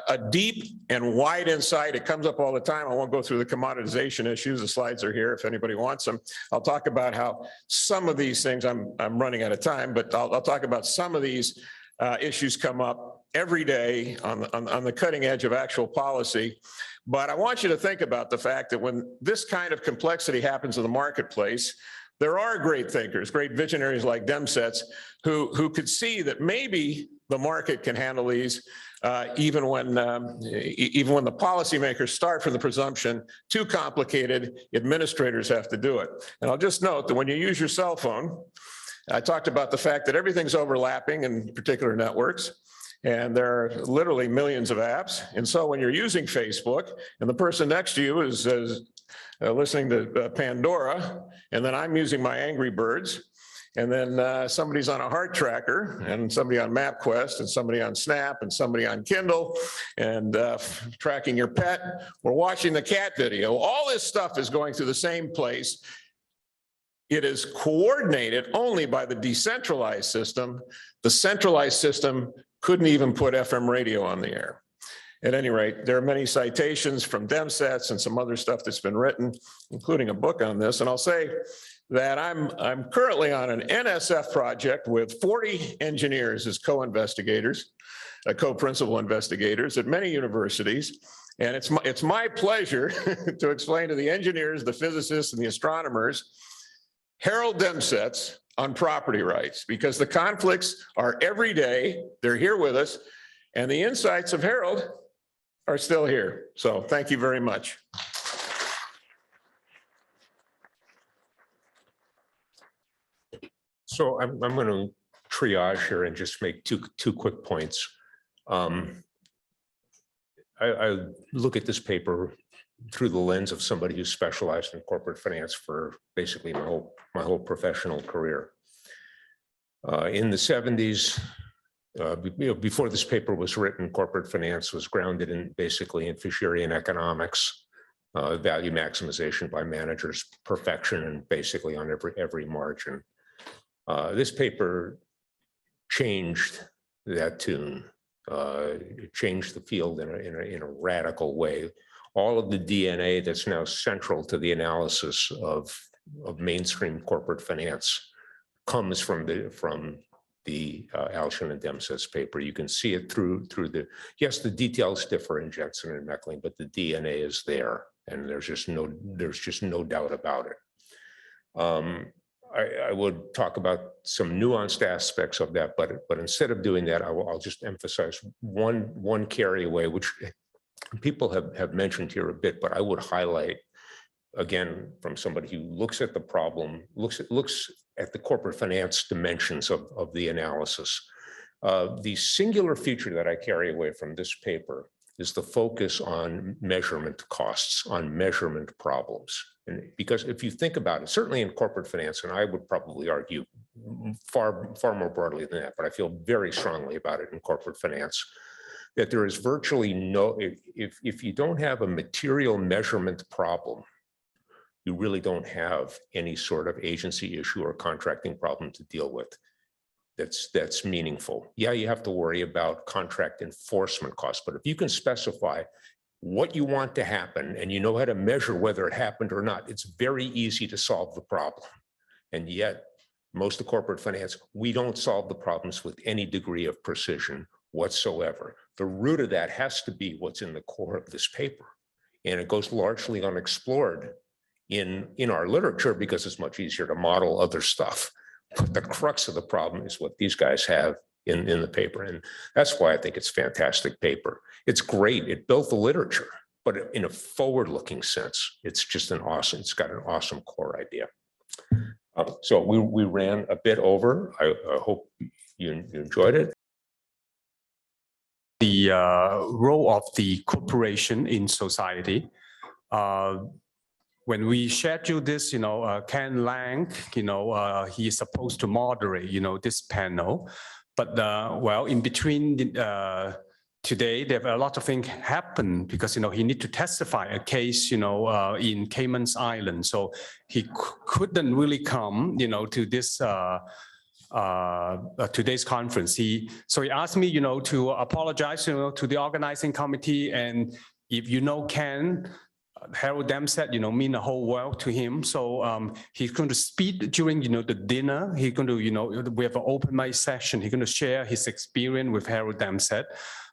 a deep and wide insight. It comes up all the time. I won't go through the commoditization issues. The slides are here if anybody wants them. I'll talk about how some of these things, I'm running out of time, but I'll talk about some of these issues come up every day on the cutting edge of actual policy. But I want you to think about the fact that when this kind of complexity happens in the marketplace, there are great thinkers, great visionaries like Demsetz, who could see that maybe the market can handle these, even when the policymakers start from the presumption too complicated, administrators have to do it. And I'll just note that when you use your cell phone, I talked about the fact that everything's overlapping in particular networks. And there are literally millions of apps. And so when you're using Facebook and the person next to you is listening to Pandora, and then I'm using my Angry Birds, and then somebody's on a heart tracker, and somebody on MapQuest, and somebody on Snap, and somebody on Kindle, and tracking your pet, we're watching the cat video. All this stuff is going through the same place. It is coordinated only by the decentralized system. The centralized system couldn't even put FM radio on the air. At any rate, there are many citations from Demsetz and some other stuff that's been written, including a book on this. And I'll say that I'm currently on an NSF project with 40 engineers as co-investigators, co-principal investigators at many universities. And it's my pleasure to explain to the engineers, the physicists, and the astronomers Harold Demsetz on property rights, because the conflicts are every day. They're here with us, and the insights of Harold are still here. So thank you very much. So I'm going to triage here and just make two quick points. I look at this paper through the lens of somebody who's specialized in corporate finance for basically my whole professional career. In the 70s, before this paper was written, corporate finance was grounded in basically in Fisherian economics, value maximization by managers, perfection, and basically on every margin. This paper changed that tune. It changed the field in a radical way. All of the DNA that's now central to the analysis of mainstream corporate finance comes from the Alchian-Demsetz paper. You can see it through yes, the details differ in Jensen and Meckling, but the DNA is there, and there's just no doubt about it. I would talk about some nuanced aspects of that, but instead of doing that, I'll just emphasize one carry away, which people have mentioned here a bit, but I would highlight again from somebody who looks at the problem, looks at the corporate finance dimensions of the analysis. The singular feature that I carry away from this paper is the focus on measurement costs, on measurement problems. And because if you think about it, certainly in corporate finance, and I would probably argue far more broadly than that, but I feel very strongly about it in corporate finance, that there is virtually no, if you don't have a material measurement problem, you really don't have any sort of agency issue or contracting problem to deal with that's meaningful. Yeah, you have to worry about contract enforcement costs, but if you can specify what you want to happen and you know how to measure whether it happened or not, it's very easy to solve the problem. And yet, most of corporate finance, we don't solve the problems with any degree of precision whatsoever. The root of that has to be what's in the core of this paper. And it goes largely unexplored in our literature because it's much easier to model other stuff. But the crux of the problem is what these guys have in the paper. And that's why I think it's a fantastic paper. It's great. It built the literature, but in a forward-looking sense, it's just it's got an awesome core idea. So we ran a bit over. I hope you enjoyed it. The role of the corporation in society. When we schedule this, Ken Lang, he is supposed to moderate, this panel. But well, in between today there are a lot of things happen because, he need to testify a case, in Cayman's Island. So he couldn't really come, to this today's conference. So he asked me, to apologize, to the organizing committee. And if Ken, Harold Demsetz, mean the whole world to him. So he's going to speak during, the dinner. He's going to, we have an open mic session. He's going to share his experience with Harold Demsetz.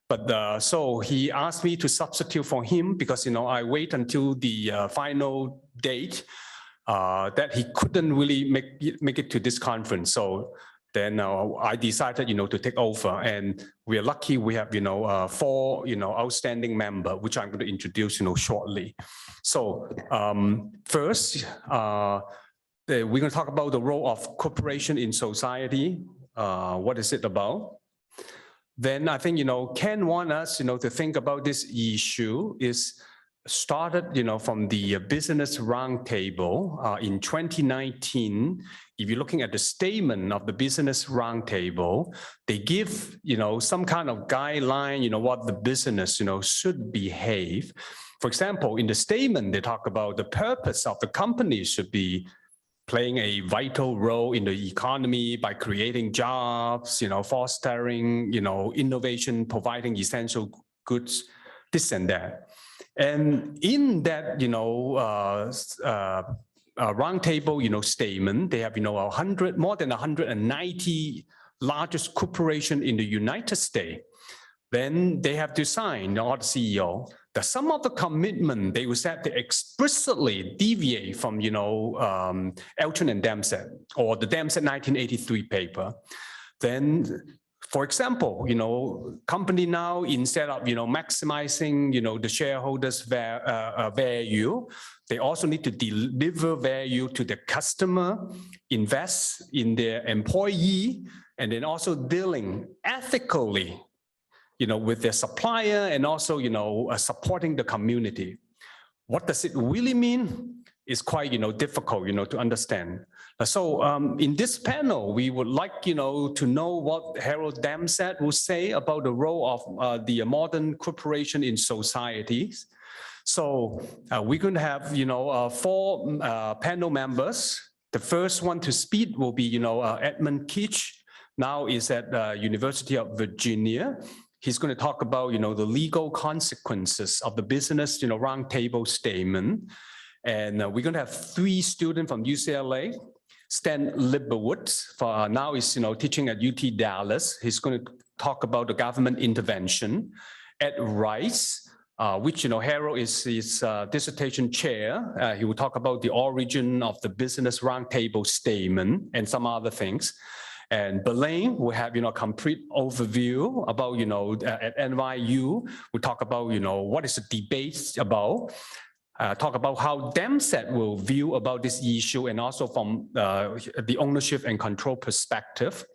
But so he asked me to substitute for him because, I wait until the final date that he couldn't really make it to this conference. So then I decided, to take over, and we are lucky we have, 4, outstanding members, which I'm going to introduce, shortly. So first, we're going to talk about the role of corporation in society. What is it about? Then I think, Ken want us, to think about this issue is started, from the Business Roundtable in 2019. If you're looking at the statement of the Business Roundtable, they give, some kind of guideline, what the business, should behave. For example, in the statement, they talk about the purpose of the company should be playing a vital role in the economy by creating jobs, fostering, innovation, providing essential goods, this and that. And in that, roundtable, statement, they have, more than 190 largest corporation in the United States. Then they have to sign, or the CEO, that some of the commitment they will set to explicitly deviate from, Alchian-Demsetz or the Demsetz 1983 paper. Then, for example, company now, instead of, maximizing, the shareholders' value, they also need to deliver value to the customer, invest in their employee, and then also dealing ethically, with their supplier, and also, supporting the community. What does it really mean? It's quite, difficult, to understand. So in this panel, we would like, to know what Harold Demsetz will say about the role of the modern corporation in societies. So we're going to have, 4 panel members. The first one to speak will be, Edmund Keach. Now is at the University of Virginia. He's going to talk about, the legal consequences of the business, roundtable statement. And we're going to have 3 students from UCLA. Stan Libowitz, now is, teaching at UT Dallas. He's going to talk about the government intervention. At Rice, which, Harold is his dissertation chair. He will talk about the origin of the business roundtable statement and some other things. And Belaine will have, a complete overview about, at NYU, we talk about, what is the debate about, talk about how Demsetz will view about this issue, and also from the ownership and control perspective.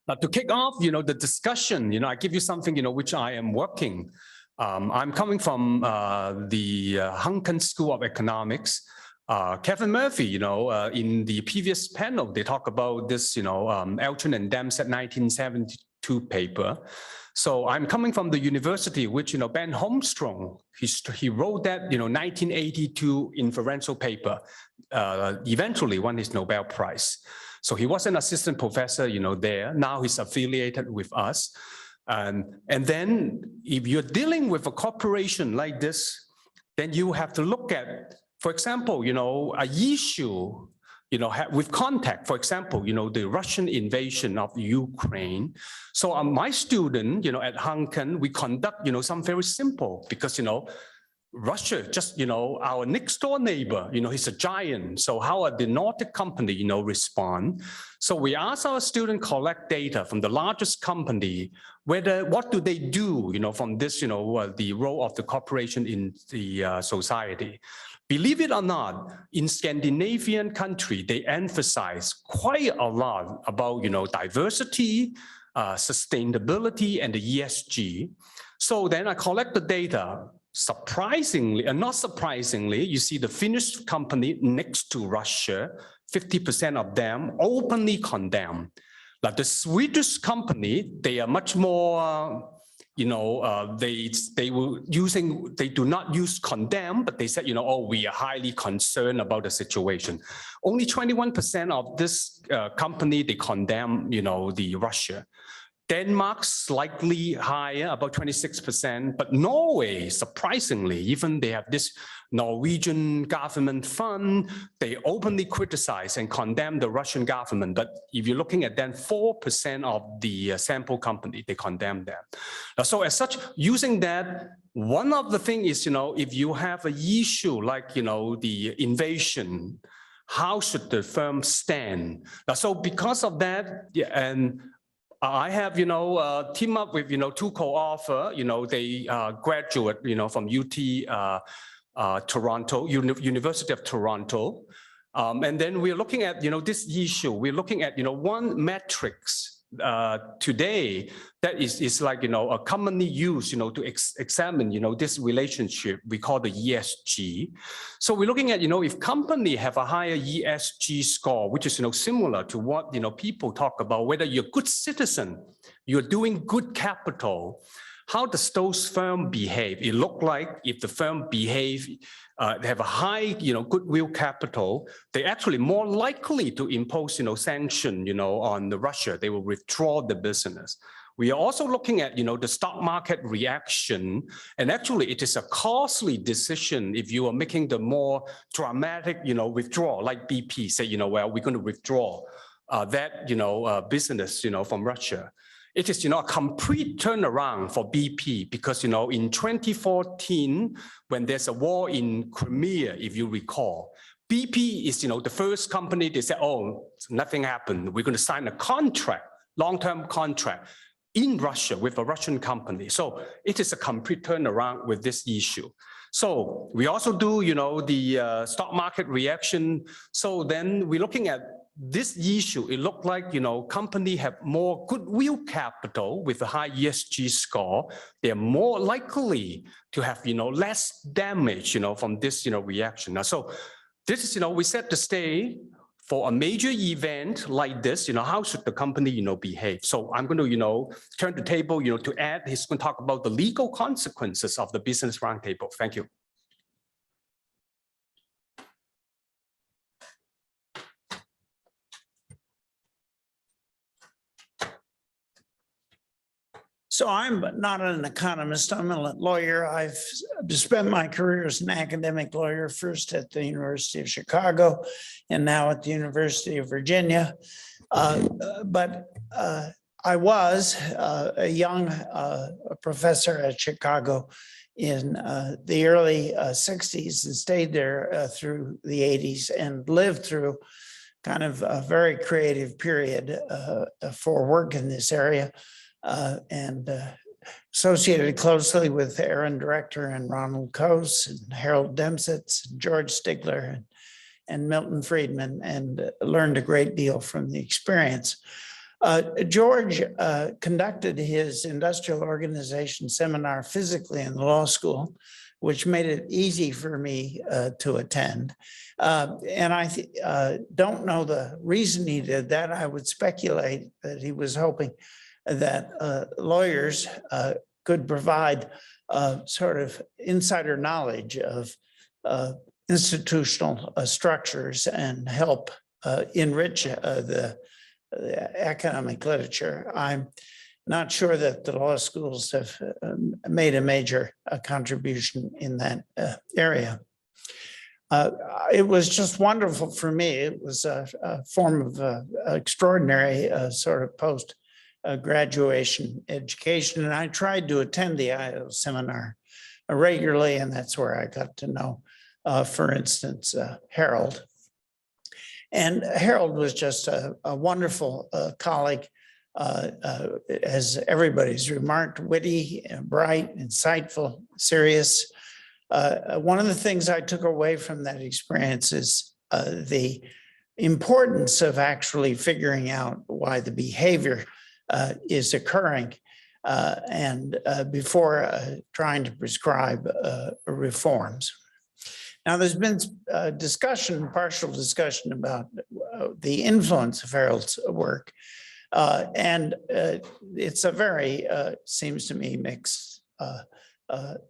Now, to kick off, the discussion, I give you something, which I am working. I'm coming from the Hahn School of Economics. Kevin Murphy, in the previous panel, they talk about this, Alchian-Demsetz 1972 paper. So I'm coming from the university, which, Ben Holmstrom, he wrote that, 1982 inferential paper, eventually won his Nobel Prize. So he was an assistant professor, there. Now he's affiliated with us. And then if you're dealing with a corporation like this, then you have to look at, for example, a issue, with contact, for example, the Russian invasion of Ukraine. So my student, at Hahn, we conduct, something very simple because, Russia, just, our next door neighbor, he's a giant. So how are the Nordic company, respond? So we ask our student collect data from the largest company, what do they do, from this, the role of the corporation in the society. Believe it or not, in Scandinavian country, they emphasize quite a lot about, diversity, sustainability, and the ESG. So then I collect the data. Surprisingly, and not surprisingly, you see the Finnish company next to Russia, 50% of them openly condemn. Like the Swedish company, they are much more they do not use condemn, but they said, oh, we are highly concerned about the situation. Only 21% of this company, they condemn, the Russia. Denmark slightly higher, about 26%, but Norway, surprisingly, even they have this Norwegian government fund, they openly criticize and condemn the Russian government. But if you're looking at then 4% of the sample company, they condemn them. So as such, using that, one of the things is, if you have an issue like, the invasion, how should the firm stand? So because of that, and I have, team up with, two co-author, they graduate, from UT Toronto, University of Toronto. And then we're looking at, this issue. We're looking at, one metrics today that is like, a commonly used, to examine, this relationship we call the ESG. So we're looking at, if company have a higher ESG score, which is, similar to what, people talk about, whether you're a good citizen, you're doing good capital, how does those firms behave? It look like if the firm behave, they have a high, goodwill capital, they're actually more likely to impose, sanction, on the Russia. They will withdraw the business. We are also looking at, the stock market reaction, and actually it is a costly decision if you are making the more dramatic, withdrawal, like BP say, well, we're going to withdraw that, business, from Russia. It is, a complete turnaround for BP because, in 2014, when there's a war in Crimea, if you recall, BP is, the first company, they said, oh, nothing happened. We're going to sign a contract, long-term contract in Russia with a Russian company. So it is a complete turnaround with this issue. So we also do, the stock market reaction. So then we're looking at this issue. It looked like, company have more goodwill capital with a high ESG score. They're more likely to have, less damage, from this, reaction. Now, so this is, we set the stage for a major event like this, how should the company, behave? So I'm going to, turn the table, to Ed. He's going to talk about the legal consequences of the business roundtable. Thank you. So I'm not an economist, I'm a lawyer. I've spent my career as an academic lawyer, first at the University of Chicago and now at the University of Virginia. But I was a young professor at Chicago in the early 60s and stayed there through the 80s and lived through kind of a very creative period for work in this area. And associated closely with Aaron Director and Ronald Coase and Harold-Demsetz, and George Stigler and Milton Friedman, and learned a great deal from the experience. George conducted his industrial organization seminar physically in the law school, which made it easy for me to attend. And I don't know the reason he did that. I would speculate that he was hoping that lawyers could provide sort of insider knowledge of institutional structures and help enrich the economic literature. I'm not sure that the law schools have made a major contribution in that area. It was just wonderful for me. It was a form of extraordinary sort of post graduation education. And I tried to attend the IO seminar regularly, and that's where I got to know, for instance, Harold. And Harold was just a wonderful colleague, as everybody's remarked, witty, bright, insightful, serious. One of the things I took away from that experience is the importance of actually figuring out why the behavior is occurring and before trying to prescribe reforms. Now, there's been discussion, partial discussion about the influence of Harold's work. And it's a very, seems to me, mixed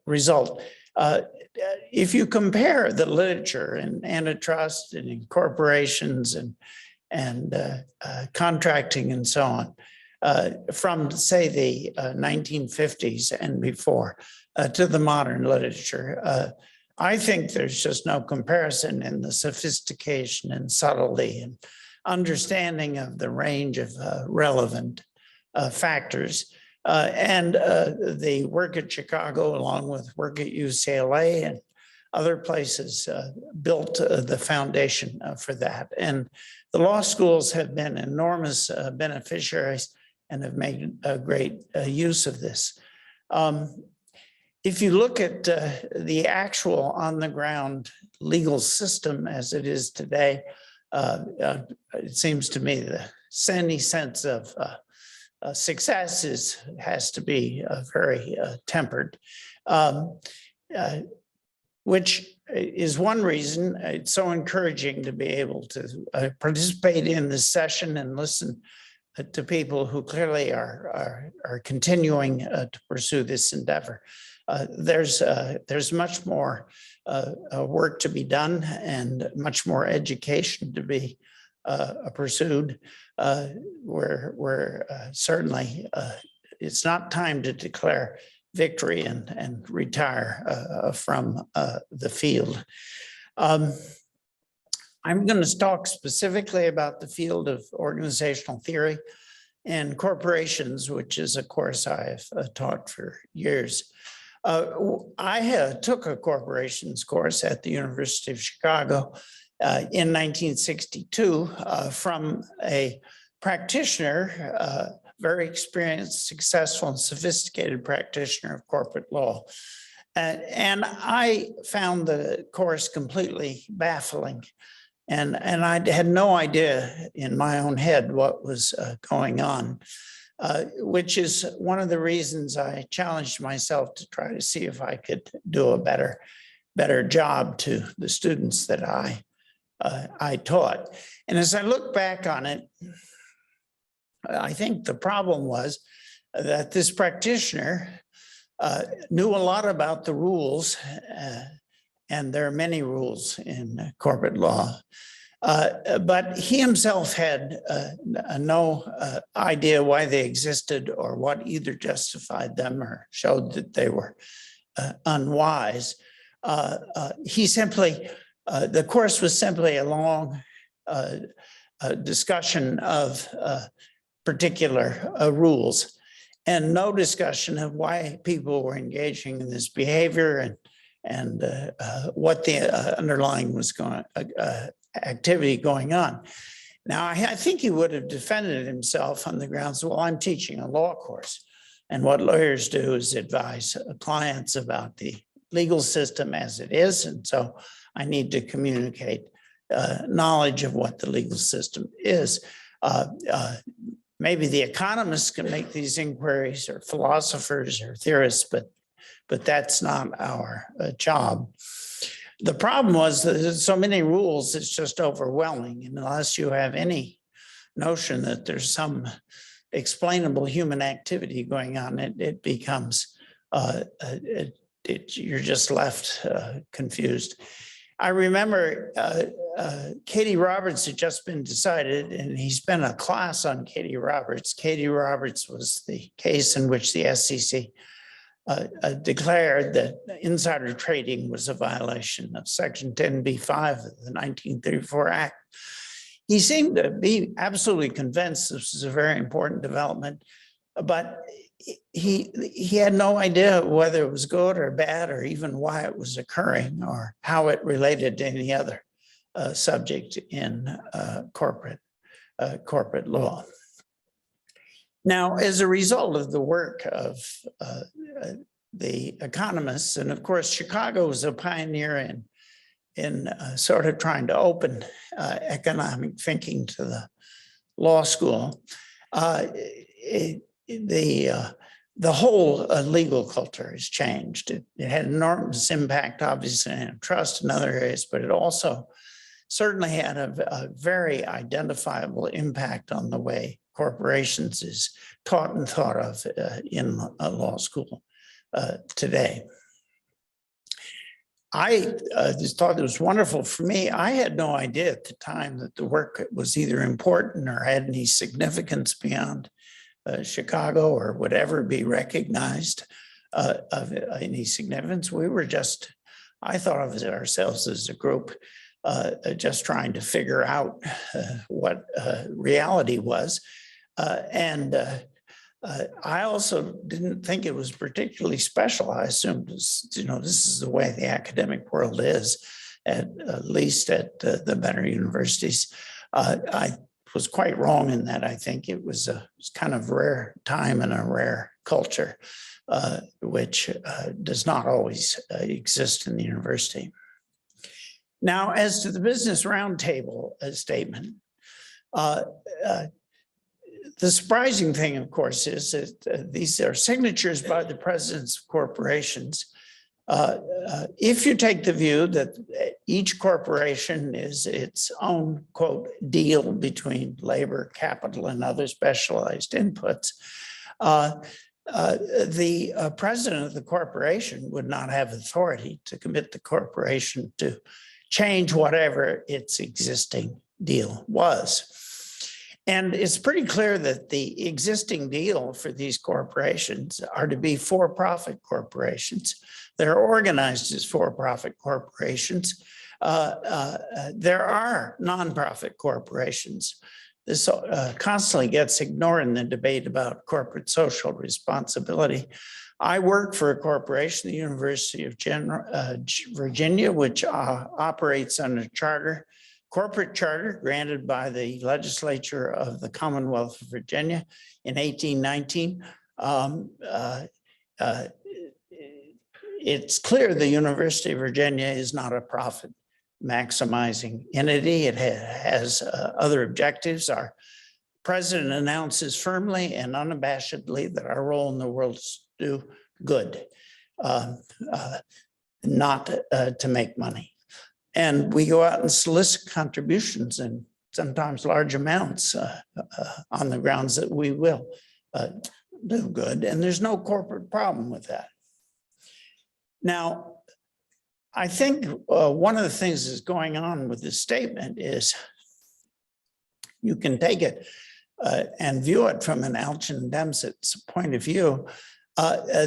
result. If you compare the literature in antitrust and in corporations and contracting and so on, from say the 1950s and before to the modern literature, I think there's just no comparison in the sophistication and subtlety and understanding of the range of relevant factors. And the work at Chicago, along with work at UCLA and other places, built the foundation for that. And the law schools have been enormous beneficiaries and have made a great use of this. If you look at the actual on-the-ground legal system as it is today, it seems to me the any sense of success has to be very tempered, which is one reason it's so encouraging to be able to participate in this session and listen to people who clearly are continuing to pursue this endeavor. There's much more work to be done and much more education to be pursued. Where certainly it's not time to declare victory and retire from the field. I'm going to talk specifically about the field of organizational theory and corporations, which is a course I've taught for years. I took a corporations course at the University of Chicago in 1962 from a practitioner, very experienced, successful, and sophisticated practitioner of corporate law. And I found the course completely baffling. And I had no idea in my own head what was going on, which is one of the reasons I challenged myself to try to see if I could do a better job to the students that I taught. And as I look back on it, I think the problem was that this practitioner knew a lot about the rules, and there are many rules in corporate law, but he himself had no idea why they existed or what either justified them or showed that they were unwise. He simply, the course was simply a long discussion of particular rules and no discussion of why people were engaging in this behavior and what the underlying activity going on. Now, I think he would have defended himself on the grounds, well, I'm teaching a law course, and what lawyers do is advise clients about the legal system as it is, and so I need to communicate knowledge of what the legal system is. Maybe the economists can make these inquiries, or philosophers or theorists, but that's not our job. The problem was that there's so many rules, it's just overwhelming. And unless you have any notion that there's some explainable human activity going on, it becomes, you're just left confused. I remember Katie Roberts had just been decided, and he's been a class on Katie Roberts. Katie Roberts was the case in which the SEC declared that insider trading was a violation of Section 10b-5 of the 1934 Act. He seemed to be absolutely convinced this was a very important development, but he had no idea whether it was good or bad or even why it was occurring or how it related to any other subject in corporate law. Now, as a result of the work of the economists, and of course, Chicago was a pioneer in sort of trying to open economic thinking to the law school, the whole legal culture has changed. It had enormous impact, obviously, in trust and other areas, but it also certainly had a very identifiable impact on the way corporations is taught and thought of in law school today. I just thought it was wonderful for me. I had no idea at the time that the work was either important or had any significance beyond Chicago or would ever be recognized of any significance. We were just, I thought of ourselves as a group just trying to figure out what reality was. I also didn't think it was particularly special. I assumed, this is the way the academic world is, at least at the better universities. I was quite wrong in that. I think it was kind of rare time and a rare culture, which does not always exist in the university. Now, as to the Business Roundtable statement, the surprising thing, of course, is that these are signatures by the presidents of corporations. If you take the view that each corporation is its own, quote, deal between labor, capital, and other specialized inputs, the president of the corporation would not have authority to commit the corporation to change whatever its existing deal was. And it's pretty clear that the existing deal for these corporations are to be for-profit corporations. They're organized as for-profit corporations. There are nonprofit corporations. This constantly gets ignored in the debate about corporate social responsibility. I work for a corporation, the University of Virginia, which operates under a corporate charter granted by the legislature of the Commonwealth of Virginia in 1819. It's clear the University of Virginia is not a profit maximizing entity. It has other objectives. Our president announces firmly and unabashedly that our role in the world is to do good, not to make money. And we go out and solicit contributions and sometimes large amounts on the grounds that we will do good. And there's no corporate problem with that. Now, I think one of the things that's going on with this statement is you can take it and view it from an Alchian-Demsetz point of view.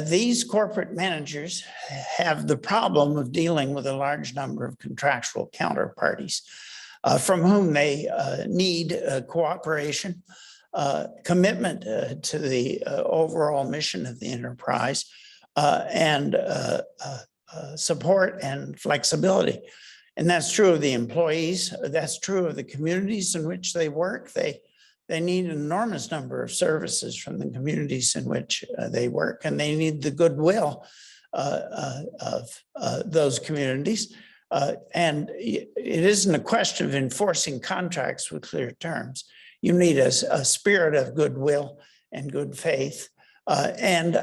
These corporate managers have the problem of dealing with a large number of contractual counterparties from whom they need cooperation, commitment to the overall mission of the enterprise, and support and flexibility. And that's true of the employees. That's true of the communities in which they work. They need an enormous number of services from the communities in which they work, and they need the goodwill of those communities. And it isn't a question of enforcing contracts with clear terms. You need a spirit of goodwill and good faith. And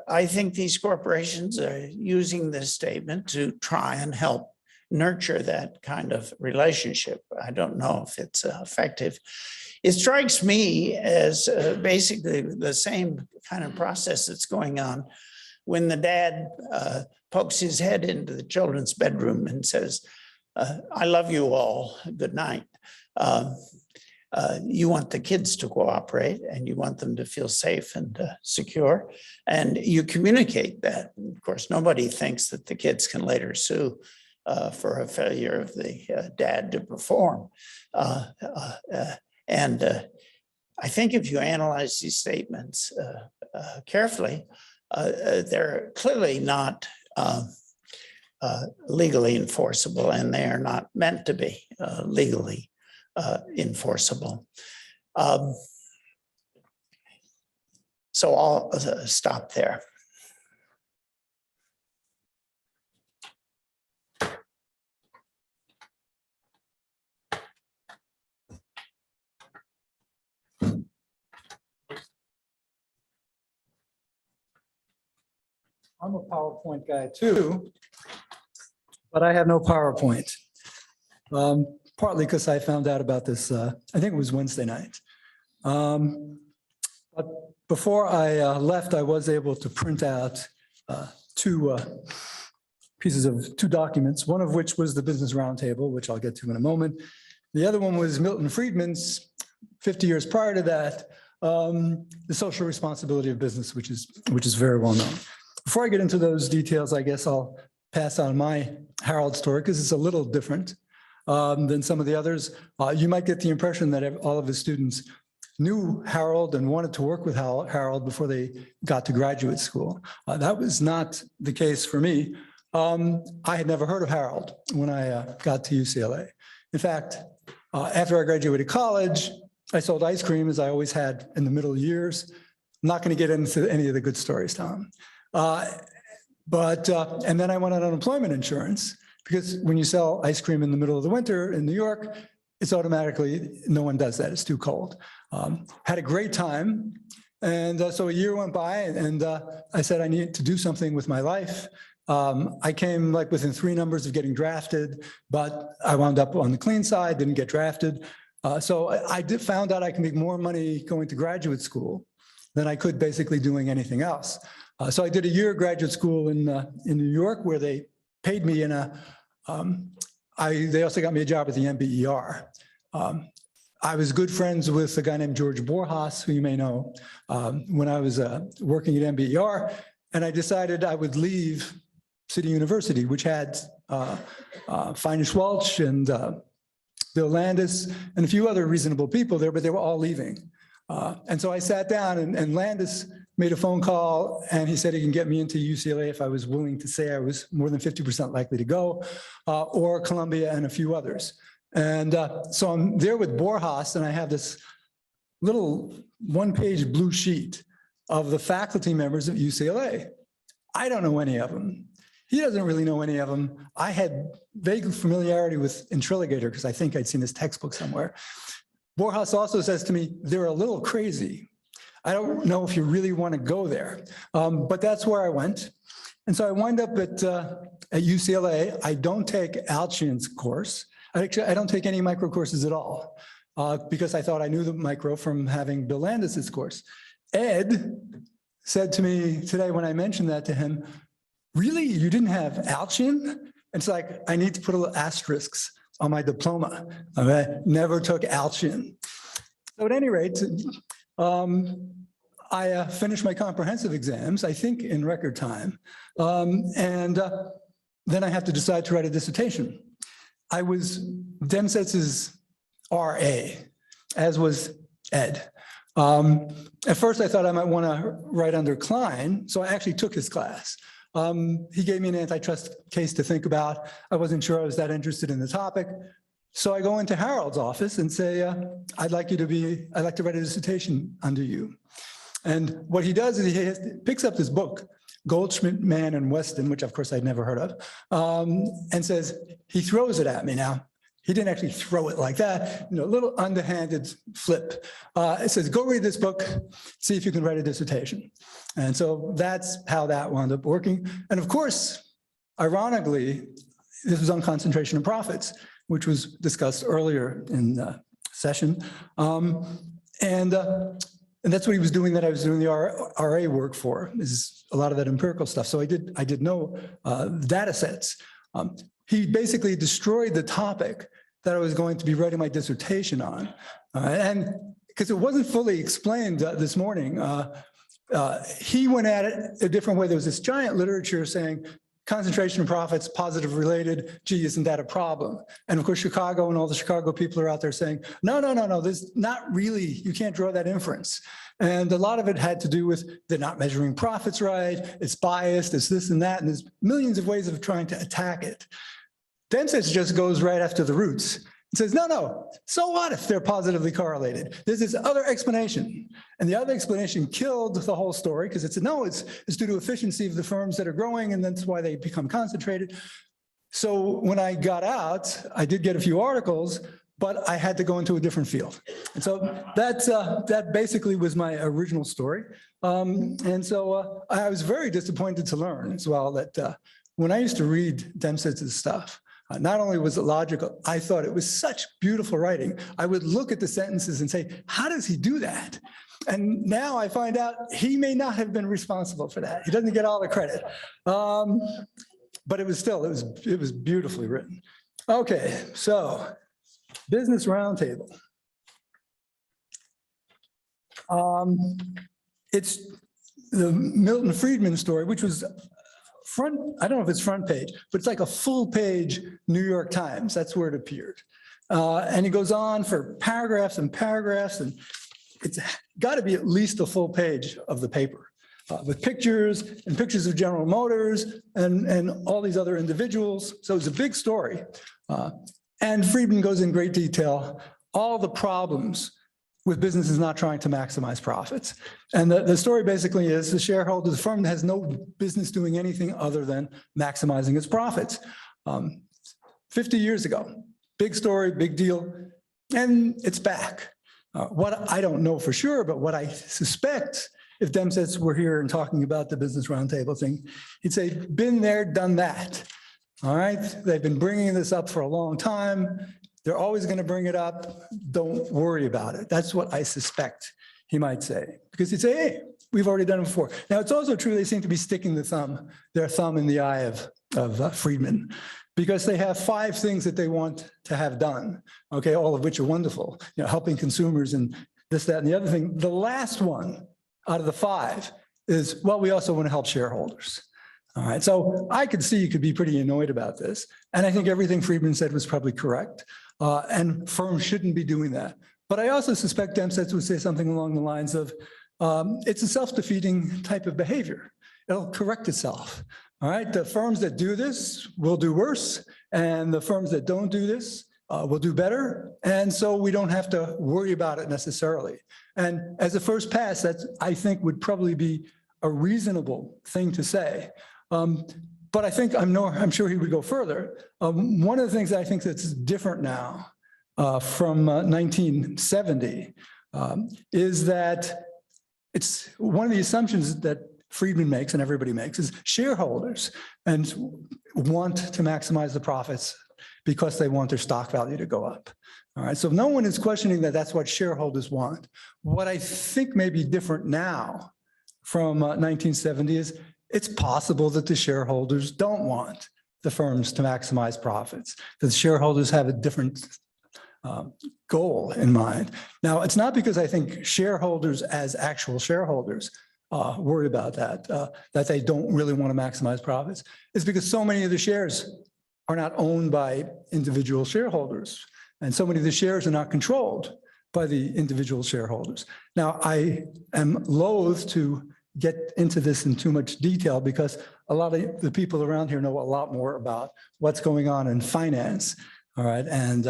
I think these corporations are using this statement to try and help nurture that kind of relationship. I don't know if it's effective. It strikes me as basically the same kind of process that's going on when the dad pokes his head into the children's bedroom and says, I love you all, good night. You want the kids to cooperate and you want them to feel safe and secure, and you communicate that. Of course, nobody thinks that the kids can later sue for a failure of the dad to perform. And I think if you analyze these statements carefully, they're clearly not legally enforceable, and they are not meant to be legally enforceable. So I'll stop there. I'm a PowerPoint guy too, but I have no PowerPoint. partly because I found out about this, I think it was Wednesday night. But before I left, I was able to print out two documents, one of which was the Business Roundtable, which I'll get to in a moment. The other one was Milton Friedman's 50 years prior to that, the social responsibility of business, which is very well known. Before I get into those details, I guess I'll pass on my Harold story because it's a little different than some of the others. You might get the impression that all of his students knew Harold and wanted to work with Harold before they got to graduate school. That was not the case for me. I had never heard of Harold when I got to UCLA. In fact, after I graduated college, I sold ice cream as I always had in the middle years. I'm not going to get into any of the good stories, Tom. And then I went on unemployment insurance because when you sell ice cream in the middle of the winter in New York, it's automatically, no one does that. It's too cold. Had a great time. And so a year went by and I said, I need to do something with my life. I came like within 3 numbers of getting drafted, but I wound up on the clean side, didn't get drafted. So I found out I can make more money going to graduate school than I could basically doing anything else. So I did a year of graduate school in New York where they paid me they also got me a job at the MBER. I was good friends with a guy named George Borjas, who you may know, when I was working at MBER, and I decided I would leave City University, which had Feinich Welch and Bill Landis and a few other reasonable people there, but they were all leaving. And so I sat down and Landis made a phone call and he said he can get me into UCLA if I was willing to say I was more than 50% likely to go, or Columbia and a few others. And so I'm there with Borjas and I have this little 1-page blue sheet of the faculty members of UCLA. I don't know any of them. He doesn't really know any of them. I had vague familiarity with Intriligator because I think I'd seen this textbook somewhere. Borjas also says to me, they're a little crazy. I don't know if you really want to go there, but that's where I went. And so I wind up at UCLA. I don't take Alchian's course. I don't take any micro courses at all because I thought I knew the micro from having Bill Landis's course. Ed said to me today when I mentioned that to him, really, you didn't have Alchian? It's like, I need to put a little asterisks on my diploma. I never took Alchian. So at any rate, I finished my comprehensive exams, I think in record time. And then I have to decide to write a dissertation. I was Demsetz's RA, as was Ed. At first I thought I might want to write under Klein, so I actually took his class. He gave me an antitrust case to think about. I wasn't sure I was that interested in the topic. So I go into Harold's office and say, I'd like to write a dissertation under you. And what he does is he picks up this book, Goldschmidt, Mann, and Weston, which of course I'd never heard of, and says, he throws it at me now. He didn't actually throw it like that, a little underhanded flip. It says, go read this book, see if you can write a dissertation. And so that's how that wound up working. And of course, ironically, this was on concentration of profits, which was discussed earlier in the session. And that's what he was doing that I was doing the RA work for, is a lot of that empirical stuff. So I did know data sets. He basically destroyed the topic that I was going to be writing my dissertation on. And because it wasn't fully explained this morning, he went at it a different way. There was this giant literature saying concentration of profits, positive related, gee, isn't that a problem? And of course, Chicago and all the Chicago people are out there saying, no, there's not really, you can't draw that inference. And a lot of it had to do with they're not measuring profits right, it's biased, it's this and that, and there's millions of ways of trying to attack it. Demsetz just goes right after the roots and says, no, so what if they're positively correlated? There's this other explanation. And the other explanation killed the whole story because it said, no, it's due to efficiency of the firms that are growing and that's why they become concentrated. So when I got out, I did get a few articles, but I had to go into a different field. And so that basically was my original story. And so I was very disappointed to learn as well that when I used to read Demsetz's stuff, Not only was it logical, I thought it was such beautiful writing. I would look at the sentences and say, how does he do that? And now I find out he may not have been responsible for that. He doesn't get all the credit. But it was still, it was beautifully written. Okay, so Business Roundtable. It's the Milton Friedman story, which was front, I don't know if it's front page, but it's like a full page New York Times. That's where it appeared. And it goes on for paragraphs and paragraphs, and it's got to be at least a full page of the paper with pictures and pictures of General Motors and all these other individuals. So it's a big story. And Friedman goes in great detail, all the problems with businesses not trying to maximize profits. And the story basically is the shareholder, the firm has no business doing anything other than maximizing its profits. 50 years ago, big story, big deal, and it's back. What I don't know for sure, but what I suspect, if Demsetz were here and talking about the Business Roundtable thing, he'd say, been there, done that. All right, they've been bringing this up for a long time. They're always going to bring it up. Don't worry about it. That's what I suspect he might say, because he'd say, hey, we've already done it before. Now, it's also true they seem to be sticking their thumb in the eye of Friedman, because they have 5 things that they want to have done, okay, all of which are wonderful, you know, helping consumers and this, that, and the other thing. The last one out of the 5 is, well, we also want to help shareholders. All right, so I could see you could be pretty annoyed about this. And I think everything Friedman said was probably correct. And firms shouldn't be doing that. But I also suspect Demsetz would say something along the lines of, it's a self-defeating type of behavior. It'll correct itself. All right, the firms that do this will do worse, and the firms that don't do this will do better. And so we don't have to worry about it necessarily. And as a first pass, that's, I think, would probably be a reasonable thing to say. But I think I'm sure he would go further. One of the things I think that's different now from 1970 is that it's one of the assumptions that Friedman makes and everybody makes is shareholders and want to maximize the profits because they want their stock value to go up. All right, so no one is questioning that that's what shareholders want. What I think may be different now from 1970 is it's possible that the shareholders don't want the firms to maximize profits, that the shareholders have a different goal in mind. Now, it's not because I think shareholders as actual shareholders worry about that, that they don't really want to maximize profits. It's because so many of the shares are not owned by individual shareholders, and so many of the shares are not controlled by the individual shareholders. Now, I am loath to get into this in too much detail because a lot of the people around here know a lot more about what's going on in finance, all right, and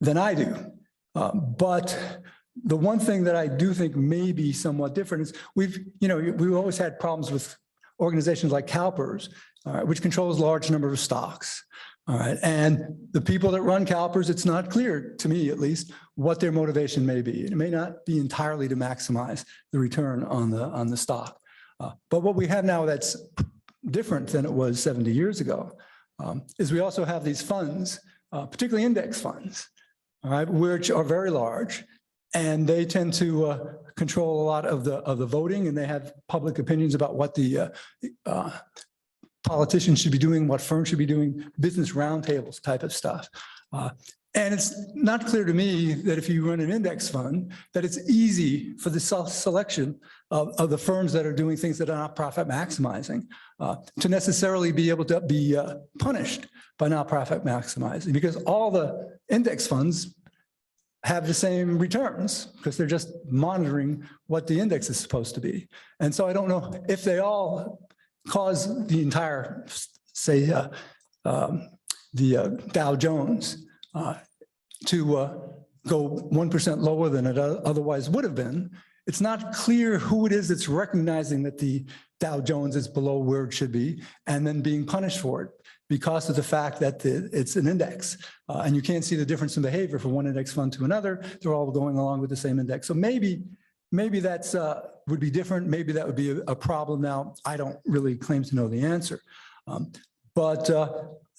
than I do. But the one thing that I do think may be somewhat different is we've always had problems with organizations like CalPERS, which controls a large number of stocks. All right, and the people that run CalPERS, it's not clear to me, at least, what their motivation may be. It may not be entirely to maximize the return on the stock. But what we have now that's different than it was 70 years ago is we also have these funds, particularly index funds, all right, which are very large, and they tend to control a lot of the voting, and they have public opinions about what the politicians should be doing, what firms should be doing, business roundtables type of stuff. And it's not clear to me that if you run an index fund, that it's easy for the self-selection of the firms that are doing things that are not profit maximizing to necessarily be able to be punished by not profit maximizing, because all the index funds have the same returns because they're just monitoring what the index is supposed to be. And so I don't know if they all cause the entire, say, the Dow Jones to go 1% lower than it otherwise would have been. It's not clear who it is that's recognizing that the Dow Jones is below where it should be and then being punished for it because of the fact that it's an index. And you can't see the difference in behavior from one index fund to another. They're all going along with the same index. So maybe that's would be different. Maybe that would be a problem. Now, I don't really claim to know the answer. But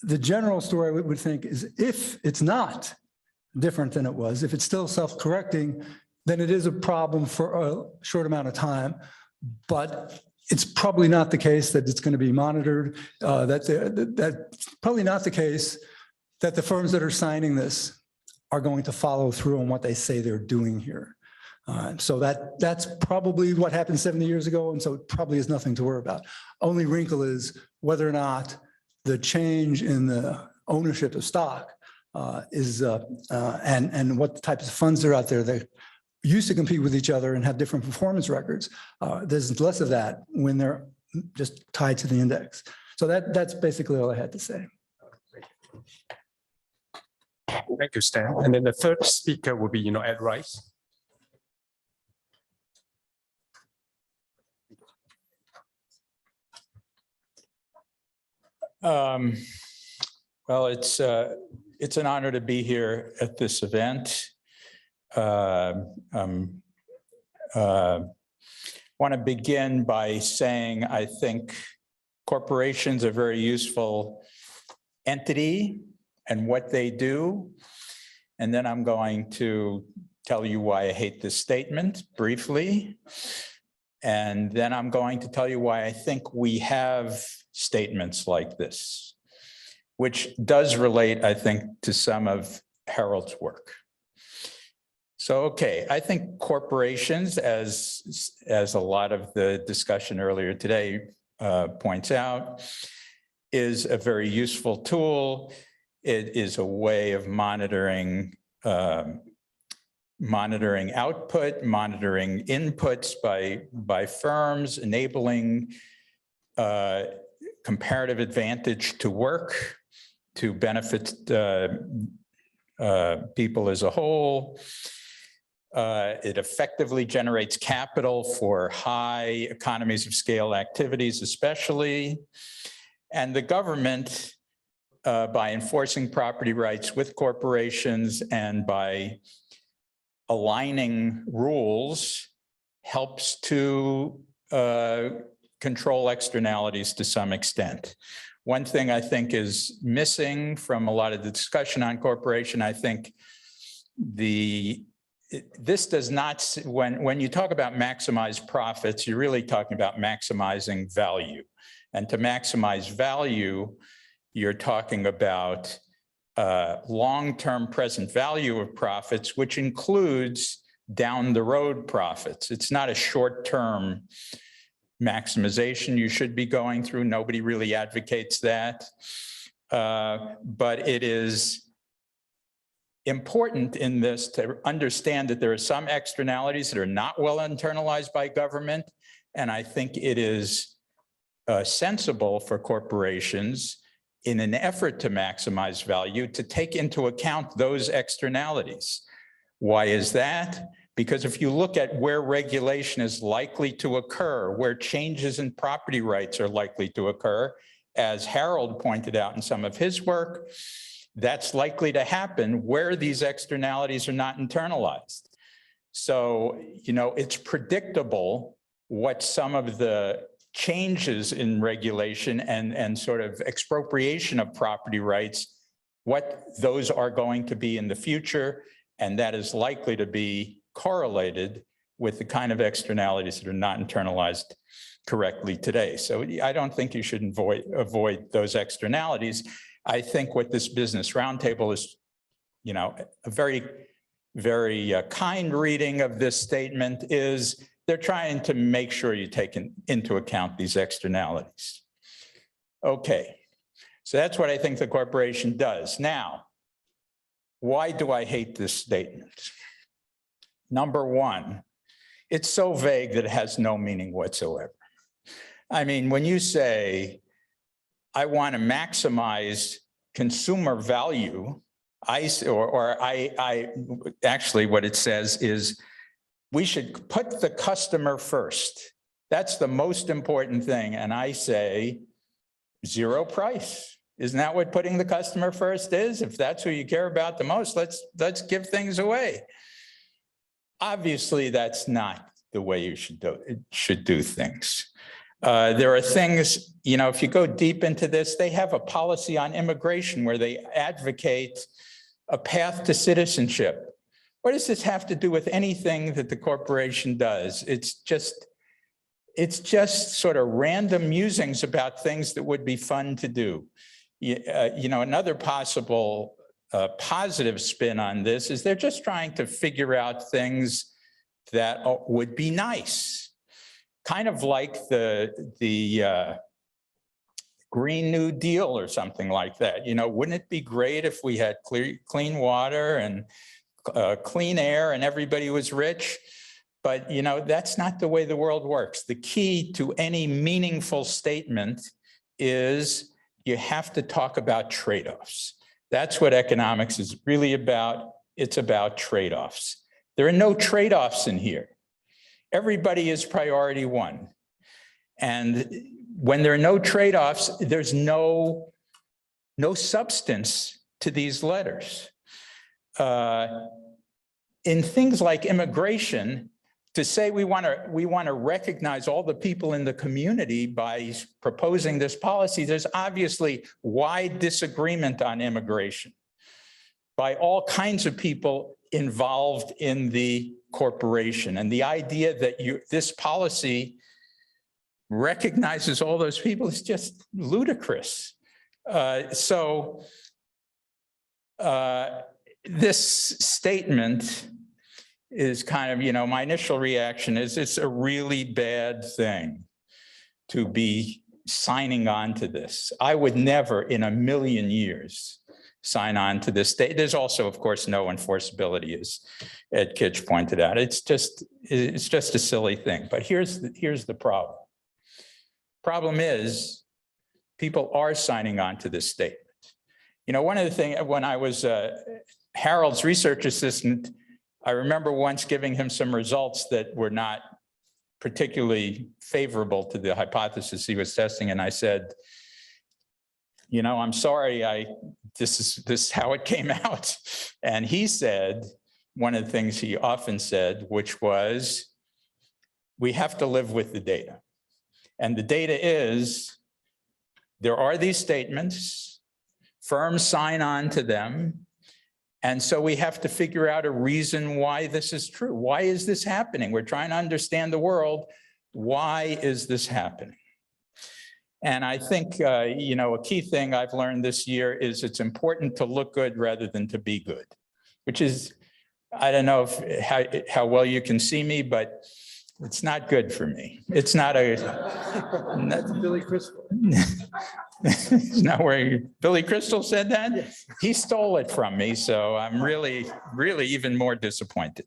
the general story we would think is if it's not different than it was, if it's still self-correcting, then it is a problem for a short amount of time. But it's probably not the case that it's going to be monitored, that's probably not the case that the firms that are signing this are going to follow through on what they say they're doing here. So that's probably what happened 70 years ago, and so it probably is nothing to worry about. Only wrinkle is whether or not the change in the ownership of stock and what types of funds are out there that used to compete with each other and have different performance records. There's less of that when they're just tied to the index. So that's basically all I had to say. Thank you, Stan. And then the third speaker will be, Ed Wright. Well, it's an honor to be here at this event. Want to begin by saying I think corporations are a very useful entity and what they do. And then I'm going to tell you why I hate this statement briefly. And then I'm going to tell you why I think we have statements like this, which does relate, I think, to some of Harold's work. So, okay, I think corporations, as a lot of the discussion earlier today points out, is a very useful tool. It is a way of monitoring output, monitoring inputs by firms, enabling comparative advantage to work, to benefit people as a whole. It effectively generates capital for high economies of scale activities, especially. And the government, by enforcing property rights with corporations and by aligning rules, helps to control externalities to some extent. One thing I think is missing from a lot of the discussion on corporation, I think this does not, when you talk about maximize profits, you're really talking about maximizing value. And to maximize value, you're talking about long-term present value of profits, which includes down the road profits. It's not a short-term maximization you should be going through. Nobody really advocates that. But it is important in this to understand that there are some externalities that are not well internalized by government. And I think it is sensible for corporations in an effort to maximize value to take into account those externalities. Why is that? Because if you look at where regulation is likely to occur, where changes in property rights are likely to occur, as Harold pointed out in some of his work, that's likely to happen where these externalities are not internalized. So, it's predictable what some of the changes in regulation and sort of expropriation of property rights, what those are going to be in the future. And that is likely to be correlated with the kind of externalities that are not internalized correctly today. So I don't think you should avoid those externalities. I think what this business roundtable is, a very, very kind reading of this statement is they're trying to make sure you take into account these externalities. Okay, so that's what I think the corporation does. Now, why do I hate this statement? Number one, it's so vague that it has no meaning whatsoever. I mean, when you say, I want to maximize consumer value, actually what it says is we should put the customer first. That's the most important thing. And I say zero price. Isn't that what putting the customer first is? If that's who you care about the most, let's give things away. Obviously, that's not the way you should do things. There are things, you know, if you go deep into this, they have a policy on immigration where they advocate a path to citizenship. What does this have to do with anything that the corporation does? It's just sort of random musings about things that would be fun to do. You know, another possible positive spin on this is they're just trying to figure out things that would be nice. Kind of like the Green New Deal or something like that. You know, wouldn't it be great if we had clean water and clean air and everybody was rich? But, you know, that's not the way the world works. The key to any meaningful statement is you have to talk about trade-offs. That's what economics is really about. It's about trade-offs. There are no trade-offs in here. Everybody is priority one. And when there are no trade-offs, there's no substance to these letters. In things like immigration, to say we want to recognize all the people in the community by proposing this policy, there's obviously wide disagreement on immigration by all kinds of people involved in the corporation. And the idea that this policy recognizes all those people is just ludicrous. This statement is kind of, you know, my initial reaction is it's a really bad thing to be signing on to this. I would never in a million years sign on to this. There's also, of course, no enforceability, as Ed Kitch pointed out. It's just a silly thing. But here's the problem. Problem is, people are signing on to this statement. You know, one of the things, when I was Harold's research assistant, I remember once giving him some results that were not particularly favorable to the hypothesis he was testing. And I said, you know, I'm sorry, this is how it came out. And he said, one of the things he often said, which was, we have to live with the data. And the data is, there are these statements, firms sign on to them, and so we have to figure out a reason why this is true. Why is this happening? We're trying to understand the world. Why is this happening? And I think, you know, a key thing I've learned this year is it's important to look good rather than to be good, which is, I don't know how well you can see me, but it's not good for me. It's not That's Billy Crystal. It's not where Billy Crystal said that? Yes. He stole it from me, so I'm really even more disappointed.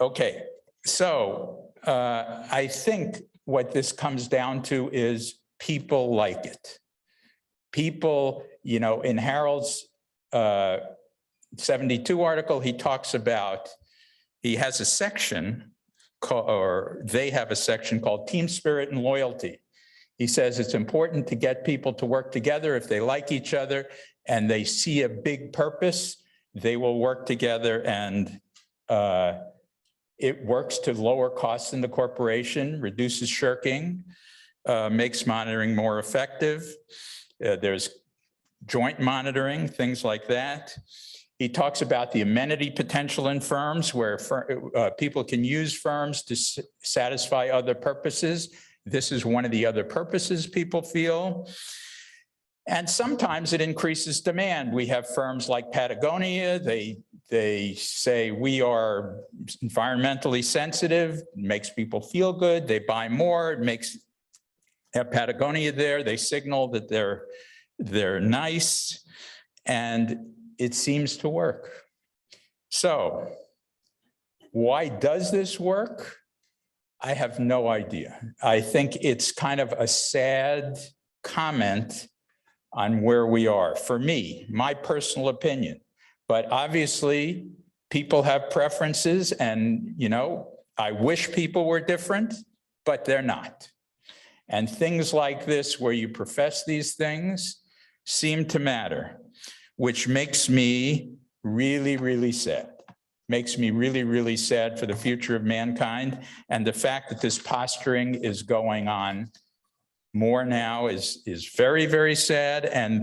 Okay, so I think what this comes down to is people like it. People, you know, in Harold's 72 article, he talks about, he has a section, or they have a section called Team Spirit and Loyalty. He says it's important to get people to work together. If they like each other and they see a big purpose, they will work together, and it works to lower costs in the corporation, reduces shirking, makes monitoring more effective. There's joint monitoring, things like that. He talks about the amenity potential in firms where people can use firms to satisfy other purposes. This is one of the other purposes people feel. And sometimes it increases demand. We have firms like Patagonia. They say we are environmentally sensitive, makes people feel good. They buy more, it makes have Patagonia there. They signal that they're nice, and it seems to work. So why does this work? I have no idea. I think it's kind of a sad comment on where we are. For me, my personal opinion. But obviously, people have preferences, and, you know, I wish people were different, but they're not. And things like this, where you profess these things, seem to matter, which makes me really, really sad. makes me really, really sad for the future of mankind. And the fact that this posturing is going on more now is very, very sad. And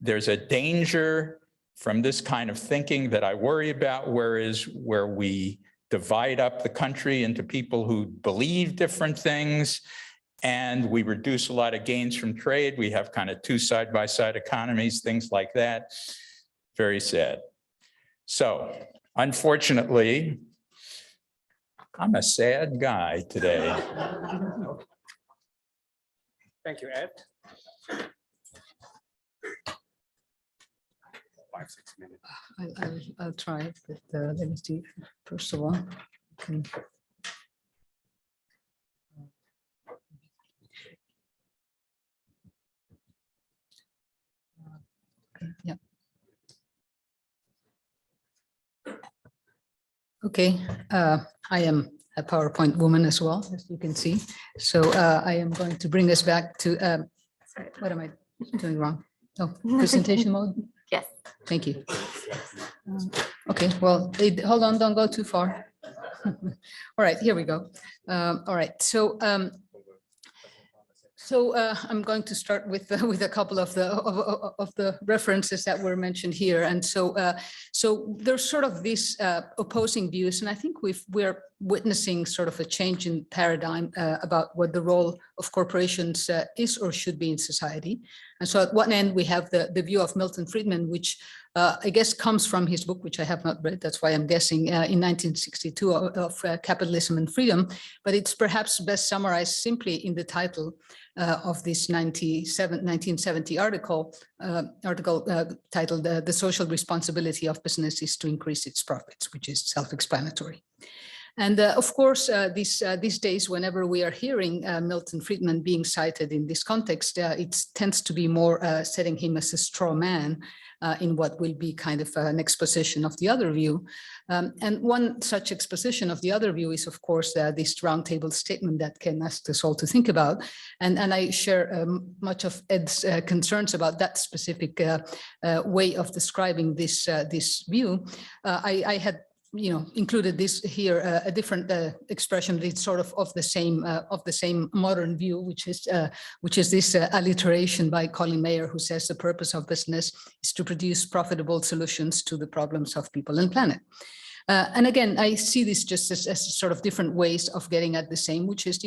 there's a danger from this kind of thinking that I worry about, where we divide up the country into people who believe different things, and we reduce a lot of gains from trade. We have kind of two side-by-side economies, things like that. Very sad. So unfortunately, I'm a sad guy today. Thank you, Ed. 5-6 minutes. I'll try it, but let me see. First of all, okay. Yeah. Okay, I am a PowerPoint woman as well, as you can see. So I am going to bring us back to, what am I doing wrong? Oh, presentation mode? Yes. Thank you. Okay, well, hold on, don't go too far. All right, here we go. All right, so I'm going to start with a couple of the references that were mentioned here, and so there's sort of these opposing views, and I think we're witnessing sort of a change in paradigm about what the role of corporations is or should be in society. And so at one end we have the view of Milton Friedman, which I guess comes from his book, which I have not read. That's why I'm guessing in 1962 of Capitalism and Freedom, but it's perhaps best summarized simply in the title of this 1970 article titled "The Social Responsibility of Businesses to Increase Its Profits," which is self-explanatory. And of course, these days, whenever we are hearing Milton Friedman being cited in this context, it tends to be more setting him as a straw man in what will be kind of an exposition of the other view. And one such exposition of the other view is, of course, this roundtable statement that Ken asked us all to think about. And I share much of Ed's concerns about that specific way of describing this view. I had included this here, a different expression. It's sort of the same modern view, which is this alliteration by Colin Mayer, who says the purpose of business is to produce profitable solutions to the problems of people and planet. And again, I see this just as sort of different ways of getting at the same, which is,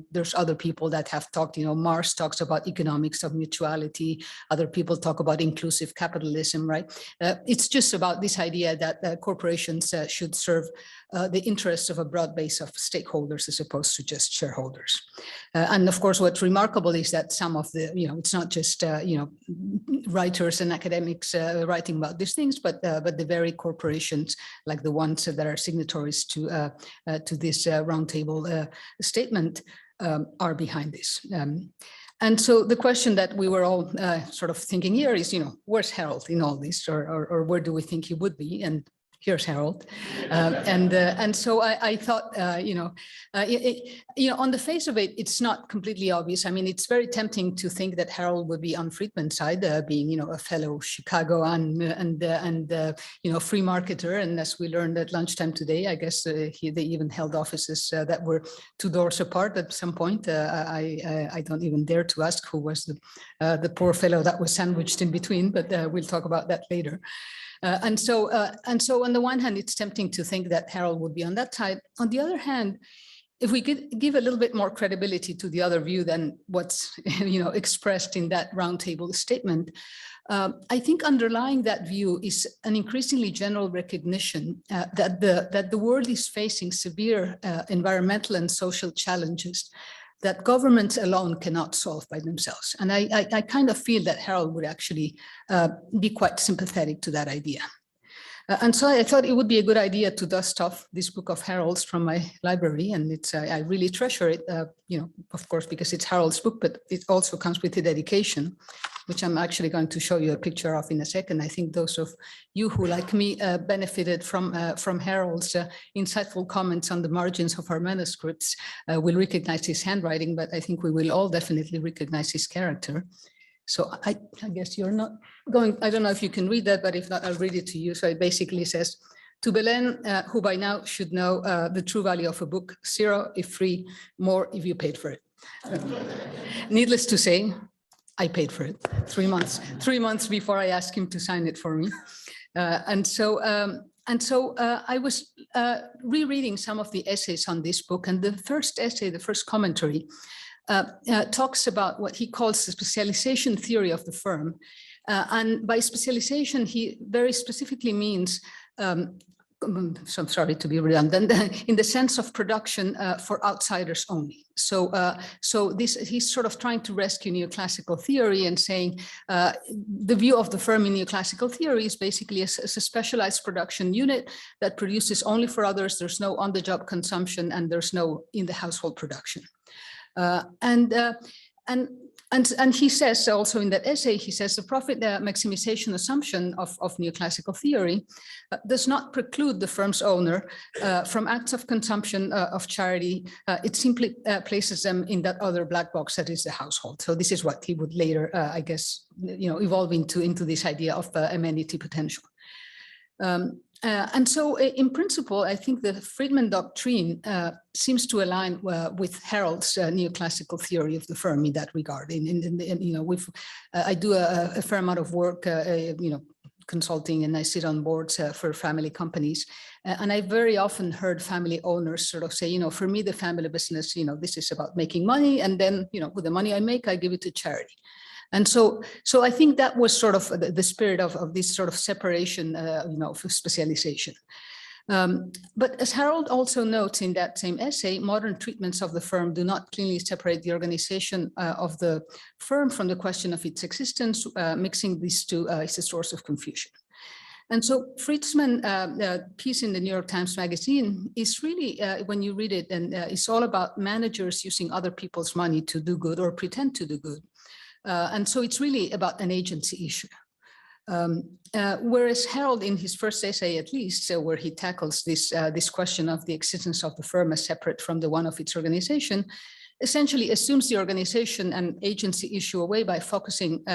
there's other people that have talked, Marx talks about economics of mutuality. Other people talk about inclusive capitalism, right? It's just about this idea that corporations should serve the interests of a broad base of stakeholders as opposed to just shareholders. And of course, what's remarkable is that some of the, it's not just, writers and academics writing about these things, but the very corporations, like the ones that are signatories to this roundtable statement, are behind this. And so the question that we were all sort of thinking here is, where's Harold in all this, or where do we think he would be? And here's Harold. And so I thought, on the face of it, it's not completely obvious. I mean, it's very tempting to think that Harold would be on Friedman's side, being, a fellow Chicagoan and free marketer. And as we learned at lunchtime today, I guess they even held offices that were 2 doors apart at some point. I don't even dare to ask who was the poor fellow that was sandwiched in between, but we'll talk about that later. And so on the one hand, it's tempting to think that Harold would be on that side. On the other hand, if we could give a little bit more credibility to the other view than what's expressed in that roundtable statement, I think underlying that view is an increasingly general recognition that the world is facing severe environmental and social challenges that governments alone cannot solve by themselves. And I kind of feel that Harold would actually be quite sympathetic to that idea. And so I thought it would be a good idea to dust off this book of Harold's from my library. And it's I really treasure it, of course, because it's Harold's book, but it also comes with a dedication, which I'm actually going to show you a picture of in a second. I think those of you who, like me, benefited from Harold's insightful comments on the margins of our manuscripts will recognize his handwriting, but I think we will all definitely recognize his character. So I guess you're not going, I don't know if you can read that, but if not, I'll read it to you. So it basically says, To Belen, who by now should know the true value of a book, 0 if free, more if you paid for it. Needless to say, I paid for it 3 months. 3 months before I asked him to sign it for me. And so I was rereading some of the essays on this book, and the first essay, the first commentary, talks about what he calls the specialization theory of the firm. And by specialization, he very specifically means, so I'm sorry to be redundant, in the sense of production for outsiders only. So he's sort of trying to rescue neoclassical theory and saying the view of the firm in neoclassical theory is basically a specialized production unit that produces only for others. There's no on-the-job consumption and there's no in-the-household production. And he says also in that essay, he says the profit maximization assumption of neoclassical theory does not preclude the firm's owner from acts of consumption of charity. It simply places them in that other black box that is the household. So this is what he would later, I guess, evolve into this idea of amenity potential. And so in principle, I think the Friedman doctrine seems to align with Harold's neoclassical theory of the firm in that regard. I do a fair amount of work, consulting, and I sit on boards for family companies. And I very often heard family owners sort of say, for me, the family business, this is about making money. And then, with the money I make, I give it to charity. And so I think that was sort of the spirit of this sort of separation, for specialization. But as Harold also notes in that same essay, modern treatments of the firm do not cleanly separate the organization of the firm from the question of its existence. Mixing these two is a source of confusion. And so Friedman's piece in the New York Times Magazine is really, when you read it, and it's all about managers using other people's money to do good or pretend to do good. And so it's really about an agency issue. Whereas Harold, in his first essay at least, where he tackles this question of the existence of the firm as separate from the one of its organization, essentially assumes the organization and agency issue away by focusing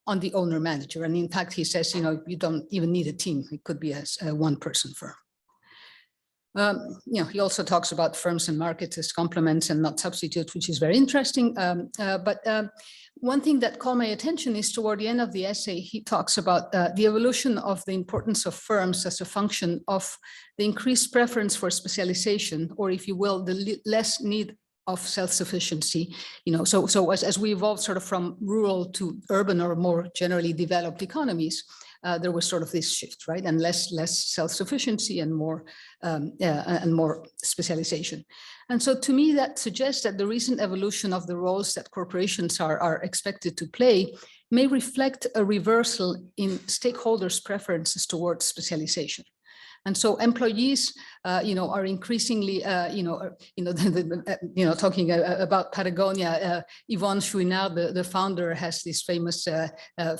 on the owner manager. And in fact, he says, you don't even need a team. It could be a one-person firm. He also talks about firms and markets as complements and not substitutes, which is very interesting. But one thing that caught my attention is toward the end of the essay, he talks about the evolution of the importance of firms as a function of the increased preference for specialization, or if you will, the less need of self-sufficiency. So as we evolved sort of from rural to urban or more generally developed economies, there was sort of this shift, right? And less self-sufficiency and more specialization. And so to me, that suggests that the recent evolution of the roles that corporations are expected to play may reflect a reversal in stakeholders' preferences towards specialization. And so employees, are increasingly, talking about Patagonia. Yvonne Chouinard, the founder, has this famous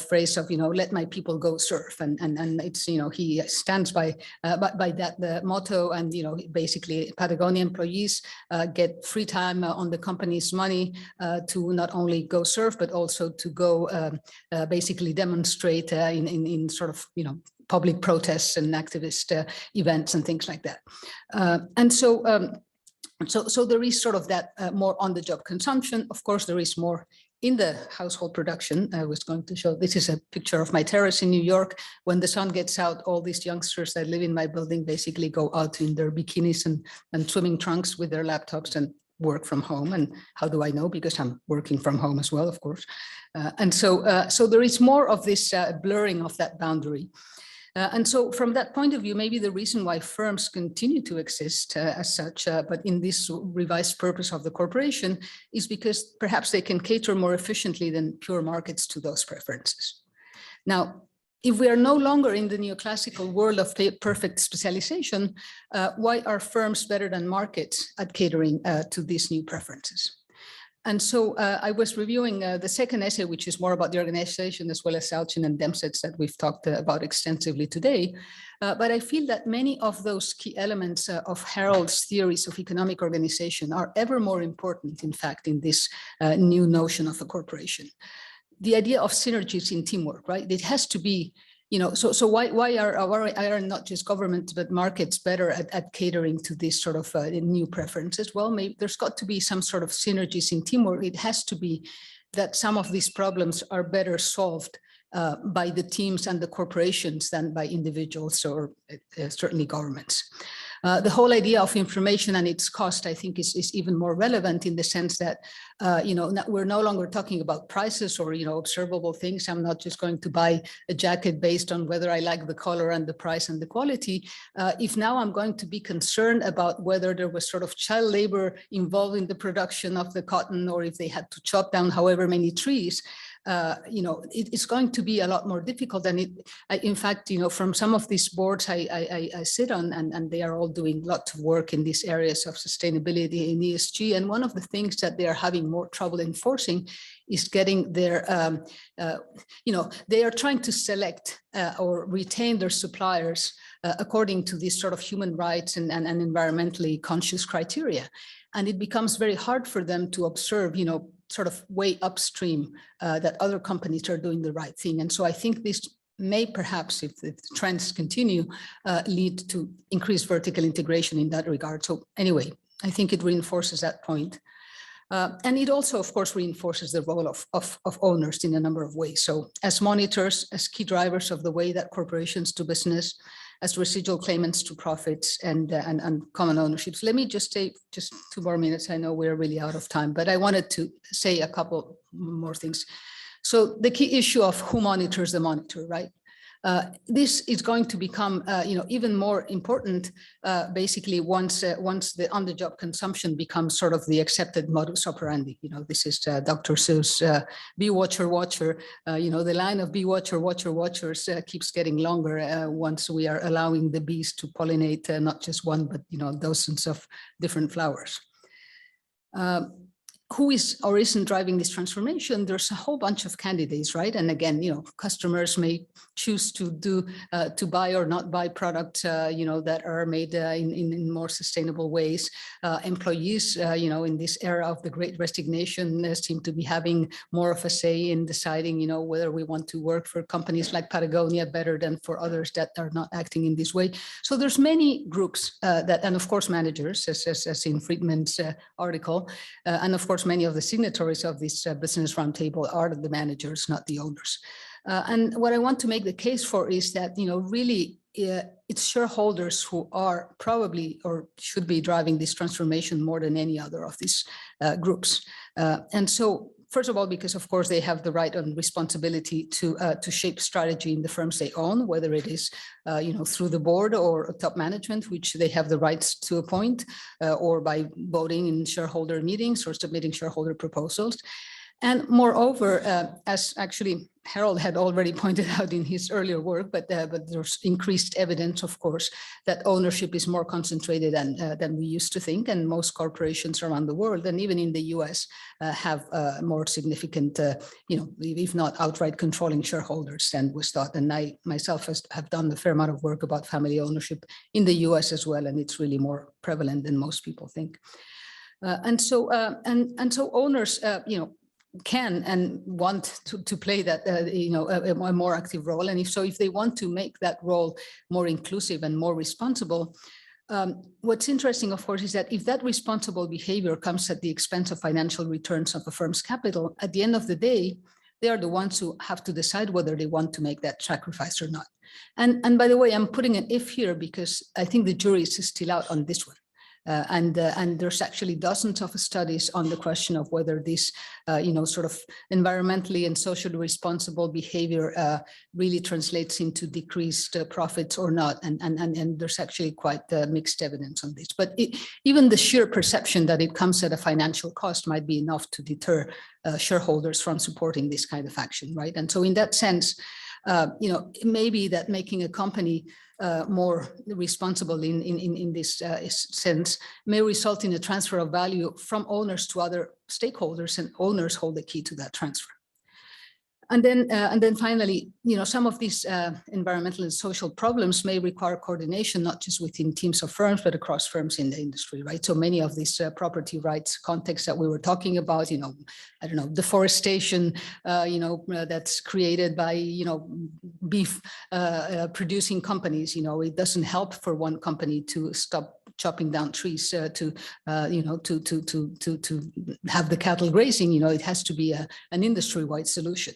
phrase of, let my people go surf, and it's, he stands by that motto, and basically Patagonia employees get free time on the company's money to not only go surf but also to go basically demonstrate in sort of public protests and activist events and things like that. And so there is sort of that more on-the-job consumption. Of course, there is more in the household production. I was going to show, this is a picture of my terrace in New York. When the sun gets out, all these youngsters that live in my building basically go out in their bikinis and swimming trunks with their laptops and work from home. And how do I know? Because I'm working from home as well, of course. And so there is more of this blurring of that boundary. And so from that point of view, maybe the reason why firms continue to exist as such, but in this revised purpose of the corporation, is because perhaps they can cater more efficiently than pure markets to those preferences. Now, if we are no longer in the neoclassical world of perfect specialization, why are firms better than markets at catering to these new preferences? And so I was reviewing the second essay, which is more about the organization, as well as Alchian-Demsetz that we've talked about extensively today. But I feel that many of those key elements of Harold's theories of economic organization are ever more important, in fact, in this new notion of a corporation. The idea of synergies in teamwork, right? It has to be So why are not just governments but markets better at catering to this sort of new preferences? Well, maybe there's got to be some sort of synergies in teamwork. It has to be that some of these problems are better solved by the teams and the corporations than by individuals or certainly governments. The whole idea of information and its cost, I think, is even more relevant in the sense that, we're no longer talking about prices or, observable things. I'm not just going to buy a jacket based on whether I like the color and the price and the quality. If now I'm going to be concerned about whether there was sort of child labor involved in the production of the cotton or if they had to chop down however many trees, it's going to be a lot more difficult. And in fact, from some of these boards I sit on, and they are all doing lots of work in these areas of sustainability and ESG. And one of the things that they are having more trouble enforcing is getting their, they are trying to select or retain their suppliers according to these sort of human rights and environmentally conscious criteria. And it becomes very hard for them to observe, sort of way upstream that other companies are doing the right thing. And so I think this may perhaps, if the trends continue, lead to increased vertical integration in that regard. So anyway, I think it reinforces that point. And it also, of course, reinforces the role of owners in a number of ways. So as monitors, as key drivers of the way that corporations do business, as residual claimants to profits and common ownerships. Let me just take just 2 more minutes. I know we're really out of time, but I wanted to say a couple more things. So the key issue of who monitors the monitor, right? This is going to become, even more important, basically once the on-the-job consumption becomes sort of the accepted modus operandi. This is Dr. Seuss, bee watcher, watcher. The line of bee watcher, watcher, watchers keeps getting longer once we are allowing the bees to pollinate not just one, but dozens of different flowers. Who is or isn't driving this transformation? There's a whole bunch of candidates, right? And again, customers may choose to buy or not buy products, that are made in more sustainable ways. Employees, in this era of the Great Resignation, seem to be having more of a say in deciding, whether we want to work for companies like Patagonia better than for others that are not acting in this way. So there's many groups and of course managers, as in Friedman's article, and of course many of the signatories of this business roundtable are the managers, not the owners. And what I want to make the case for is that, really, it's shareholders who are probably or should be driving this transformation more than any other of these groups. And so, first of all, because of course they have the right and responsibility to shape strategy in the firms they own, whether it is through the board or top management, which they have the rights to appoint, or by voting in shareholder meetings or submitting shareholder proposals. And moreover, as actually Harold had already pointed out in his earlier work, but there's increased evidence, of course, that ownership is more concentrated than we used to think. And most corporations around the world, and even in the US, have more significant, if not outright controlling shareholders than was thought. And I myself have done a fair amount of work about family ownership in the US as well, and it's really more prevalent than most people think. And so owners, can and want to play that, a more active role. And if they want to make that role more inclusive and more responsible, what's interesting, of course, is that if that responsible behavior comes at the expense of financial returns of a firm's capital, at the end of the day, they are the ones who have to decide whether they want to make that sacrifice or not. And by the way, I'm putting an if here because I think the jury is still out on this one. And there's actually dozens of studies on the question of whether this, sort of environmentally and socially responsible behavior really translates into decreased profits or not. And there's actually quite mixed evidence on this. But even the sheer perception that it comes at a financial cost might be enough to deter shareholders from supporting this kind of action, right? And so in that sense, it may be that making a company more responsible in this sense may result in a transfer of value from owners to other stakeholders, and owners hold the key to that transfer. And then finally, some of these environmental and social problems may require coordination, not just within teams of firms, but across firms in the industry, right? So many of these property rights contexts that we were talking about, I don't know, deforestation, that's created by, beef producing companies, it doesn't help for one company to stop chopping down trees to have the cattle grazing. It has to be an industry-wide solution.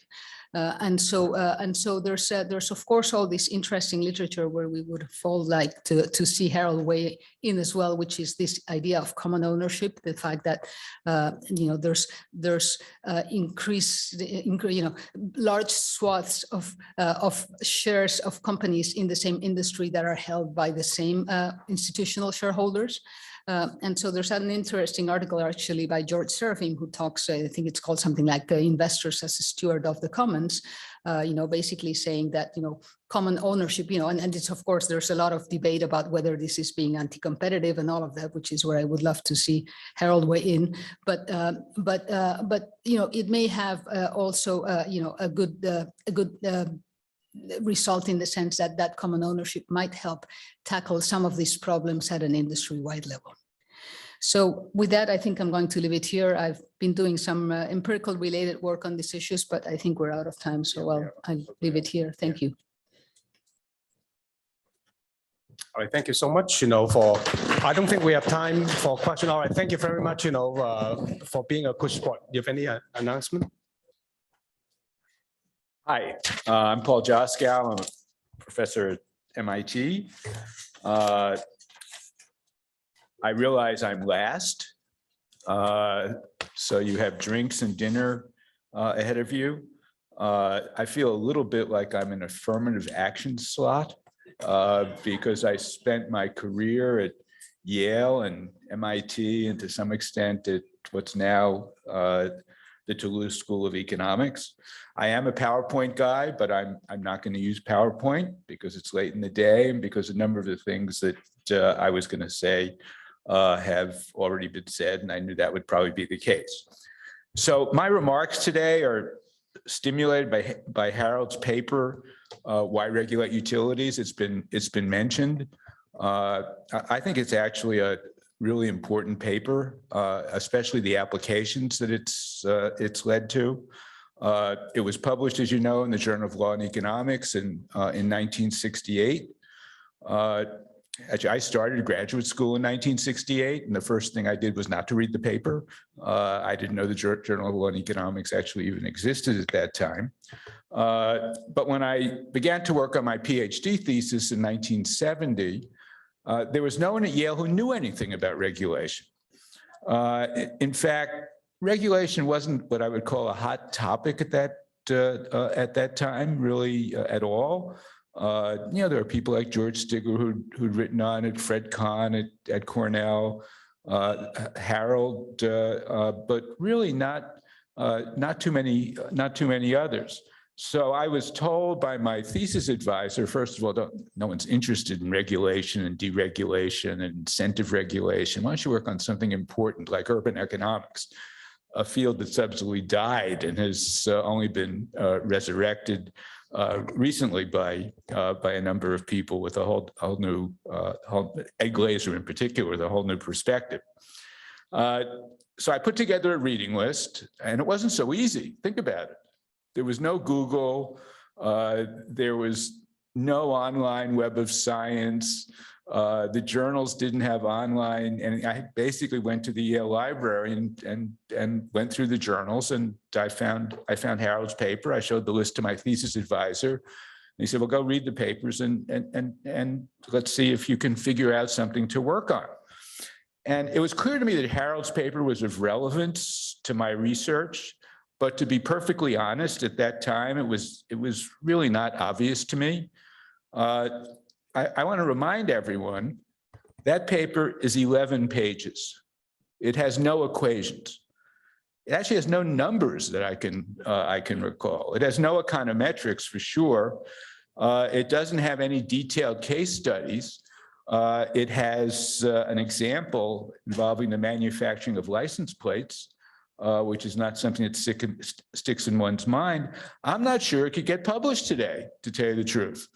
And so there's of course all this interesting literature where we would fall like to see Harold weigh in as well, which is this idea of common ownership, the fact that there's large swaths of shares of companies in the same industry that are held by the same institutional shareholders. And so there's an interesting article actually by George Serafim who talks, I think it's called something like investors as a steward of the commons, basically saying that, common ownership, and it's of course, there's a lot of debate about whether this is being anti-competitive and all of that, which is where I would love to see Harold weigh in. But it may have also, a good result in the sense that that common ownership might help tackle some of these problems at an industry-wide level. So with that, I think I'm going to leave it here. I've been doing some empirical related work on these issues, but I think we're out of time. So I'll leave it here. Thank you. All right, thank you so much, I don't think we have time for question. All right, thank you very much, for being a push sport. Do you have any announcement? Hi, I'm Paul Joskow. I'm a professor at MIT. I realize I'm last. So you have drinks and dinner ahead of you. I feel a little bit like I'm an affirmative action slot because I spent my career at Yale and MIT and to some extent at what's now the Toulouse School of Economics. I am a PowerPoint guy, but I'm not going to use PowerPoint because it's late in the day and because a number of the things that I was going to say have already been said, and I knew that would probably be the case. So my remarks today are stimulated by Harold's paper, Why Regulate Utilities. It's been mentioned. I think it's actually a really important paper, especially the applications that it's led to. It was published, as you know, in the Journal of Law and Economics in 1968. Actually, I started graduate school in 1968, and the first thing I did was not to read the paper. I didn't know the Journal of Law and Economics actually even existed at that time. But when I began to work on my PhD thesis in 1970, there was no one at Yale who knew anything about regulation. In fact, regulation wasn't what I would call a hot topic at that time, really at all. There are people like George Stigler who'd written on it, Fred Kahn at Cornell, Harold, but really not too many others. So I was told by my thesis advisor, first of all, no one's interested in regulation and deregulation and incentive regulation. Why don't you work on something important like urban economics, a field that subsequently died and has only been resurrected recently by a number of people with a whole new, Ed Glaser in particular, with a whole new perspective. So I put together a reading list, and it wasn't so easy. Think about it. There was no Google. There was no online Web of Science. The journals didn't have online, and I basically went to the Yale Library and went through the journals, and I found Harold's paper. I showed the list to my thesis advisor. And he said, "Well, go read the papers and let's see if you can figure out something to work on." And it was clear to me that Harold's paper was of relevance to my research, but to be perfectly honest, at that time it was really not obvious to me. I want to remind everyone that paper is 11 pages. It has no equations. It actually has no numbers that I can recall. It has no econometrics for sure. It doesn't have any detailed case studies. It has an example involving the manufacturing of license plates, which is not something that sticks in one's mind, I'm not sure it could get published today, to tell you the truth,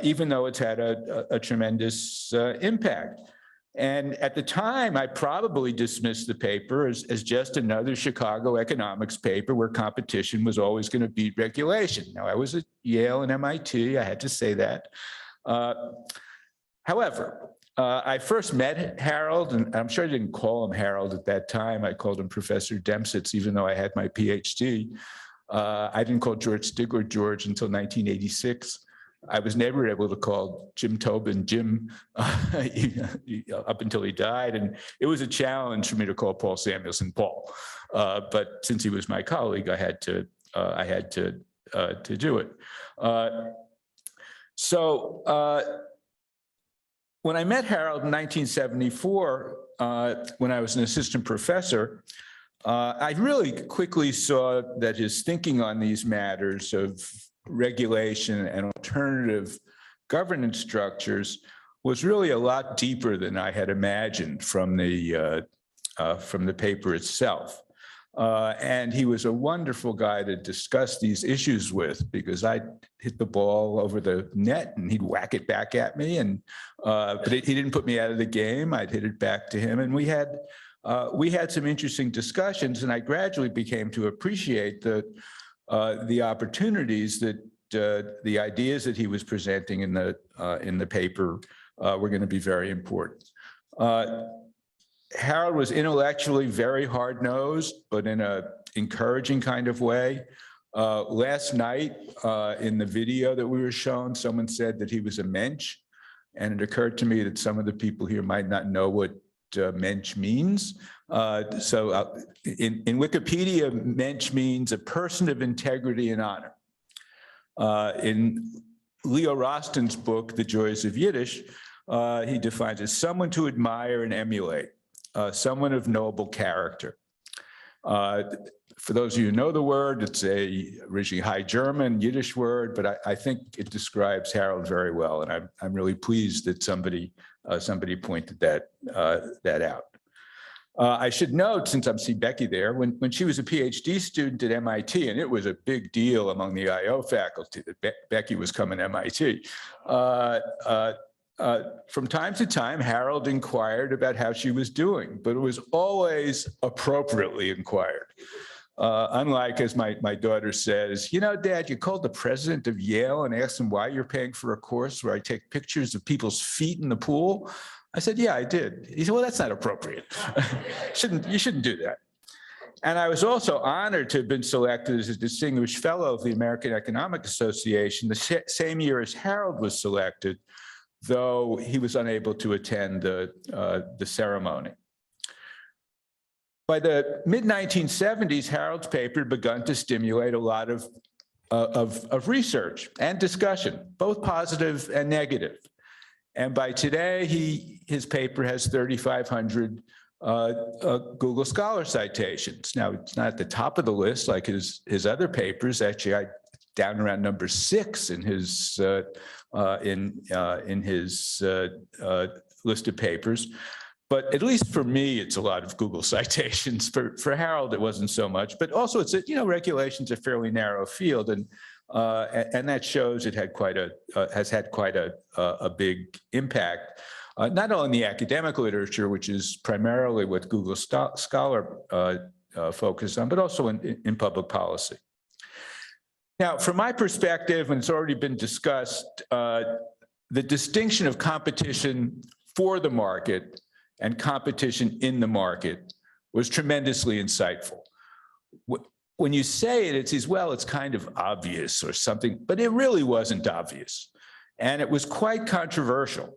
even though it's had a tremendous impact. And at the time, I probably dismissed the paper as just another Chicago economics paper where competition was always going to beat regulation. Now, I was at Yale and MIT, I had to say that. However, I first met Harold, and I'm sure I didn't call him Harold at that time. I called him Professor Demsetz, even though I had my PhD. I didn't call George Stigler George until 1986. I was never able to call Jim Tobin Jim up until he died. And it was a challenge for me to call Paul Samuelson Paul. But since he was my colleague, I had to do it. When I met Harold in 1974, when I was an assistant professor, I really quickly saw that his thinking on these matters of regulation and alternative governance structures was really a lot deeper than I had imagined from the paper itself. And he was a wonderful guy to discuss these issues with, because I'd hit the ball over the net and he'd whack it back at me. And but he didn't put me out of the game. I'd hit it back to him, and we had some interesting discussions. And I gradually became to appreciate the opportunities that the ideas that he was presenting in the paper were going to be very important. Harold was intellectually very hard-nosed, but in an encouraging kind of way. Last night in the video that we were shown, someone said that he was a mensch, and it occurred to me that some of the people here might not know what mensch means. So in Wikipedia, mensch means a person of integrity and honor. In Leo Rosten's book, The Joys of Yiddish, he defines it as someone to admire and emulate, someone of noble character. For those of you who know the word, it's originally High German, Yiddish word, but I think it describes Harold very well, and I'm really pleased that somebody pointed that out. I should note, since I see Becky there, when she was a PhD student at MIT, and it was a big deal among the IO faculty that Becky was coming to MIT, from time to time, Harold inquired about how she was doing, but it was always appropriately inquired. Unlike, as my daughter says, you know, Dad, you called the president of Yale and asked him why you're paying for a course where I take pictures of people's feet in the pool. I said, yeah, I did. He said, well, that's not appropriate. You shouldn't do that. And I was also honored to have been selected as a distinguished fellow of the American Economic Association the same year as Harold was selected, though he was unable to attend the ceremony. By the mid-1970s, Harold's paper had begun to stimulate a lot of research and discussion, both positive and negative. And by today, his paper has 3,500 Google Scholar citations. Now, it's not at the top of the list like his other papers. Actually, down around number 6 in his list of papers. But at least for me, it's a lot of Google citations. For Harold, it wasn't so much. But also, it's regulation's a fairly narrow field, and that shows it had has had quite a big impact, not only in the academic literature, which is primarily what Google Scholar focused on, but also in public policy. Now, from my perspective, and it's already been discussed, the distinction of competition for the market and competition in the market was tremendously insightful. When you say it, it says, well, it's kind of obvious or something, but it really wasn't obvious. And it was quite controversial.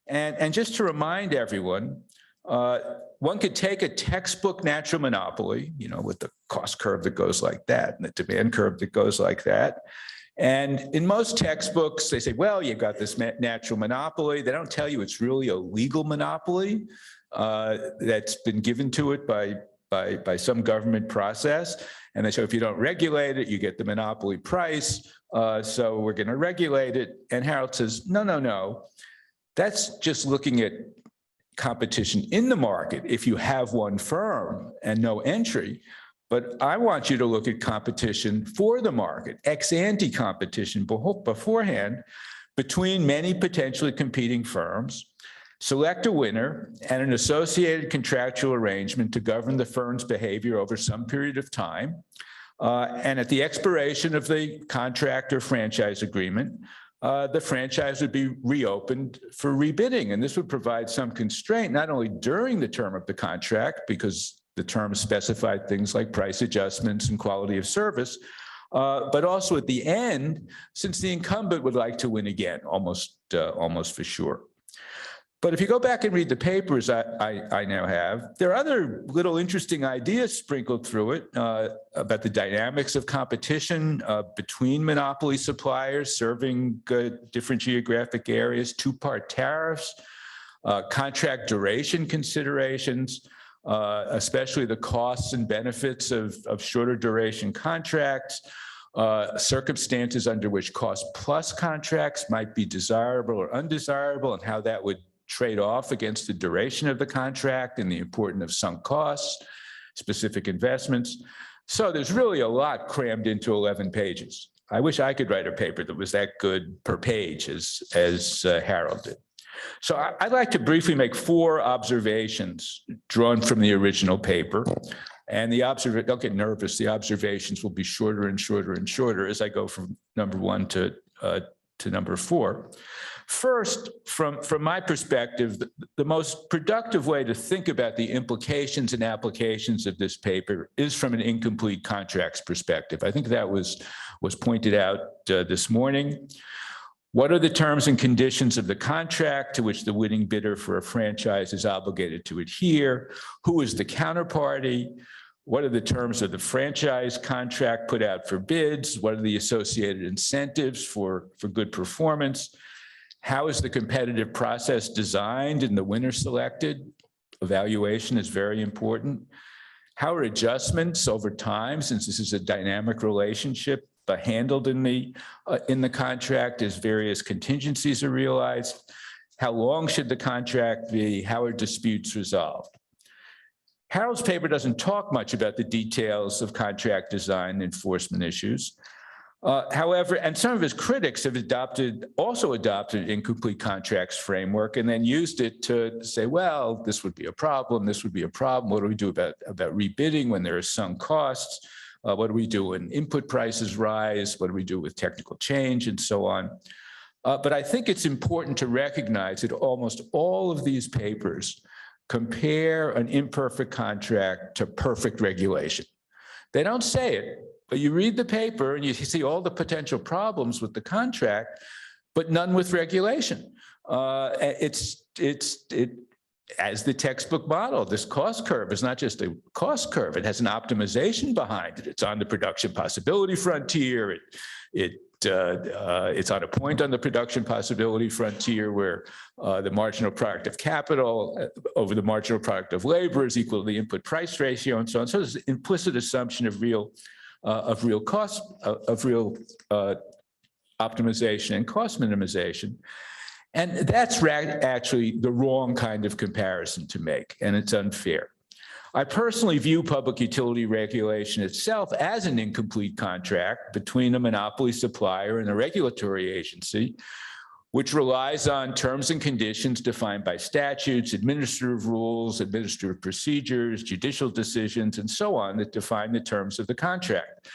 And just to remind everyone, one could take a textbook natural monopoly, with the cost curve that goes like that and the demand curve that goes like that. And in most textbooks, they say, well, you've got this natural monopoly. They don't tell you it's really a legal monopoly that's been given to it by some government process. And they say, if you don't regulate it, you get the monopoly price. So we're going to regulate it. And Harold says, no. That's just looking at competition in the market if you have one firm and no entry. But I want you to look at competition for the market, ex-ante competition beforehand between many potentially competing firms. Select a winner and an associated contractual arrangement to govern the firm's behavior over some period of time. And at the expiration of the contract or franchise agreement, the franchise would be reopened for rebidding. And this would provide some constraint, not only during the term of the contract, because the terms specified things like price adjustments and quality of service, but also at the end, since the incumbent would like to win again, almost for sure. But if you go back and read the papers I now have, there are other little interesting ideas sprinkled through it about the dynamics of competition between monopoly suppliers serving different geographic areas, two-part tariffs, contract duration considerations, especially the costs and benefits of shorter duration contracts, circumstances under which cost-plus contracts might be desirable or undesirable, and how that would trade off against the duration of the contract and the importance of sunk costs, specific investments. So there's really a lot crammed into 11 pages. I wish I could write a paper that was that good per page as Harold did. So I'd like to briefly make 4 observations drawn from the original paper. And don't get nervous, the observations will be shorter and shorter and shorter as I go from number 1 to number 4. First, from my perspective, the most productive way to think about the implications and applications of this paper is from an incomplete contracts perspective. I think that was pointed out this morning. What are the terms and conditions of the contract to which the winning bidder for a franchise is obligated to adhere? Who is the counterparty? What are the terms of the franchise contract put out for bids? What are the associated incentives for good performance? How is the competitive process designed and the winner selected? Evaluation is very important. How are adjustments over time, since this is a dynamic relationship, handled in the contract as various contingencies are realized? How long should the contract be? How are disputes resolved? Harold's paper doesn't talk much about the details of contract design and enforcement issues. However, and some of his critics have also adopted incomplete contracts framework and then used it to say, well, this would be a problem, this would be a problem. What do we do about rebidding when there are sunk costs? What do we do when input prices rise? What do we do with technical change and so on? But I think it's important to recognize that almost all of these papers compare an imperfect contract to perfect regulation. They don't say it, but you read the paper and you see all the potential problems with the contract, but none with regulation. It's as the textbook model, this cost curve is not just a cost curve, it has an optimization behind it. It's on the production possibility frontier. It's on a point on the production possibility frontier where the marginal product of capital over the marginal product of labor is equal to the input price ratio and so on. So there's an implicit assumption of real cost, of real optimization and cost minimization. And that's actually the wrong kind of comparison to make, and it's unfair. I personally view public utility regulation itself as an incomplete contract between a monopoly supplier and a regulatory agency, which relies on terms and conditions defined by statutes, administrative rules, administrative procedures, judicial decisions, and so on that define the terms of the contract.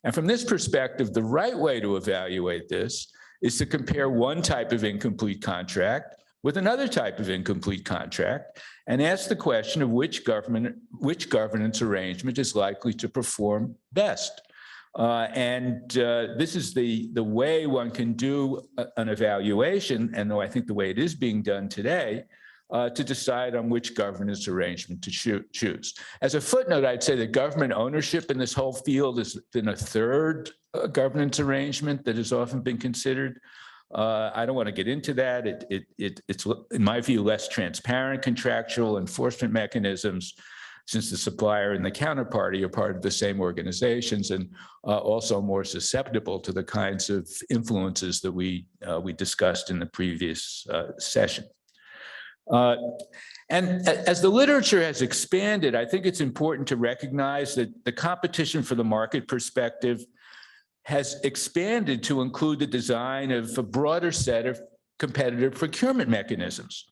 And from this perspective, the right way to evaluate this is to compare one type of incomplete contract with another type of incomplete contract and ask the question of which governance arrangement is likely to perform best. This is the way one can do an evaluation, and though I think the way it is being done today, to decide on which governance arrangement to choose. As a footnote, I'd say that government ownership in this whole field has been a third governance arrangement that has often been considered. I don't want to get into that. It's, in my view, less transparent contractual enforcement mechanisms, since the supplier and the counterparty are part of the same organizations, and also more susceptible to the kinds of influences that we discussed in the previous session. And as the literature has expanded, I think it's important to recognize that the competition for the market perspective has expanded to include the design of a broader set of competitive procurement mechanisms.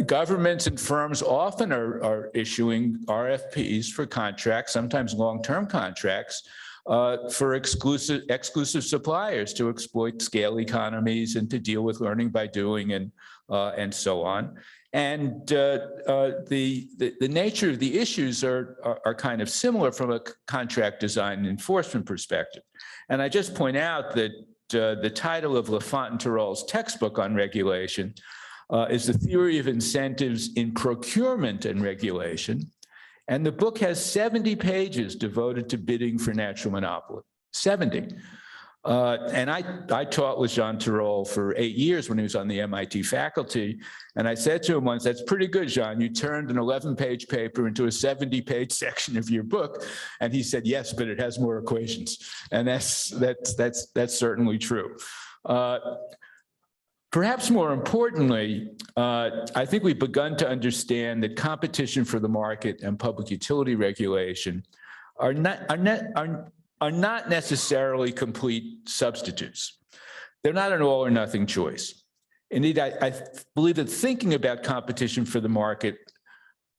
Governments and firms often are issuing RFPs for contracts, sometimes long-term contracts, for exclusive suppliers to exploit scale economies and to deal with learning by doing and so on. And the nature of the issues are kind of similar from a contract design and enforcement perspective. And I just point out that the title of Lafont and Terrell's textbook on regulation is The Theory of Incentives in Procurement and Regulation. And the book has 70 pages devoted to bidding for natural monopoly, 70. And I taught with Jean Tirole for 8 years when he was on the MIT faculty. And I said to him once, that's pretty good, Jean. You turned an 11-page paper into a 70-page section of your book. And he said, yes, but it has more equations. And that's certainly true. Perhaps more importantly, I think we've begun to understand that competition for the market and public utility regulation are not necessarily complete substitutes. They're not an all or nothing choice. Indeed, I believe that thinking about competition for the market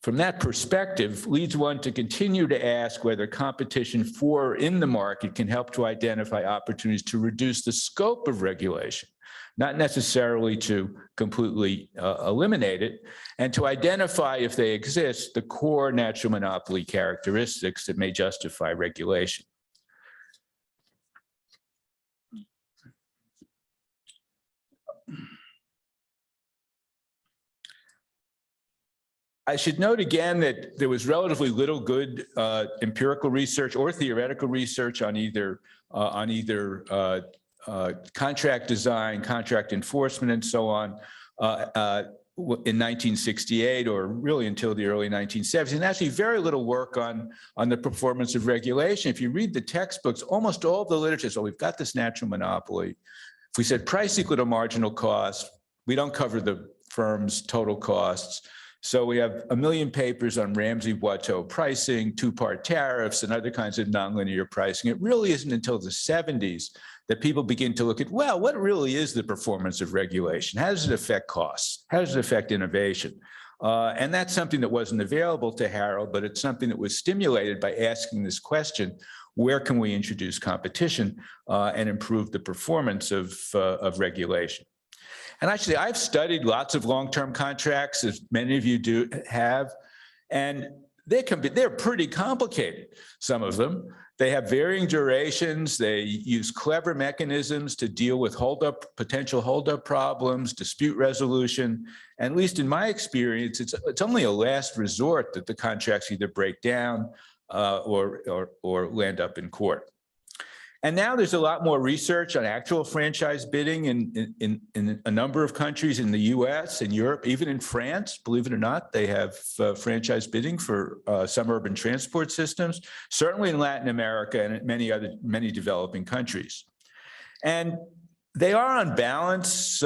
from that perspective leads one to continue to ask whether competition for or in the market can help to identify opportunities to reduce the scope of regulation, not necessarily to completely eliminate it, and to identify, if they exist, the core natural monopoly characteristics that may justify regulation. I should note again that there was relatively little good empirical research or theoretical research on either contract design, contract enforcement, and so on in 1968 or really until the early 1970s. And actually very little work on the performance of regulation. If you read the textbooks, almost all the literature, so we've got this natural monopoly. If we said price equal to marginal cost, we don't cover the firm's total costs. So we have 1 million papers on Ramsey-Watteau pricing, two-part tariffs, and other kinds of nonlinear pricing. It really isn't until the 70s that people begin to look at, well, what really is the performance of regulation? How does it affect costs? How does it affect innovation? And that's something that wasn't available to Harold, but it's something that was stimulated by asking this question: where can we introduce competition and improve the performance of regulation? And actually, I've studied lots of long-term contracts, as many of you have, and they're pretty complicated, some of them. They have varying durations. They use clever mechanisms to deal with potential holdup problems, dispute resolution. And at least in my experience, it's only a last resort that the contracts either break down or land up in court. And now there's a lot more research on actual franchise bidding in a number of countries in the US and Europe, even in France, believe it or not, they have franchise bidding for some urban transport systems, certainly in Latin America and in many developing countries. And they are on balance,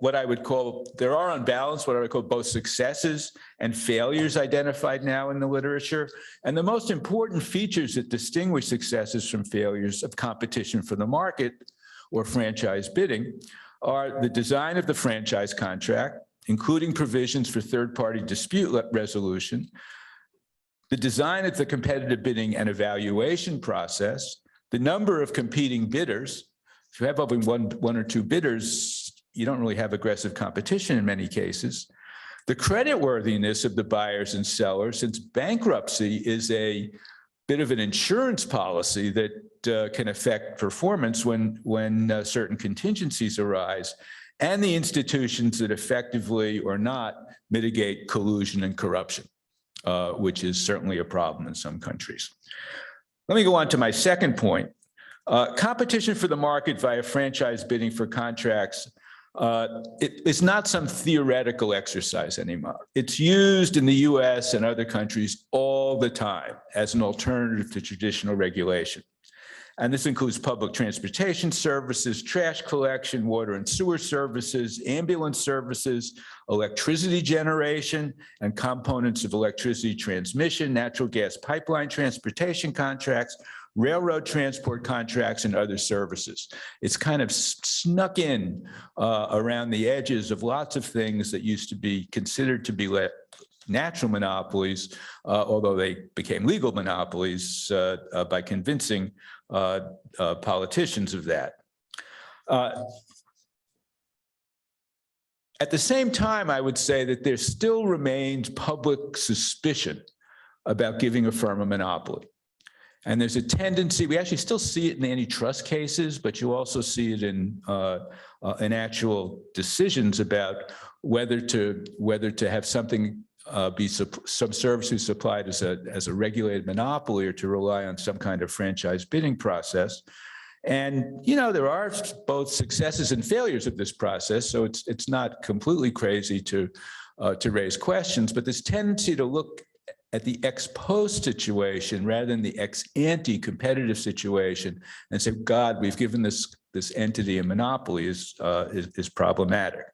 what I would call both successes and failures identified now in the literature. And the most important features that distinguish successes from failures of competition for the market or franchise bidding are the design of the franchise contract, including provisions for third-party dispute resolution, the design of the competitive bidding and evaluation process, the number of competing bidders. If you have only one or two bidders, you don't really have aggressive competition in many cases. The creditworthiness of the buyers and sellers, since bankruptcy is a bit of an insurance policy that can affect performance when certain contingencies arise, and the institutions that effectively or not mitigate collusion and corruption, which is certainly a problem in some countries. Let me go on to my second point. Competition for the market via franchise bidding for contracts it's not some theoretical exercise anymore. It's used in the US and other countries all the time as an alternative to traditional regulation. And this includes public transportation services, trash collection, water and sewer services, ambulance services, electricity generation and components of electricity transmission, natural gas pipeline transportation contracts, railroad transport contracts, and other services. It's kind of snuck in around the edges of lots of things that used to be considered to be natural monopolies, although they became legal monopolies by convincing politicians of that. At the same time, I would say that there still remains public suspicion about giving a firm a monopoly. And there's a tendency, we actually still see it in antitrust cases, but you also see it in actual decisions about whether to have something be some services supplied as a regulated monopoly or to rely on some kind of franchise bidding process. And, you know, there are both successes and failures of this process, so it's not completely crazy to raise questions, but this tendency to look at the ex post situation rather than the ex ante competitive situation and say, God, we've given this entity a monopoly is problematic.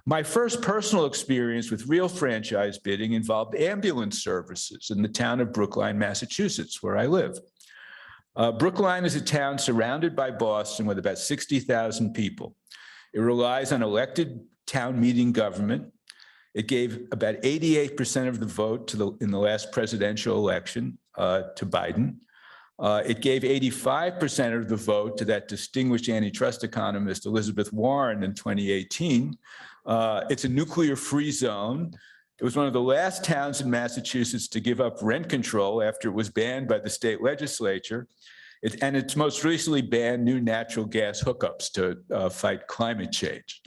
My first personal experience with real franchise bidding involved ambulance services in the town of Brookline, Massachusetts, where I live. Brookline is a town surrounded by Boston with about 60,000 people. It relies on elected town meeting government. It gave about 88% of the vote in the last presidential election to Biden. It gave 85% of the vote to that distinguished antitrust economist, Elizabeth Warren, in 2018. It's a nuclear-free zone. It was one of the last towns in Massachusetts to give up rent control after it was banned by the state legislature. And it's most recently banned new natural gas hookups to fight climate change.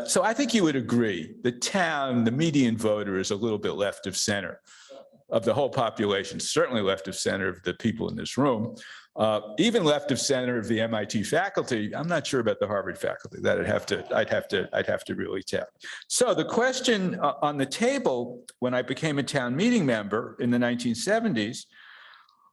So I think you would agree, the town, the median voter is a little bit left of center of the whole population, certainly left of center of the people in this room, even left of center of the MIT faculty. I'm not sure about the Harvard faculty. That I'd have to really tell. So the question on the table when I became a town meeting member in the 1970s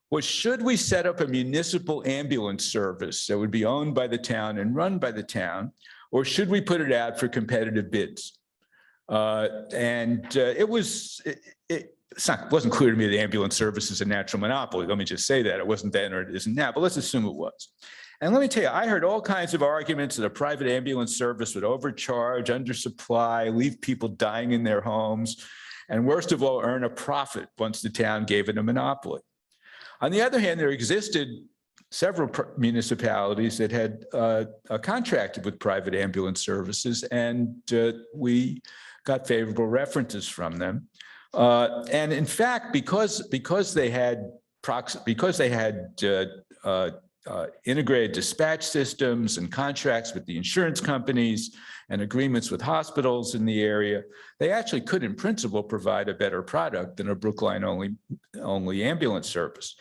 was, should we set up a municipal ambulance service that would be owned by the town and run by the town, or should we put it out for competitive bids? It wasn't clear to me that ambulance service is a natural monopoly. Let me just say that. It wasn't then or it isn't now, but let's assume it was. And let me tell you, I heard all kinds of arguments that a private ambulance service would overcharge, undersupply, leave people dying in their homes, and worst of all, earn a profit once the town gave it a monopoly. On the other hand, there existed several municipalities that had contracted with private ambulance services, and we got favorable references from them. And in fact, because they had integrated dispatch systems and contracts with the insurance companies and agreements with hospitals in the area, they actually could, in principle, provide a better product than a Brookline only ambulance service.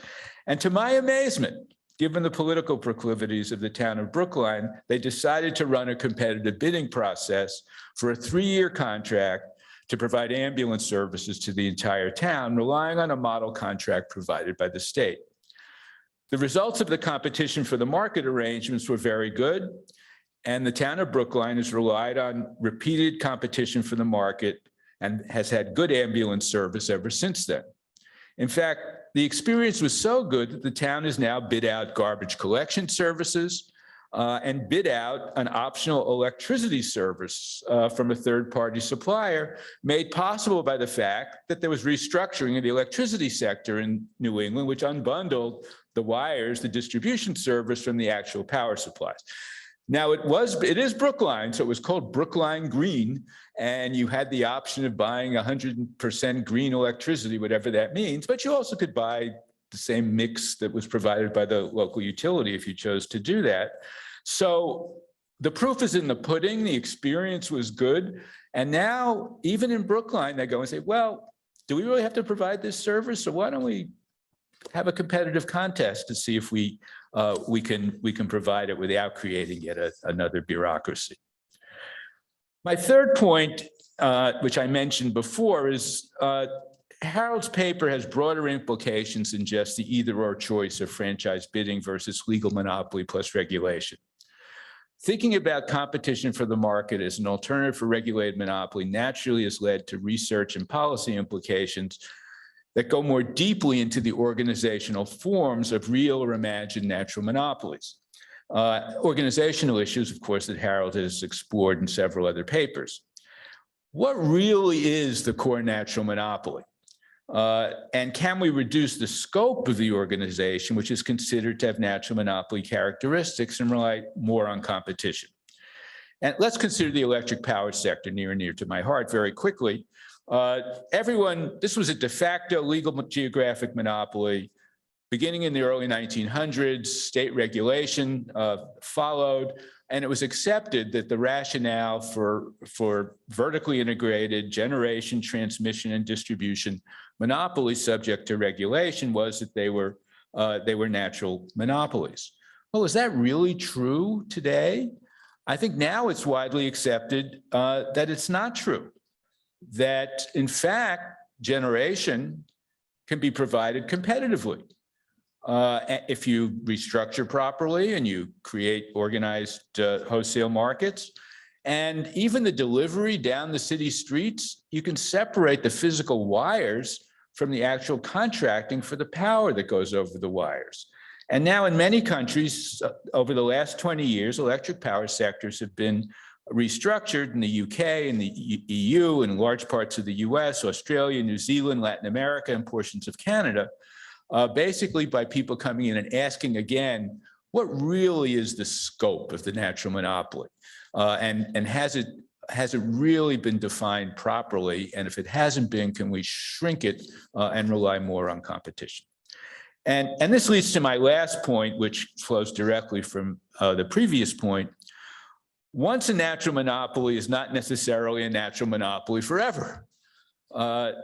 And to my amazement, given the political proclivities of the town of Brookline, they decided to run a competitive bidding process for a 3-year contract to provide ambulance services to the entire town, relying on a model contract provided by the state. The results of the competition for the market arrangements were very good, and the town of Brookline has relied on repeated competition for the market and has had good ambulance service ever since then. In fact, the experience was so good that the town has now bid out garbage collection services and bid out an optional electricity service from a third-party supplier, made possible by the fact that there was restructuring of the electricity sector in New England, which unbundled the wires, the distribution service from the actual power supplies. Now, it is Brookline, so it was called Brookline Green, and you had the option of buying 100% green electricity, whatever that means, but you also could buy the same mix that was provided by the local utility if you chose to do that. So the proof is in the pudding. The experience was good. And now, even in Brookline, they go and say, well, do we really have to provide this service? So why don't we have a competitive contest to see if we can provide it without creating yet another bureaucracy. My third point, which I mentioned before, is Harold's paper has broader implications than just the either-or choice of franchise bidding versus legal monopoly plus regulation. Thinking about competition for the market as an alternative for regulated monopoly naturally has led to research and policy implications that go more deeply into the organizational forms of real or imagined natural monopolies. Organizational issues, of course, that Harold has explored in several other papers. What really is the core natural monopoly? And can we reduce the scope of the organization, which is considered to have natural monopoly characteristics, and rely more on competition? And let's consider the electric power sector, near and dear to my heart, very quickly. This was a de facto legal geographic monopoly. Beginning in the early 1900s, state regulation followed, and it was accepted that the rationale for vertically integrated generation, transmission, and distribution monopolies subject to regulation was that they were natural monopolies. Well, is that really true today? I think now it's widely accepted that it's not true. That in fact, generation can be provided competitively. If you restructure properly and you create organized wholesale markets, and even the delivery down the city streets, you can separate the physical wires from the actual contracting for the power that goes over the wires. And now in many countries, over the last 20 years, electric power sectors have been restructured in the UK and the EU and large parts of the US, Australia, New Zealand, Latin America, and portions of Canada, basically by people coming in and asking again, what really is the scope of the natural monopoly? And has it really been defined properly? And if it hasn't been, can we shrink it and rely more on competition? And this leads to my last point, which flows directly from the previous point. Once a natural monopoly is not necessarily a natural monopoly forever.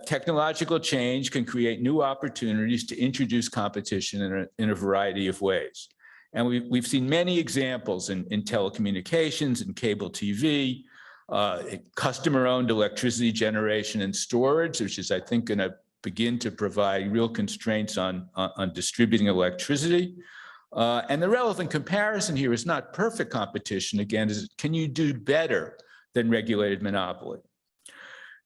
Technological change can create new opportunities to introduce competition in a variety of ways. And we've seen many examples in telecommunications and cable TV, customer-owned electricity generation and storage, which is, I think, going to begin to provide real constraints on distributing electricity. And the relevant comparison here is not perfect competition. Again, is can you do better than regulated monopoly?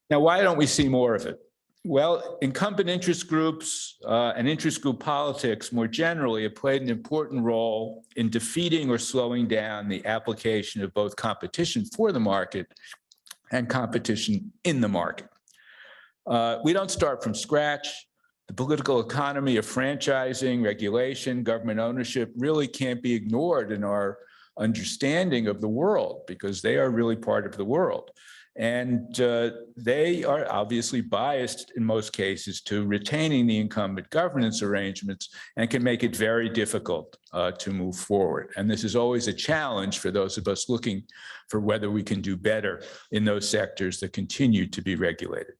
Now, why don't we see more of it? Well, incumbent interest groups and interest group politics more generally have played an important role in defeating or slowing down the application of both competition for the market and competition in the market. We don't start from scratch. The political economy of franchising, regulation, government ownership really can't be ignored in our understanding of the world because they are really part of the world. And they are obviously biased in most cases to retaining the incumbent governance arrangements and can make it very difficult to move forward. And this is always a challenge for those of us looking for whether we can do better in those sectors that continue to be regulated.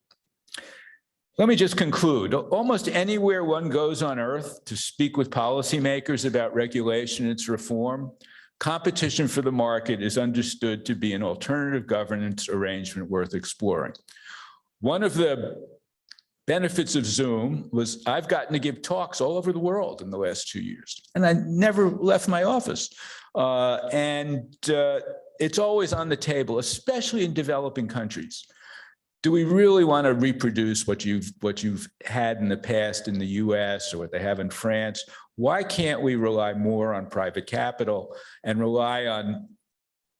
Let me just conclude. Almost anywhere one goes on earth to speak with policymakers about regulation and its reform, competition for the market is understood to be an alternative governance arrangement worth exploring. One of the benefits of Zoom was I've gotten to give talks all over the world in the last 2 years, and I never left my office. It's always on the table, especially in developing countries. Do we really want to reproduce what you've had in the past in the US or what they have in France? Why can't we rely more on private capital and rely on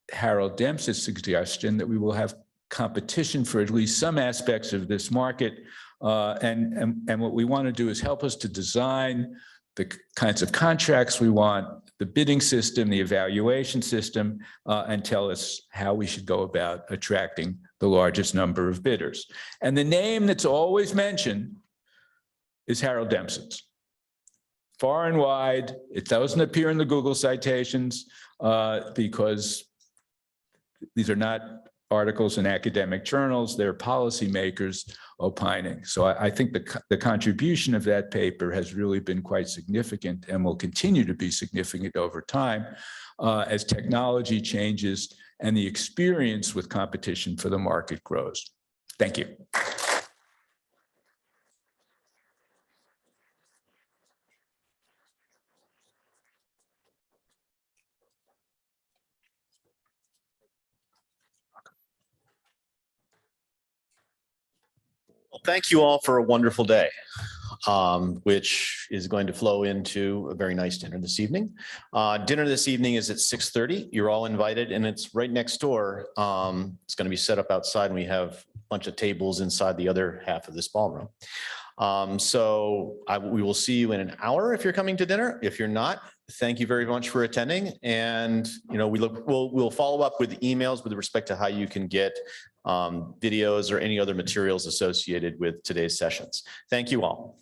Harold-Demsetz's suggestion that we will have competition for at least some aspects of this market? And what we want to do is help us to design the kinds of contracts we want, the bidding system, the evaluation system, and tell us how we should go about attracting the largest number of bidders. And the name that's always mentioned is Harold-Demsetz. Far and wide, it doesn't appear in the Google citations because these are not articles in academic journals, they're policymakers opining. So I think the contribution of that paper has really been quite significant and will continue to be significant over time as technology changes and the experience with competition for the market grows. Thank you. Thank you all for a wonderful day, which is going to flow into a very nice dinner this evening. Dinner this evening is at 6:30. You're all invited, and it's right next door. It's going to be set up outside, and we have a bunch of tables inside the other half of this ballroom. We will see you in an hour if you're coming to dinner. If you're not, thank you very much for attending. And we'll follow up with emails with respect to how you can get videos or any other materials associated with today's sessions. Thank you all.